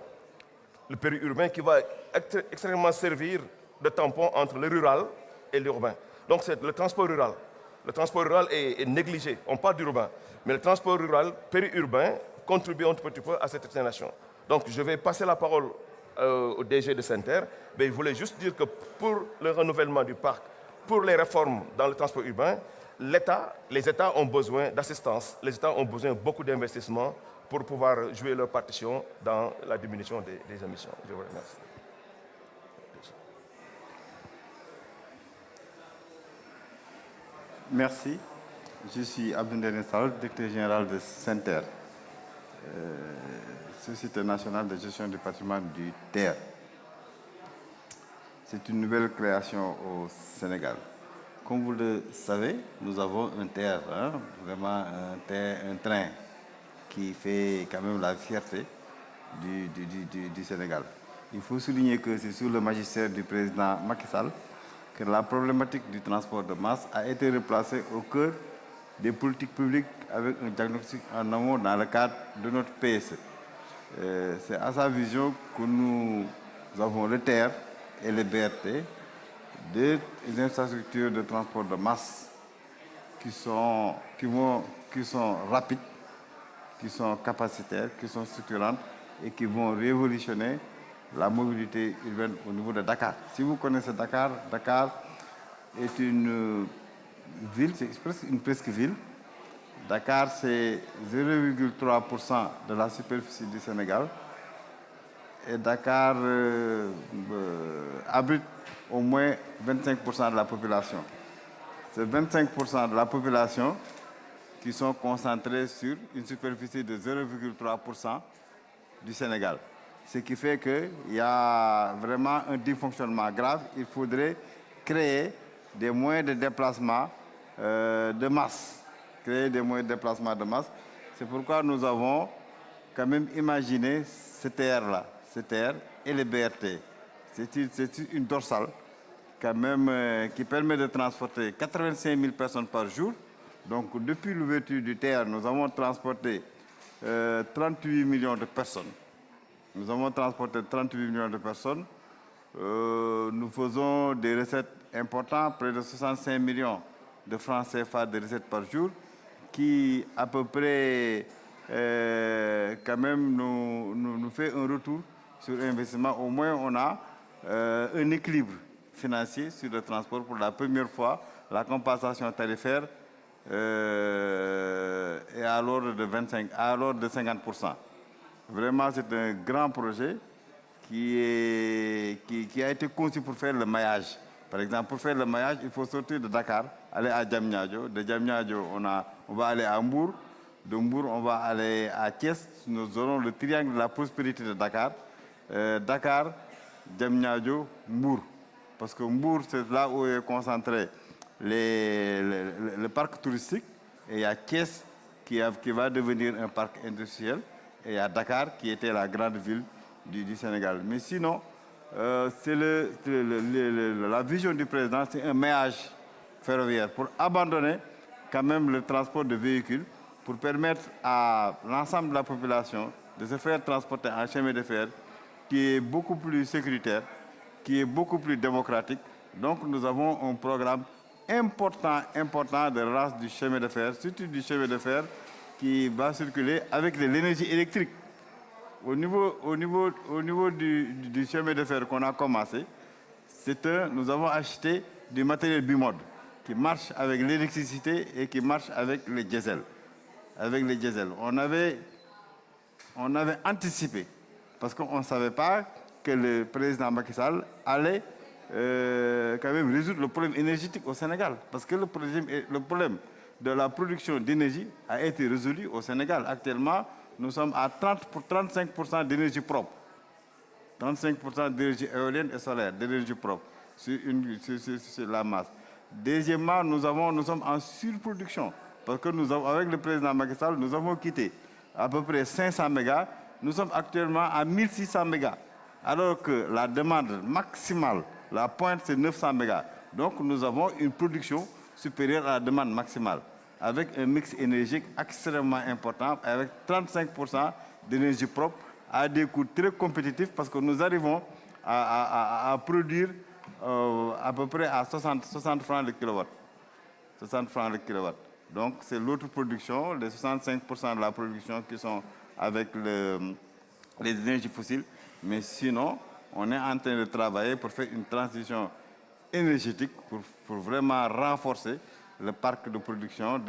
Le périurbain qui va extrêmement servir de tampon entre le rural et l'urbain. Donc c'est le transport rural. Le transport rural est négligé, on parle d'urbain, mais le transport rural périurbain contribue un tout petit peu à cette destination. Donc je vais passer la parole au DG de Center, mais il voulait juste dire que pour le renouvellement du parc, pour les réformes dans le transport urbain, les États ont besoin d'assistance, les États ont besoin de beaucoup d'investissements pour pouvoir jouer leur partition dans la diminution des émissions. Je vous remercie. Merci. Je suis Abdoulaye Sall, directeur général de Center, Société nationale de gestion du patrimoine du TER. C'est une nouvelle création au Sénégal. Comme vous le savez, nous avons un TER, vraiment un train qui fait quand même la fierté du Sénégal. Il faut souligner que c'est sous le magistère du président Macky Sall que la problématique du transport de masse a été replacée au cœur des politiques publiques avec un diagnostic en amont dans le cadre de notre PSE. C'est à sa vision que nous avons le TER et le BRT, des infrastructures de transport de masse qui sont rapides, qui sont capacitaires, qui sont structurantes et qui vont révolutionner la mobilité urbaine au niveau de Dakar. Si vous connaissez Dakar, Dakar est une ville, c'est presque une presque ville. Dakar, c'est 0,3% de la superficie du Sénégal. Et Dakar abrite au moins 25% de la population. C'est 25% de la population qui sont concentrés sur une superficie de 0,3% du Sénégal. Ce qui fait qu'il y a vraiment un dysfonctionnement grave. Il faudrait créer des moyens de déplacement de masse. Créer des moyens de déplacement de masse. C'est pourquoi nous avons quand même imaginé ce TR-là, ce TR et le BRT. C'est une dorsale quand même qui permet de transporter 85 000 personnes par jour. Donc depuis l'ouverture du TR, nous avons transporté 38 millions de personnes. Nous avons transporté 38 millions de personnes. Nous faisons des recettes importantes, près de 65 millions de francs CFA de recettes par jour, qui à peu près quand même nous fait un retour sur investissement. Au moins, on a un équilibre financier sur le transport. Pour la première fois, la compensation tarifaire est à l'ordre de 50%. Vraiment, c'est un grand projet qui a été conçu pour faire le maillage. Par exemple, pour faire le maillage, il faut sortir de Dakar, aller à Diamniadio. De Diamniadio, on va aller à Mbour. De Mbour, on va aller à Thiès. Nous aurons le triangle de la prospérité de Dakar. Dakar, Diamniadio, Mbour. Parce que Mbour, c'est là où est concentré le parc touristique. Et il y a Thiès qui va devenir un parc industriel. Et il y a Dakar qui était la grande ville du Sénégal. Mais sinon, c'est la vision du président, c'est un maillage ferroviaire pour abandonner quand même le transport de véhicules, pour permettre à l'ensemble de la population de se faire transporter en chemin de fer qui est beaucoup plus sécuritaire, qui est beaucoup plus démocratique. Donc nous avons un programme important de relance du chemin de fer, surtout du chemin de fer qui va circuler avec de l'énergie électrique. Au niveau du chemin de fer qu'on a commencé, nous avons acheté du matériel bimode qui marche avec l'électricité et qui marche avec le diesel. avec les diesels. On avait anticipé, parce qu'on ne savait pas que le président Macky Sall allait quand même résoudre le problème énergétique au Sénégal. Parce que le problème de la production d'énergie a été résolu au Sénégal. Actuellement, nous sommes à 35% d'énergie propre. 35% d'énergie éolienne et solaire, d'énergie propre sur la masse. Deuxièmement, nous sommes en surproduction. Parce que avec le président Macky Sall, nous avons quitté à peu près 500 mégas. Nous sommes actuellement à 1600 mégas. Alors que la demande maximale, la pointe, c'est 900 mégas. Donc nous avons une production supérieure à la demande maximale, avec un mix énergique extrêmement important, avec 35% d'énergie propre, à des coûts très compétitifs, parce que nous arrivons à produire à peu près à 60 francs le kilowatt. 60 francs le kilowatt. Donc c'est l'autre production, les 65% de la production qui sont avec les énergies fossiles. Mais sinon, on est en train de travailler pour faire une transition énergétique, pour vraiment renforcer le parc de production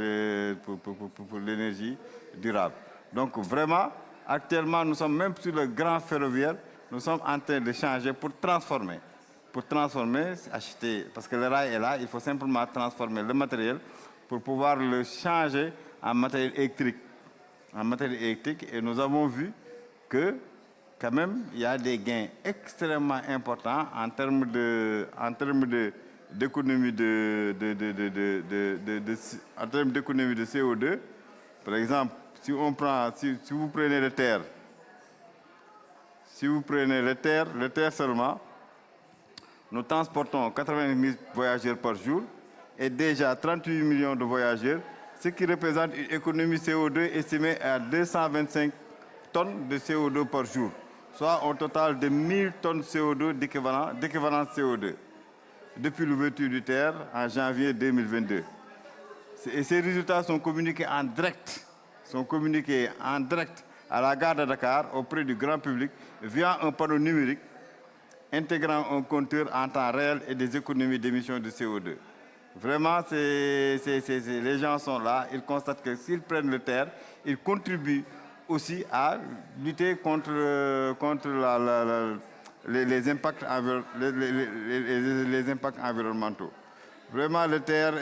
pour l'énergie durable. Donc vraiment, actuellement, nous sommes même sur le grand ferroviaire, nous sommes en train de changer pour transformer. Pour transformer, acheter, parce que le rail est là, il faut simplement transformer le matériel pour pouvoir le changer en matériel électrique. En matériel électrique, et nous avons vu que quand même, il y a des gains extrêmement importants en termes d'économie de CO2. Par exemple, si vous prenez le terre, le terre seulement, nous transportons 80 000 voyageurs par jour et déjà 38 millions de voyageurs, ce qui représente une économie CO2 estimée à 225 tonnes de CO2 par jour, soit un total de 1000 tonnes CO2 d'équivalent CO2 depuis l'ouverture du terre en janvier 2022. Et ces résultats sont communiqués en direct à la gare de Dakar auprès du grand public via un panneau numérique intégrant un compteur en temps réel et des économies d'émissions de CO2. Vraiment, les gens sont là, ils constatent que s'ils prennent le terre, ils contribuent aussi à lutter contre les impacts environnementaux. Vraiment, le terre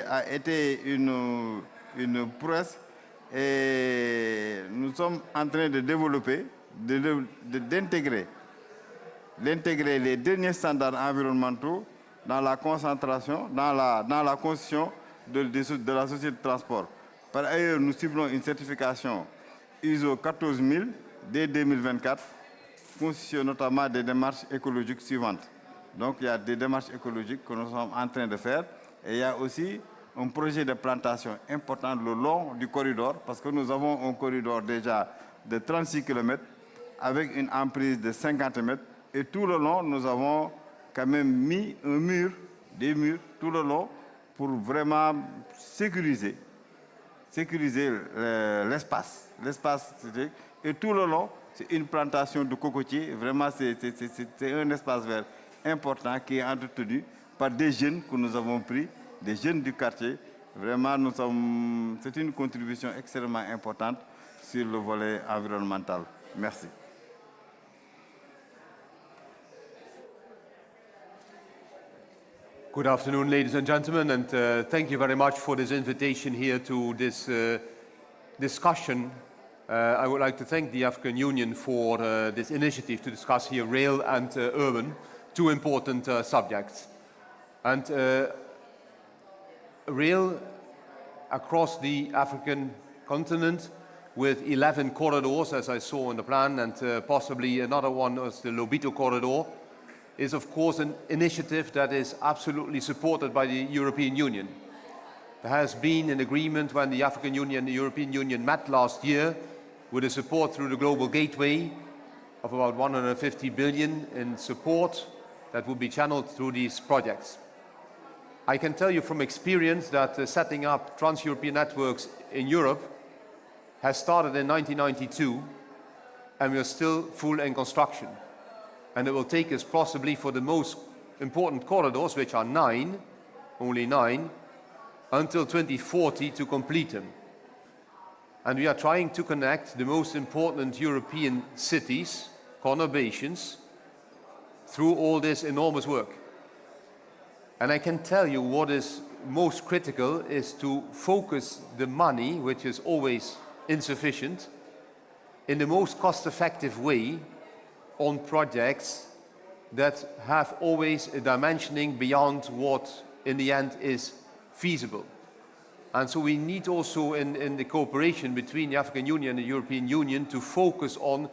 a été une prouesse et nous sommes en train de développer, d'intégrer les derniers standards environnementaux dans la concentration, dans la construction de la société de transport. Par ailleurs, nous ciblons une certification ISO 14000 dès 2024, constituée notamment des démarches écologiques suivantes. Donc, il y a des démarches écologiques que nous sommes en train de faire. Et il y a aussi un projet de plantation important le long du corridor, parce que nous avons un corridor déjà de 36 km avec une emprise de 50 mètres. Et tout le long, nous avons quand même mis des murs tout le long pour vraiment sécuriser l'espace. Et tout le long, c'est une plantation de cocotiers. Vraiment, c'est un espace vert important qui est entretenu par des jeunes que nous avons pris, des jeunes du quartier. Vraiment, c'est une contribution extrêmement importante sur le volet environnemental. Merci. Good afternoon, ladies and gentlemen, and thank you very much for this invitation here to this discussion. I would like to thank the African Union for this initiative to discuss here rail and urban, two important subjects. And rail across the African continent with 11 corridors, as I saw in the plan, and possibly another one is the Lobito corridor, is of course an initiative that is absolutely supported by the European Union. There has been an agreement when the African Union and the European Union met last year with a support through the Global Gateway of about 150 billion in support that will be channeled through these projects. I can tell you from experience that setting up trans-European networks in Europe has started in 1992 and we are still full in construction. And it will take us possibly for the most important corridors, which are 9, only 9, until 2040 to complete them. And we are trying to connect the most important European cities, conurbations, through all this enormous work. And I can tell you what is most critical is to focus the money, which is always insufficient, in the most cost-effective way on projects that have always a dimensioning beyond what in the end is feasible. And so we need also in the cooperation between the African Union and the European Union to focus on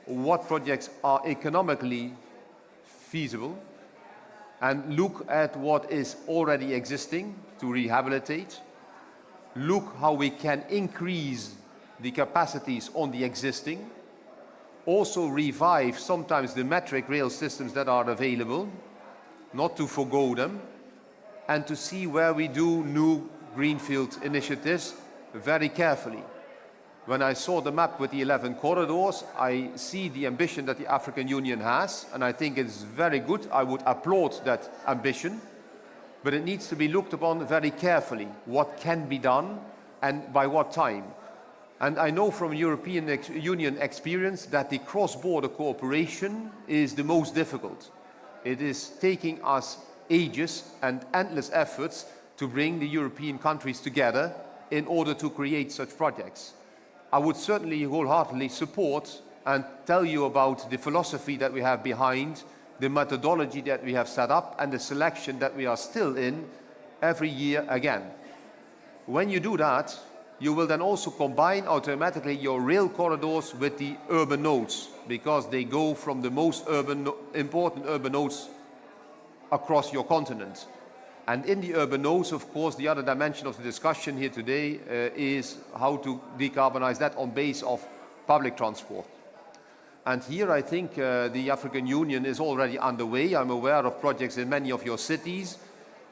what projects are economically feasible and look at what is already existing to rehabilitate, look how we can increase the capacities on the existing, also revive sometimes the metric rail systems that are available, not to forgo them, and to see where we do new greenfield initiatives very carefully. When I saw the map with the 11 corridors, I see the ambition that the African Union has, and I think it's very good. I would applaud that ambition, but it needs to be looked upon very carefully, what can be done and by what time. And I know from European Union experience that the cross-border cooperation is the most difficult. It is taking us ages and endless efforts to bring the European countries together in order to create such projects. I would certainly wholeheartedly support and tell you about the philosophy that we have behind, the methodology that we have set up, and the selection that we are still in every year again. When you do that, you will then also combine automatically your rail corridors with the urban nodes, because they go from the most important urban nodes across your continent. And in the urban nodes, of course, the other dimension of the discussion here today is how to decarbonize that on base of public transport. And here I think the African Union is already underway. I'm aware of projects in many of your cities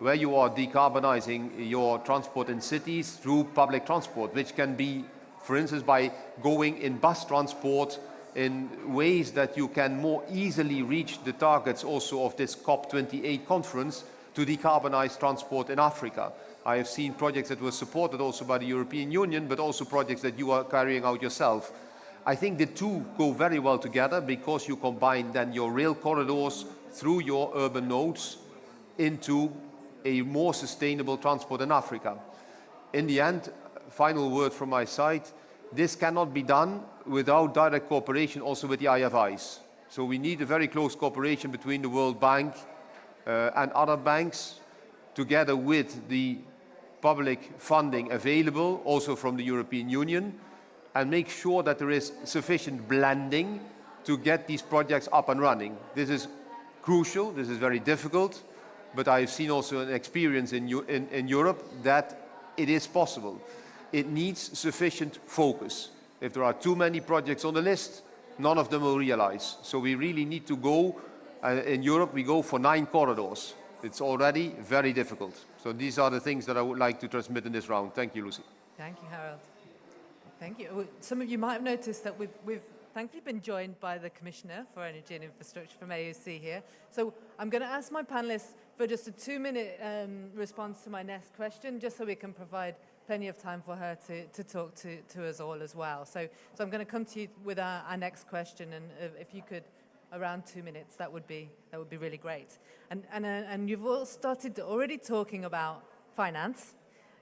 where you are decarbonizing your transport in cities through public transport, which can be, for instance, by going in bus transport in ways that you can more easily reach the targets also of this COP28 conference to decarbonize transport in Africa. I have seen projects that were supported also by the European Union, but also projects that you are carrying out yourself. I think the two go very well together because you combine then your rail corridors through your urban nodes into a more sustainable transport in Africa. In the end, final word from my side, this cannot be done without direct cooperation also with the IFIs. So we need a very close cooperation between the World Bank and other banks, together with the public funding available, also from the European Union, and make sure that there is sufficient blending to get these projects up and running. This is crucial, this is very difficult, but I've seen also an experience in Europe that it is possible. It needs sufficient focus. If there are too many projects on the list, none of them will realize. So we really need to go, in Europe we go for 9 corridors. It's already very difficult. So these are the things that I would like to transmit in this round. Thank you, Lucy. Thank you, Harold. Thank you. Some of you might have noticed that we've thankfully been joined by the Commissioner for Energy and Infrastructure from AOC here. So I'm going to ask my panelists for just a 2-minute response to my next question, just so we can provide plenty of time for her to talk to us all as well. So I'm going to come to you with our next question, and if you could, around 2 minutes, that would be really great. And you've all started already talking about finance,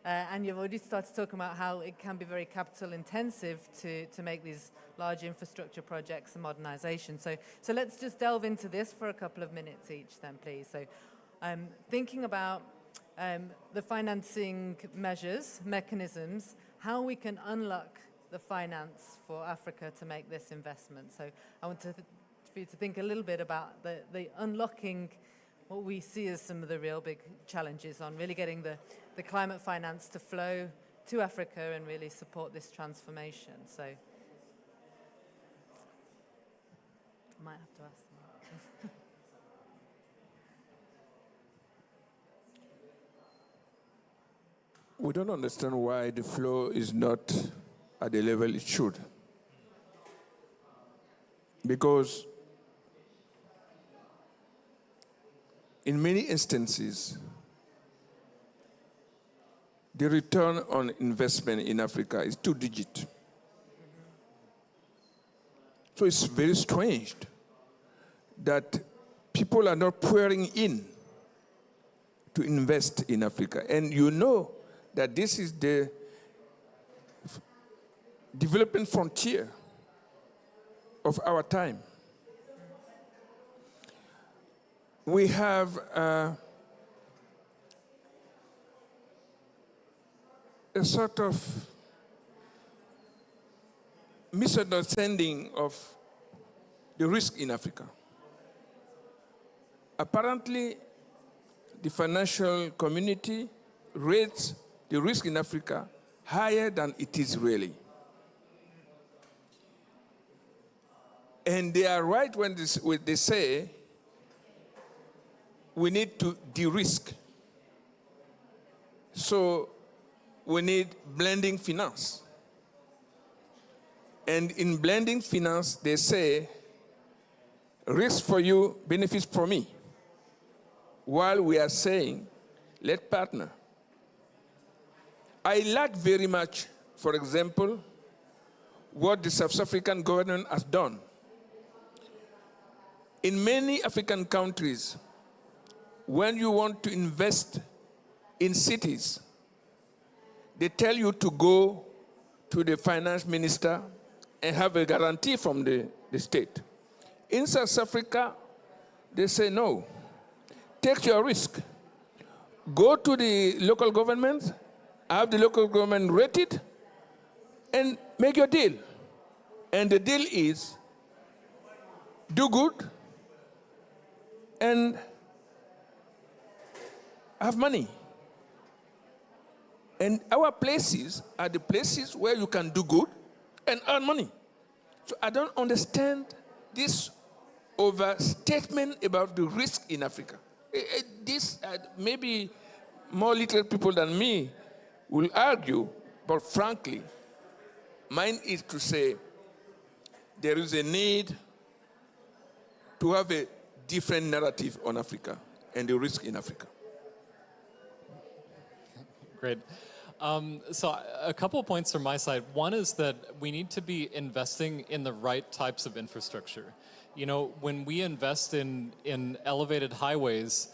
and you've already started talking about how it can be very capital intensive to make these large infrastructure projects and modernization. So let's just delve into this for a couple of minutes each then, please. So thinking about the financing measures, mechanisms, how we can unlock the finance for Africa to make this investment. So I want for you to think a little bit about the unlocking what we see as some of the real big challenges on really getting the climate finance to flow to Africa and really support this transformation. So I might have to ask them. We don't understand why the flow is not at the level it should. Because in many instances, the return on investment in Africa is 2-digit. So it's very strange that people are not pouring in to invest in Africa. And you know that this is the development frontier of our time. We have a sort of misunderstanding of the risk in Africa. Apparently, the financial community rates the risk in Africa higher than it is really. And they are right when they say we need to de-risk. So we need blending finance. And in blending finance, they say risk for you, benefits for me. While we are saying, let's partner. I like very much, for example, what the South African government has done. In many African countries, when you want to invest in cities, they tell you to go to the finance minister and have a guarantee from the state. In South Africa, they say no. Take your risk. Go to the local government, have the local government rate it, and make your deal. And the deal is do good and have money. And our places are the places where you can do good and earn money. So I don't understand this overstatement about the risk in Africa. This, maybe more literate people than me will argue, but frankly, mine is to say there is a need to have a different narrative on Africa and the risk in Africa. Great. So a couple of points from my side. One is that we need to be investing in the right types of infrastructure. You know, when we invest in elevated highways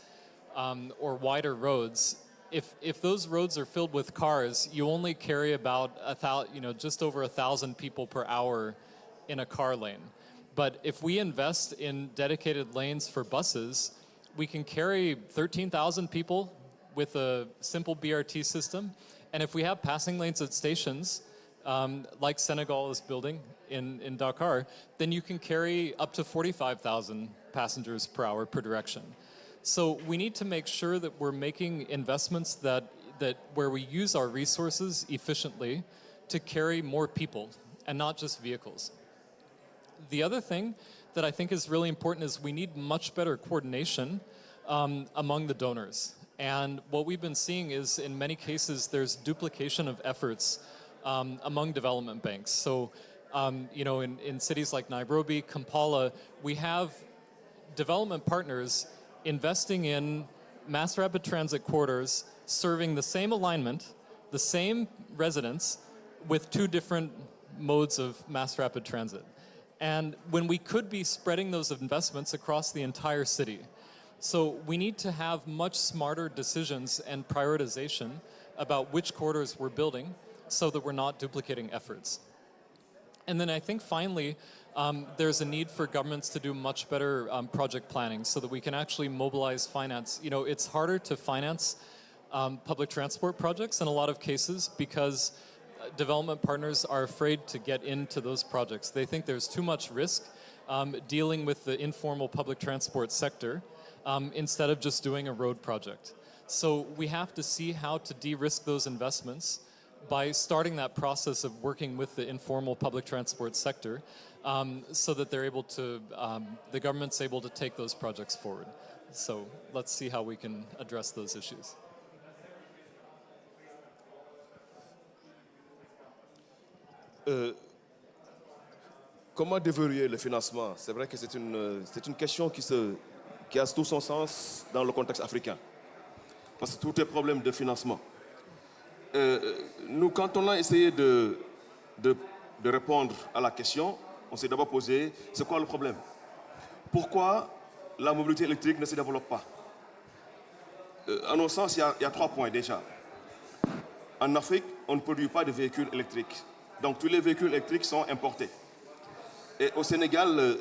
or wider roads, if those roads are filled with cars, you only carry about just over 1,000 people per hour in a car lane. But if we invest in dedicated lanes for buses, we can carry 13,000 people with a simple BRT system. And if we have passing lanes at stations, like Senegal is building in Dakar, then you can carry up to 45,000 passengers per hour per direction. So we need to make sure that we're making investments that where we use our resources efficiently to carry more people and not just vehicles. The other thing that I think is really important is we need much better coordination among the donors. And what we've been seeing is, in many cases, there's duplication of efforts among development banks. So, in cities like Nairobi, Kampala, we have development partners investing in mass rapid transit corridors, serving the same alignment, the same residents, with two different modes of mass rapid transit. And when we could be spreading those investments across the entire city. So we need to have much smarter decisions and prioritization about which corridors we're building so that we're not duplicating efforts. And then I think finally, there's a need for governments to do much better project planning so that we can actually mobilize finance. You know, it's harder to finance public transport projects in a lot of cases because development partners are afraid to get into those projects. They think there's too much risk dealing with the informal public transport sector instead of just doing a road project. So we have to see how to de-risk those investments by starting that process of working with the informal public transport sector so that they're able to, the government's able to take those projects forward. So let's see how we can address those issues. Comment déverrouiller le financement? C'est vrai que c'est une question qui a tout son sens dans le contexte africain. Parce que tout est problème de financement. Nous, quand on a essayé de répondre à la question, on s'est d'abord posé, c'est quoi le problème? Pourquoi la mobilité électrique ne se développe pas? À nos sens, il y a 3 points déjà. En Afrique, on ne produit pas de véhicules électriques. Donc tous les véhicules électriques sont importés. Et au Sénégal,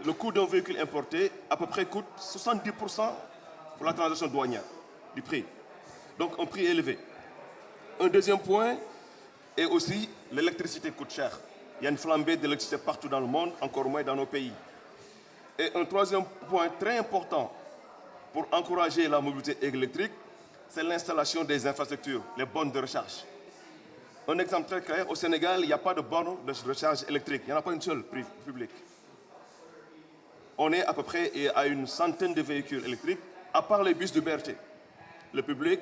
le coût d'un véhicule importé à peu près coûte 70% pour la transaction douanière du prix. Donc un prix élevé. Un deuxième point est aussi l'électricité coûte cher. Il y a une flambée d'électricité partout dans le monde, encore moins dans nos pays. Et un troisième point très important pour encourager la mobilité électrique, c'est l'installation des infrastructures, les bornes de recharge. Un exemple très clair, au Sénégal, il n'y a pas de borne de recharge électrique. Il n'y en a pas une seule publique. On est à peu près à une centaine de véhicules électriques, à part les bus de BRT. Le public,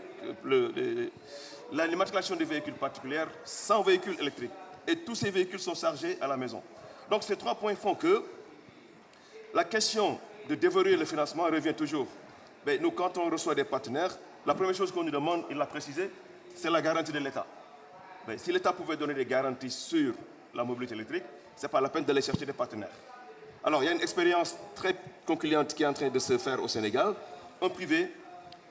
l'immatriculation des véhicules particulières, 100 véhicules électriques. Et tous ces véhicules sont chargés à la maison. Donc ces 3 points font que la question de déverrouiller le financement revient toujours. Mais nous, quand on reçoit des partenaires, la première chose qu'on nous demande, il l'a précisé, c'est la garantie de l'État. Mais si l'État pouvait donner des garanties sur la mobilité électrique, ce n'est pas la peine d'aller chercher des partenaires. Alors, il y a une expérience très concluante qui est en train de se faire au Sénégal. Un privé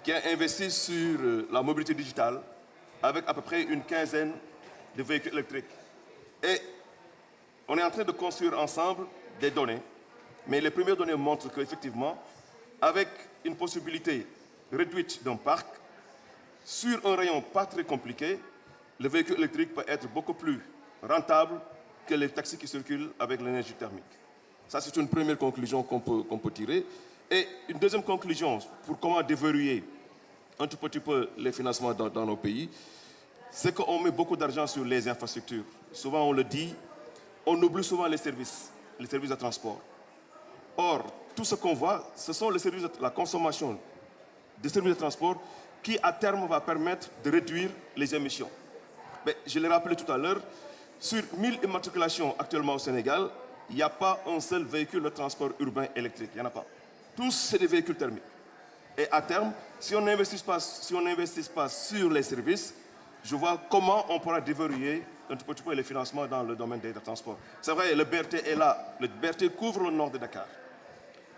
qui a investi sur la mobilité digitale avec à peu près une quinzaine de véhicules électriques. Et on est en train de construire ensemble des données. Mais les premières données montrent qu'effectivement, avec une possibilité réduite d'un parc, sur un rayon pas très compliqué, le véhicule électrique peut être beaucoup plus rentable que les taxis qui circulent avec l'énergie thermique. Ça, c'est une première conclusion qu'on peut tirer. Et une deuxième conclusion pour comment déverrouiller un tout petit peu les financements dans nos pays, c'est qu'on met beaucoup d'argent sur les infrastructures. Souvent, on le dit, on oublie souvent les services de transport. Or, tout ce qu'on voit, ce sont les services la consommation des services de transport qui, à terme, va permettre de réduire les émissions. Mais, je l'ai rappelé tout à l'heure, sur 1000 immatriculations actuellement au Sénégal, il n'y a pas un seul véhicule de transport urbain électrique. Il n'y en a pas. Tous, c'est des véhicules thermiques. Et à terme, si on n'investit pas sur les services, je vois comment on pourra déverrouiller un petit peu les financements dans le domaine des transports. C'est vrai, le BRT est là. Le BRT couvre le nord de Dakar.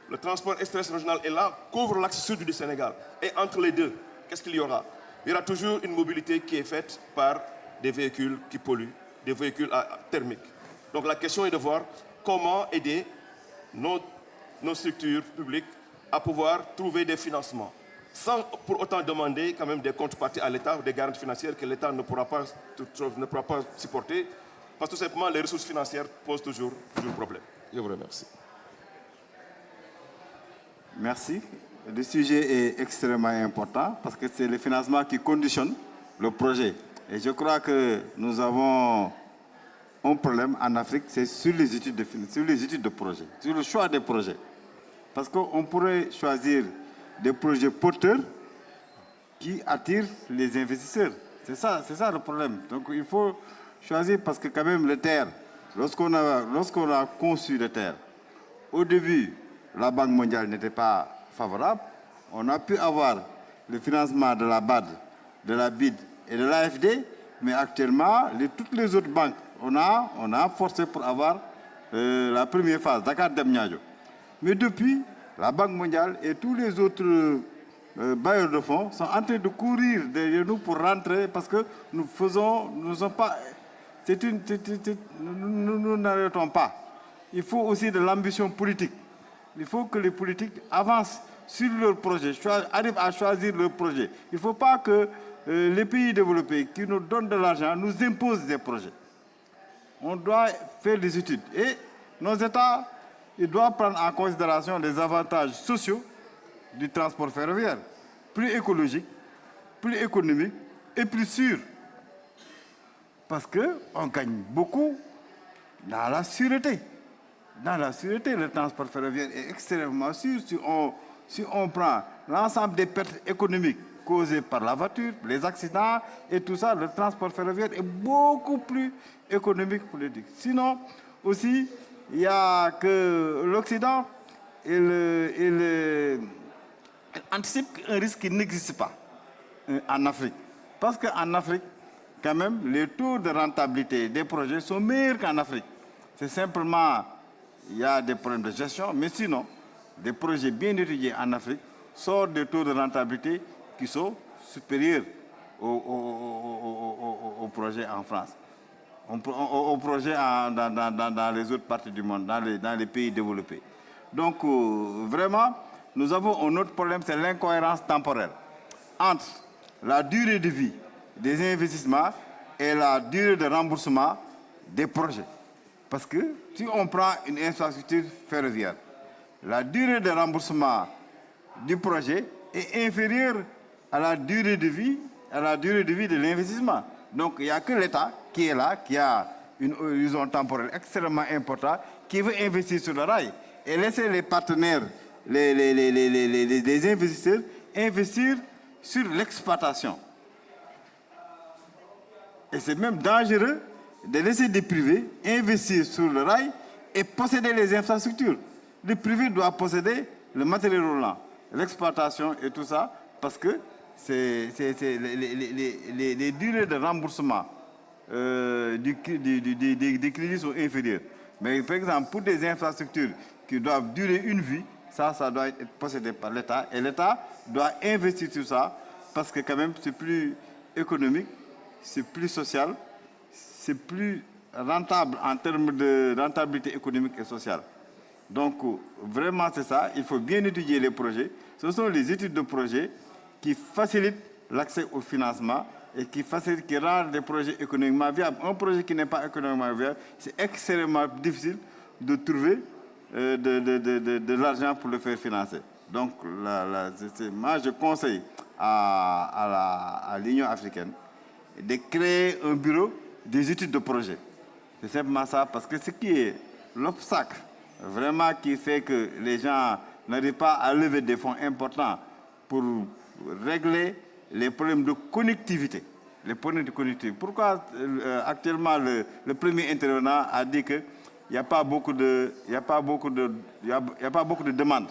Le transport express régional est là, couvre l'axe sud du Sénégal. Et entre les deux, qu'est-ce qu'il y aura? Il y aura toujours une mobilité qui est faite par des véhicules qui polluent, des véhicules thermiques. Donc la question est de voir comment aider nos structures publiques à pouvoir trouver des financements, sans pour autant demander quand même des contreparties à l'État ou des garanties financières que l'État ne pourra pas supporter, parce que tout simplement les ressources financières posent toujours problème. Je vous remercie. Merci. Le sujet est extrêmement important parce que c'est le financement qui conditionne le projet. Et je crois que nous avons un problème en Afrique, c'est sur les études de projet, sur le choix des projets. Parce qu'on pourrait choisir des projets porteurs qui attirent les investisseurs. C'est ça le problème. Donc il faut choisir parce que quand même le terre, lorsqu'on a conçu le terre, au début, la Banque mondiale n'était pas favorable. On a pu avoir le financement de la BAD, de la BID et de l'AFD, mais actuellement, toutes les autres banques, on a forcé pour avoir la première phase, Dakar Demniadio. Mais depuis, la Banque mondiale et tous les autres bailleurs de fonds sont en train de courir derrière nous pour rentrer parce que nous n'arrêtons pas. Il faut aussi de l'ambition politique. Il faut que les politiques avancent sur leurs projets, arrivent à choisir leurs projets. Il ne faut pas que les pays développés qui nous donnent de l'argent nous imposent des projets. On doit faire des études. Et nos États, ils doivent prendre en considération les avantages sociaux du transport ferroviaire, plus écologique, plus économique et plus sûr. Parce qu'on gagne beaucoup dans la sûreté. Dans la sûreté, le transport ferroviaire est extrêmement sûr si on prend l'ensemble des pertes économiques causées par la voiture, les accidents et tout ça, le transport ferroviaire est beaucoup plus économique politique. Sinon, aussi, il n'y a que l'Occident, il anticipe un risque qui n'existe pas en Afrique. Parce qu'en Afrique, quand même, les taux de rentabilité des projets sont meilleurs qu'en Afrique. C'est simplement il y a des problèmes de gestion, mais sinon, des projets bien étudiés en Afrique sortent des taux de rentabilité qui sont supérieurs aux projets en France, aux projets dans les autres parties du monde, dans les pays développés. Donc, vraiment, nous avons un autre problème, c'est l'incohérence temporelle entre la durée de vie des investissements et la durée de remboursement des projets. Parce que si on prend une infrastructure ferroviaire, la durée de remboursement du projet est inférieure à la durée de vie, de l'investissement. Donc il n'y a que l'État qui est là, qui a une horizon temporelle extrêmement importante, qui veut investir sur le rail et laisser les partenaires, les investisseurs, investir sur l'exploitation. Et c'est même dangereux de laisser des privés investir sur le rail et posséder les infrastructures. Le privé doit posséder le matériel roulant, l'exploitation et tout ça, parce que les durées de remboursement des crédits sont inférieures. Mais par exemple, pour des infrastructures qui doivent durer une vie, ça doit être possédé par l'État. Et l'État doit investir sur ça, parce que quand même, c'est plus économique, c'est plus social, c'est plus rentable en termes de rentabilité économique et sociale. Donc, vraiment, c'est ça. Il faut bien étudier les projets. Ce sont les études de projets qui facilitent l'accès au financement et qui rendent des projets économiquement viables. Un projet qui n'est pas économiquement viable, c'est extrêmement difficile de trouver de l'argent pour le faire financer. Donc, moi, je conseille à l'Union africaine de créer un bureau des études de projet. C'est simplement ça, parce que ce qui est l'obstacle, vraiment, qui fait que les gens n'arrivent pas à lever des fonds importants pour régler les problèmes de connectivité. Les problèmes de connectivité. Pourquoi actuellement le premier intervenant a dit qu'il n'y a pas beaucoup de demandes.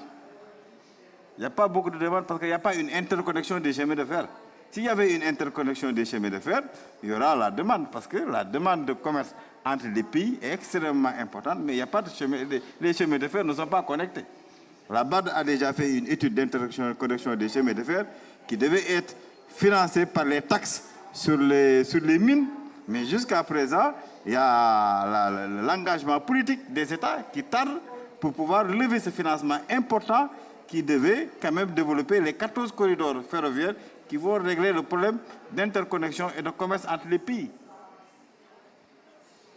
Il n'y a pas beaucoup de demandes parce qu'il n'y a pas une interconnexion des chemins de fer. S'il y avait une interconnexion des chemins de fer, il y aura la demande, parce que la demande de commerce entre les pays est extrêmement importante, mais il n'y a pas de chemin, les chemins de fer ne sont pas connectés. La BAD a déjà fait une étude d'interconnexion des chemins de fer qui devait être financée par les taxes sur les mines, mais jusqu'à présent, il y a l'engagement politique des États qui tarde pour pouvoir lever ce financement important qui devait quand même développer les 14 corridors ferroviaires qui vont régler le problème d'interconnexion et de commerce entre les pays.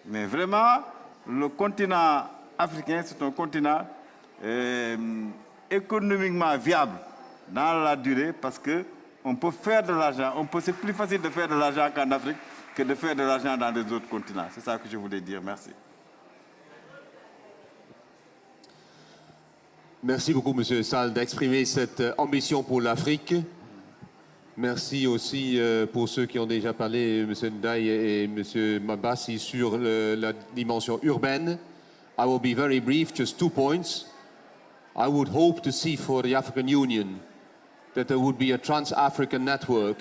Mais vraiment, le continent africain, c'est un continent économiquement viable dans la durée, parce qu'on peut faire de l'argent, c'est plus facile de faire de l'argent qu'en Afrique que de faire de l'argent dans les autres continents. C'est ça que je voulais dire. Merci. Merci beaucoup, M. Sall, d'exprimer cette ambition pour l'Afrique. Merci aussi pour ceux qui ont déjà parlé, M. Ndaye et M. Mabassi, sur la dimension urbaine. I will be very brief, just 2 points. I would hope to see for the African Union that there would be a trans-African network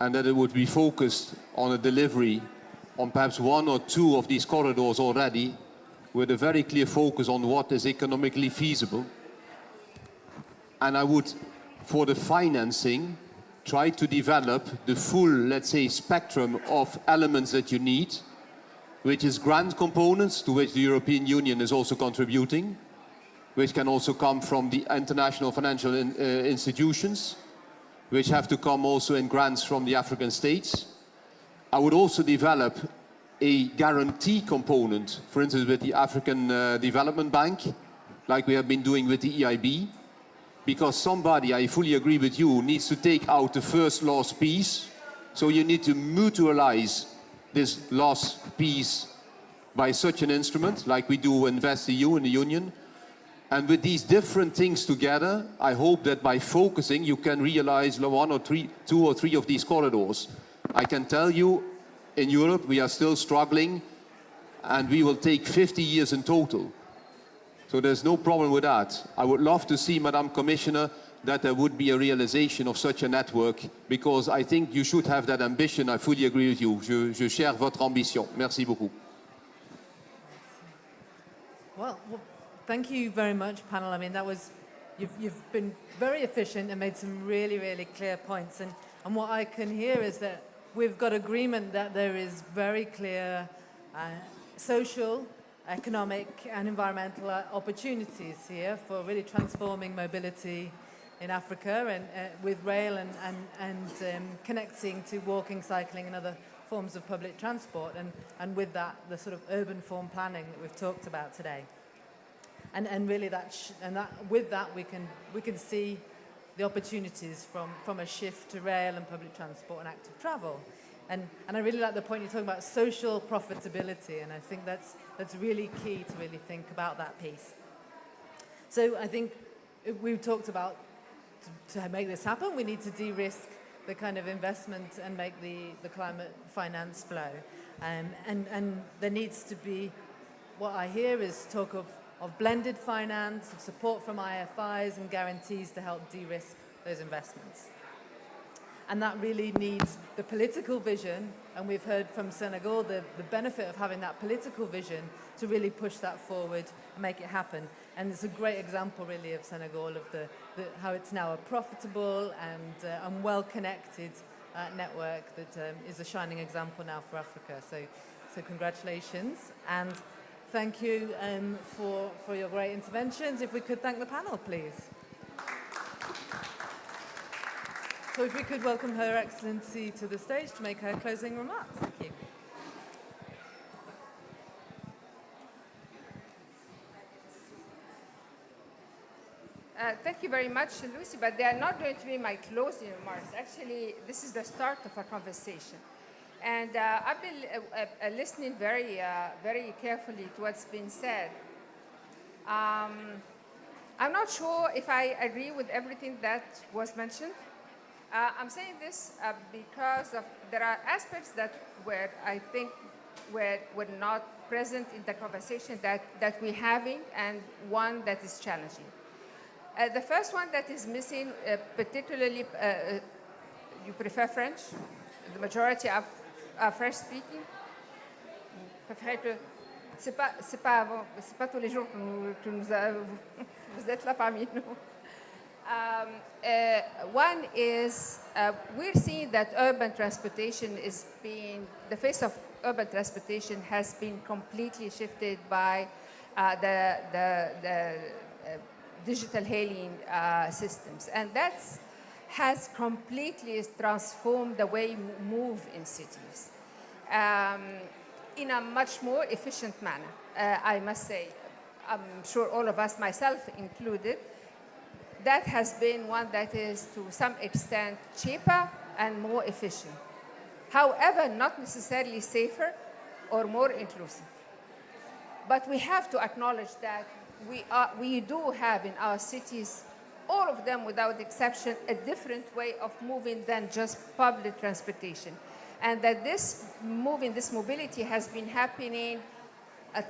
and that it would be focused on a delivery on perhaps 1 or 2 of these corridors already, with a very clear focus on what is economically feasible. And I would, for the financing, try to develop the full, let's say, spectrum of elements that you need, which is grant components, to which the European Union is also contributing, which can also come from the international financial institutions, which have to come also in grants from the African states. I would also develop a guarantee component, for instance, with the African Development Bank, like we have been doing with the EIB, because somebody, I fully agree with you, needs to take out the first lost piece. So you need to mutualize this lost piece by such an instrument, like we do InvestEU in the Union. And with these different things together, I hope that by focusing, you can realize 1 or 2 or 3 of these corridors. I can tell you, in Europe, we are still struggling, and we will take 50 years in total. So there's no problem with that. I would love to see, Madam Commissioner, that there would be a realization of such a network, because I think you should have that ambition. I fully agree with you. Je share votre ambition. Merci beaucoup. Well, thank you very much, panel. I mean, you've been very efficient and made some really, really clear points. And what I can hear is that we've got agreement that there is very clear social, economic, and environmental opportunities here for really transforming mobility in Africa and with rail and connecting to walking, cycling, and other forms of public transport, and with that, the sort of urban form planning that we've talked about today. And really with that we can see the opportunities from a shift to rail and public transport and active travel. And I really like the point you're talking about social profitability, and I think that's really key to really think about that piece. So I think we talked about to make this happen, we need to de-risk the kind of investment and make the climate finance flow. And there needs to be, what I hear is talk of blended finance, of support from IFIs and guarantees to help de-risk those investments. And that really needs the political vision, and we've heard from Senegal the benefit of having that political vision to really push that forward and make it happen. And it's a great example, really, of Senegal, of how it's now a profitable and well-connected network that is a shining example now for Africa. So congratulations, and thank you for your great interventions. If we could thank the panel, please. So if we could welcome Her Excellency to the stage to make her closing remarks. Thank you. Thank you very much, Lucy, but they are not going to be my closing remarks. Actually, this is the start of a conversation. And I've been listening very carefully to what's been said. I'm not sure if I agree with everything that was mentioned. I'm saying this because there are aspects that I think were not present in the conversation that we're having, and one that is challenging. The first one that is missing, particularly, you prefer French? The majority are French speaking. C'est pas tous les jours que vous êtes là parmi nous. One is we're seeing that urban transportation the face of urban transportation has been completely shifted by the digital hailing systems, and that has completely transformed the way we move in cities in a much more efficient manner, I must say. I'm sure all of us, myself included, that has been one that is to some extent cheaper and more efficient. However, not necessarily safer or more inclusive. But we have to acknowledge that we do have in our cities, all of them without exception, a different way of moving than just public transportation. And that this mobility has been happening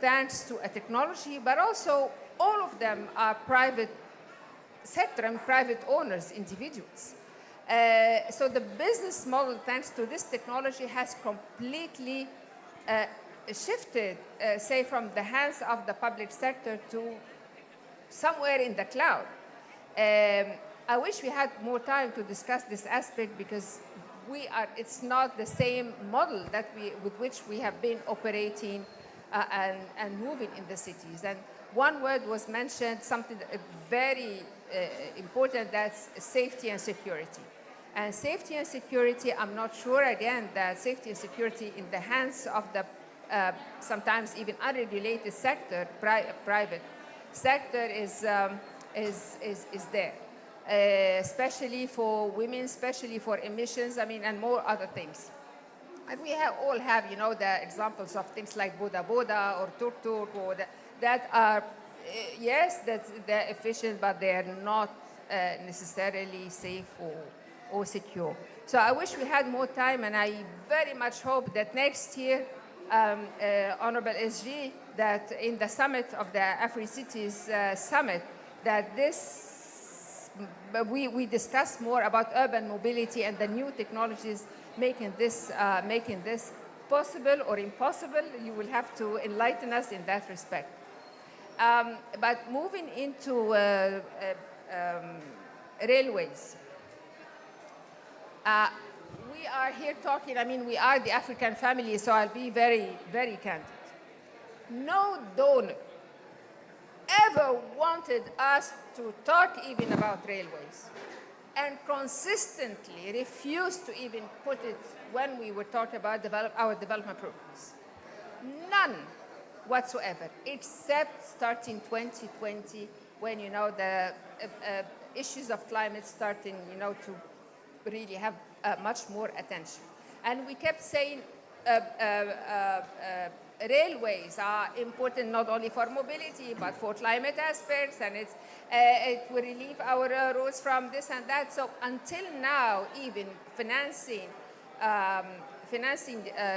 thanks to a technology, but also all of them are private sector and private owners, individuals. So the business model, thanks to this technology, has completely shifted, say, from the hands of the public sector to somewhere in the cloud. I wish we had more time to discuss this aspect, because it's not the same model with which we have been operating and moving in the cities. And one word was mentioned, something very important, that's safety and security. And safety and security, I'm not sure, again, that safety and security in the hands of the sometimes even unregulated sector, private sector, is there. Especially for women, especially for emissions, and more other things. And we all have, the examples of things like Boda Boda or Tuk Tuk, that are, yes, they're efficient, but they're not necessarily safe or secure. So I wish we had more time, and I very much hope that next year, Honorable SG, that in the summit of the Afri-Cities Summit, that we discuss more about urban mobility and the new technologies making this possible or impossible. You will have to enlighten us in that respect. But moving into railways. We are here talking, I mean, we are the African family, so I'll be very, very candid. No donor ever wanted us to talk even about railways, and consistently refused to even put it when we were talking about our development programs. None whatsoever, except starting 2020, when, you know, the issues of climate starting, you know, to really have much more attention. And we kept saying railways are important not only for mobility, but for climate aspects, and it will relieve our roads from this and that. So until now, even financing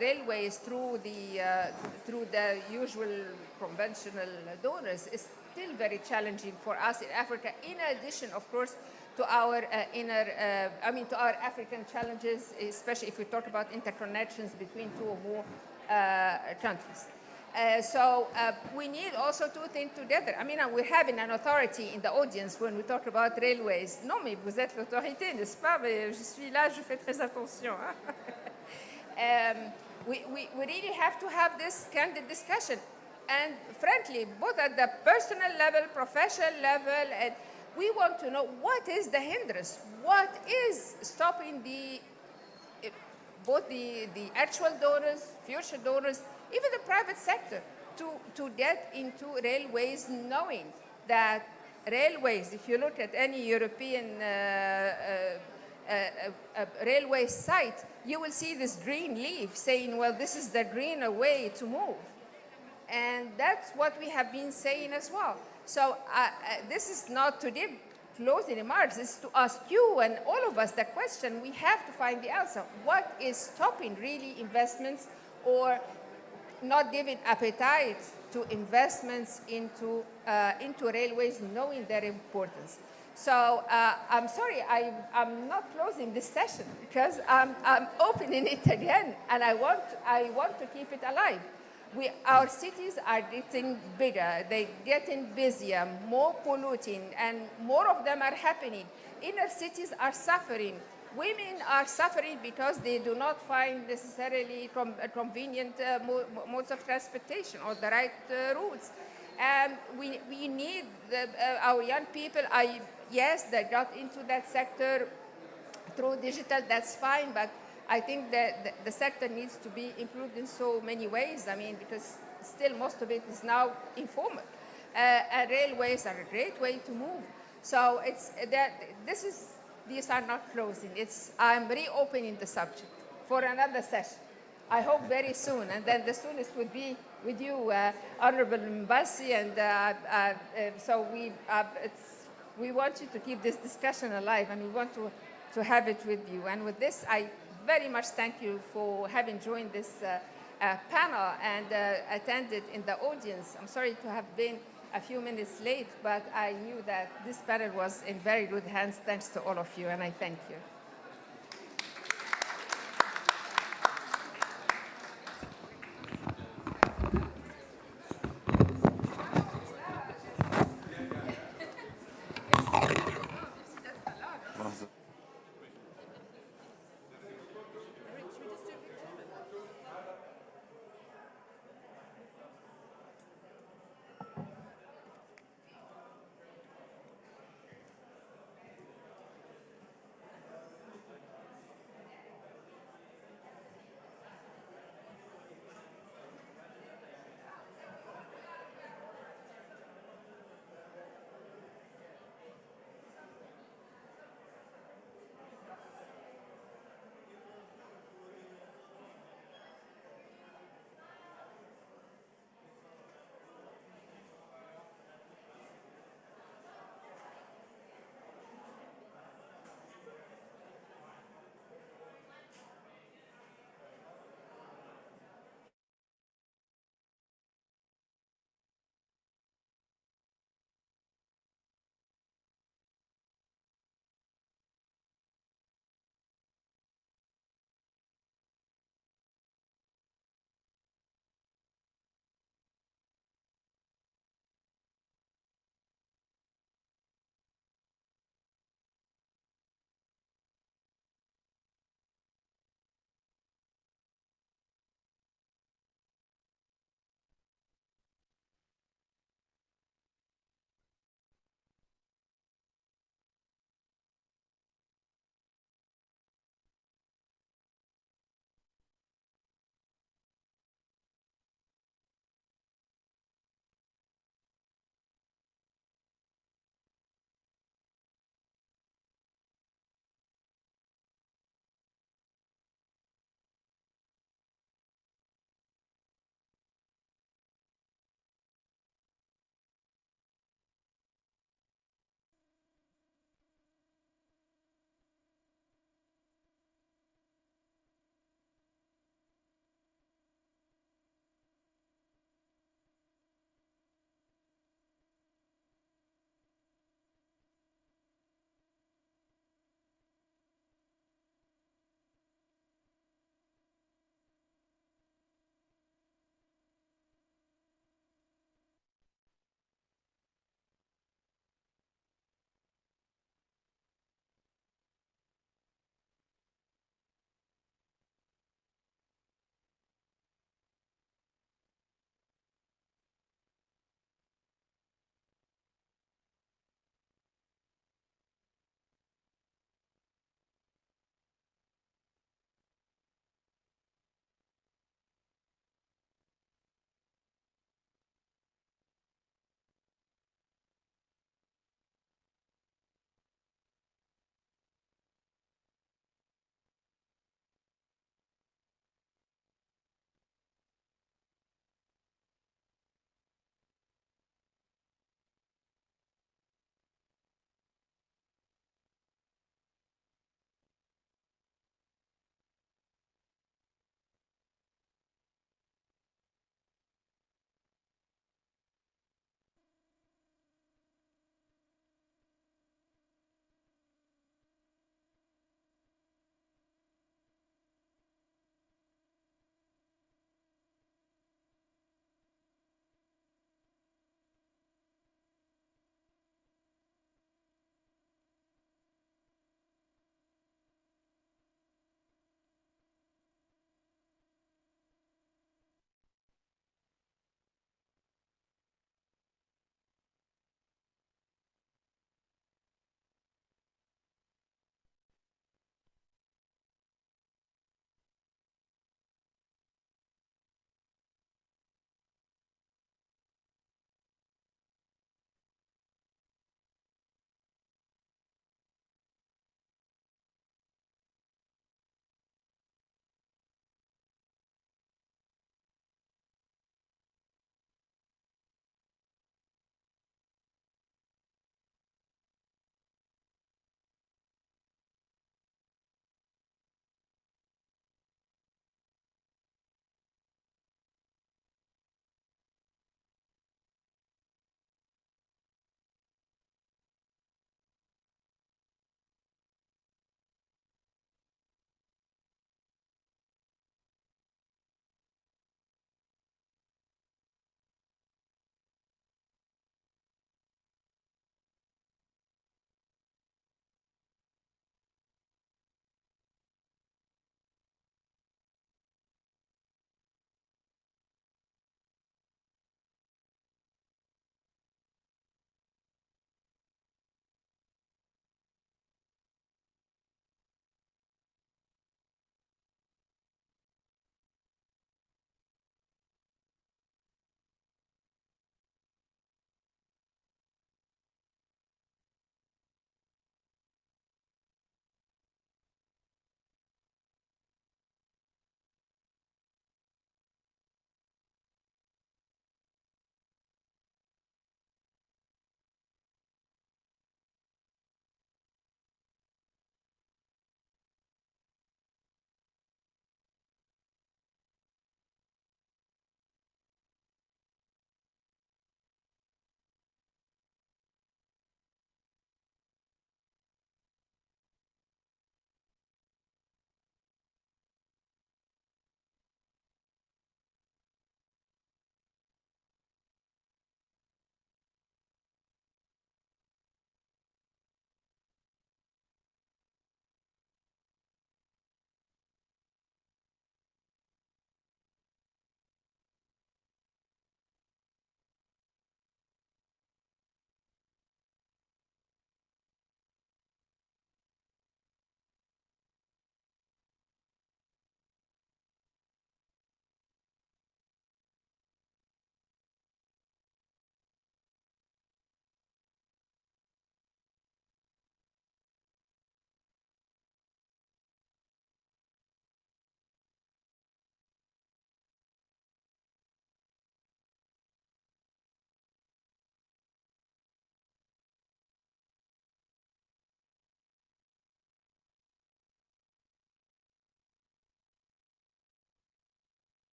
railways through the usual conventional donors is still very challenging for us in Africa, in addition, of course, to our to our African challenges, especially if we talk about interconnections between two or more countries. So we need also two things together. I mean, we're having an authority in the audience when we talk about railways. Non, mais vous êtes l'autorité, n'est-ce pas? Mais je suis là, je fais très attention. We really have to have this candid discussion. And frankly, both at the personal level, professional level, and we want to know what is the hindrance, what is stopping both the actual donors, future donors, even the private sector, to get into railways, knowing that railways, if you look at any European railway site, you will see this green leaf saying, well, this is the greener way to move. And that's what we have been saying as well. So this is not to give closing remarks, it's to ask you and all of us the question. We have to find the answer. What is stopping really investments or not giving appetite to investments into railways, knowing their importance? So I'm sorry, I'm not closing this session because I'm opening it again, and I want to keep it alive. Our cities are getting bigger, they're getting busier, more polluting, and more of them are happening. Inner cities are suffering. Women are suffering because they do not find necessarily convenient modes of transportation or the right routes. And we need our young people. Yes, they got into that sector through digital, that's fine, but I think that the sector needs to be improved in so many ways. I mean, because still most of it is now informal. And railways are a great way to move. So it's that these are not closing. I'm reopening the subject for another session. I hope very soon, and then the soonest would be with you, Honorable Mbassi, and so we want you to keep this discussion alive, and we want to have it with you. And with this, I very much thank you for having joined this panel and attended in the audience. I'm sorry to have been a few minutes late, but I knew that this panel was in very good hands, thanks to all of you, and I thank you.